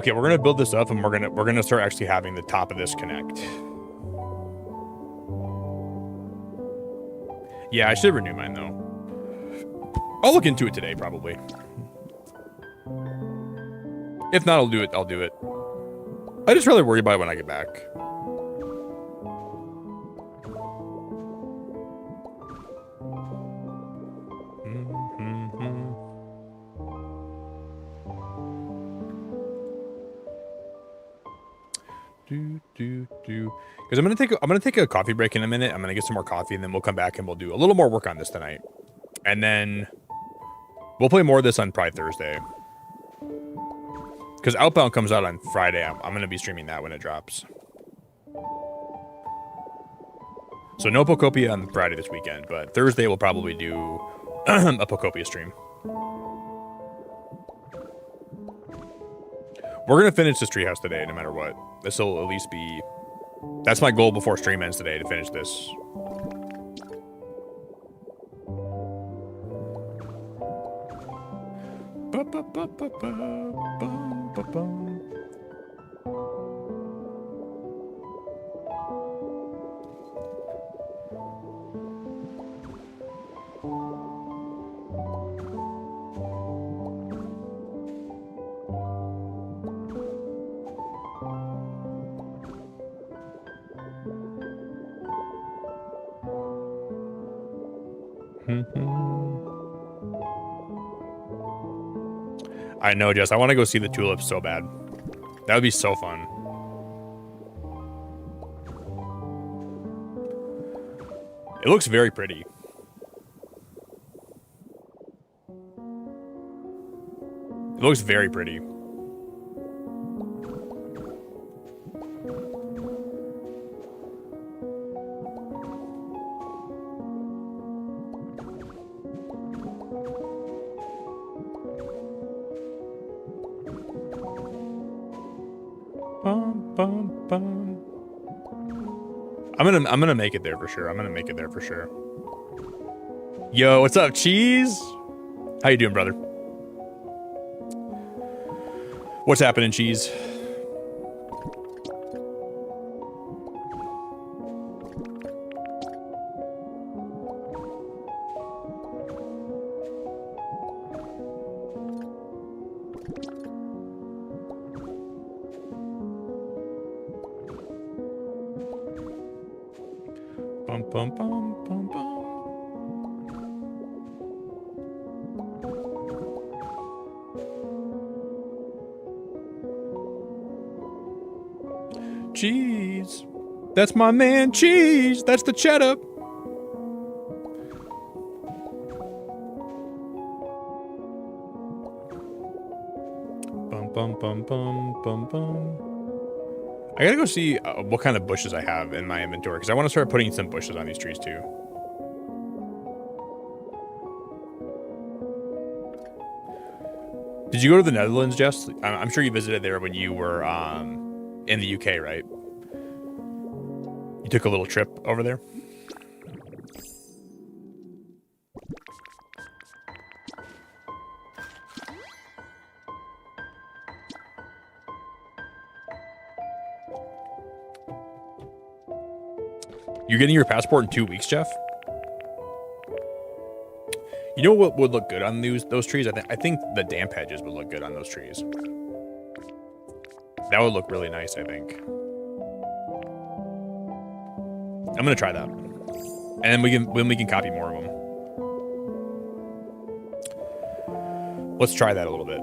Okay, we're gonna build this up, and we're gonna start actually having the top of this connect. Yeah, I should renew mine though. I'll look into it today, probably. If not, I'll do it. I'll do it. I just rather worry about it when I get back. Because I'm gonna take a coffee break in a minute. I'm gonna get some more coffee, and then we'll come back and we'll do a little more work on this tonight, and then we'll play more of this on probably Thursday. Because Outbound comes out on Friday. I'm gonna be streaming that when it drops. So no Pokopia on Friday this weekend, but Thursday we'll probably do a Pokopia stream. We're gonna finish this Treehouse today, no matter what. This will at least be. That's my goal before stream ends today, to finish this. I know, Jess. I want to go see the tulips so bad. That would be so fun. It looks very pretty. It looks very pretty. I'm gonna make it there for sure. I'm gonna make it there for sure. Yo, what's up, Cheese? How you doing, brother? What's happening, Cheese? Bum, bum, bum, bum. Cheese. That's my man, Cheese. That's the cheddar. Bum, bum, bum, bum, bum, bum. I gotta go see what kind of bushes I have in my inventory, because I want to start putting some bushes on these trees too. Did you go to the Netherlands, Jess? I'm sure you visited there when you were in the UK, right? You took a little trip over there? You're getting your passport in 2 weeks, Jeff? You know what would look good on those trees? I think the damp hedges would look good on those trees. That would look really nice, I think. I'm gonna try that. And then we can copy more of them. Let's try that a little bit.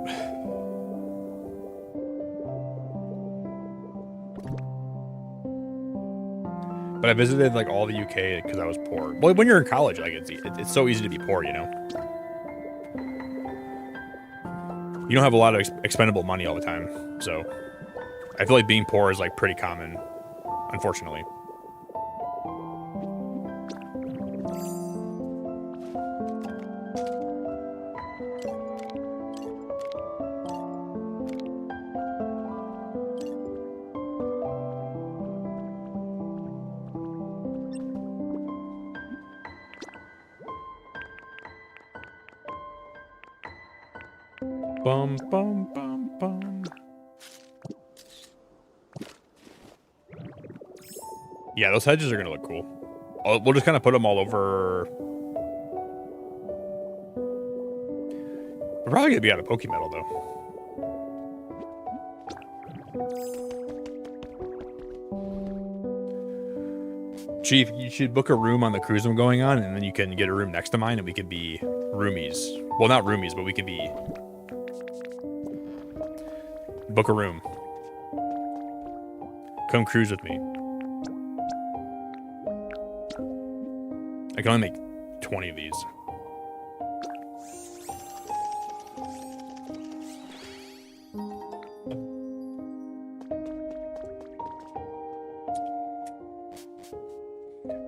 But I visited like all the UK because I was poor. Well, when you're in college, like it's so easy to be poor, you know. You don't have a lot of expendable money all the time, so I feel like being poor is like pretty common, unfortunately. Bum, bum, bum, bum. Yeah, those hedges are going to look cool. We'll just kind of put them all over. We're probably going to be out of Pokemetal, though. Chief, you should book a room on the cruise I'm going on, and then you can get a room next to mine, and we could be roomies. Well, not roomies, but we could be... Book a room. Come cruise with me. I can only make 20 of these.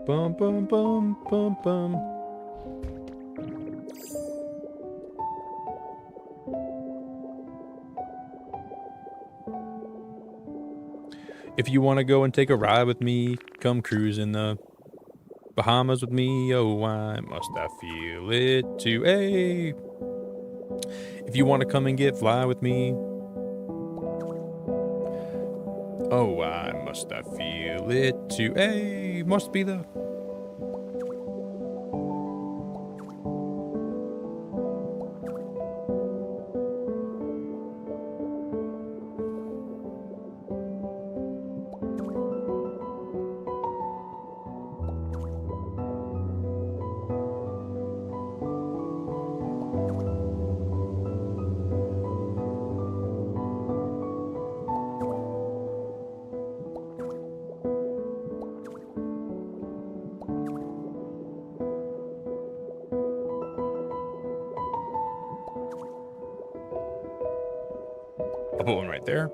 Bum, bum, bum, bum, bum. If you want to go and take a ride with me, come cruise in the Bahamas with me. Oh, why must I feel it too? Hey, if you want to come and get fly with me. Oh, why must I feel it too? Hey, must be the... I'll put one right there.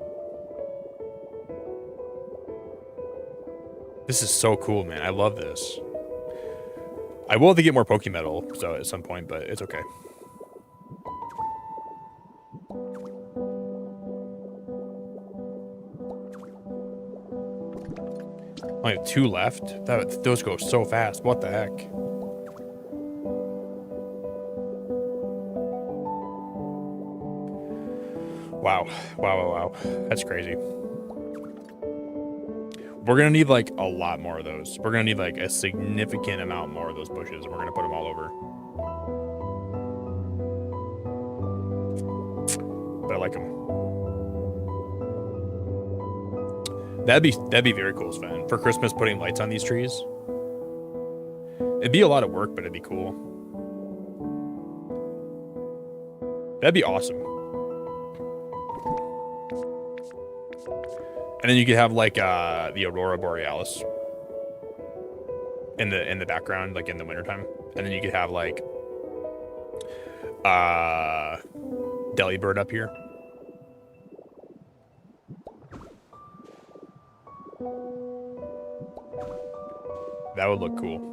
This is so cool, man. I love this. I will have to get more Pokemetal so at some point, but it's okay. I only have 2 left. Those go so fast. What the heck? Wow. Wow, wow, wow. That's crazy. We're going to need, like, a lot more of those. We're going to need, like, a significant amount more of those bushes. And we're going to put them all over. But I like them. That'd be very cool, Sven. For Christmas, putting lights on these trees. It'd be a lot of work, but it'd be cool. That'd be awesome. And then you could have like the Aurora Borealis in the background, like in the wintertime. And then you could have like Delibird up here. That would look cool.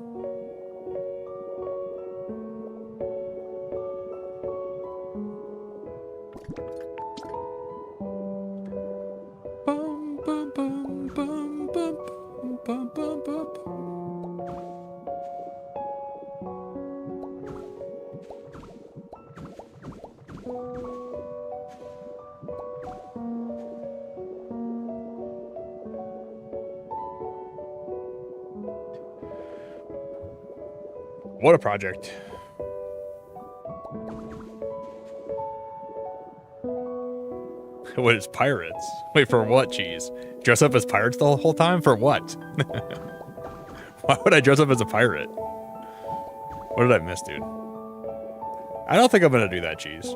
What a project. What is pirates? Wait, for what, Cheese? Dress up as pirates the whole time? For what? Why would I dress up as a pirate? What did I miss, dude? I don't think I'm gonna do that, Cheese.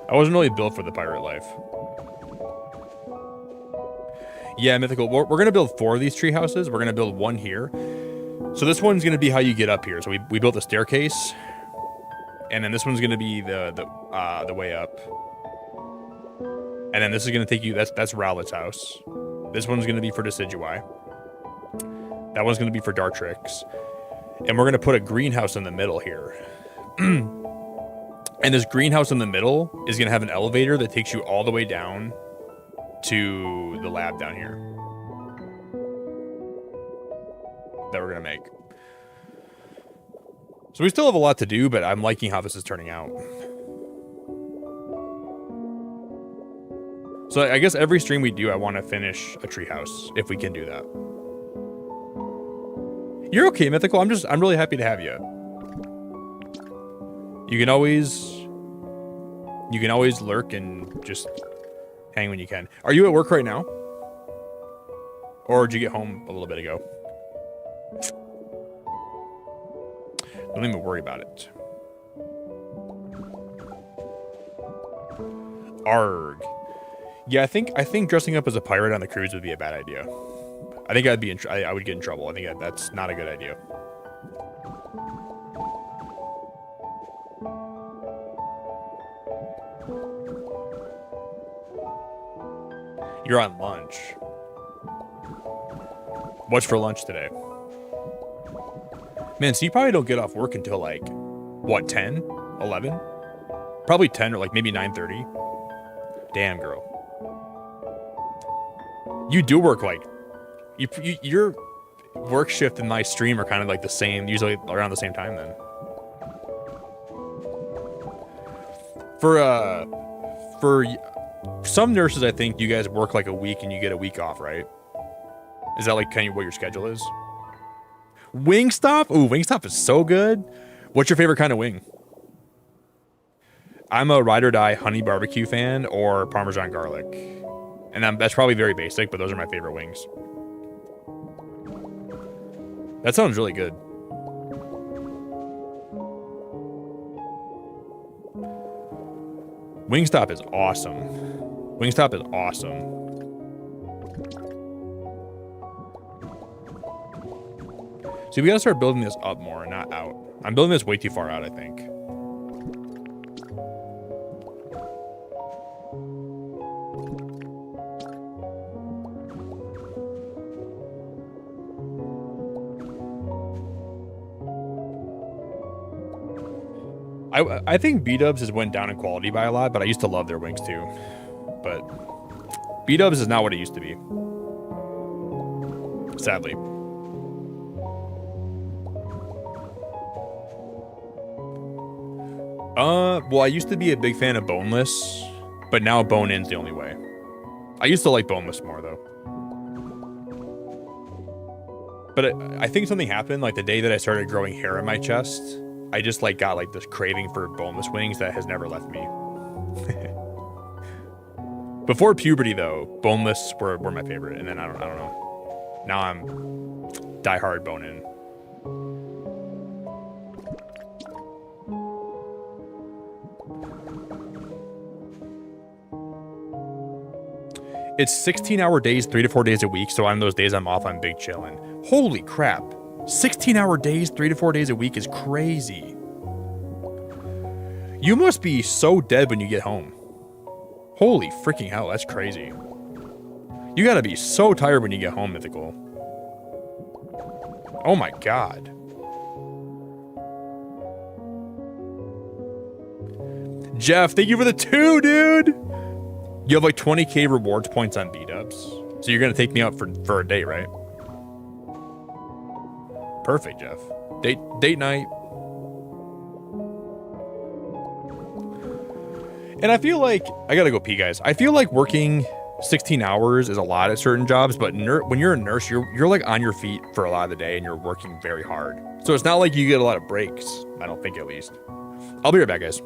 I wasn't really built for the pirate life. Yeah, Mythical. We're going to build 4 of these tree houses. We're going to build 1 here. So this one's going to be how you get up here. So we built a staircase. And then this one's going to be the way up. And then this is going to take you... That's Rowlet's house. This one's going to be for Decidui. That one's going to be for Dartrix. And we're going to put a greenhouse in the middle here. And this greenhouse in the middle is going to have an elevator that takes you all the way down to the lab down here that we're going to make. So we still have a lot to do, but I'm liking how this is turning out. So I guess every stream we do, I want to finish a treehouse, if we can do that. You're okay, Mythical. I'm really happy to have you. You can always lurk and just hang when you can. Are you at work right now? Or did you get home a little bit ago? Don't even worry about it. Arg. Yeah, I think dressing up as a pirate on the cruise would be a bad idea. I think I would get in trouble. I think that's not a good idea. You're on lunch. What's for lunch today? Man, so you probably don't get off work until like, what, 10? 11? Probably 10 or like maybe 9:30. Damn, girl. You do work like... your work shift and my stream are kind of like the same, usually around the same time then. For some nurses, I think you guys work like a week and you get a week off, right? Is that like kind of what your schedule is? Wingstop? Ooh, Wingstop is so good. What's your favorite kind of wing? I'm a ride or die honey barbecue fan or Parmesan garlic. And that's probably very basic, but those are my favorite wings. That sounds really good. Wingstop is awesome. Wingstop is awesome. See, we gotta start building this up more, not out. I'm building this way too far out, I think. I think B-Dubs has went down in quality by a lot, but I used to love their wings too. But B-Dubs is not what it used to be. Sadly. Well, I used to be a big fan of boneless, but now bone-in's the only way. I used to like boneless more though. But I think something happened like the day that I started growing hair on my chest. I just like got like this craving for boneless wings that has never left me. Before puberty though, boneless were my favorite, and then I don't know. Now I'm diehard bone-in. It's 16-hour days, 3 to 4 days a week, so on those days I'm off, I'm big chillin'. Holy crap. 16-hour days, 3 to 4 days a week is crazy. You must be so dead when you get home. Holy freaking hell, that's crazy. You gotta be so tired when you get home, Mythical. Oh my god. Jeff, thank you for the 2, dude! You have like 20k rewards points on B-Dubs. So you're gonna take me out for a date, right? Perfect, Jeff. Date night. And I feel like I gotta go pee, guys. I feel like working 16 hours is a lot at certain jobs, but when you're a nurse, you're like on your feet for a lot of the day and you're working very hard. So it's not like you get a lot of breaks. I don't think, at least. I'll be right back, guys.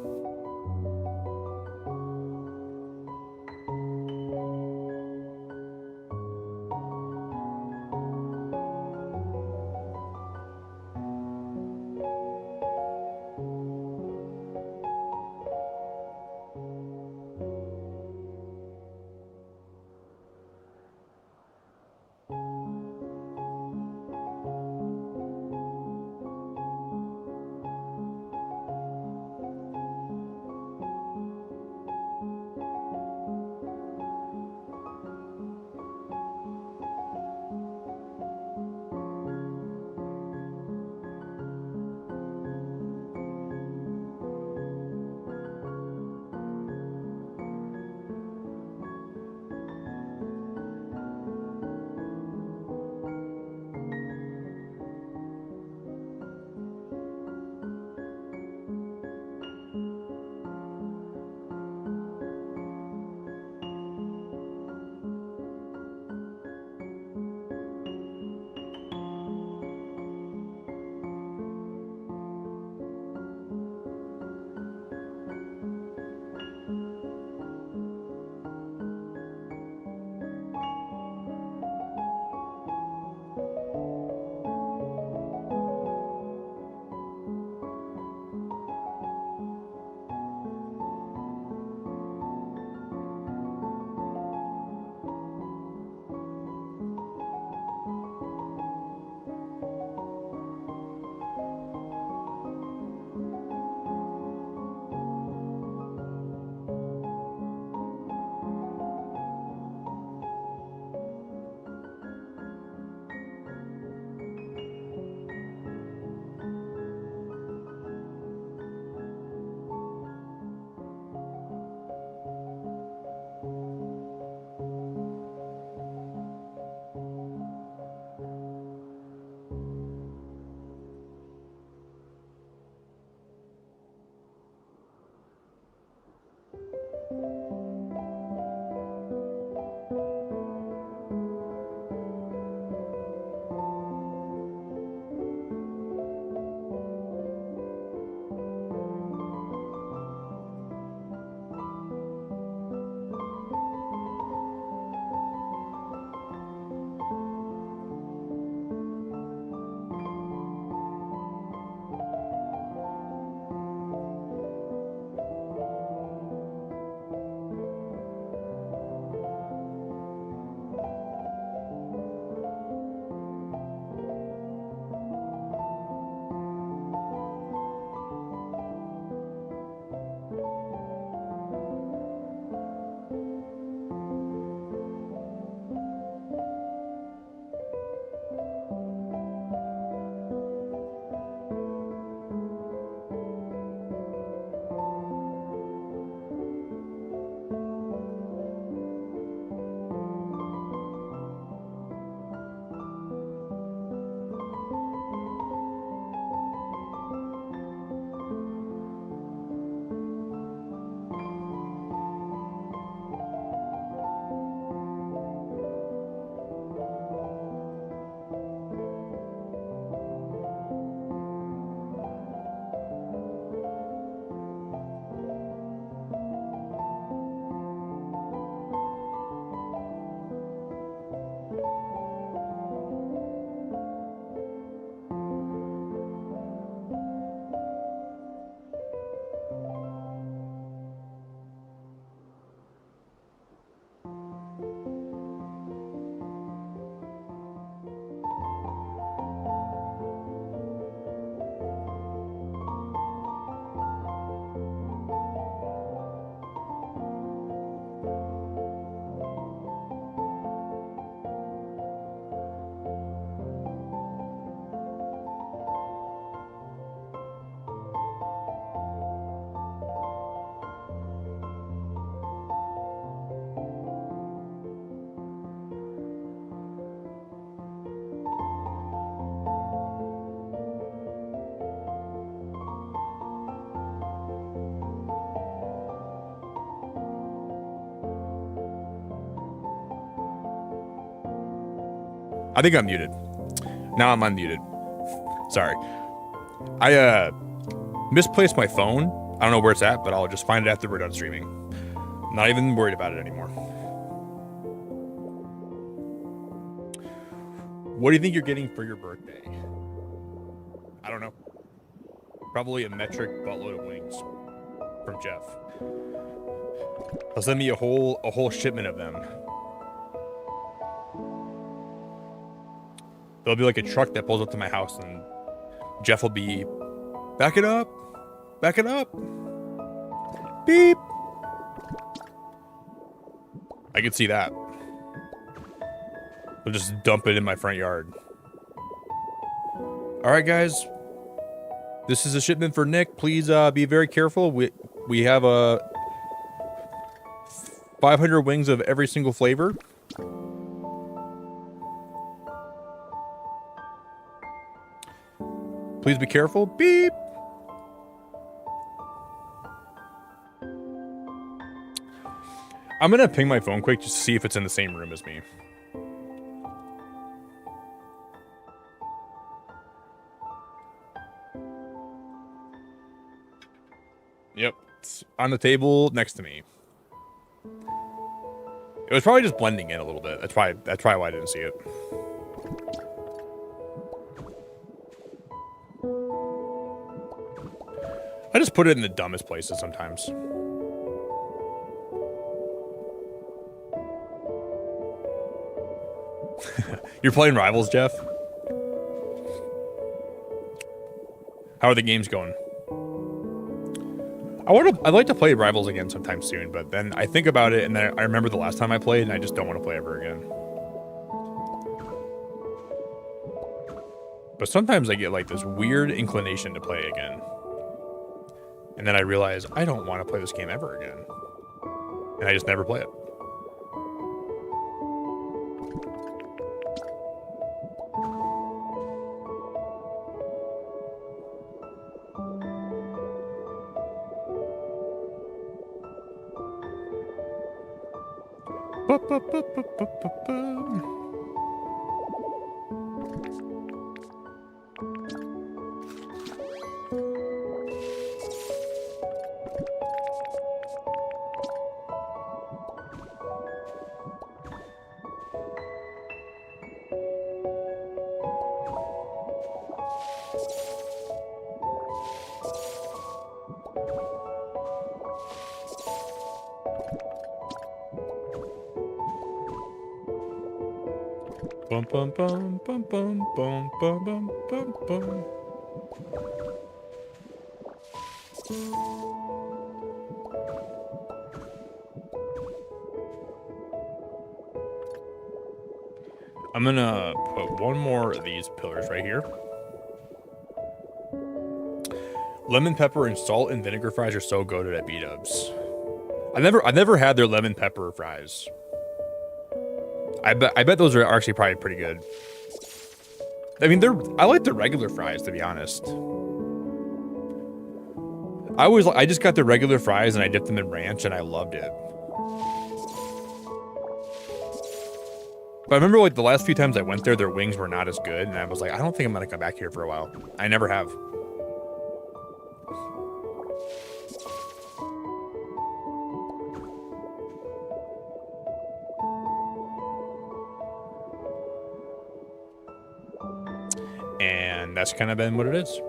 I think I'm muted. Now I'm unmuted. Sorry. I misplaced my phone. I don't know where it's at, but I'll just find it after we're done streaming. Not even worried about it anymore. What do you think you're getting for your birthday? I don't know. Probably a metric buttload of wings from Jeff. He'll send me a whole shipment of them. There'll be like a truck that pulls up to my house, and Jeff will be, back it up, beep. I can see that. I'll just dump it in my front yard. All right, guys. This is a shipment for Nick. Please be very careful. We have 500 wings of every single flavor. Please be careful. Beep. I'm gonna ping my phone quick just to see if it's in the same room as me. Yep, it's on the table next to me. It was probably just blending in a little bit. That's probably why I didn't see it. I just put it in the dumbest places sometimes. You're playing Rivals, Jeff? How are the games going? I'd like to play Rivals again sometime soon, but then I think about it and then I remember the last time I played and I just don't want to play ever again. But sometimes I get like this weird inclination to play again. And then I realize I don't want to play this game ever again. And I just never play it. Bum bum bum bum bum bum bum bum bum bum. I'm gonna put one more of these pillars right here. Lemon pepper and salt and vinegar fries are so good at B-dubs. I've never had their lemon pepper fries. I bet those are actually probably pretty good. I mean, I like the regular fries, to be honest. I just got the regular fries and I dipped them in ranch and I loved it. But I remember like the last few times I went there, their wings were not as good, and I was like, I don't think I'm gonna come back here for a while. I never have. And that's kind of been what it is.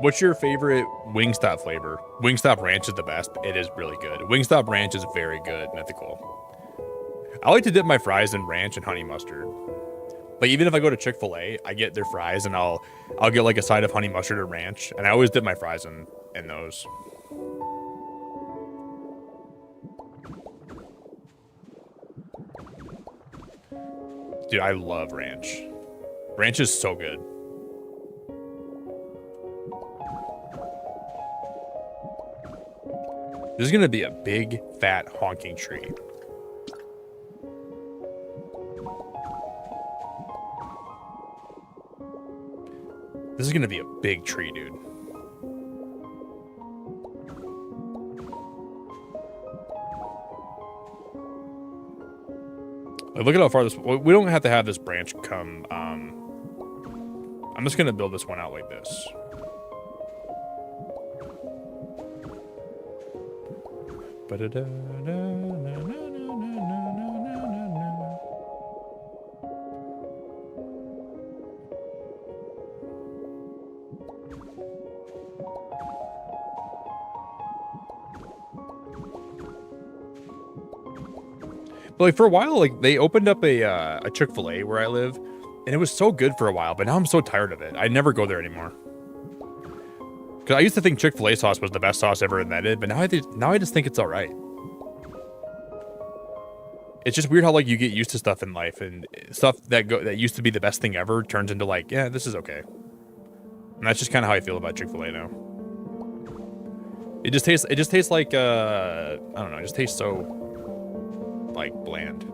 What's your favorite Wingstop flavor? Wingstop Ranch is the best. It is really good. Wingstop Ranch is very good and ethical. I like to dip my fries in ranch and honey mustard. Like even if I go to Chick-fil-A, I get their fries and I'll get like a side of honey mustard or ranch, and I always dip my fries in those. Dude, I love ranch. Ranch is so good. This is gonna be a big, fat, honking tree. This is gonna be a big tree, dude. Like, look at how far this. We don't have to have this branch come. I'm just gonna build this one out like this. But like for a while, like they opened up a Chick-fil-A where I live, and it was so good for a while. But now I'm so tired of it. I never go there anymore. Because I used to think Chick-fil-A sauce was the best sauce ever invented, but now I just think it's all right. It's just weird how like you get used to stuff in life, and stuff that used to be the best thing ever turns into like, yeah, this is okay. And that's just kind of how I feel about Chick-fil-A now. It just tastes like I don't know, it just tastes so like bland.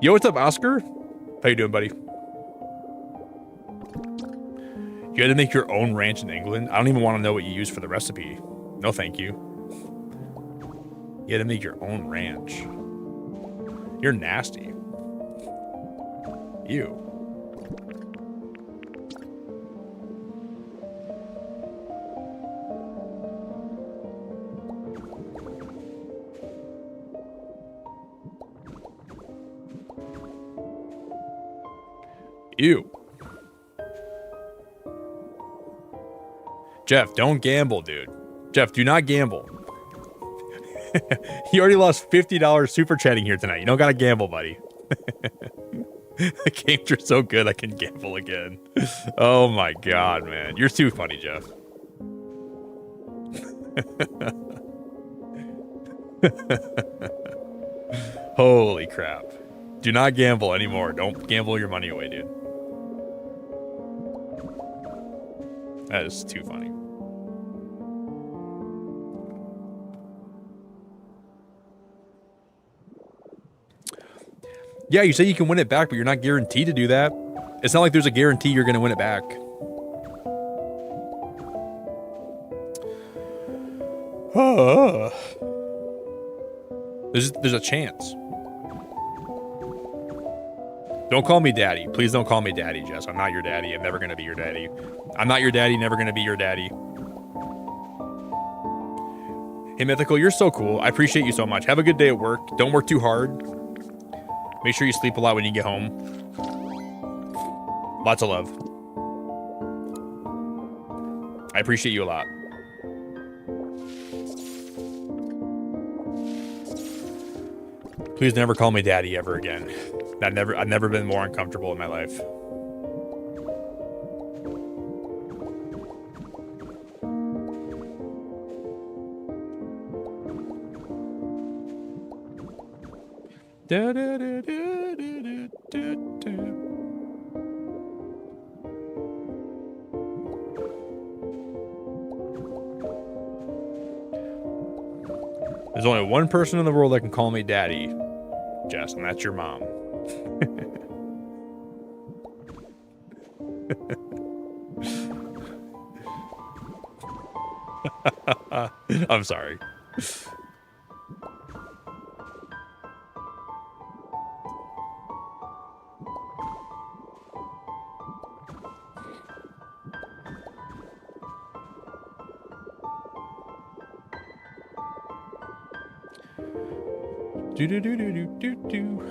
Yo, what's up, Oscar? How you doing, buddy? You had to make your own ranch in England? I don't even want to know what you use for the recipe. No, thank you. You had to make your own ranch. You're nasty. Ew. Ew. Jeff, don't gamble, dude. Jeff, do not gamble. You already lost $50 super chatting here tonight. You don't gotta gamble, buddy. The games are so good I can gamble again. Oh my god, man. You're too funny, Jeff. Holy crap. Do not gamble anymore. Don't gamble your money away, dude. That is too funny. Yeah, you say you can win it back, but you're not guaranteed to do that. It's not like there's a guarantee you're going to win it back. There's a chance. Don't call me daddy. Please don't call me daddy, Jess. I'm not your daddy. I'm never going to be your daddy. I'm not your daddy, never going to be your daddy. Hey, Mythical, you're so cool. I appreciate you so much. Have a good day at work. Don't work too hard. Make sure you sleep a lot when you get home. Lots of love. I appreciate you a lot. Please never call me daddy ever again. I've never been more uncomfortable in my life. Da, da, da, da, da, da, da. There's only one person in the world that can call me daddy, Jess, and that's your mom. I'm sorry. Do do do do do do do.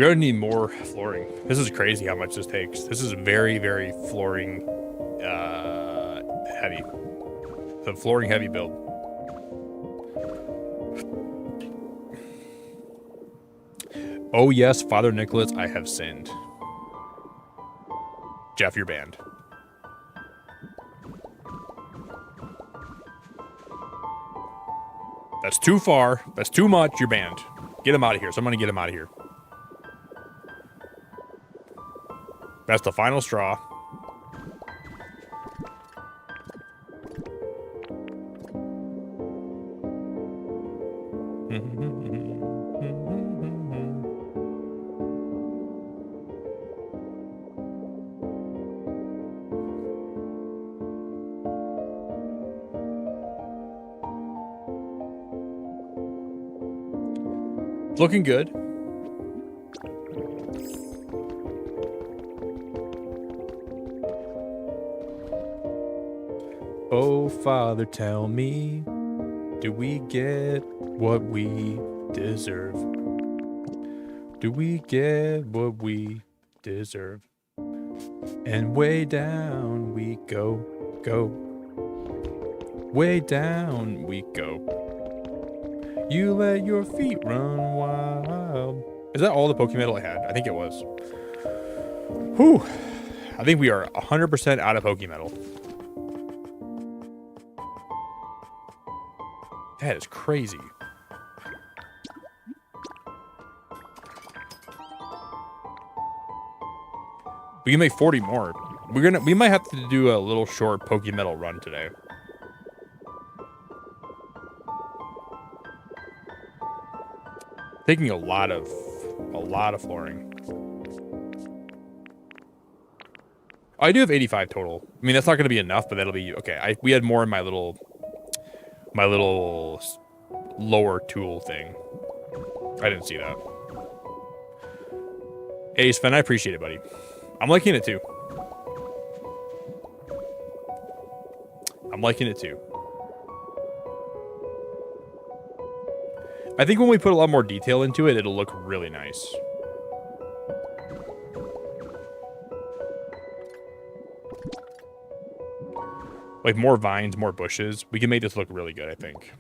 We already need more flooring. This is crazy how much this takes. This is very, very flooring heavy. It's a flooring heavy build. Oh yes, Father Nicholas, I have sinned. Jeff, you're banned. That's too far. That's too much. You're banned. Get him out of here. Someone get him out of here. That's the final straw. Looking good. Oh, Father, tell me, do we get what we deserve? Do we get what we deserve? And way down we go, go. Way down we go. You let your feet run wild. Is that all the Pokemetal I had? I think it was. Whew. I think we are 100% out of Pokemetal. That is crazy. We can make 40 more. We might have to do a little short Pokemetal run today. Taking a lot of flooring. I do have 85 total. I mean, that's not going to be enough, but that'll be okay. We had more in my little lower tool thing. I didn't see that. Hey, Sven, I appreciate it, buddy. I'm liking it too. I'm liking it too. I think when we put a lot more detail into it, it'll look really nice. Like more vines, more bushes. We can make this look really good, I think.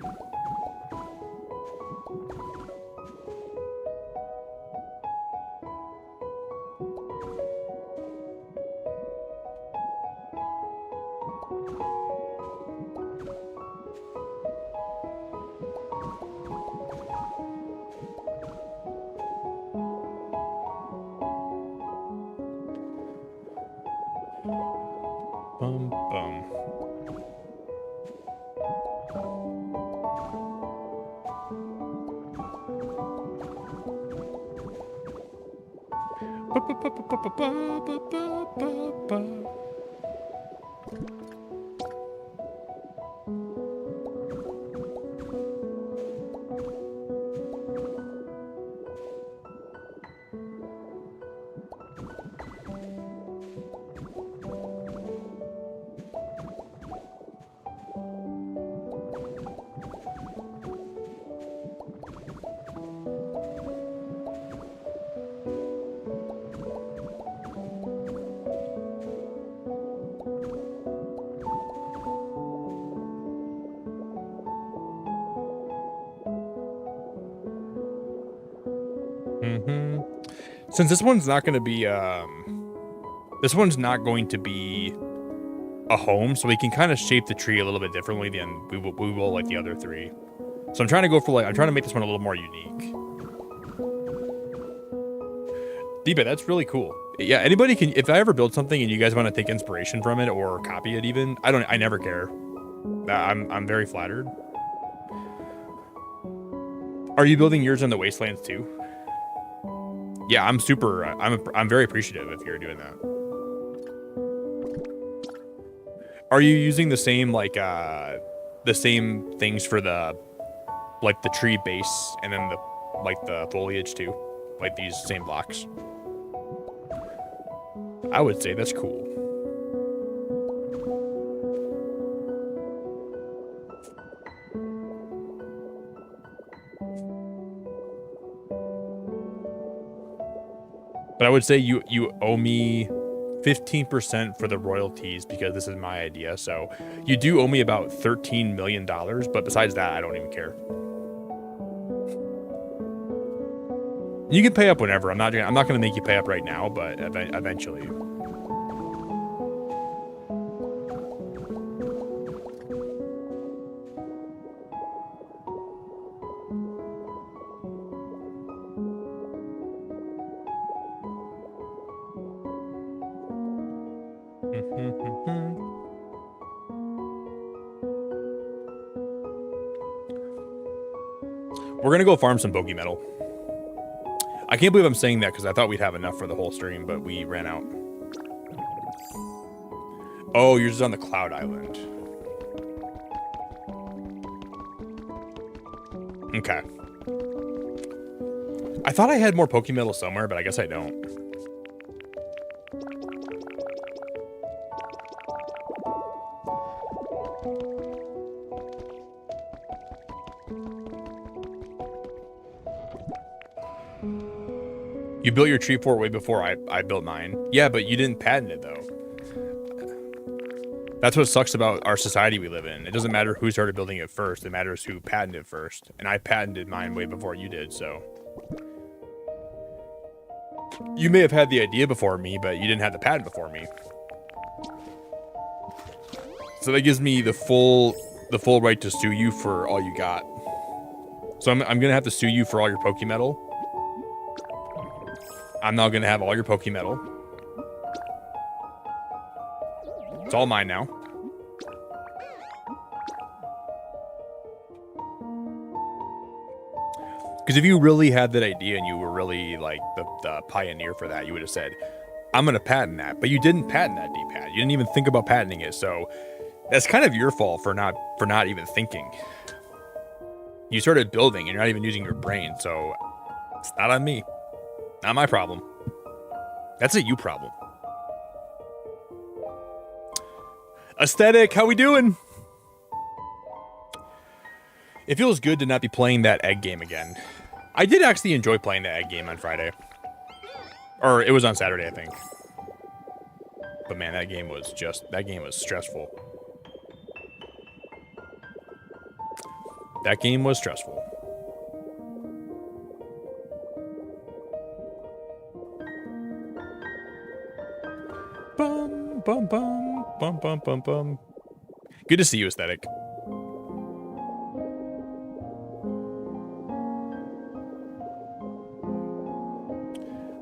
Bum, bum. Since this one's not going to be, this one's not going to be a home, so we can kind of shape the tree a little bit differently than we will like the other three. So I'm trying to go for I'm trying to make this one a little more unique. D-Bet, that's really cool. Yeah, anybody can, if I ever build something and you guys want to take inspiration from it or copy it even, I never care. I'm very flattered. Are you building yours on the Wastelands too? Yeah, I'm very appreciative if you're doing that. Are you using the same the same things for the the tree base and then the foliage too? Like these same blocks? I would say that's cool. But I would say you owe me 15% for the royalties because this is my idea. So you do owe me about $13 million. But besides that, I don't even care. You can pay up whenever. I'm not gonna make you pay up right now, but eventually. We're gonna go farm some Pokemetal. I can't believe I'm saying that because I thought we'd have enough for the whole stream, but we ran out. Oh, yours is on the Cloud Island. Okay. I thought I had more Pokemetal somewhere, but I guess I don't. You built your tree fort way before I built mine. Yeah, but you didn't patent it, though. That's what sucks about our society we live in. It doesn't matter who started building it first. It matters who patented it first. And I patented mine way before you did, so. You may have had the idea before me, but you didn't have the patent before me. So that gives me the full right to sue you for all you got. So I'm gonna have to sue you for all your Pokemetal. I'm now gonna have all your Pokemetal. It's all mine now. Because if you really had that idea and you were really like the pioneer for that, you would have said, I'm gonna patent that. But you didn't patent that D-pad. You didn't even think about patenting it. So that's kind of your fault for not even thinking. You started building and you're not even using your brain. So it's not on me. Not my problem. That's a you problem. Aesthetic, how we doing? It feels good to not be playing that egg game again. I did actually enjoy playing the egg game on Friday. Or it was on Saturday, I think. But man, that game was stressful. That game was stressful. Bum, bum, bum, bum, bum, bum, bum. Good to see you, Aesthetic.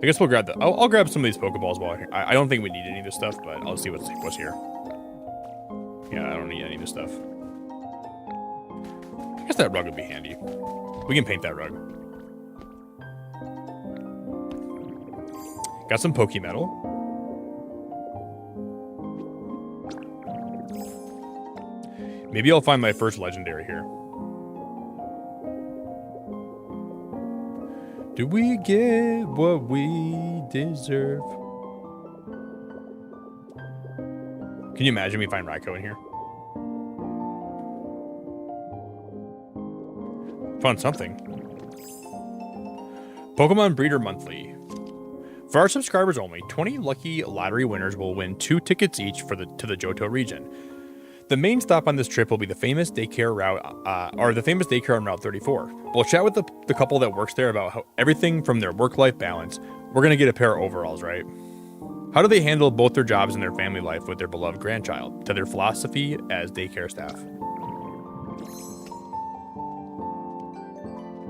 I guess we'll grab the. I'll grab some of these Pokeballs while I don't think we need any of this stuff, but I'll see what's here. Yeah, I don't need any of this stuff. I guess that rug would be handy. We can paint that rug. Got some Pokemetal. Maybe I'll find my first legendary here. Do we get what we deserve? Can you imagine we find Raikou in here? Found something. Pokemon Breeder Monthly. For our subscribers only, 20 lucky lottery winners will win 2 tickets each to the Johto region. The main stop on this trip will be the famous daycare route, on Route 34. We'll chat with the couple that works there about how everything from their work-life balance. We're gonna get a pair of overalls, right? How do they handle both their jobs and their family life with their beloved grandchild, to their philosophy as daycare staff?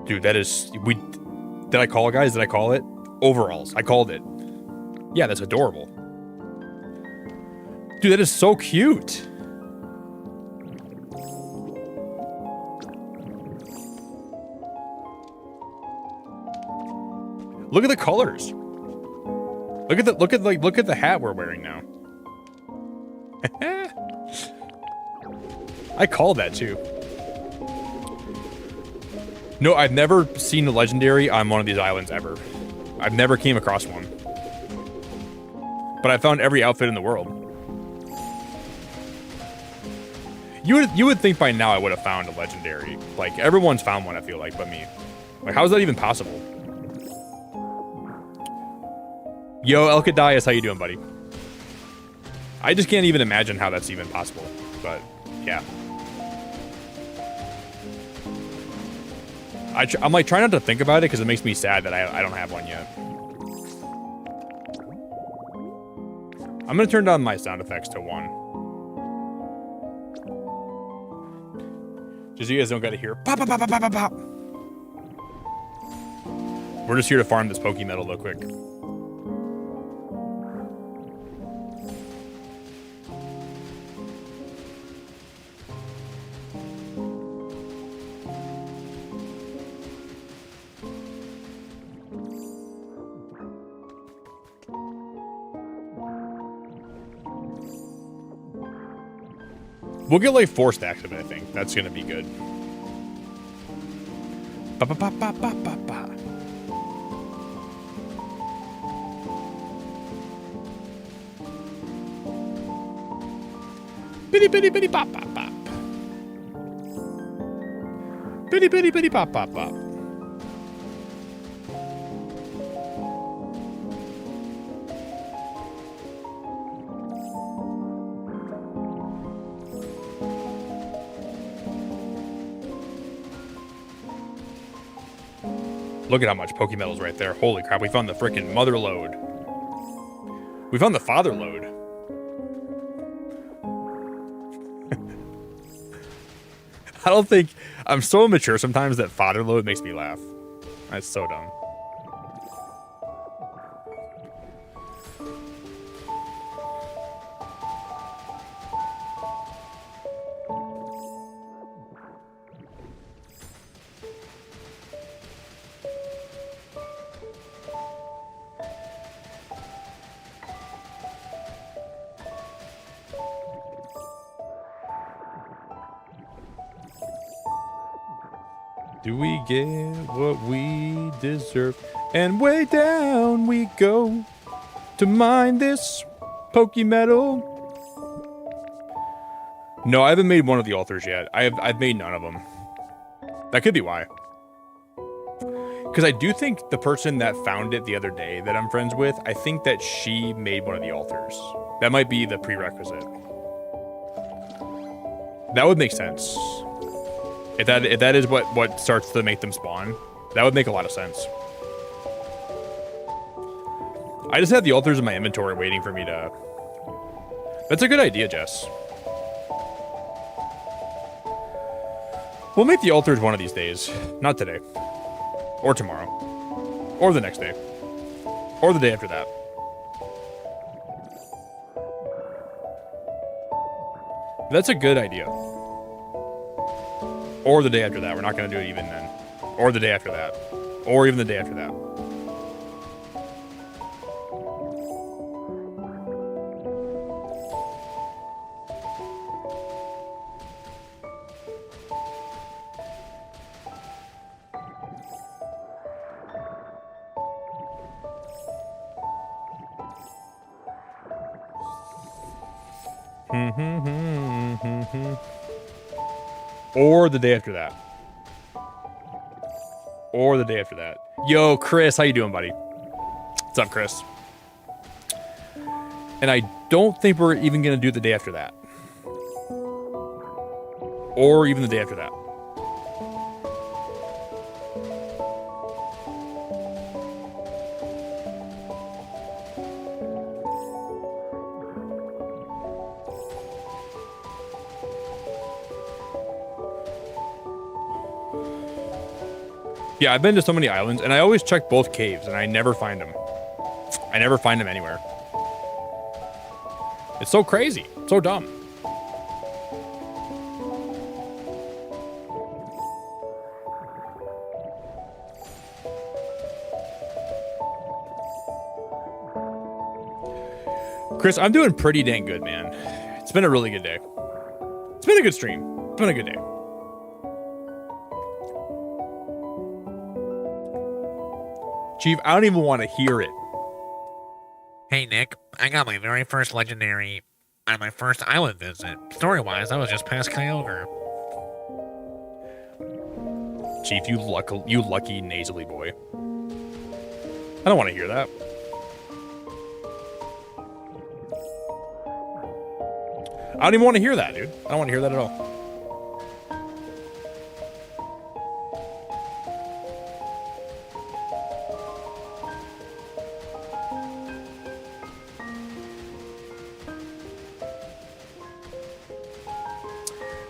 Dude, that is... Did I call it, guys? Did I call it? Overalls. I called it. Yeah, that's adorable. Dude, that is so cute. Look at the colors. Look at the hat we're wearing now. I called that too. No, I've never seen a legendary on one of these islands ever. I've never came across one. But I found every outfit in the world. You would think by now I would have found a legendary. Like, everyone's found one, I feel like, but me. Like, how is that even possible? Yo, Elkadias, how you doing, buddy? I just can't even imagine how that's even possible. But, yeah. I'm like trying not to think about it because it makes me sad that I don't have one yet. I'm gonna turn down my sound effects to 1. Just so you guys don't gotta hear pop, pop, pop, pop, pop, pop. We're just here to farm this Pokemetal real quick. We'll get like 4 stacks of it, I think. That's gonna be good. Ba ba ba ba ba ba ba. Bitty bitty bitty bop bop bop. Bitty bitty bitty bop bop bop. Look at how much Pokemetal's right there. Holy crap, we found the frickin' mother load. We found the father load. I don't think... I'm so immature sometimes that father load makes me laugh. That's so dumb. Do we get what we deserve? And way down we go to mine this Pokemetal. No, I haven't made one of the altars yet. I've made none of them. That could be why. Because I do think the person that found it the other day that I'm friends with, I think that she made one of the altars. That might be the prerequisite. That would make sense. If that is what starts to make them spawn, that would make a lot of sense. I just have the altars in my inventory waiting for me to... That's a good idea, Jess. We'll make the altars one of these days. Not today. Or tomorrow. Or the next day. Or the day after that. That's a good idea. Or the day after that. We're not going to do it even then. Or the day after that. Or even the day after that. Or the day after that. Or the day after that. Yo, Chris, how you doing, buddy? What's up, Chris? And I don't think we're even going to do the day after that. Or even the day after that. Yeah, I've been to so many islands, and I always check both caves, and I never find them. I never find them anywhere. It's so crazy. So dumb. Chris, I'm doing pretty dang good, man. It's been a really good day. It's been a good stream. It's been a good day. Chief, I don't even want to hear it. Hey, Nick. I got my very first legendary on my first island visit. Story-wise, I was just past Kyogre. Chief, you lucky nasally boy. I don't want to hear that. I don't even want to hear that, dude. I don't want to hear that at all.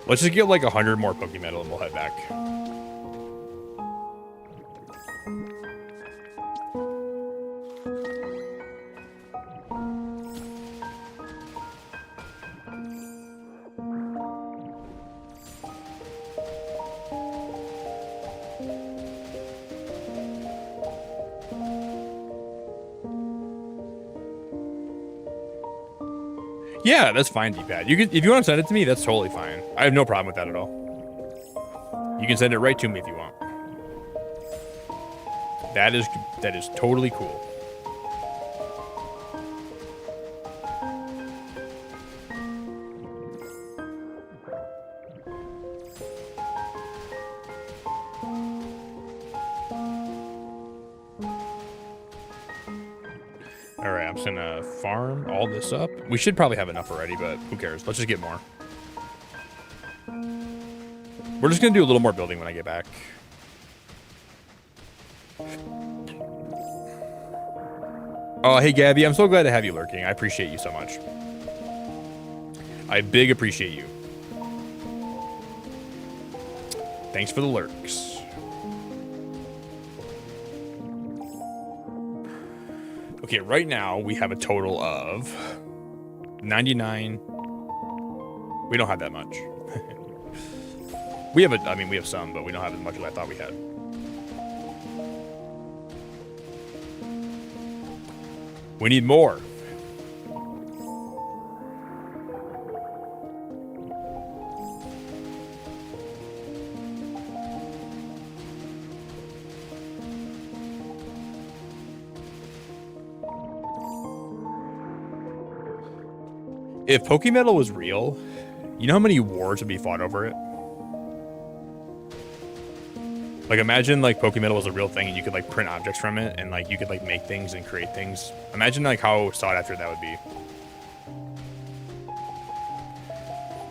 Let's just get like 100 more Pokémetal and we'll head back. Yeah, that's fine, D-pad. You can, if you want to send it to me, that's totally fine. I have no problem with that at all. You can send it right to me if you want. That is totally cool. All right, I'm just gonna farm all this up. We should probably have enough already, but who cares? Let's just get more. We're just gonna do a little more building when I get back. Oh, hey Gabby, I'm so glad to have you lurking. I appreciate you so much. I big appreciate you. Thanks for the lurks. Okay, right now we have a total of 99. We don't have that much. We have I mean, we have some, but we don't have as much as I thought we had. We need more. If Pokémetal was real, you know how many wars would be fought over it? Like, imagine, like, Pokémetal was a real thing and you could, like, print objects from it and, like, you could, like, make things and create things. Imagine, like, how sought after that would be.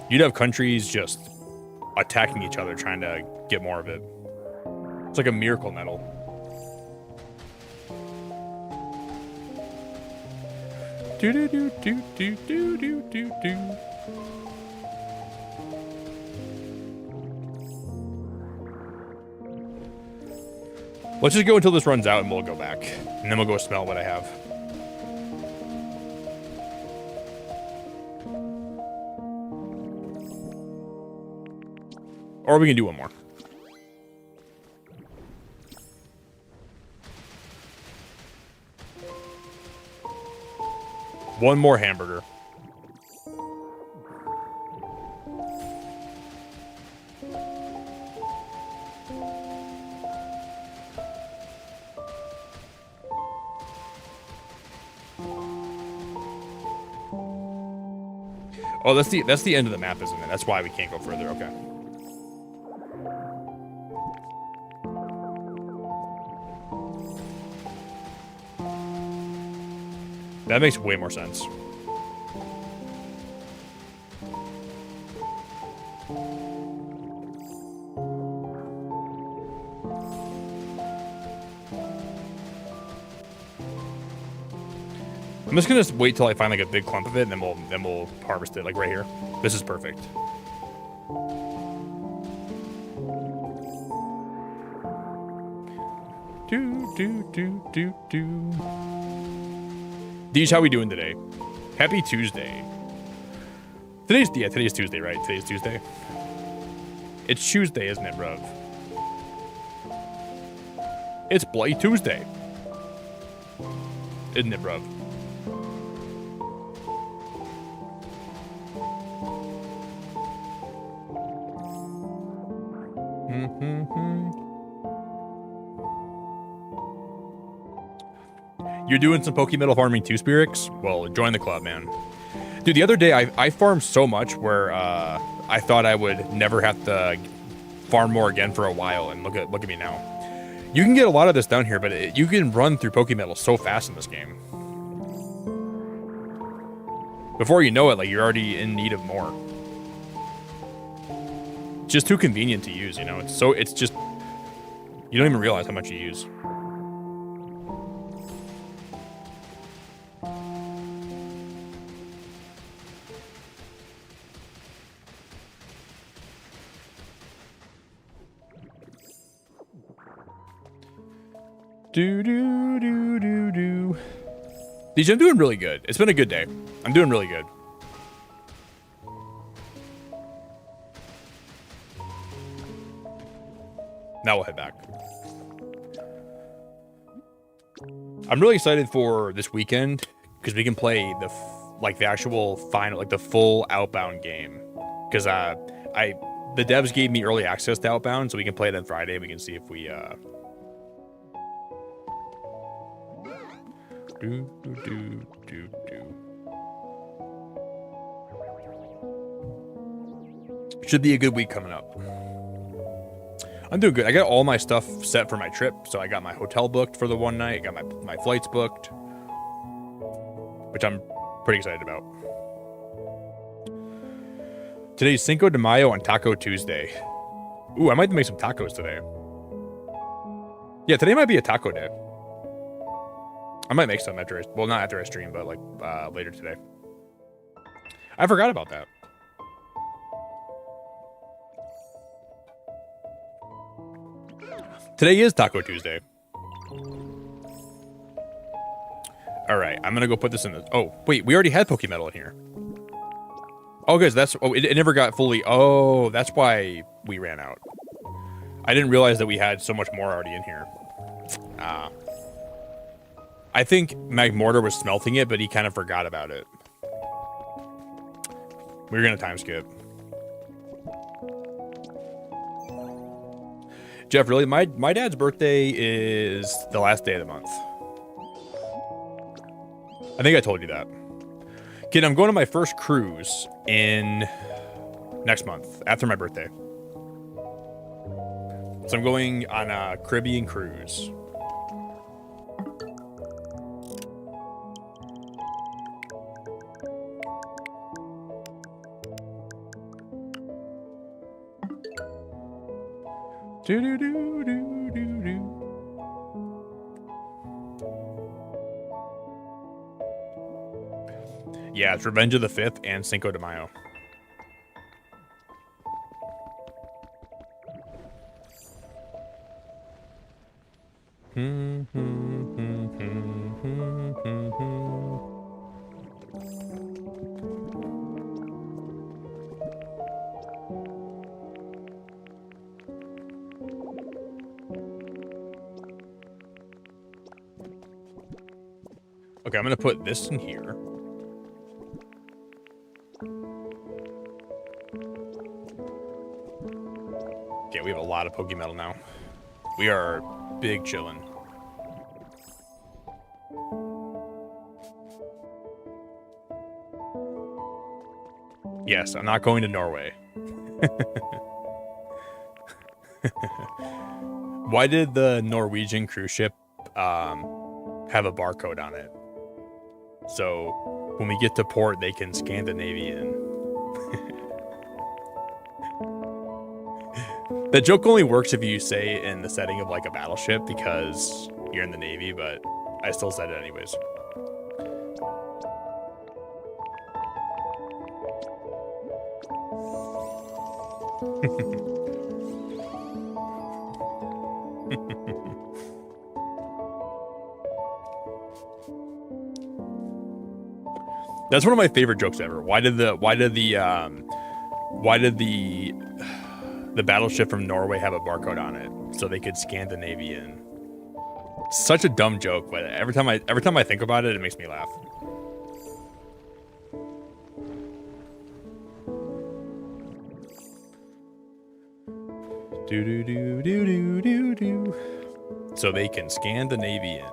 You'd have countries just attacking each other trying to get more of it. It's like a miracle medal. Do do do do do do do do do. Let's just go until this runs out and we'll go back. And then we'll go smell what I have. Or we can do one more. One more hamburger. Oh, that's the end of the map, isn't it? That's why we can't go further. Okay. That makes way more sense. I'm just gonna wait till I find like a big clump of it, and then we'll harvest it like right here. This is perfect. Do do do do do. Deej, how we doing today? Happy Tuesday. Today's Tuesday, right? Today's Tuesday. It's Tuesday, isn't it, bruv? It's Bloody Tuesday. Isn't it, bruv? You're doing some Pokémetal farming too, Spirix? Well, join the club, man. Dude, the other day I farmed so much where I thought I would never have to farm more again for a while, and look at me now. You can get a lot of this down here, but you can run through Pokémetal so fast in this game. Before you know it, like you're already in need of more. It's just too convenient to use, you know? It's just, you don't even realize how much you use. Do. DJ, I'm doing really good. It's been a good day. I'm doing really good. Now we'll head back. I'm really excited for this weekend because we can play the actual final, like the full Outbound game. Because the devs gave me early access to Outbound, so we can play it on Friday. We can see if we Should be a good week coming up. I'm doing good. I got all my stuff set for my trip. So I got my hotel booked for the one night. I got my flights booked, which I'm pretty excited about. Today's Cinco de Mayo on Taco Tuesday. Ooh, I might make some tacos today. Yeah, today might be a taco day. I might make some after, well, not after I stream, but like later today. I forgot about that. Today is Taco Tuesday. All right, I'm gonna go put this in the. Oh, wait, we already had Pokemetal in here. Oh, guys, that's. Oh, it never got fully. Oh, that's why we ran out. I didn't realize that we had so much more already in here. I think Magmortar was smelting it, but he kind of forgot about it. We were gonna time skip. Jeff, really? My dad's birthday is the last day of the month. I think I told you that. Kid, I'm going on my first cruise in next month, after my birthday. So I'm going on a Caribbean cruise. Yeah, it's Revenge of the Fifth and Cinco de Mayo. Okay, I'm gonna put this in here. Okay, we have a lot of Pokemetal now. We are big chillin'. Yes, I'm not going to Norway. Why did the Norwegian cruise ship have a barcode on it? So when we get to port, they can Scandinavian. That joke only works if you say it in the setting of like a battleship because you're in the Navy, but I still said it anyways. That's one of my favorite jokes ever. Why did the battleship from Norway have a barcode on it so they could Scandinavian? Such a dumb joke, but every time I think about it, it makes me laugh. Do. So they can Scandinavian.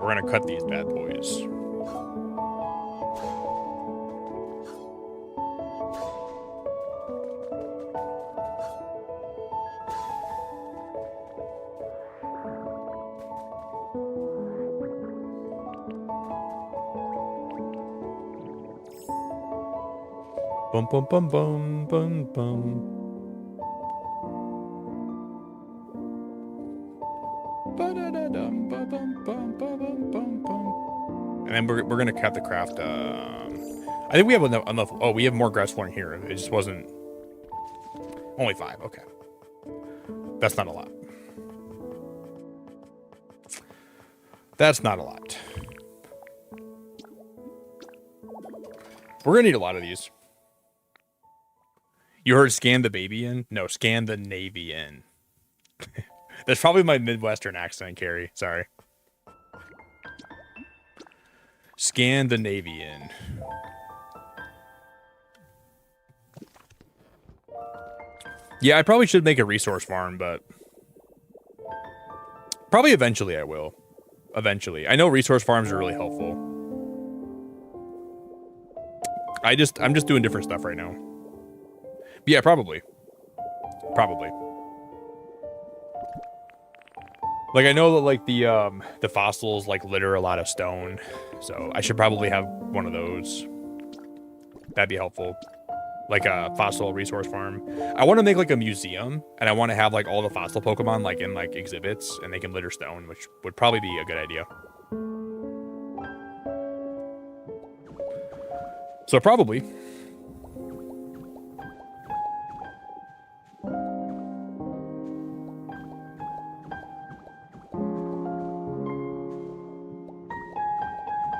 we're gonna cut these bad boys. Bum bum bum bum bum bum. And then we're gonna cut the craft. I think we have enough. Oh, we have more grass flooring here. It just wasn't only 5. Okay, that's not a lot. That's not a lot. We're gonna need a lot of these. You heard scan the baby in? No, scan the Navy in. That's probably my Midwestern accent, Carrie. Sorry. Scan the Navy in. Yeah, I probably should make a resource farm, but probably eventually I will. Eventually. I know resource farms are really helpful. I'm just doing different stuff right now. Yeah, probably. Probably. Like I know that like the fossils like litter a lot of stone, so I should probably have one of those. That'd be helpful. Like a fossil resource farm. I want to make like a museum, and I want to have like all the fossil Pokemon like in like exhibits, and they can litter stone, which would probably be a good idea. So probably.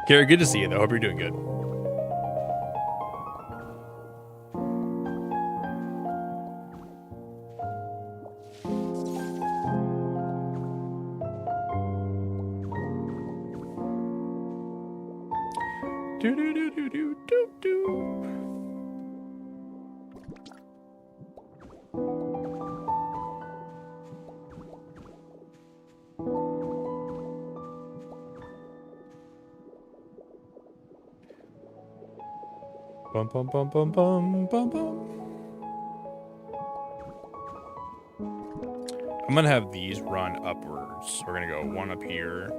Gary, good to see you though. Hope you're doing good. Bum bum bum bum bum bum bum. I'm gonna have these run upwards. We're gonna go one up here.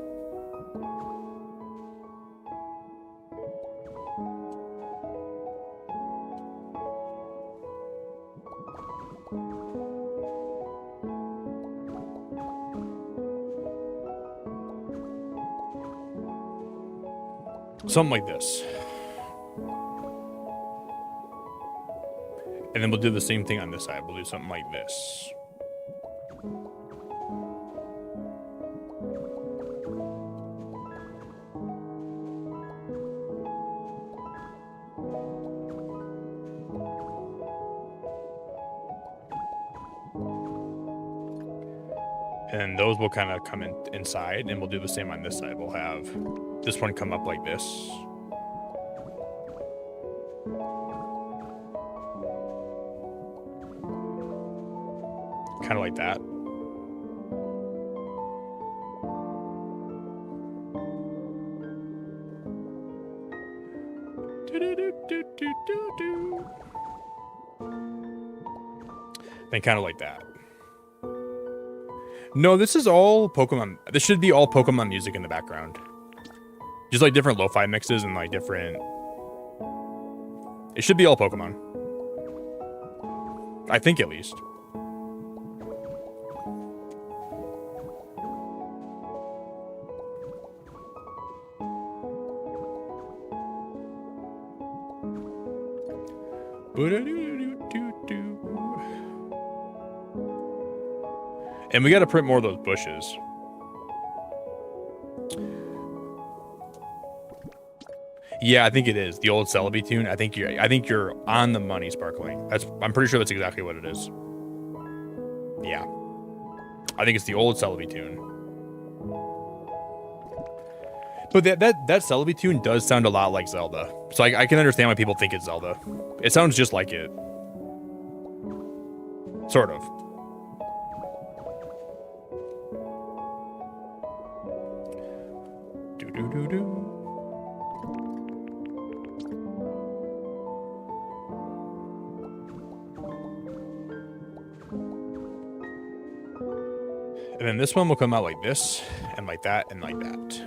Something like this. And then we'll do the same thing on this side. We'll do something like this. And those will kind of come inside, and we'll do the same on this side. We'll have this one come up like this. Kind of like that. Then kind of like that. No, this is all Pokemon. This should be all Pokemon music in the background. Just like different lo-fi mixes and like different... It should be all Pokemon. I think at least. And we got to print more of those bushes. Yeah, I think it is the old Celebi tune. I think you're on the money, Sparkling. I'm pretty sure that's exactly what it is. Yeah, I think it's the old Celebi tune. But that Celebi tune does sound a lot like Zelda, so I can understand why people think it's Zelda. It sounds just like it, sort of. Do do do. And then this one will come out like this, and like that, and like that.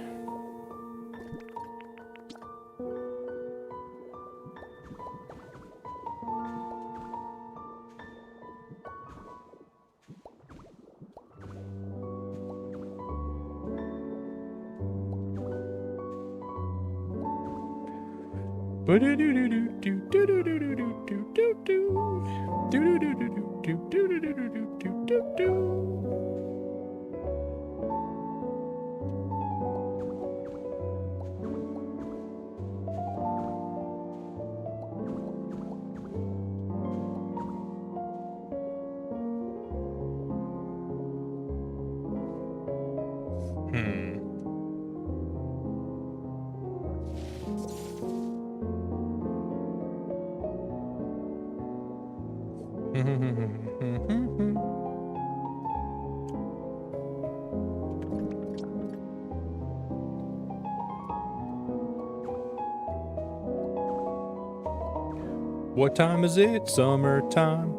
What time is it? Summertime.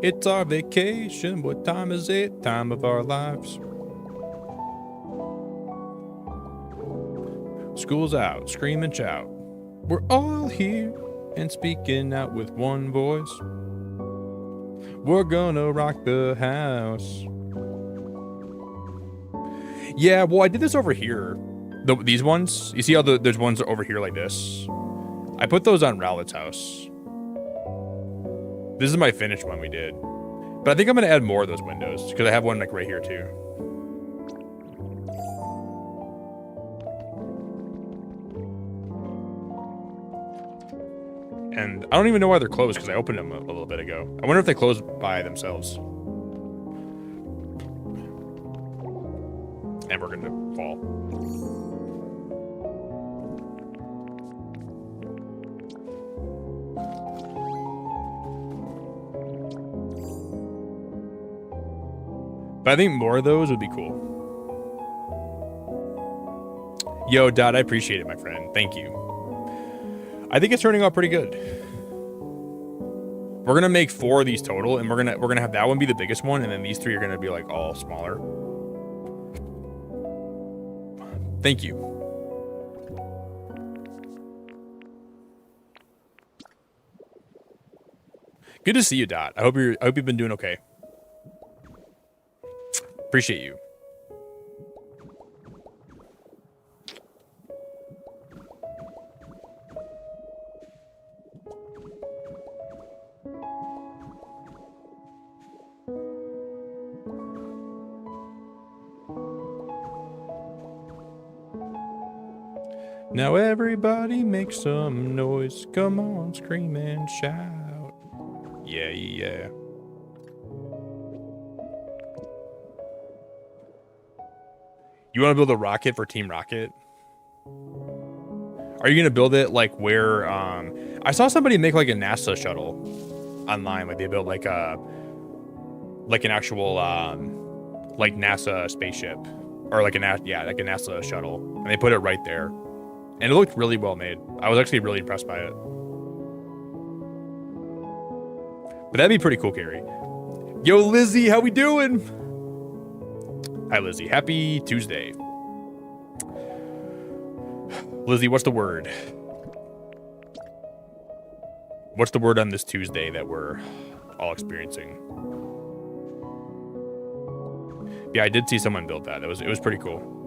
It's our vacation. What time is it? Time of our lives. School's out. Scream and shout. We're all here and speaking out with one voice. We're gonna rock the house. Yeah, well, I did this over here. These ones. You see how there's ones over here like this? I put those on Rowlett's house. This is my finished one we did. But I think I'm going to add more of those windows because I have one like right here too. And I don't even know why they're closed because I opened them a little bit ago. I wonder if they closed by themselves. And we're going to fall. But I think more of those would be cool. Yo, Dot, I appreciate it, my friend. Thank you. I think it's turning out pretty good. We're gonna make 4 of these total, and we're gonna have that one be the biggest one, and then these 3 are gonna be like all smaller. Thank you. Good to see you, Dot. I hope you've been doing okay. Appreciate you. Now everybody make some noise. Come on, scream and shout. Yeah, yeah. You want to build a rocket for Team Rocket? Are you going to build it like where... I saw somebody make like a NASA shuttle online. Like they built like an actual like NASA spaceship. Or like a NASA shuttle. And they put it right there. And it looked really well made. I was actually really impressed by it. But that'd be pretty cool, Carrie. Yo, Lizzie, how we doing? Hi, Lizzie. Happy Tuesday. Lizzie, what's the word? What's the word on this Tuesday that we're all experiencing? Yeah, I did see someone build that. It was pretty cool.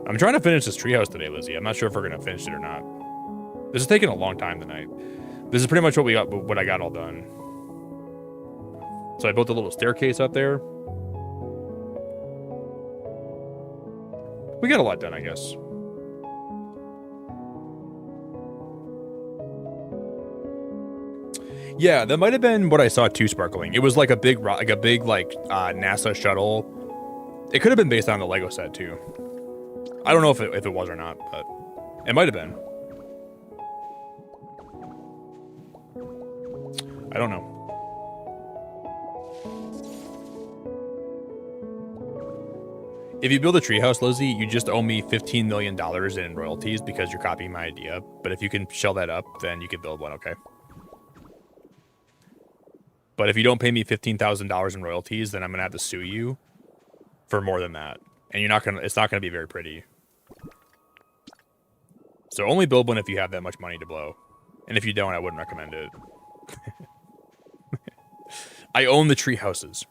I'm trying to finish this treehouse today, Lizzie. I'm not sure if we're gonna finish it or not. This is taking a long time tonight. This is pretty much what I got all done. So I built a little staircase up there. We got a lot done, I guess. Yeah, that might have been what I saw too, Sparkling. It was like a big NASA shuttle. It could have been based on the Lego set too. I don't know if it was or not, but it might have been. I don't know. If you build a treehouse, Lizzie, you just owe me $15 million in royalties because you're copying my idea. But if you can shell that up, then you can build one, okay? But if you don't pay me $15,000 in royalties, then I'm gonna have to sue you for more than that. And you're not gonna. It's not gonna be very pretty. So only build one if you have that much money to blow. And if you don't, I wouldn't recommend it. I own the tree houses.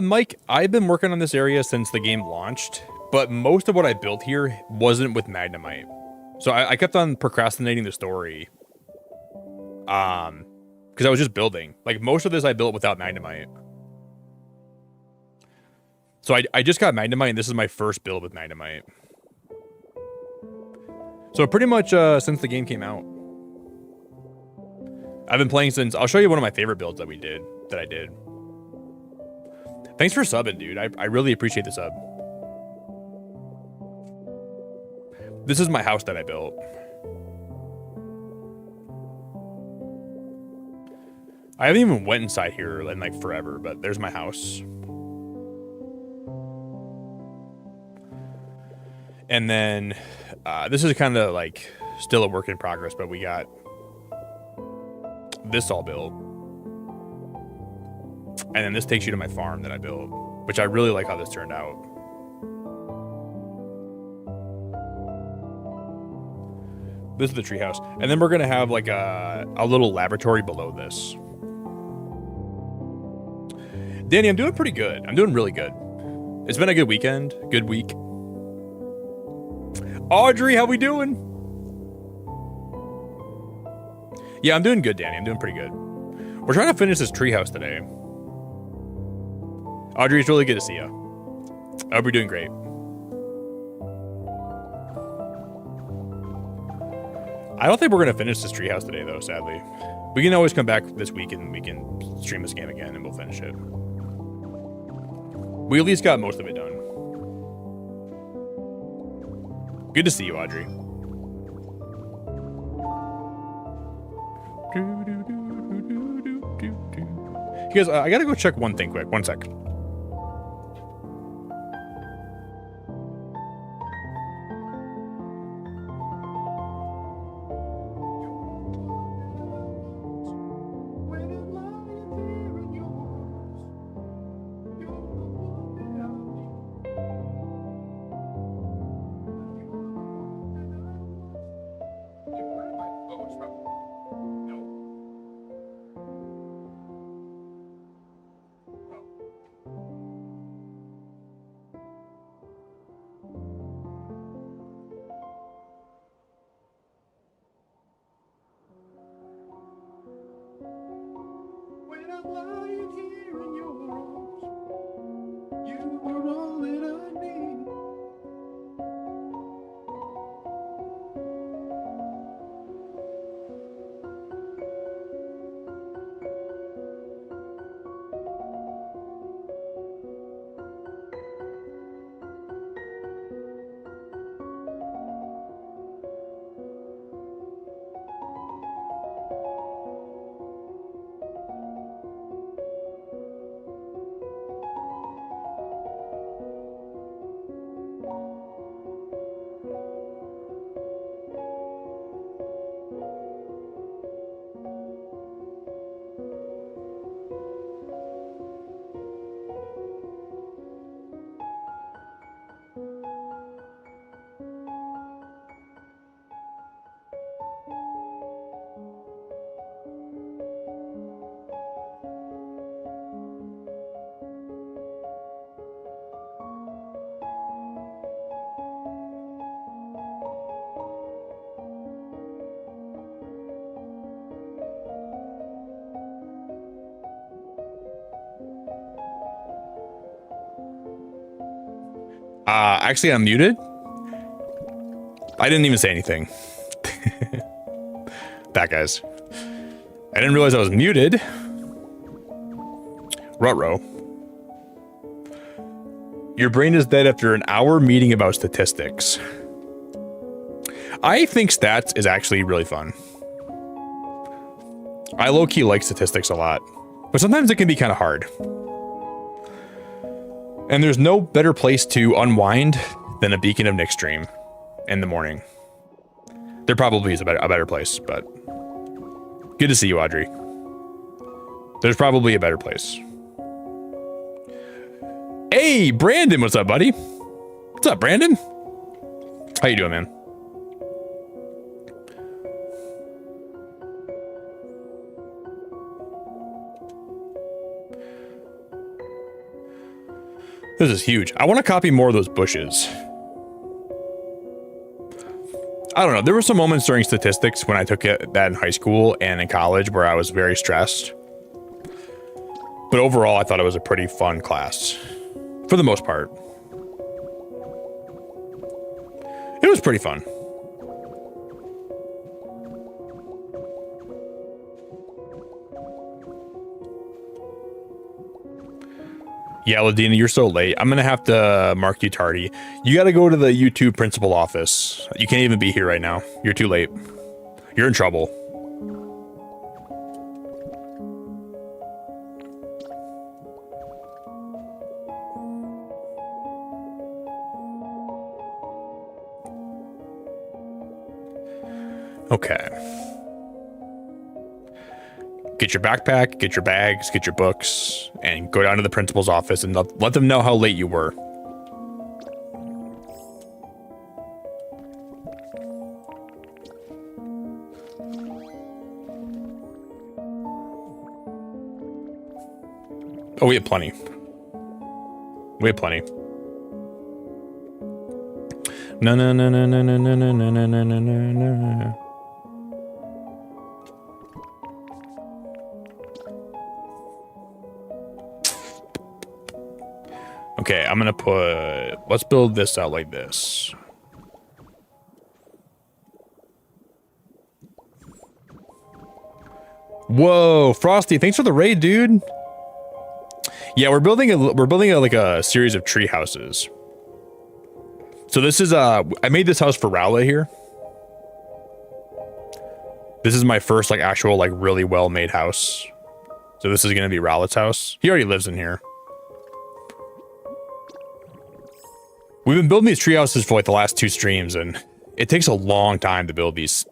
Mike, I've been working on this area since the game launched, but most of what I built here wasn't with Magnemite. So I kept on procrastinating the story. Because I was just building. Like, most of this I built without Magnemite. So I just got Magnemite, and this is my first build with Magnemite. So pretty much since the game came out. I've been playing since... I'll show you one of my favorite builds that I did. Thanks for subbing, dude. I really appreciate the sub. This is my house that I built. I haven't even went inside here in like forever, but there's my house. And then this is kind of like still a work in progress, but we got this all built. And then this takes you to my farm that I built, which I really like how this turned out. This is the treehouse. And then we're going to have like a little laboratory below this. Danny, I'm doing pretty good. I'm doing really good. It's been a good weekend, good week. Audrey, how we doing? Yeah, I'm doing good, Danny. I'm doing pretty good. We're trying to finish this treehouse today. Audrey, it's really good to see you. I hope you're doing great. I don't think we're going to finish this treehouse today, though, sadly. We can always come back this week and we can stream this game again and we'll finish it. We at least got most of it done. Good to see you, Audrey. You guys, I gotta go check one thing quick. One sec. Actually, I'm muted. I didn't even say anything. That, guys. I didn't realize I was muted. Ruh-roh. Your brain is dead after an hour meeting about statistics. I think stats is actually really fun. I low-key like statistics a lot, but sometimes it can be kind of hard. And there's no better place to unwind than a Beacon of Nick stream in the morning. There probably is a better place, but good to see you, Audrey. There's probably a better place. Hey, Brandon, what's up, buddy? What's up, Brandon? How you doing, man? This is huge. I want to copy more of those bushes. I don't know. There were some moments during statistics when I took that in high school and in college where I was very stressed. But overall, I thought it was a pretty fun class. For the most part. It was pretty fun. Yeah, Ladina, you're so late. I'm going to have to mark you tardy. You got to go to the YouTube principal office. You can't even be here right now. You're too late. You're in trouble. Okay. Get your backpack, get your bags, get your books, and go down to the principal's office and let them know how late you were. Oh, we have plenty. We have plenty. No, no, no, no, no, no, no, no, no, no, no, no, no. Okay, I'm gonna put, let's build this out like this. Whoa, Frosty, thanks for the raid, dude. Yeah, we're building like a series of tree houses. So this is I made this house for Rowley here. This is my first like actual like really well made house. So this is gonna be Rowlett's house. He already lives in here. We've been building these tree houses for like the last 2 streams, and it takes a long time to build these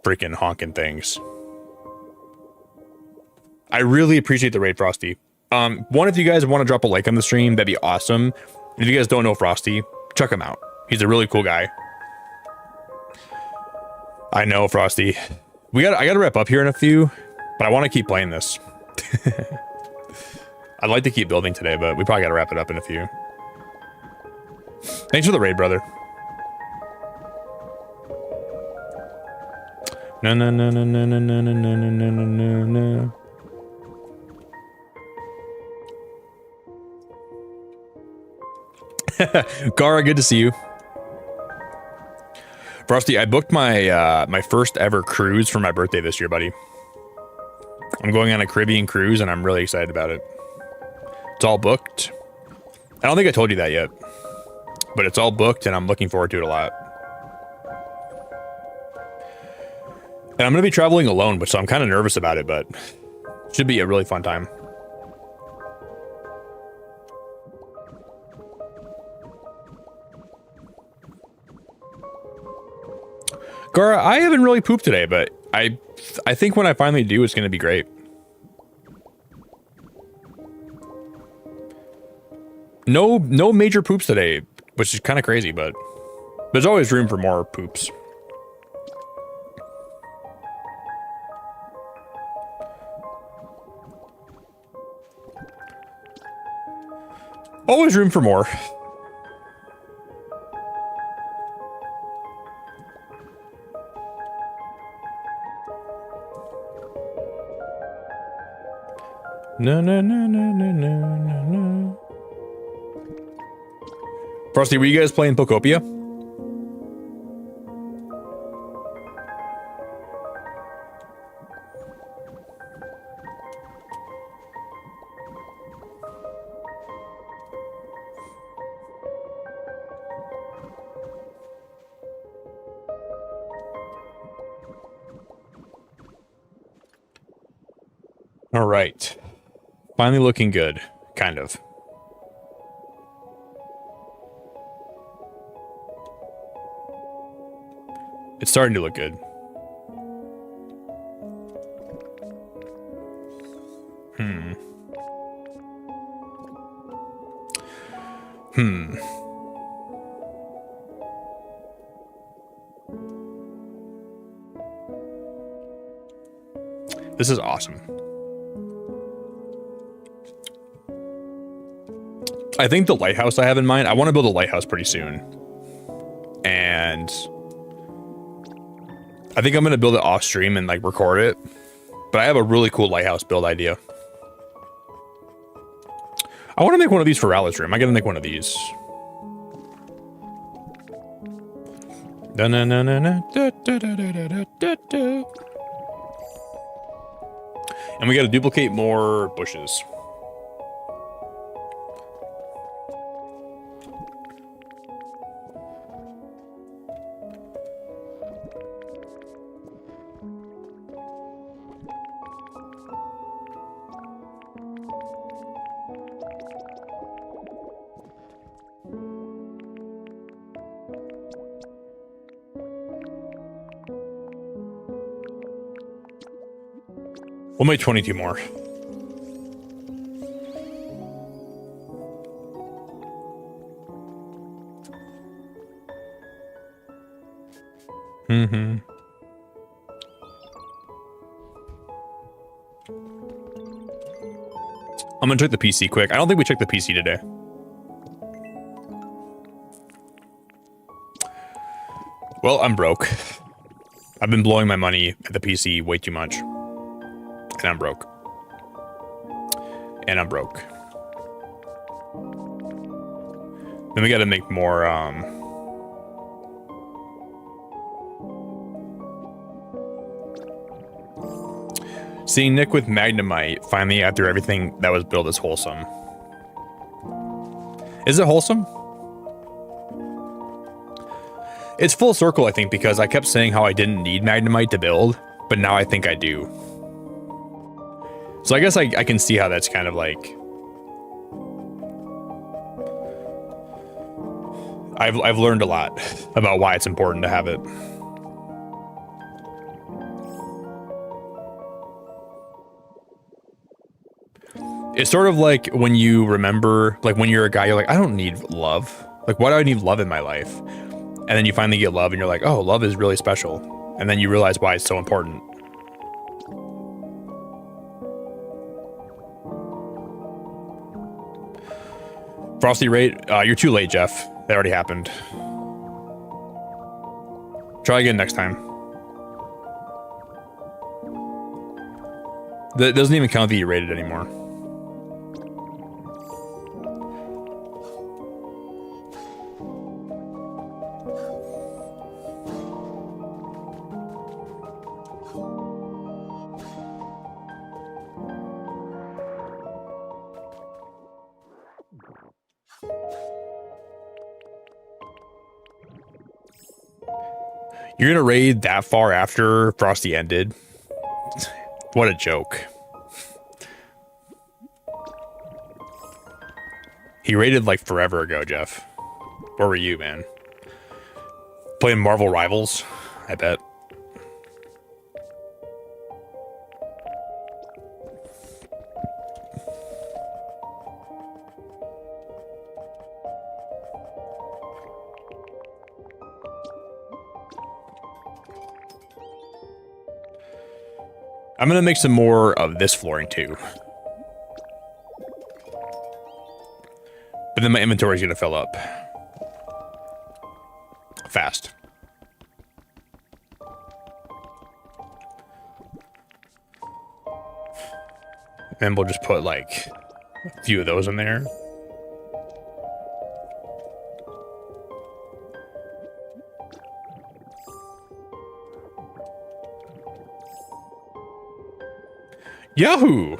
freaking honking things. I really appreciate the raid, Frosty. One, if you guys want to drop a like on the stream, that'd be awesome. If you guys don't know Frosty, check him out. He's a really cool guy. I know, Frosty. I gotta wrap up here in a few, but I want to keep playing this. I'd like to keep building today, but we probably gotta wrap it up in a few. Thanks for the raid, brother. No, no, no, no, no, no, no, no, no, no, no, no. Gara, good to see you. Frosty, I booked my my first ever cruise for my birthday this year, buddy. I'm going on a Caribbean cruise, and I'm really excited about it. It's all booked. I don't think I told you that yet. But it's all booked, and I'm looking forward to it a lot. And I'm going to be traveling alone, so I'm kind of nervous about it, but it should be a really fun time. Gara, I haven't really pooped today, but I think when I finally do, it's going to be great. No major poops today, which is kind of crazy, but there's always room for more poops. Always room for more. No, no, no, no, no, no, no, no. Frosty, were you guys playing Pokopia? All right. Finally looking good, kind of. It's starting to look good. This is awesome. I think the lighthouse I have in mind, I want to build a lighthouse pretty soon. And I think I'm going to build it off stream and like record it. But I have a really cool lighthouse build idea. I want to make one of these for Rowlet's room. I got to make one of these. And we got to duplicate more bushes. We'll make 22 more. Mm-hmm. I'm gonna check the PC quick. I don't think we checked the PC today. Well, I'm broke. I've been blowing my money at the PC way too much. And I'm broke. And I'm broke. Then we gotta make more, Seeing Nick with Magnemite finally after everything that was built is wholesome. Is it wholesome? It's full circle, I think, because I kept saying how I didn't need Magnemite to build, but now I think I do. So I guess I can see how that's kind of like... I've learned a lot about why it's important to have it. It's sort of like when you remember, like when you're a guy, you're like, I don't need love. Like, why do I need love in my life? And then you finally get love and you're like, oh, love is really special. And then you realize why it's so important. Frosty Raid, you're too late, Jeff. That already happened. Try again next time. That doesn't even count that you rated anymore. You're gonna raid that far after Frosty ended? What a joke. He raided like forever ago, Jeff. Where were you, man? Playing Marvel Rivals? I bet. I'm gonna make some more of this flooring too. But then my inventory is gonna fill up. Fast. And we'll just put like a few of those in there. Yahoo!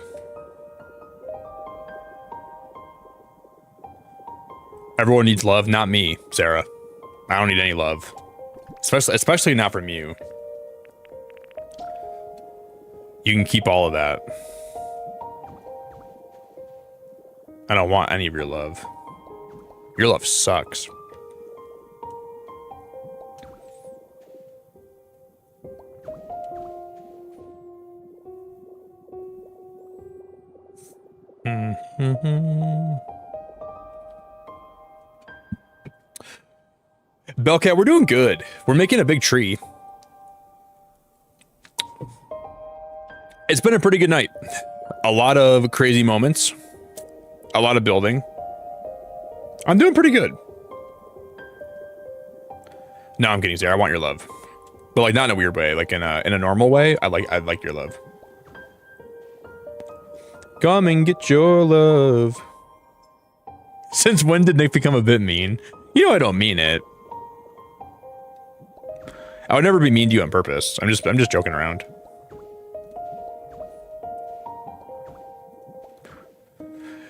Everyone needs love, not me, Sarah. I don't need any love. Especially not from you. You can keep all of that. I don't want any of your love. Your love sucks. Bellcat, we're doing good. We're making a big tree. It's been a pretty good night. A lot of crazy moments. A lot of building. I'm doing pretty good. No, I'm kidding, Sarah. I want your love. But like not in a weird way, like in a normal way. I like your love. Come and get your love. Since when did Nick become a bit mean? You know I don't mean it. I would never be mean to you on purpose. I'm just joking around.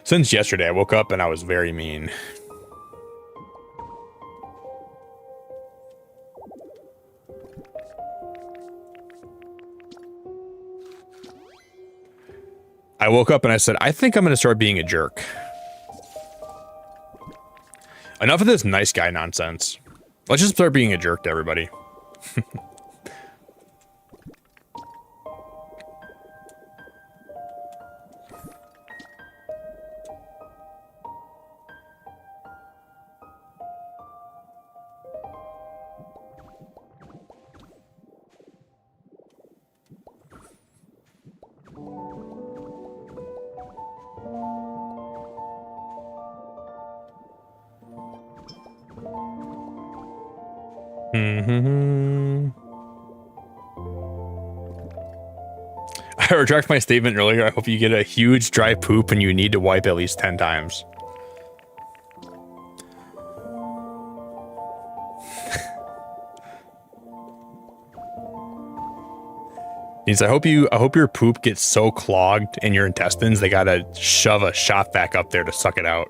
Since yesterday, I woke up and I was very mean. I woke up and I said, I think I'm going to start being a jerk. Enough of this nice guy nonsense. Let's just start being a jerk to everybody. I retract my statement earlier. I hope you get a huge dry poop and you need to wipe at least 10 times. Means I hope your poop gets so clogged in your intestines they gotta shove a shot vac up there to suck it out.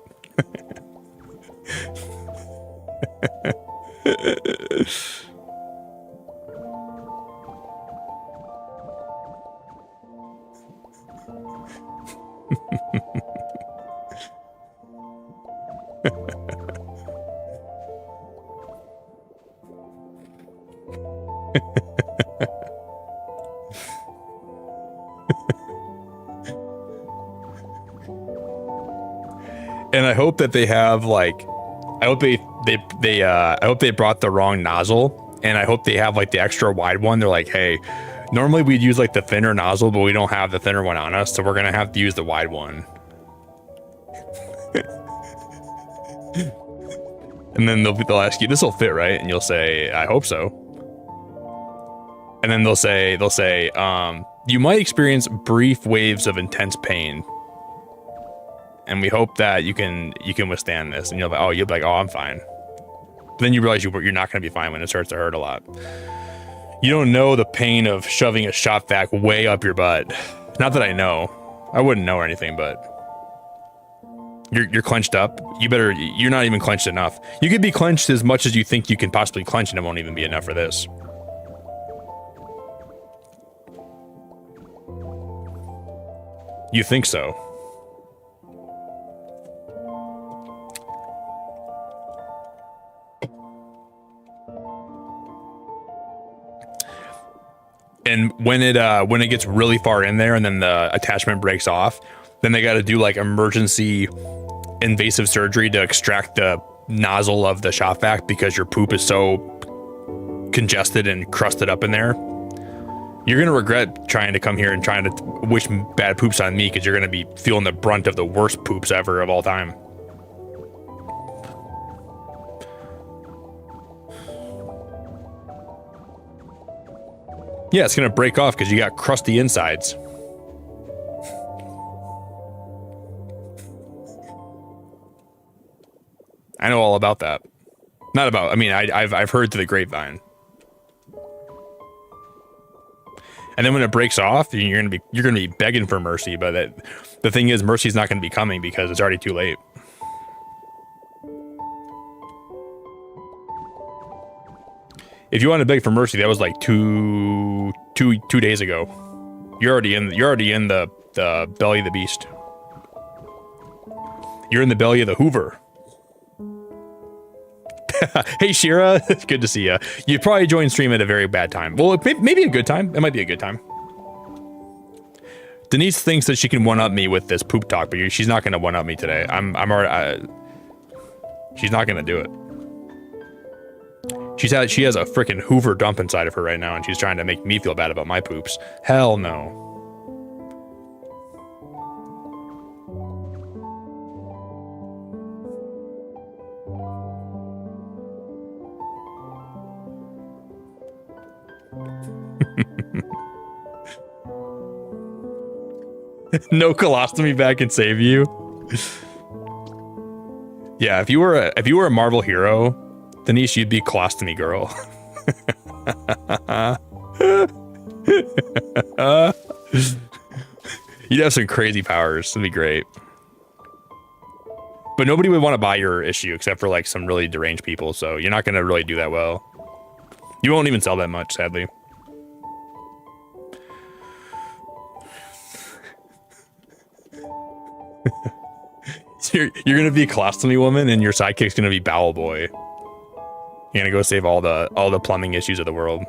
And I hope that they have like, I hope they brought the wrong nozzle, and I hope they have like the extra wide one. They're like, hey, normally we'd use like the thinner nozzle, but we don't have the thinner one on us, so we're gonna have to use the wide one. And then they'll ask you, this will fit, right? And you'll say, I hope so. And then they'll say, you might experience brief waves of intense pain, and we hope that you can withstand this. And you'll be like, oh, I'm fine. But then you realize you're not going to be fine when it starts to hurt a lot. You don't know the pain of shoving a shop vac way up your butt. Not that I know. I wouldn't know or anything, but you're clenched up. You're not even clenched enough. You could be clenched as much as you think you can possibly clench, and it won't even be enough for this. You think so. And when it gets really far in there and then the attachment breaks off, then they got to do like emergency invasive surgery to extract the nozzle of the shop vac because your poop is so congested and crusted up in there. You're going to regret trying to come here and trying to wish bad poops on me, because you're going to be feeling the brunt of the worst poops ever of all time. Yeah, it's going to break off because you got crusty insides. I know all about that. Not about, I mean, I've heard through the grapevine. And then when it breaks off, you're gonna be begging for mercy. But the thing is, mercy's not gonna be coming because it's already too late. If you want to beg for mercy, that was like two days ago. You're already in the belly of the beast. You're in the belly of the Hoover. Hey, Shira. It's good to see you. You probably joined stream at a very bad time. Well, maybe a good time. It might be a good time. Denise thinks that she can one-up me with this poop talk, but she's not going to one-up me today. I'm already... she's not going to do it. She has a freaking Hoover dump inside of her right now, and she's trying to make me feel bad about my poops. Hell no. No colostomy bag can save you. Yeah, if you were a Marvel hero, Denise, you'd be colostomy girl. You'd have some crazy powers. It'd be great. But nobody would want to buy your issue except for like some really deranged people, so you're not going to really do that well. You won't even sell that much, sadly. You're gonna be a colostomy woman, and your sidekick's gonna be Bowel Boy. You're gonna go save all the plumbing issues of the world.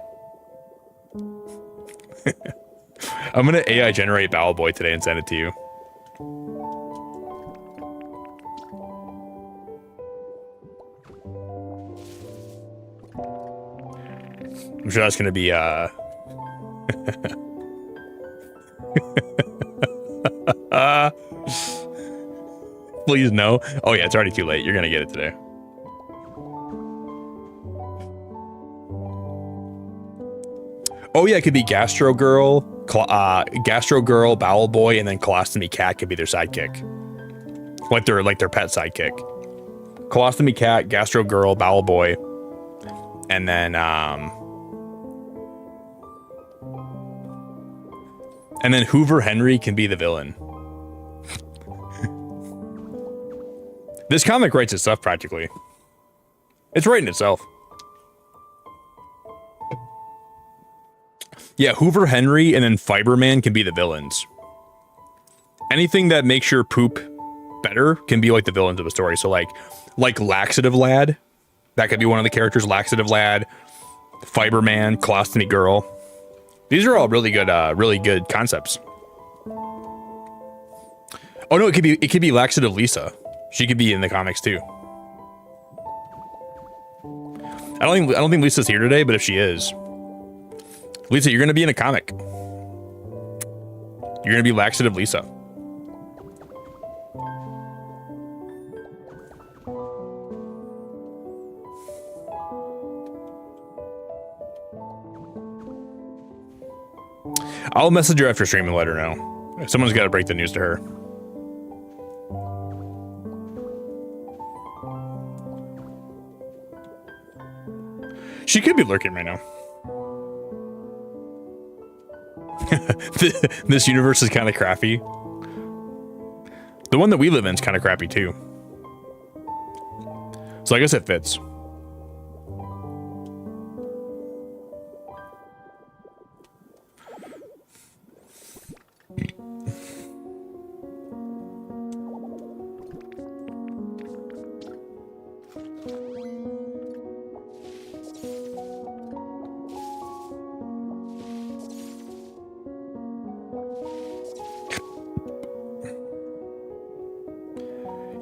I'm gonna AI generate Bowel Boy today and send it to you. I'm sure that's gonna be please no. Oh yeah, it's already too late. You're gonna get it today. Oh yeah, it could be Gastro Girl, Bowel Boy, and then Colostomy Cat could be their sidekick. Like their pet sidekick. Colostomy Cat, Gastro Girl, Bowel Boy, and then Hoover Henry can be the villain. This comic writes itself practically. It's writing itself. Yeah, Hoover Henry and then Fiberman can be the villains. Anything that makes your poop better can be like the villains of a story. So like Laxative Lad, that could be one of the characters. Laxative Lad, Fiberman, Colostomy Girl. These are all really good concepts. Oh no, it could be Laxative Lisa. She could be in the comics too. I don't think Lisa's here today, but if she is, Lisa, you're gonna be in a comic. You're gonna be Laxative Lisa. I'll message her after stream and let her know. Someone's got to break the news to her. She could be lurking right now. This universe is kind of crappy. The one that we live in is kind of crappy too. So I guess it fits.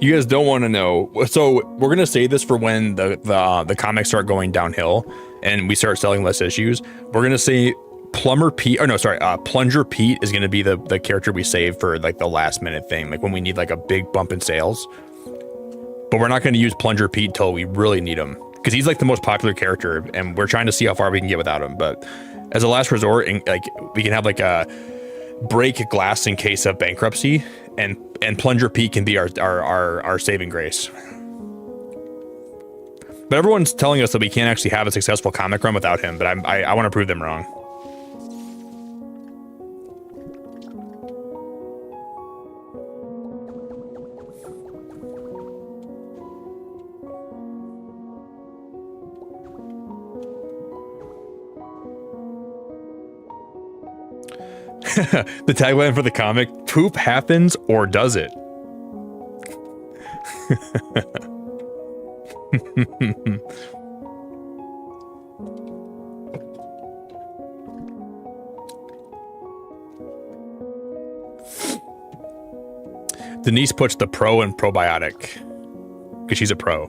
You guys don't want to know. So we're gonna save this for when the comics start going downhill and we start selling less issues. We're gonna say Plunger Pete is gonna be the character we save for like the last minute thing, like when we need like a big bump in sales. But we're not gonna use Plunger Pete till we really need him, because he's like the most popular character, and we're trying to see how far we can get without him. But as a last resort, and like we can have like a break glass in case of bankruptcy, and Plunger Pete can be our saving grace. But everyone's telling us that we can't actually have a successful comic run without him, but I want to prove them wrong. The tagline for the comic: poop happens, or does it? Denise puts the pro in probiotic because she's a pro.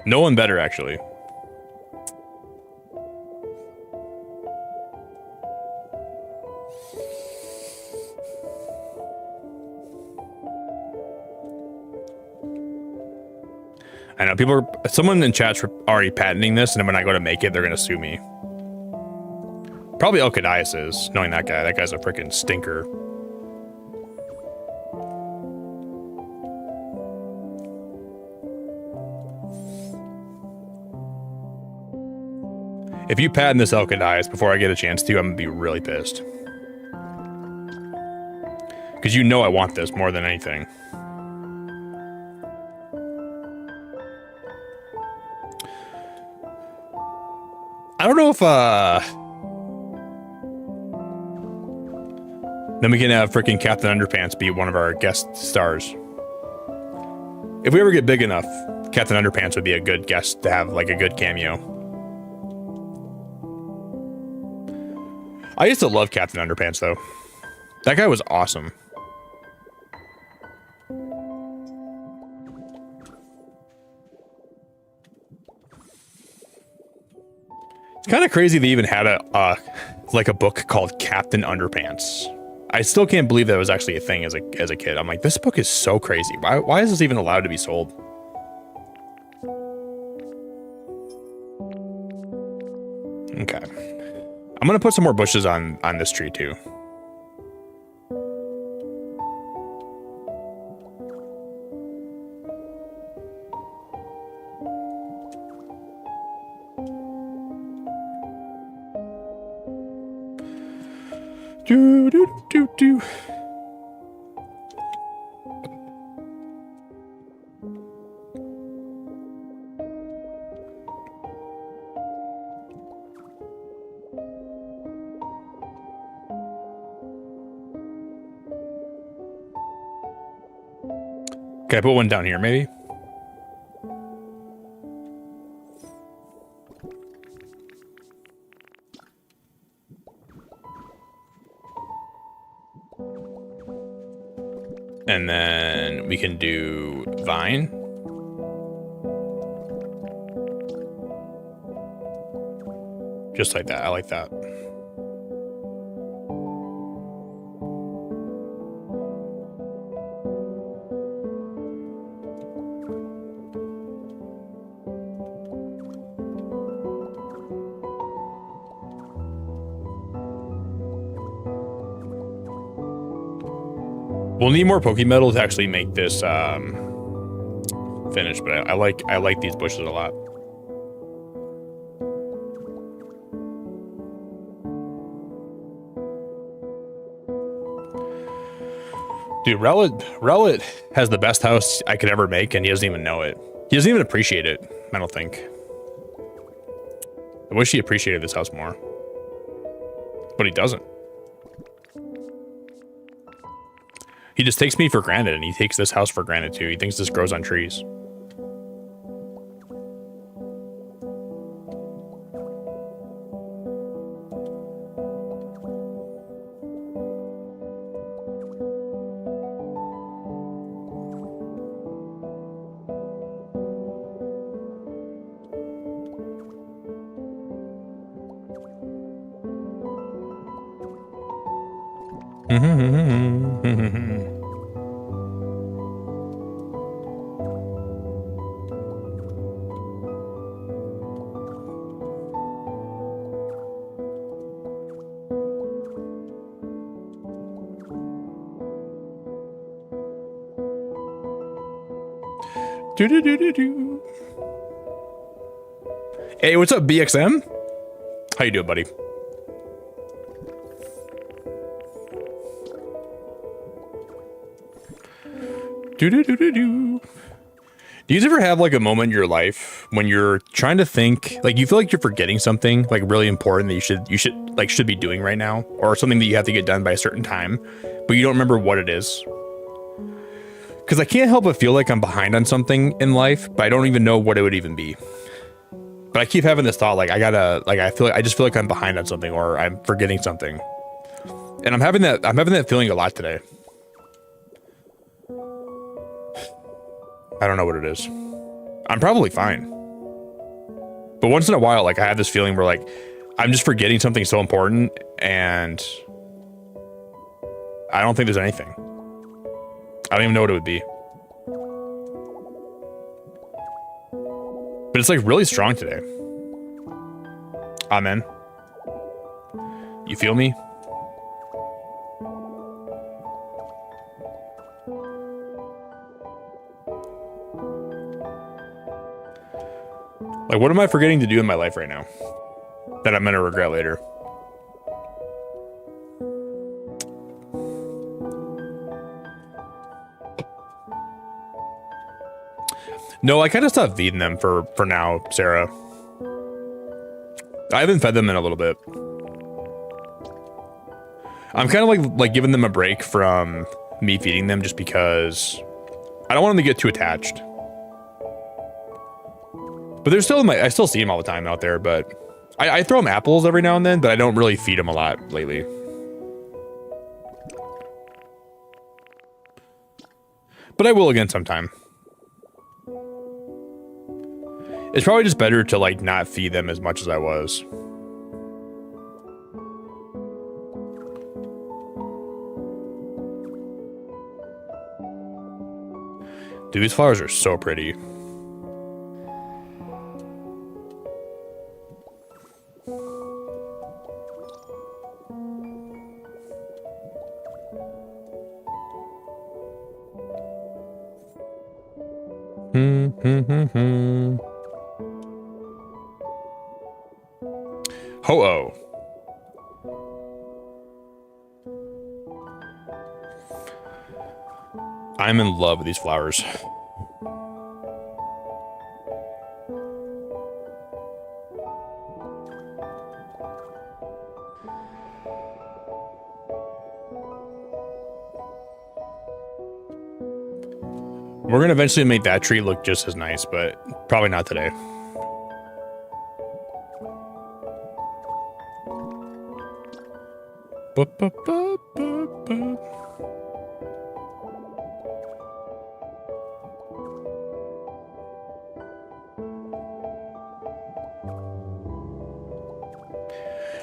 No one better, actually. I know someone in chat's already patenting this, and then when I go to make it, they're gonna sue me. Probably Okadias is, knowing that guy. That guy's a freaking stinker. If you patent this Okadias before I get a chance to, I'm gonna be really pissed. Because you know I want this more than anything. I don't know if, then we can have freaking Captain Underpants be one of our guest stars. If we ever get big enough, Captain Underpants would be a good guest to have, like, a good cameo. I used to love Captain Underpants, though. That guy was awesome. It's kind of crazy they even had like a book called Captain Underpants. I still can't believe that was actually a thing as a kid. I'm like, this book is so crazy. Why is this even allowed to be sold? Okay. I'm gonna put some more bushes on this tree too. Do do do do. Okay, I put one down here, maybe. And then we can do vine. Just like that. I like that. We'll need more Pokemetal to actually make this finish, but I like these bushes a lot. Dude, Rowlet has the best house I could ever make, and he doesn't even know it. He doesn't even appreciate it, I don't think. I wish he appreciated this house more. But he doesn't. He just takes me for granted, and he takes this house for granted too. He thinks this grows on trees. Do-do-do-do-do. Hey, what's up, BXM? How you doing, buddy? Do-do-do-do-do. Do you ever have like a moment in your life when you're trying to think, like you feel like you're forgetting something like really important that you should be doing right now, or something that you have to get done by a certain time, but you don't remember what it is? Because I can't help but feel like I'm behind on something in life, but I don't even know what it would even be. But I keep having this thought, like I just feel like I'm behind on something, or I'm forgetting something, and I'm having that feeling a lot today. I don't know what it is. I'm probably fine. But once in a while, like I have this feeling where like I'm just forgetting something so important, and I don't think there's anything. I don't even know what it would be. But it's like really strong today. Amen. You feel me? Like, what am I forgetting to do in my life right now that I'm gonna regret later? No, I kind of stopped feeding them for now, Sarah. I haven't fed them in a little bit. I'm kind of like giving them a break from me feeding them just because I don't want them to get too attached. But they're still I still see them all the time out there, but I throw them apples every now and then, but I don't really feed them a lot lately. But I will again sometime. It's probably just better to like not feed them as much as I was. Dude, these flowers are so pretty. Ho-oh. I'm in love with these flowers. We're gonna eventually make that tree look just as nice, but probably not today.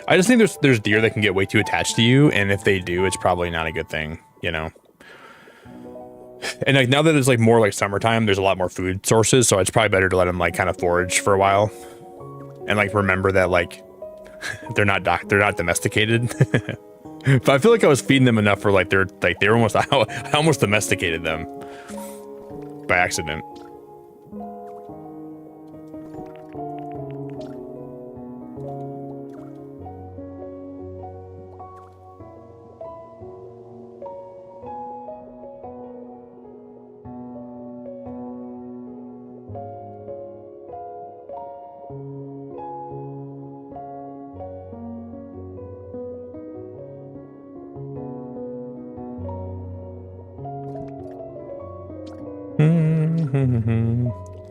I just think there's deer that can get way too attached to you, and if they do, it's probably not a good thing, you know. And like now that it's like more like summertime, there's a lot more food sources, so it's probably better to let them like kind of forage for a while, and like remember that like they're not domesticated. But I feel like I was feeding them enough for like they're almost I almost domesticated them by accident.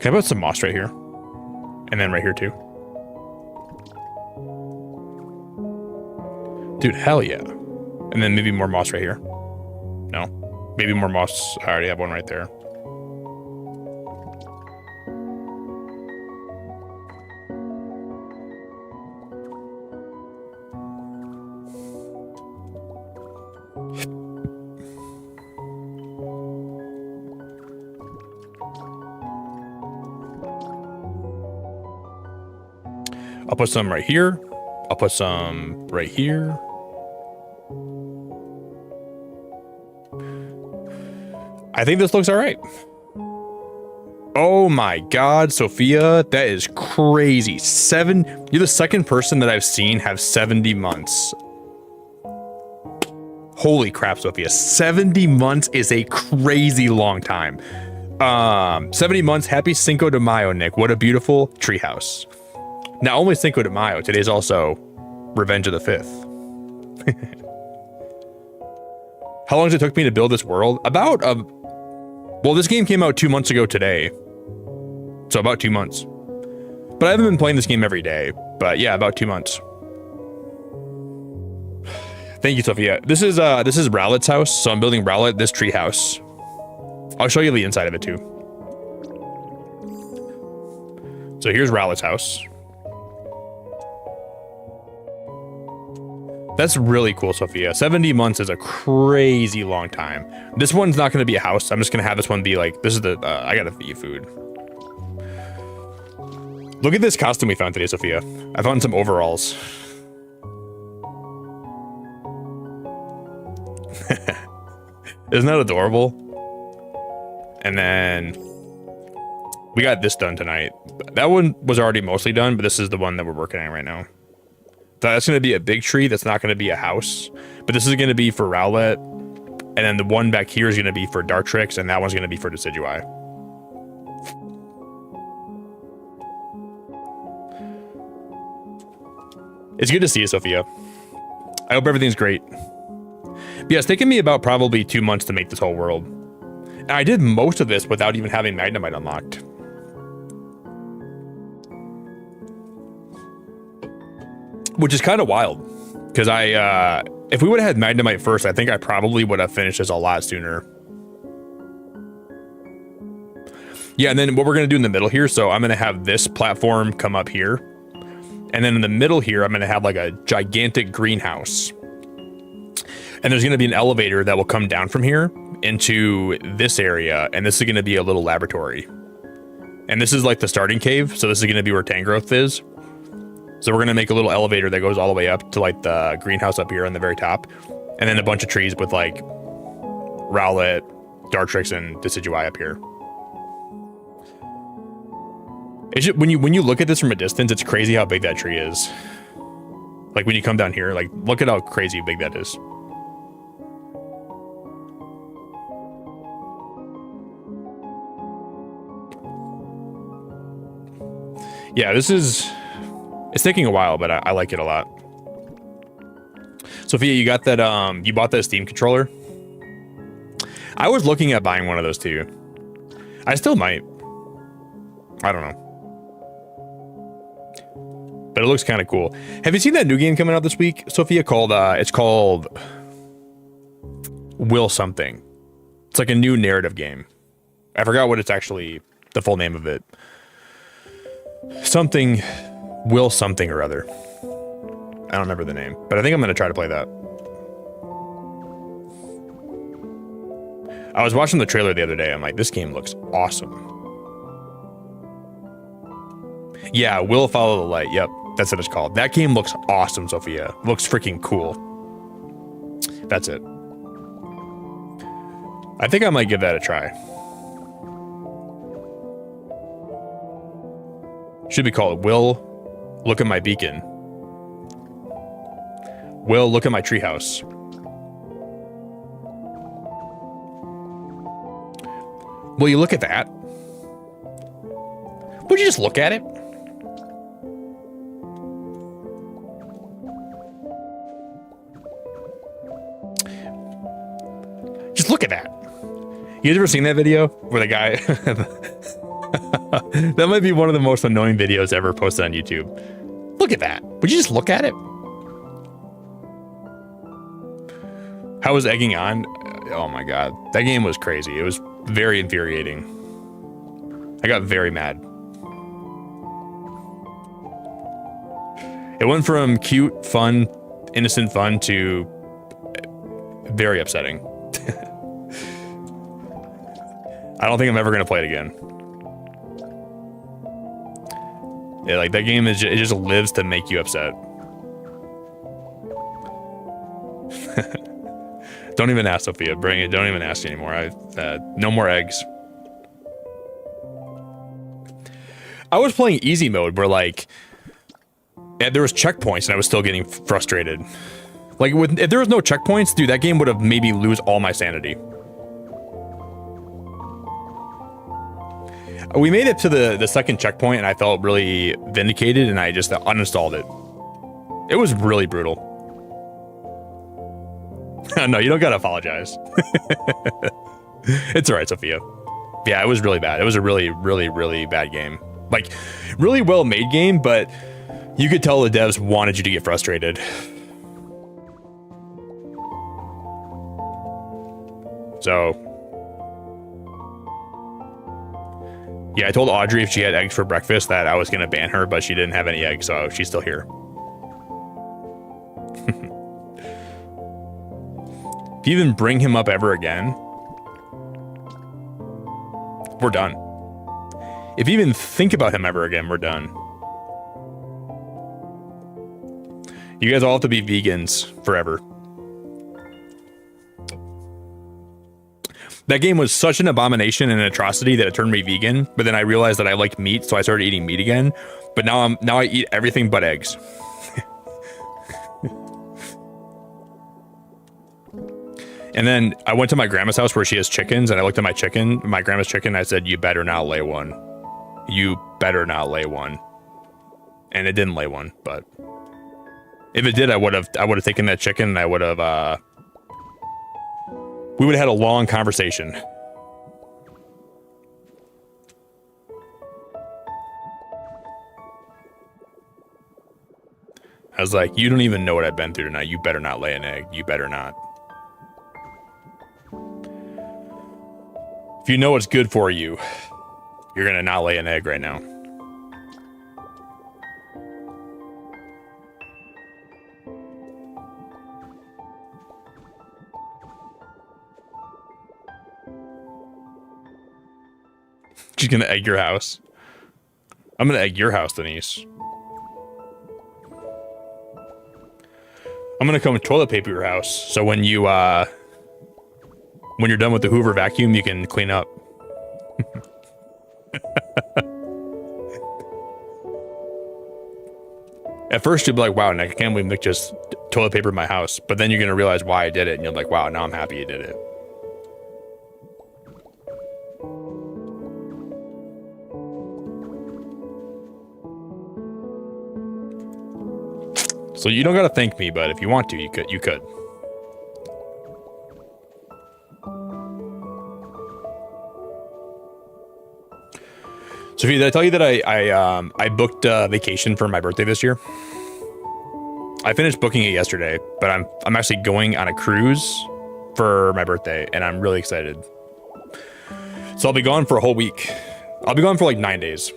Can I put some moss right here? And then right here too? Dude, hell yeah. And then maybe more moss right here. No? Maybe more moss. I already have one right there. I'll put some right here. I'll put some right here. I think this looks all right. Oh my God, Sophia, that is crazy. You're the second person that I've seen have 70 months. Holy crap, Sophia. 70 months is a crazy long time. 70 months. Happy Cinco de Mayo, Nick. What a beautiful treehouse. Not only Cinco de Mayo, today's also Revenge of the 5th. How long does it took me to build this world? Well, this game came out 2 months ago today. So about 2 months. But I haven't been playing this game every day. But yeah, about 2 months. Thank you, Sophia. This is Rowlett's house. So I'm building Rowlett, this tree house. I'll show you the inside of it too. So here's Rowlett's house. That's really cool, Sophia. 70 months is a crazy long time. This one's not going to be a house. I'm just going to have this one be like, this is the, I got to feed you food. Look at this costume we found today, Sophia. I found some overalls. Isn't that adorable? And then we got this done tonight. That one was already mostly done, but this is the one that we're working on right now. So that's going to be a big tree. That's not going to be a house, but this is going to be for Rowlett. And then the one back here is going to be for Dartrix, and that one's going to be for Decidueye. It's good to see you, Sophia. I hope everything's great. But yeah, it's taken me about probably 2 months to make this whole world. And I did most of this without even having Magnemite unlocked. Which is kind of wild. Because if we would have had Magnemite first, I think I probably would have finished this a lot sooner. Yeah, and then what we're going to do in the middle here, so I'm going to have this platform come up here. And then in the middle here, I'm going to have like a gigantic greenhouse. And there's going to be an elevator that will come down from here into this area. And this is going to be a little laboratory. And this is like the starting cave. So this is going to be where Tangrowth is. So we're going to make a little elevator that goes all the way up to like the greenhouse up here on the very top. And then a bunch of trees with like Rowlett, Dartrix, and Decidueye up here. It's just, when you look at this from a distance, it's crazy how big that tree is. Like when you come down here, like look at how crazy big that is. Yeah, it's taking a while, but I like it a lot. Sophia, you got that, you bought that Steam controller? I was looking at buying one of those too. I still might. I don't know. But it looks kind of cool. Have you seen that new game coming out this week, Sophia, called, it's called Will Something. It's like a new narrative game. I forgot what it's actually, the full name of it. Something, Will Something or other. I don't remember the name, but I think I'm going to try to play that. I was watching the trailer the other day. I'm like, this game looks awesome. Yeah, Will Follow the Light. Yep, that's what it's called. That game looks awesome, Sophia. Looks freaking cool. That's it. I think I might give that a try. Should be called Will, Look at My Beacon. Will, Look at My Treehouse. Will you look at that? Would you just look at it? Just look at that. You guys ever seen that video where the guy... That might be one of the most annoying videos ever posted on YouTube. Look at that. Would you just look at it? How was egging on? Oh my god. That game was crazy. It was very infuriating. I got very mad. It went from cute, fun, innocent fun to very upsetting. I don't think I'm ever going to play it again. Yeah, like that game is it just lives to make you upset. Don't even ask, Sophia. Bring it. Don't even ask anymore. No more eggs. I was playing easy mode where like there was checkpoints and I was still getting frustrated. Like if there was no checkpoints, dude, that game would have made me lose all my sanity. We made it to the second checkpoint, and I felt really vindicated, and I just uninstalled it. It was really brutal. No, you don't gotta apologize. It's all right, Sophia. Yeah, it was really bad. It was a really, really, really bad game. Like, really well-made game, but you could tell the devs wanted you to get frustrated. So, yeah, I told Audrey if she had eggs for breakfast that I was gonna ban her, but she didn't have any eggs, so she's still here. If you even bring him up ever again, we're done. If you even think about him ever again, we're done. You guys all have to be vegans forever. That game was such an abomination and an atrocity that it turned me vegan, but then I realized that I like meat, so I started eating meat again. But now I eat everything but eggs. And then I went to my grandma's house where she has chickens, and I looked at my grandma's chicken, and I said, "You better not lay one. You better not lay one." And it didn't lay one, but if it did, I would have taken that chicken, and I would have we would have had a long conversation. I was like, "You don't even know what I've been through tonight. You better not lay an egg. You better not. If you know what's good for you, you're gonna not lay an egg right now." She's gonna egg your house. I'm gonna egg your house, Denise. I'm gonna come toilet paper your house, so when you're done with the Hoover vacuum, you can clean up. At first, you'll be like, "Wow, Nick, I can't believe Nick just toilet papered my house." But then you're gonna realize why I did it, and you're like, "Wow, now I'm happy you did it." So you don't gotta thank me, but if you want to, you could. Sophie, did I tell you that I booked a vacation for my birthday this year? I finished booking it yesterday, but I'm actually going on a cruise for my birthday, and I'm really excited. So I'll be gone for a whole week. I'll be gone for like 9 days.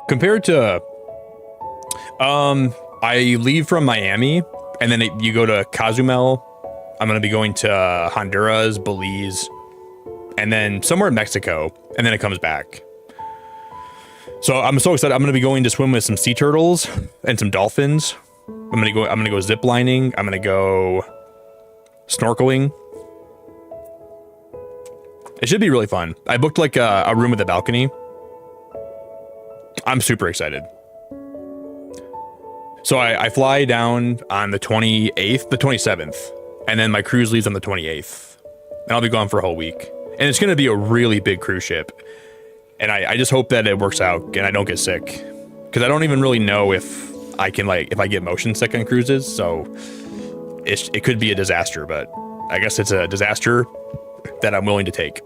Compared to, I leave from Miami, and then you go to Cozumel. I'm going to be going to Honduras, Belize, and then somewhere in Mexico, and then it comes back. So I'm so excited. I'm going to be going to swim with some sea turtles and some dolphins. I'm going to go zip lining. I'm going to go snorkeling. It should be really fun. I booked like a room with a balcony. I'm super excited. So I fly down on the 28th, the 27th, and then my cruise leaves on the 28th. And I'll be gone for a whole week. And it's going to be a really big cruise ship. And I just hope that it works out and I don't get sick. Because I don't even really know if I can, like, if I get motion sick on cruises. So it could be a disaster, but I guess it's a disaster that I'm willing to take.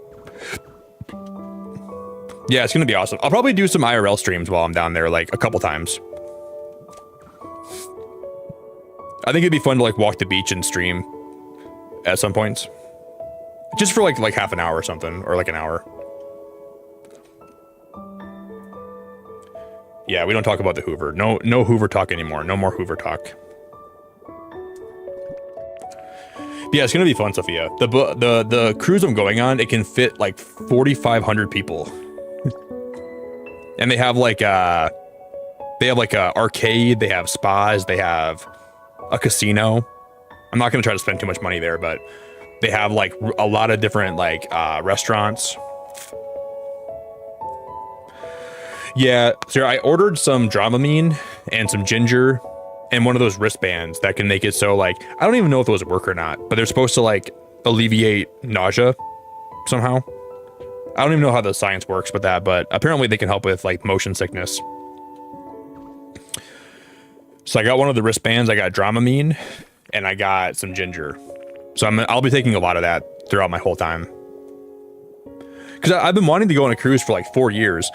Yeah, it's going to be awesome. I'll probably do some IRL streams while I'm down there, like a couple times. I think it'd be fun to like walk the beach and stream at some points. Just for like half an hour or something, or like an hour. Yeah, we don't talk about the Hoover. No Hoover talk anymore. No more Hoover talk. Yeah, it's gonna be fun, Sophia. The cruise I'm going on, it can fit like 4,500 people. And they have like a arcade, they have spas, they have a casino. I'm not going to try to spend too much money there, but they have like a lot of different like restaurants. Yeah, so I ordered some Dramamine and some ginger and one of those wristbands that can make it so like, I don't even know if those work or not, but they're supposed to like alleviate nausea somehow. I don't even know how the science works with that, but apparently they can help with like motion sickness. So I got one of the wristbands, I got Dramamine, and I got some ginger. So I'll be taking a lot of that throughout my whole time. Because I've been wanting to go on a cruise for like 4 years.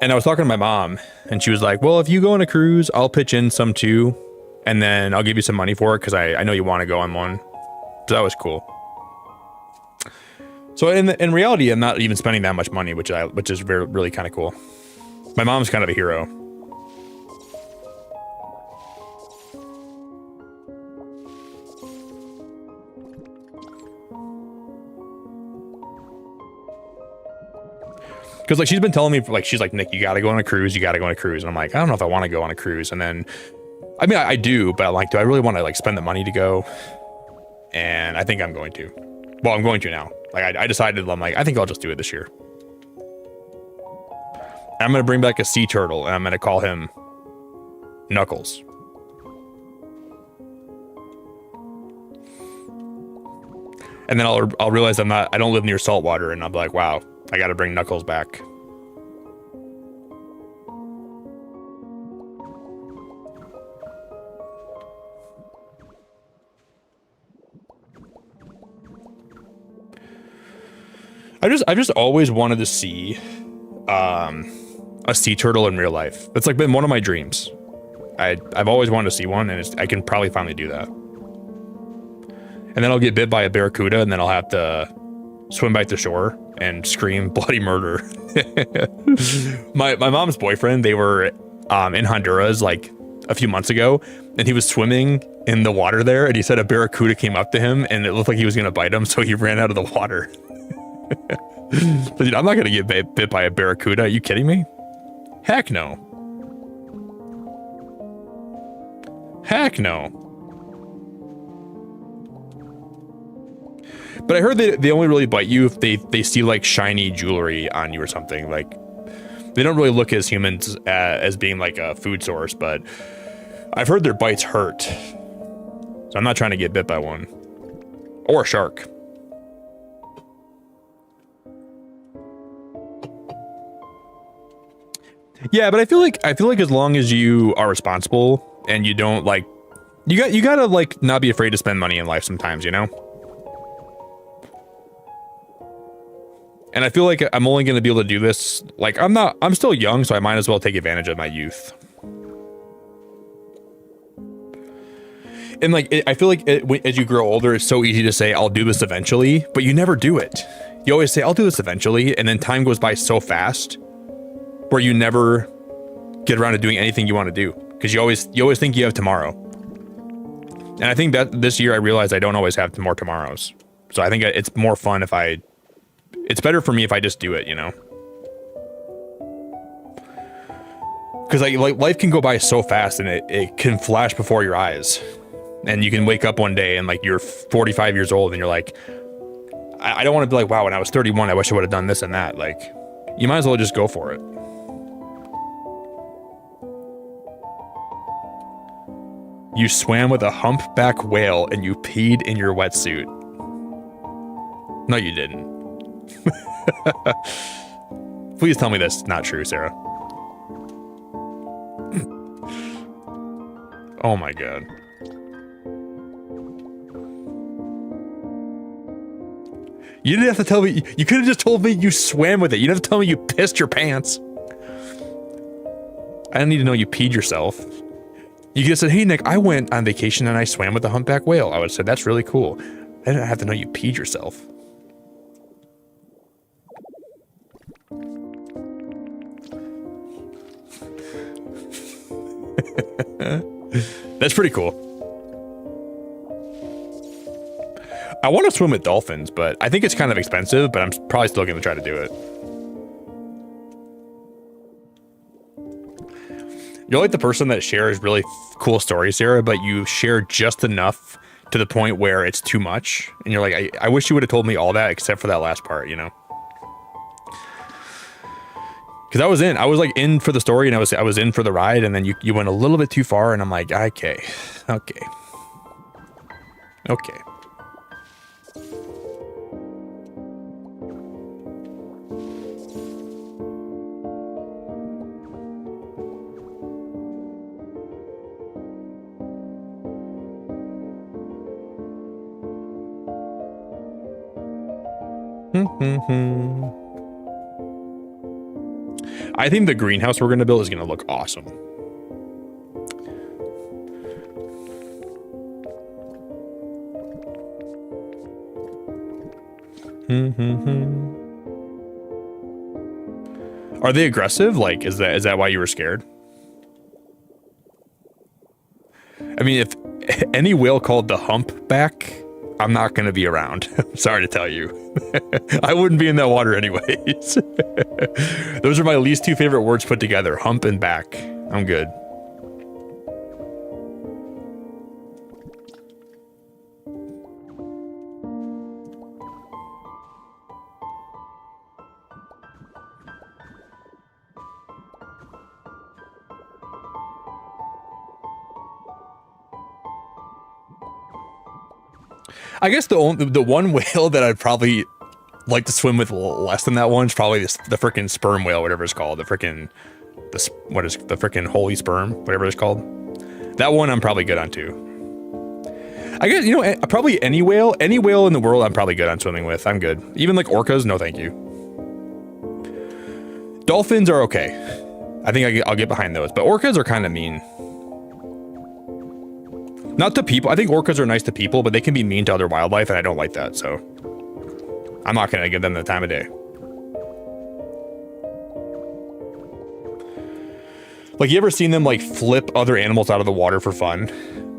And I was talking to my mom, and she was like, well, if you go on a cruise, I'll pitch in some too. And then I'll give you some money for it, because I know you want to go on one. So that was cool. So in reality, I'm not even spending that much money, which is really kind of cool. My mom's kind of a hero. Because like she's been telling me, like, she's like, Nick, you got to go on a cruise. You got to go on a cruise. And I'm like, I don't know if I want to go on a cruise. And then, I mean, I do, but like, do I really want to like spend the money to go? And I think I'm going to. Well, I'm going to now. Like I decided, I'm like, I think I'll just do it this year. I'm going to bring back a sea turtle, and I'm going to call him Knuckles. And then I'll realize I don't live near salt water, and I'll be like, wow, I got to bring Knuckles back. I've just always wanted to see a sea turtle in real life. It's like been one of my dreams. I've always wanted to see one, and I can probably finally do that. And then I'll get bit by a barracuda, and then I'll have to swim back to shore and scream bloody murder. My mom's boyfriend, they were in Honduras like a few months ago, and he was swimming in the water there, and he said a barracuda came up to him, and it looked like he was gonna bite him, so he ran out of the water. But, dude, I'm not gonna get bit by a barracuda. Are you kidding me? Heck no. Heck no. But I heard they only really bite you if they see like shiny jewelry on you or something. Like they don't really look as humans as being like a food source, but I've heard their bites hurt. So I'm not trying to get bit by one or a shark. Yeah, but I feel like as long as you are responsible and you don't like, you gotta like not be afraid to spend money in life sometimes, you know? And I feel like I'm only going to be able to do this. Like, I'm still young, so I might as well take advantage of my youth. And like, I feel like as you grow older, it's so easy to say, I'll do this eventually, but you never do it. You always say, I'll do this eventually. And then time goes by so fast where you never get around to doing anything you want to do. Because you always think you have tomorrow. And I think that this year I realized I don't always have more tomorrows. So I think it's more fun if it's better for me if I just do it, you know? Because like life can go by so fast, and it can flash before your eyes. And you can wake up one day and like you're 45 years old and you're like, I don't want to be like, wow, when I was 31, I wish I would have done this and that. Like, you might as well just go for it. You swam with a humpback whale and you peed in your wetsuit. No, you didn't. Please tell me that's not true, Sarah. Oh my god. You didn't have to tell me. You could have just told me you swam with it. You didn't have to tell me you pissed your pants. I don't need to know you peed yourself. You could have said, hey, Nick, I went on vacation and I swam with a humpback whale. I would have said, that's really cool. I didn't have to know you peed yourself. That's pretty cool. I want to swim with dolphins, but I think it's kind of expensive, but I'm probably still going to try to do it. You're like the person that shares really cool stories, Sarah, but you share just enough to the point where it's too much. And you're like, I wish you would have told me all that except for that last part, you know? Because I was like in for the story and I was in for the ride, and then you went a little bit too far, and I'm like, okay. I think the greenhouse we're going to build is going to look awesome. Are they aggressive? Like, is that why you were scared? I mean, if any whale called the humpback, I'm not going to be around. Sorry to tell you. I wouldn't be in that water anyways. Those are my least two favorite words put together, hump and back. I'm good. I guess the one whale that I'd probably like to swim with less than that one's probably the frickin' sperm whale, whatever it's called. The frickin' holy sperm, whatever it's called. That one I'm probably good on too. I guess, you know, probably any whale in the world I'm probably good on swimming with. I'm good. Even like orcas, no thank you. Dolphins are okay. I think I'll get behind those, but orcas are kind of mean. Not to people. I think orcas are nice to people, but they can be mean to other wildlife, and I don't like that, so I'm not going to give them the time of day. Like, you ever seen them, like, flip other animals out of the water for fun?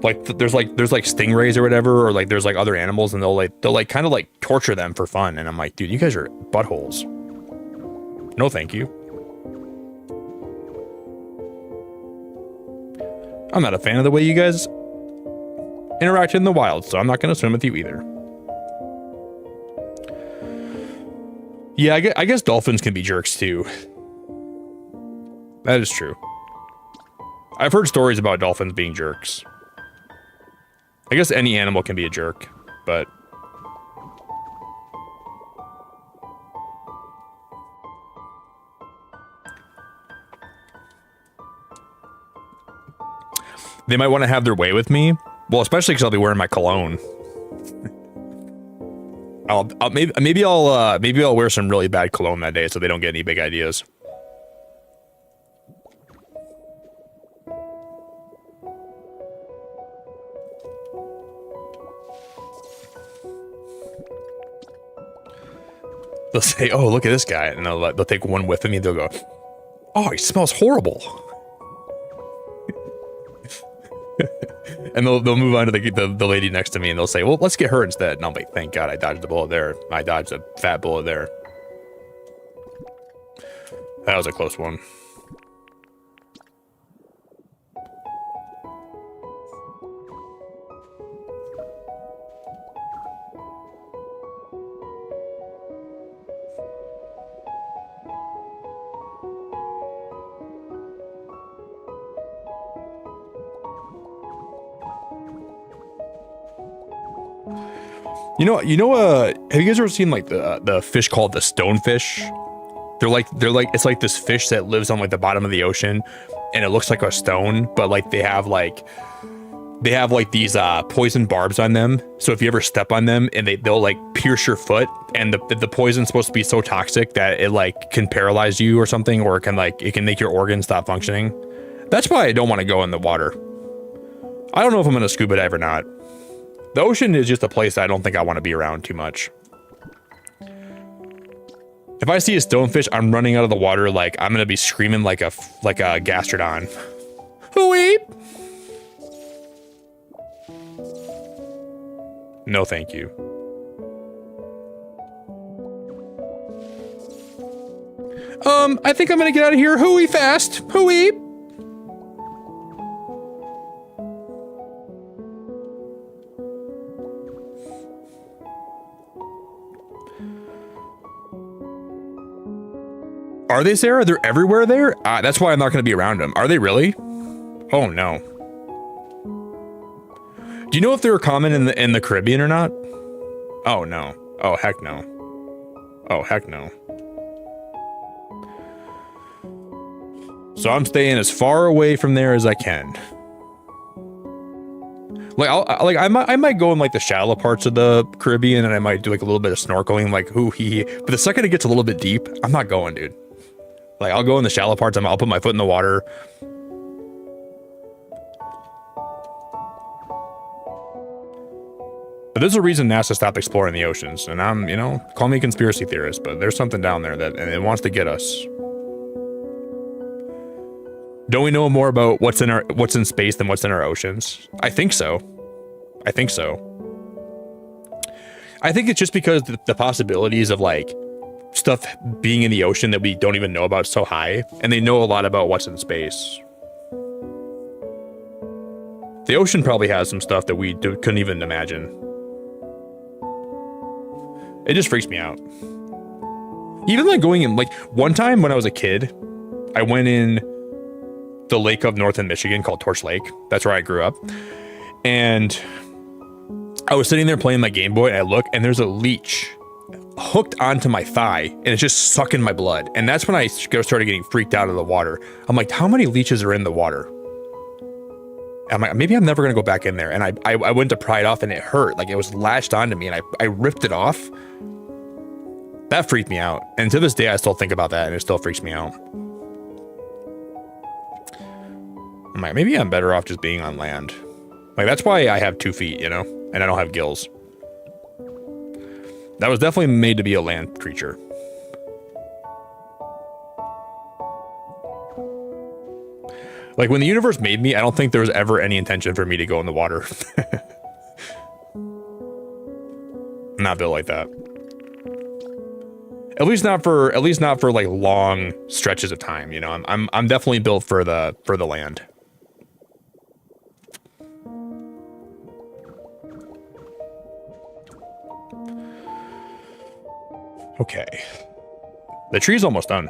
Like, there's stingrays or whatever, or, like, there's, like, other animals, and they'll kind of, like, torture them for fun, and I'm like, dude, you guys are buttholes. No, thank you. I'm not a fan of the way you guys interact in the wild, so I'm not going to swim with you either. Yeah, I guess dolphins can be jerks too. That is true. I've heard stories about dolphins being jerks. I guess any animal can be a jerk, but they might want to have their way with me. Well, especially because I'll be wearing my cologne. Maybe I'll wear some really bad cologne that day so they don't get any big ideas. They'll say, "Oh, look at this guy," and they'll take one whiff of me. They'll go, "Oh, he smells horrible." And they'll move on to the lady next to me, and they'll say, "Well, let's get her instead." And I'm like, "Thank God I dodged the bullet there. I dodged a fat bullet there." That was a close one. Have you guys ever seen like the fish called the stonefish? They're like it's like this fish that lives on like the bottom of the ocean, and it looks like a stone, but like they have like these poison barbs on them. So if you ever step on them, and they'll like pierce your foot, and the poison's supposed to be so toxic that it like can paralyze you or something, or it can make your organs stop functioning. That's why I don't want to go in the water. I don't know if I'm gonna scuba dive or not. The ocean is just a place I don't think I want to be around too much. If I see a stonefish, I'm running out of the water like I'm gonna be screaming like a gastrodon. Hooey! No, thank you. I think I'm gonna get out of here. Hooey fast. Hooey! Are they, Sarah? They're everywhere there? That's why I'm not going to be around them. Are they really? Oh, no. Do you know if they're common in the Caribbean or not? Oh, no. Oh, heck no. Oh, heck no. So I'm staying as far away from there as I can. Like I might go in like the shallow parts of the Caribbean, and I might do like a little bit of snorkeling, like hoo hee. But the second it gets a little bit deep, I'm not going, dude. Like I'll go in the shallow parts. I'll put my foot in the water. But there's a reason NASA stopped exploring the oceans, and I'm, you know, call me a conspiracy theorist, but there's something down there that and it wants to get us. Don't we know more about what's in space than what's in our oceans? I think so. I think so. I think it's just because the possibilities of like stuff being in the ocean that we don't even know about is so high, and they know a lot about what's in space. The ocean probably has some stuff that we couldn't even imagine. It just freaks me out. Even like going in, like one time when I was a kid, I went in the lake up north in Michigan called Torch Lake. That's where I grew up. And I was sitting there playing my Game Boy, and I look, and there's a leech hooked onto my thigh, and it's just sucking my blood. And that's when I started getting freaked out of the water. I'm like, how many leeches are in the water? I'm like, maybe I'm never gonna go back in there. And I went to pry it off, and it hurt. Like it was lashed onto me, and I ripped it off. That freaked me out. And to this day, I still think about that, and it still freaks me out. I'm like, maybe I'm better off just being on land. Like, that's why I have 2 feet, you know? And I don't have gills. That was definitely made to be a land creature. Like, when the universe made me, I don't think there was ever any intention for me to go in the water. I'm not built like that. At least not for like long stretches of time, you know? I'm definitely built for the land. Okay. The tree's almost done.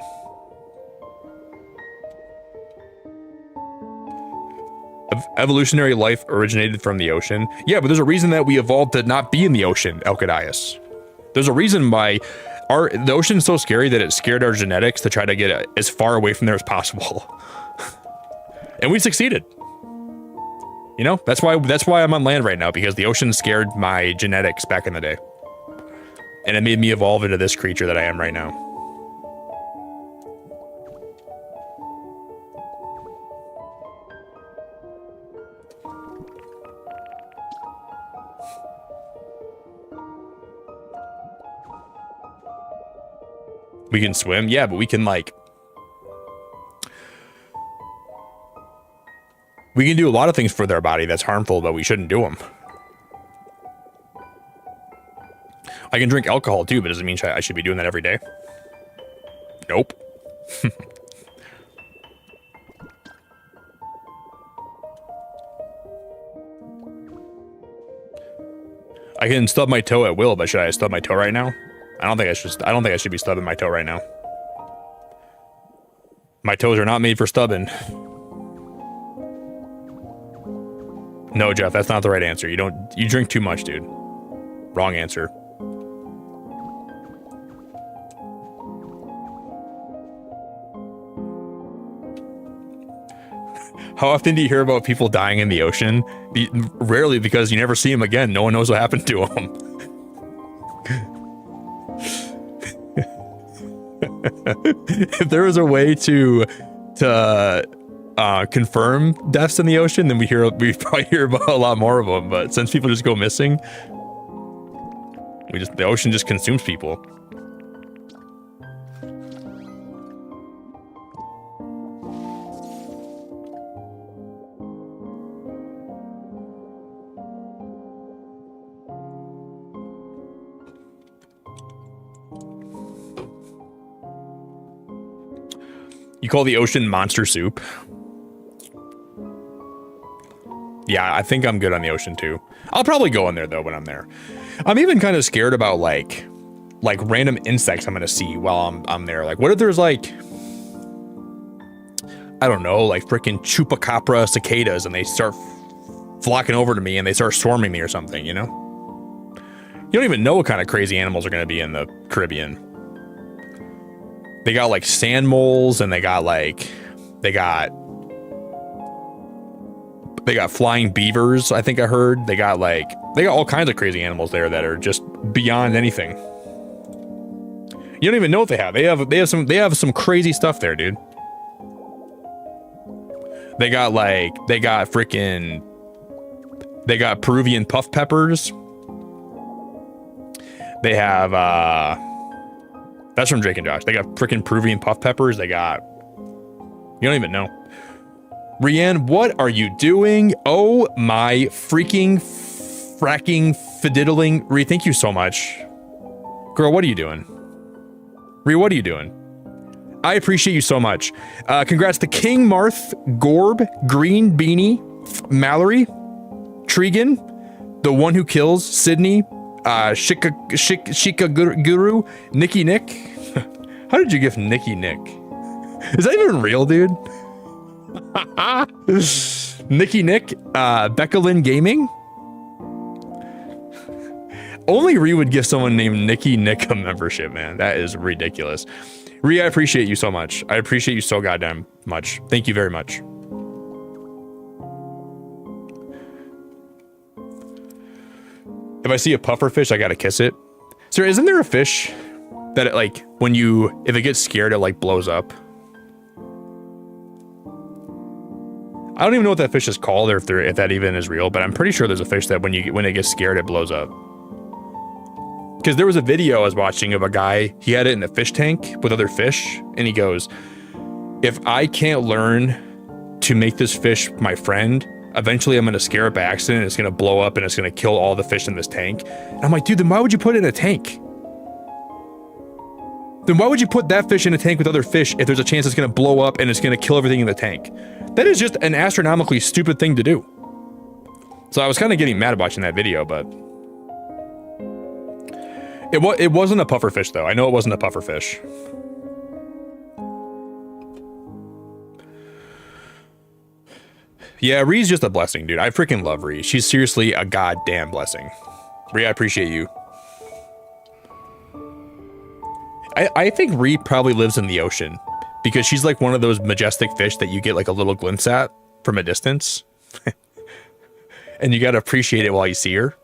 Evolutionary life originated from the ocean. Yeah, but there's a reason that we evolved to not be in the ocean, Elkadias. There's a reason why the ocean's so scary that it scared our genetics to try to get as far away from there as possible. And we succeeded. You know, that's why I'm on land right now, because the ocean scared my genetics back in the day. And it made me evolve into this creature that I am right now. We can swim? Yeah, but we can like... We can do a lot of things for our body that's harmful, but we shouldn't do them. I can drink alcohol too, but does it mean I should be doing that every day? Nope. I can stub my toe at will, but should I stub my toe right now? I don't think I should be stubbing my toe right now. My toes are not made for stubbing. No, Jeff, that's not the right answer. You drink too much, dude. Wrong answer. How often do you hear about people dying in the ocean? Rarely, because you never see them again. No one knows what happened to them. If there was a way to confirm deaths in the ocean, then we probably hear about a lot more of them. But since people just go missing, the ocean just consumes people. You call the ocean monster soup? Yeah, I think I'm good on the ocean too. I'll probably go in there though when I'm there. I'm even kind of scared about like random insects I'm gonna see while I'm there. Like, what if there's like I don't know, like freaking chupacabra cicadas, and they start flocking over to me and they start swarming me or something, you know? You don't even know what kind of crazy animals are going to be in the Caribbean. They got like sand moles, and they got flying beavers, I think I heard. They got all kinds of crazy animals there that are just beyond anything. You don't even know what they have. They have some crazy stuff there, dude. They got Peruvian puff peppers. They have that's from Drake and Josh. They got freaking Peruvian puff peppers. They got, you don't even know. Rianne, what are you doing? Oh my freaking fracking fiddling. Ree, thank you so much. Girl, what are you doing? Ree, what are you doing? I appreciate you so much. Congrats to King, Marth, Gorb, Green, Beanie, Mallory, Tregan, the one who kills, Sydney, Shika Guru, Nicky Nick. How did you give Nicky Nick? Is that even real, dude? Nicky Nick, Becca Lynn Gaming. Only Ree would give someone named Nicky Nick a membership, man. That is ridiculous. Ree, I appreciate you so much. I appreciate you so goddamn much. Thank you very much. If I see a puffer fish, I gotta kiss it. Sir, isn't there a fish that it, like, if it gets scared, it like blows up? I don't even know what that fish is called, or if that even is real, but I'm pretty sure there's a fish that when it gets scared, it blows up. Because there was a video I was watching of a guy, he had it in a fish tank with other fish, and he goes, if I can't learn to make this fish my friend, eventually I'm going to scare it by accident, and it's going to blow up, and it's going to kill all the fish in this tank. And I'm like, dude, then why would you put it in a tank? Then why would you put that fish in a tank with other fish if there's a chance it's going to blow up and it's going to kill everything in the tank? That is just an astronomically stupid thing to do. So I was kind of getting mad watching that video, but it wasn't a puffer fish, though. I know it wasn't a puffer fish. Yeah, Ree's just a blessing, dude. I freaking love Ree. She's seriously a goddamn blessing. Ree, I appreciate you. I think Ree probably lives in the ocean because she's like one of those majestic fish that you get like a little glimpse at from a distance. And you got to appreciate it while you see her.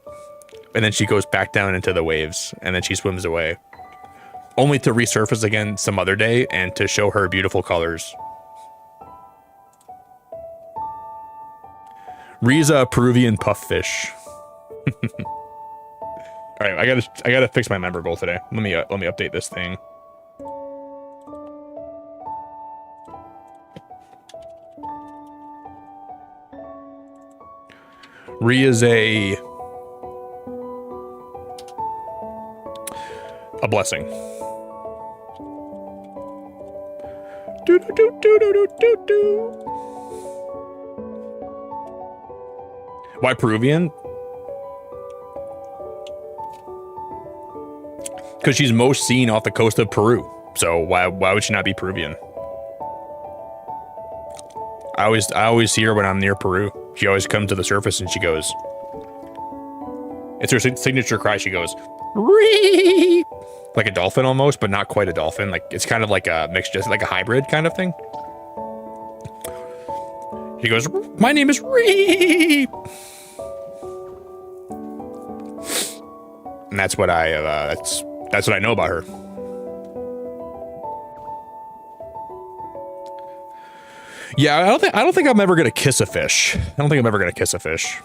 And then she goes back down into the waves and then she swims away. Only to resurface again some other day and to show her beautiful colors. Ree's a Peruvian puff fish. All right, I gotta fix my member goal today. Let me update this thing. Ree is a blessing. Do do do do do do do. Why Peruvian? Because she's most seen off the coast of Peru. So why would she not be Peruvian? I always see her when I'm near Peru. She always comes to the surface and she goes, it's her signature cry. She goes, Ree! Like a dolphin almost, but not quite a dolphin. Like it's kind of like a mixed, just like a hybrid kind of thing. She goes, my name is Ree! And that's what that's what I know about her. Yeah, I don't think I'm ever gonna kiss a fish. I don't think I'm ever gonna kiss a fish.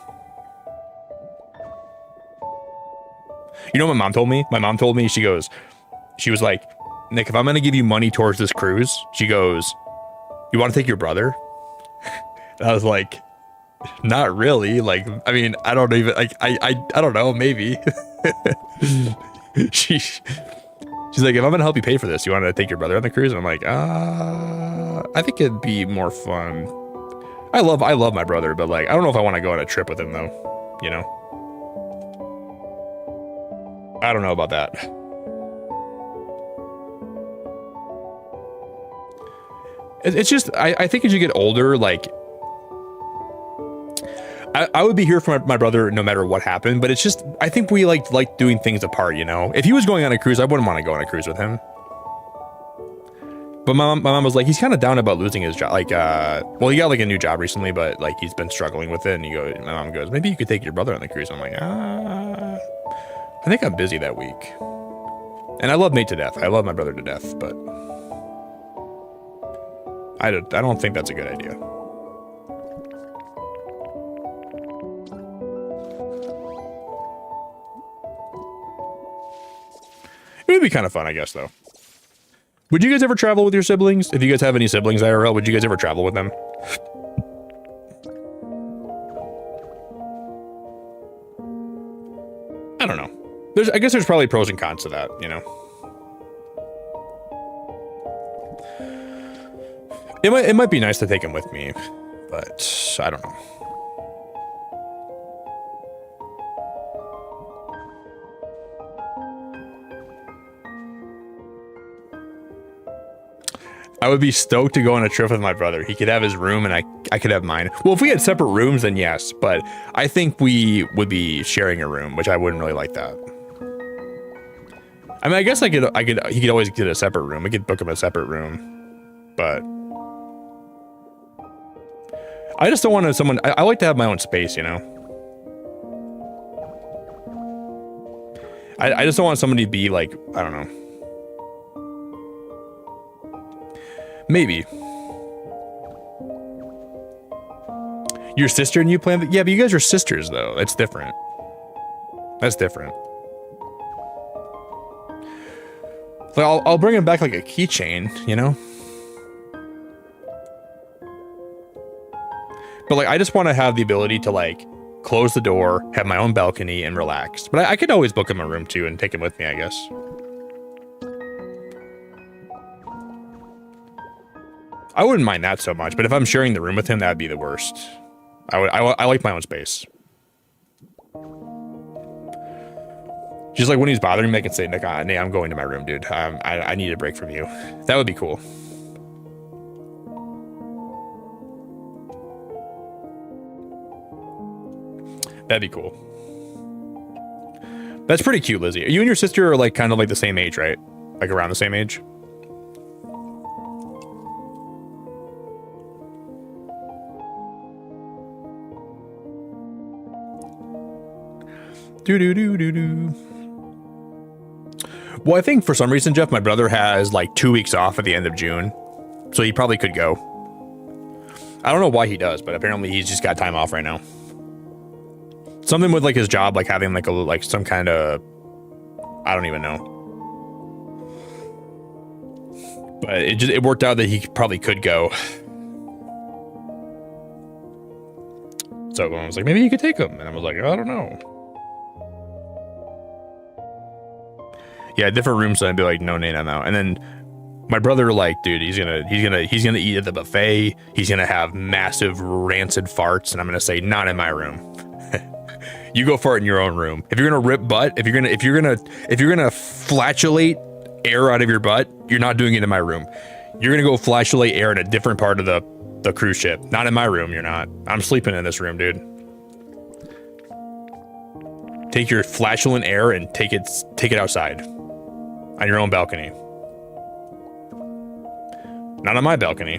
You know what my mom told me? My mom told me, she was like, Nick, if I'm gonna give you money towards this cruise, she goes, you want to take your brother? And I was like, not really. Like, I mean, I don't even like I don't know, maybe. She's like, if I'm gonna help you pay for this, you want to take your brother on the cruise? And I'm like, I think it'd be more fun. I love my brother, but like, I don't know if I want to go on a trip with him though. You know, I don't know about that. It's just I think as you get older, like I would be here for my brother no matter what happened, but it's just I think we like doing things apart, you know. If he was going on a cruise, I wouldn't want to go on a cruise with him. But my mom was like, he's kind of down about losing his job. Like, well, he got like a new job recently, but like he's been struggling with it. And my mom goes, maybe you could take your brother on the cruise. I'm like, I think I'm busy that week. And I love Nate to death. I love my brother to death, but I don't think that's a good idea. It would be kind of fun, I guess, though. Would you guys ever travel with your siblings? If you guys have any siblings IRL, would you guys ever travel with them? I don't know. I guess there's probably pros and cons to that, you know. It might be nice to take him with me, but I don't know. I would be stoked to go on a trip with my brother. He could have his room and I could have mine. Well, if we had separate rooms, then yes, but I think we would be sharing a room, which I wouldn't really like that. I mean, I guess he could always get a separate room. We could book him a separate room, but I just don't want I like to have my own space, you know? I just don't want somebody to be like, I don't know. Maybe. Your sister and you plan? Yeah, but you guys are sisters, though. It's different. That's different. Like, I'll bring him back like a keychain, you know? But like, I just want to have the ability to like close the door, have my own balcony, and relax. But I could always book him a room too and take him with me, I guess. I wouldn't mind that so much, but if I'm sharing the room with him, that'd be the worst. I like my own space. Just like when he's bothering me, I can say, Nick, I'm going to my room, dude. I need a break from you. That would be cool. That'd be cool. That's pretty cute, Lizzie. You and your sister are like kind of like the same age, right? Like around the same age? Well, I think for some reason, Jeff, my brother has like 2 weeks off at the end of June, so he probably could go. I don't know why he does, but apparently he's just got time off right now. Something with like his job, like having like some kind of, I don't even know. But it worked out that he probably could go. So I was like, maybe you could take him, and I was like, I don't know. Yeah, different rooms, so I'd be like, no, Nate, I'm out. And then my brother, like, dude, he's gonna eat at the buffet. He's gonna have massive rancid farts, and I'm gonna say, not in my room. You go fart in your own room. If you're gonna rip butt, if you're gonna flatulate air out of your butt, you're not doing it in my room. You're gonna go flatulate air in a different part of the cruise ship. Not in my room, you're not. I'm sleeping in this room, dude. Take your flatulent air and take it outside. On your own balcony. Not on my balcony.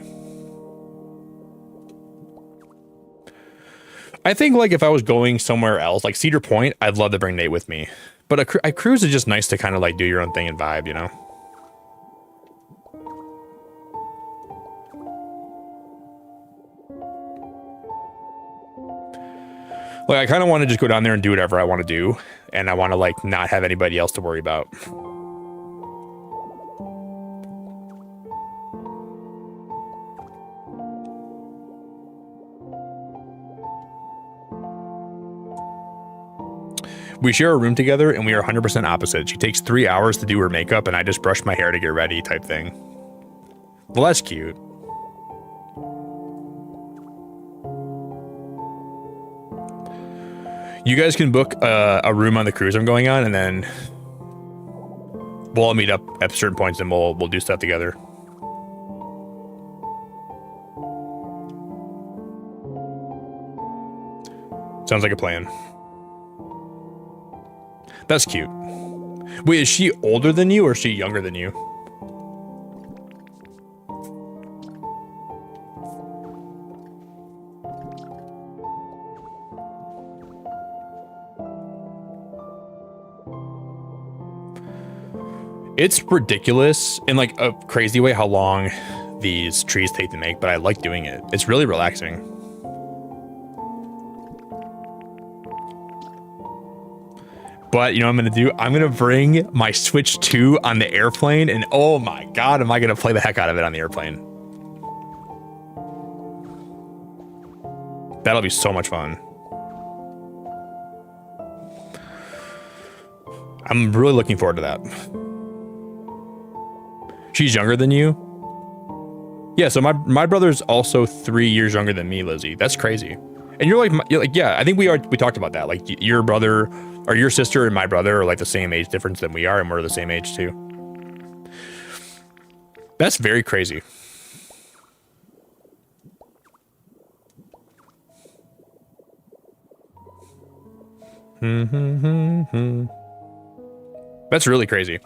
I think like if I was going somewhere else, like Cedar Point, I'd love to bring Nate with me. But a cruise is just nice to kind of like do your own thing and vibe, you know? Like I kind of want to just go down there and do whatever I want to do. And I want to like not have anybody else to worry about. We share a room together and we are 100% opposite. She takes 3 hours to do her makeup and I just brush my hair to get ready type thing. Well, that's cute. You guys can book a room on the cruise I'm going on and then we'll all meet up at certain points and we'll do stuff together. Sounds like a plan. That's cute. Wait, is she older than you or is she younger than you? It's ridiculous in like a crazy way how long these trees take to make, but I like doing it. It's really relaxing. But you know what I'm gonna do? I'm gonna bring my Switch 2 on the airplane, and oh my god, am I gonna play the heck out of it on the airplane. That'll be so much fun. I'm really looking forward to that. She's younger than you? Yeah, so my brother's also 3 years younger than me, Lizzie. That's crazy. And you're like, yeah, I think we talked about that. Like your brother or your sister and my brother are like the same age difference than we are, and we're the same age too. That's very crazy. That's really crazy.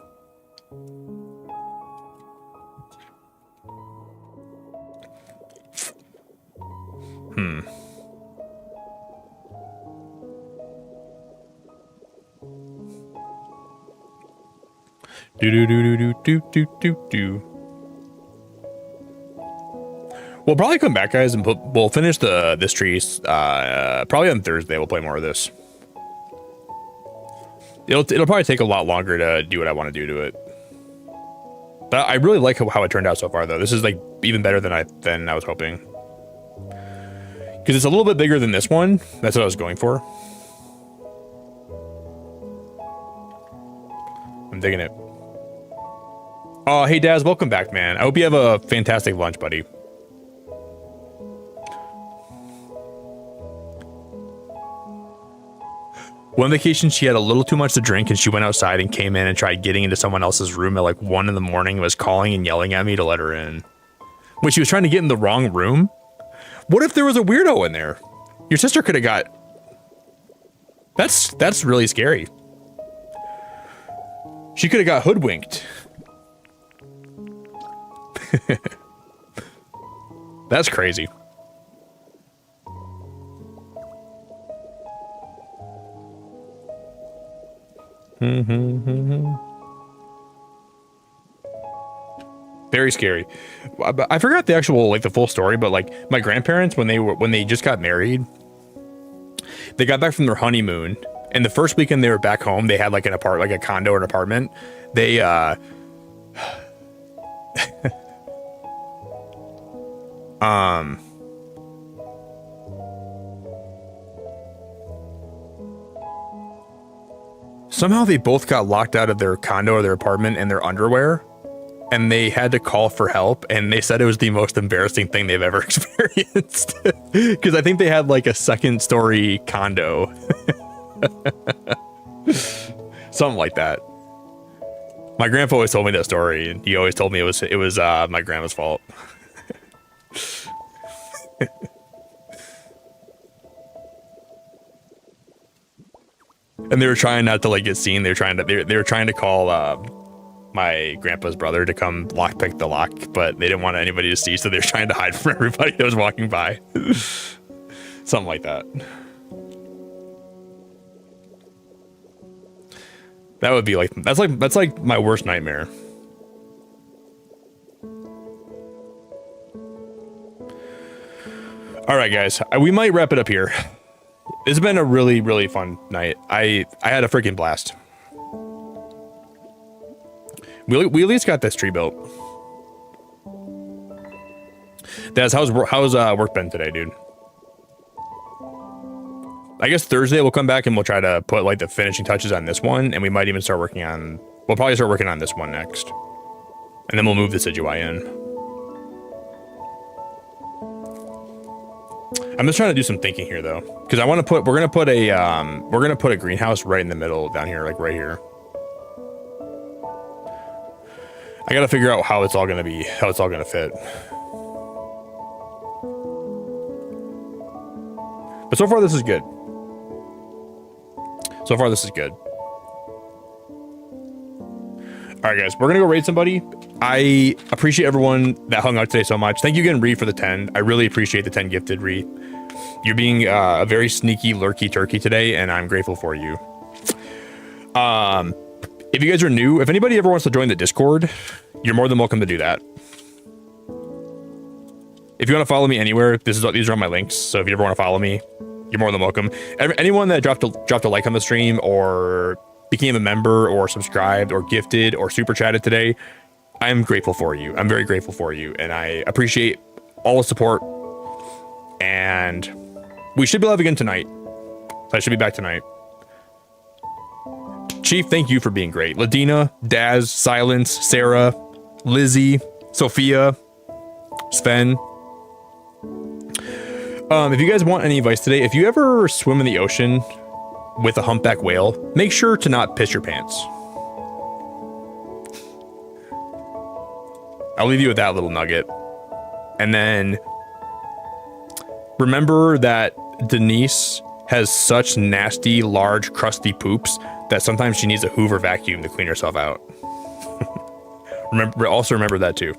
Do. We'll probably come back, guys, and we'll finish this tree. Probably on Thursday. We'll play more of this. It'll probably take a lot longer to do what I want to do to it. But I really like how it turned out so far, though. This is like even better than I was hoping. Because it's a little bit bigger than this one. That's what I was going for. I'm digging it. Oh, hey, Daz, welcome back, man. I hope you have a fantastic lunch, buddy. One vacation, she had a little too much to drink, and she went outside and came in and tried getting into someone else's room at like 1 in the morning, was calling and yelling at me to let her in. When she was trying to get in the wrong room? What if there was a weirdo in there? Your sister could have got... That's really scary. She could have got hoodwinked. That's crazy. Very scary. I forgot the actual, like, the full story, but like my grandparents, when they just got married, they got back from their honeymoon, and the first weekend they were back home, they had like a condo or an apartment. They somehow they both got locked out of their condo or their apartment in their underwear, and they had to call for help, and they said it was the most embarrassing thing they've ever experienced. Because I think they had like a 2nd-story condo. Something like that. My grandpa always told me that story, and he always told me it was my grandma's fault. And they were trying not to like get seen. They were trying to call my grandpa's brother to come pick the lock, but they didn't want anybody to see, so they were trying to hide from everybody that was walking by. Something like that. That would be like that's like my worst nightmare. All right, guys, we might wrap it up here. It's been a really, really fun night. I had a freaking blast. We at least got this tree built. Daz, how's work been today, dude? I guess Thursday we'll come back and we'll try to put like the finishing touches on this one, and we might even start working on. We'll probably start working on this one next, and then we'll move the Sidgewai in. I'm just trying to do some thinking here though, because we're gonna put a greenhouse right in the middle down here, like right here. I gotta figure out how it's all gonna fit. But so far this is good. So far, this is good. All right, guys, we're gonna go raid somebody. I appreciate everyone that hung out today so much. Thank you again, Ree, for the 10. I really appreciate the 10 gifted, Ree. You're being a very sneaky, lurky turkey today, and I'm grateful for you. If you guys are new, if anybody ever wants to join the Discord, you're more than welcome to do that. If you want to follow me anywhere, these are all my links. So if you ever want to follow me, you're more than welcome. Anyone that dropped a like on the stream or became a member or subscribed or gifted or super chatted today, I'm grateful for you. I'm very grateful for you, and I appreciate all the support. And we should be live again tonight. I should be back tonight. Chief, thank you for being great. Ladina, Daz, Silence, Sarah, Lizzie, Sophia, Sven. If you guys want any advice today, if you ever swim in the ocean with a humpback whale, make sure to not piss your pants. I'll leave you with that little nugget. And then remember that Denise has such nasty, large, crusty poops that sometimes she needs a Hoover vacuum to clean herself out. Remember that too.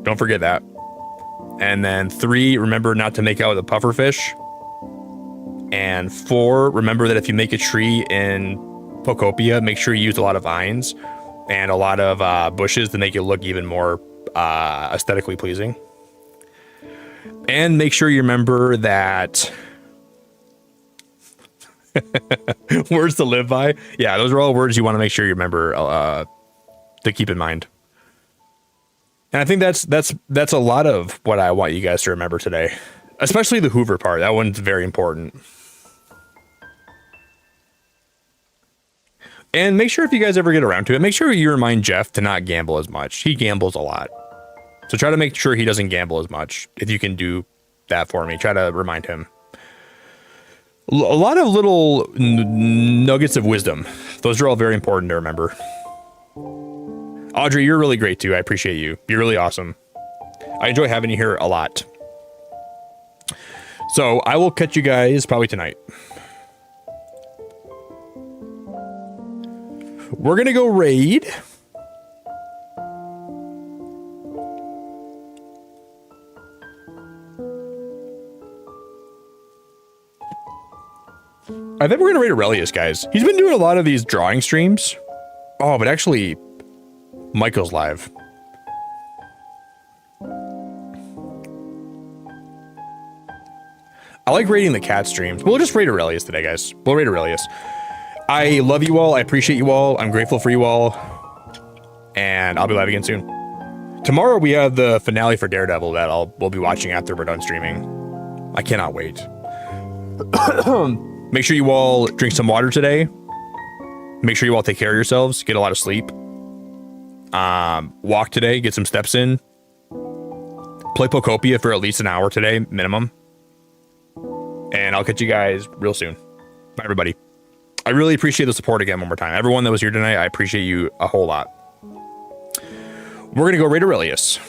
Don't forget that. And then 3, remember not to make out with a pufferfish. And 4, remember that if you make a tree in Pokopia, make sure you use a lot of vines and a lot of bushes to make it look even more aesthetically pleasing. And make sure you remember that words to live by. Yeah, those are all words you want to make sure you remember to keep in mind. And I think that's a lot of what I want you guys to remember today, especially the Hoover part. That one's very important. And make sure if you guys ever get around to it, make sure you remind Jeff to not gamble as much. He gambles a lot. So try to make sure he doesn't gamble as much. If you can do that for me, try to remind him. A lot of little nuggets of wisdom. Those are all very important to remember. Audrey, you're really great too. I appreciate you. You're really awesome. I enjoy having you here a lot. So I will catch you guys probably tonight. We're going to go raid. I think we're going to raid Aurelius, guys. He's been doing a lot of these drawing streams. Oh, but actually, Michael's live. I like raiding the cat streams. We'll just raid Aurelius today, guys. We'll raid Aurelius. I love you all. I appreciate you all. I'm grateful for you all. And I'll be live again soon. Tomorrow we have the finale for Daredevil that we'll be watching after we're done streaming. I cannot wait. Make sure you all drink some water today. Make sure you all take care of yourselves. Get a lot of sleep. Walk today. Get some steps in. Play Pokopia for at least an hour today, minimum. And I'll catch you guys real soon. Bye, everybody. I really appreciate the support again one more time. Everyone that was here tonight, I appreciate you a whole lot. We're going to go raid Aurelius.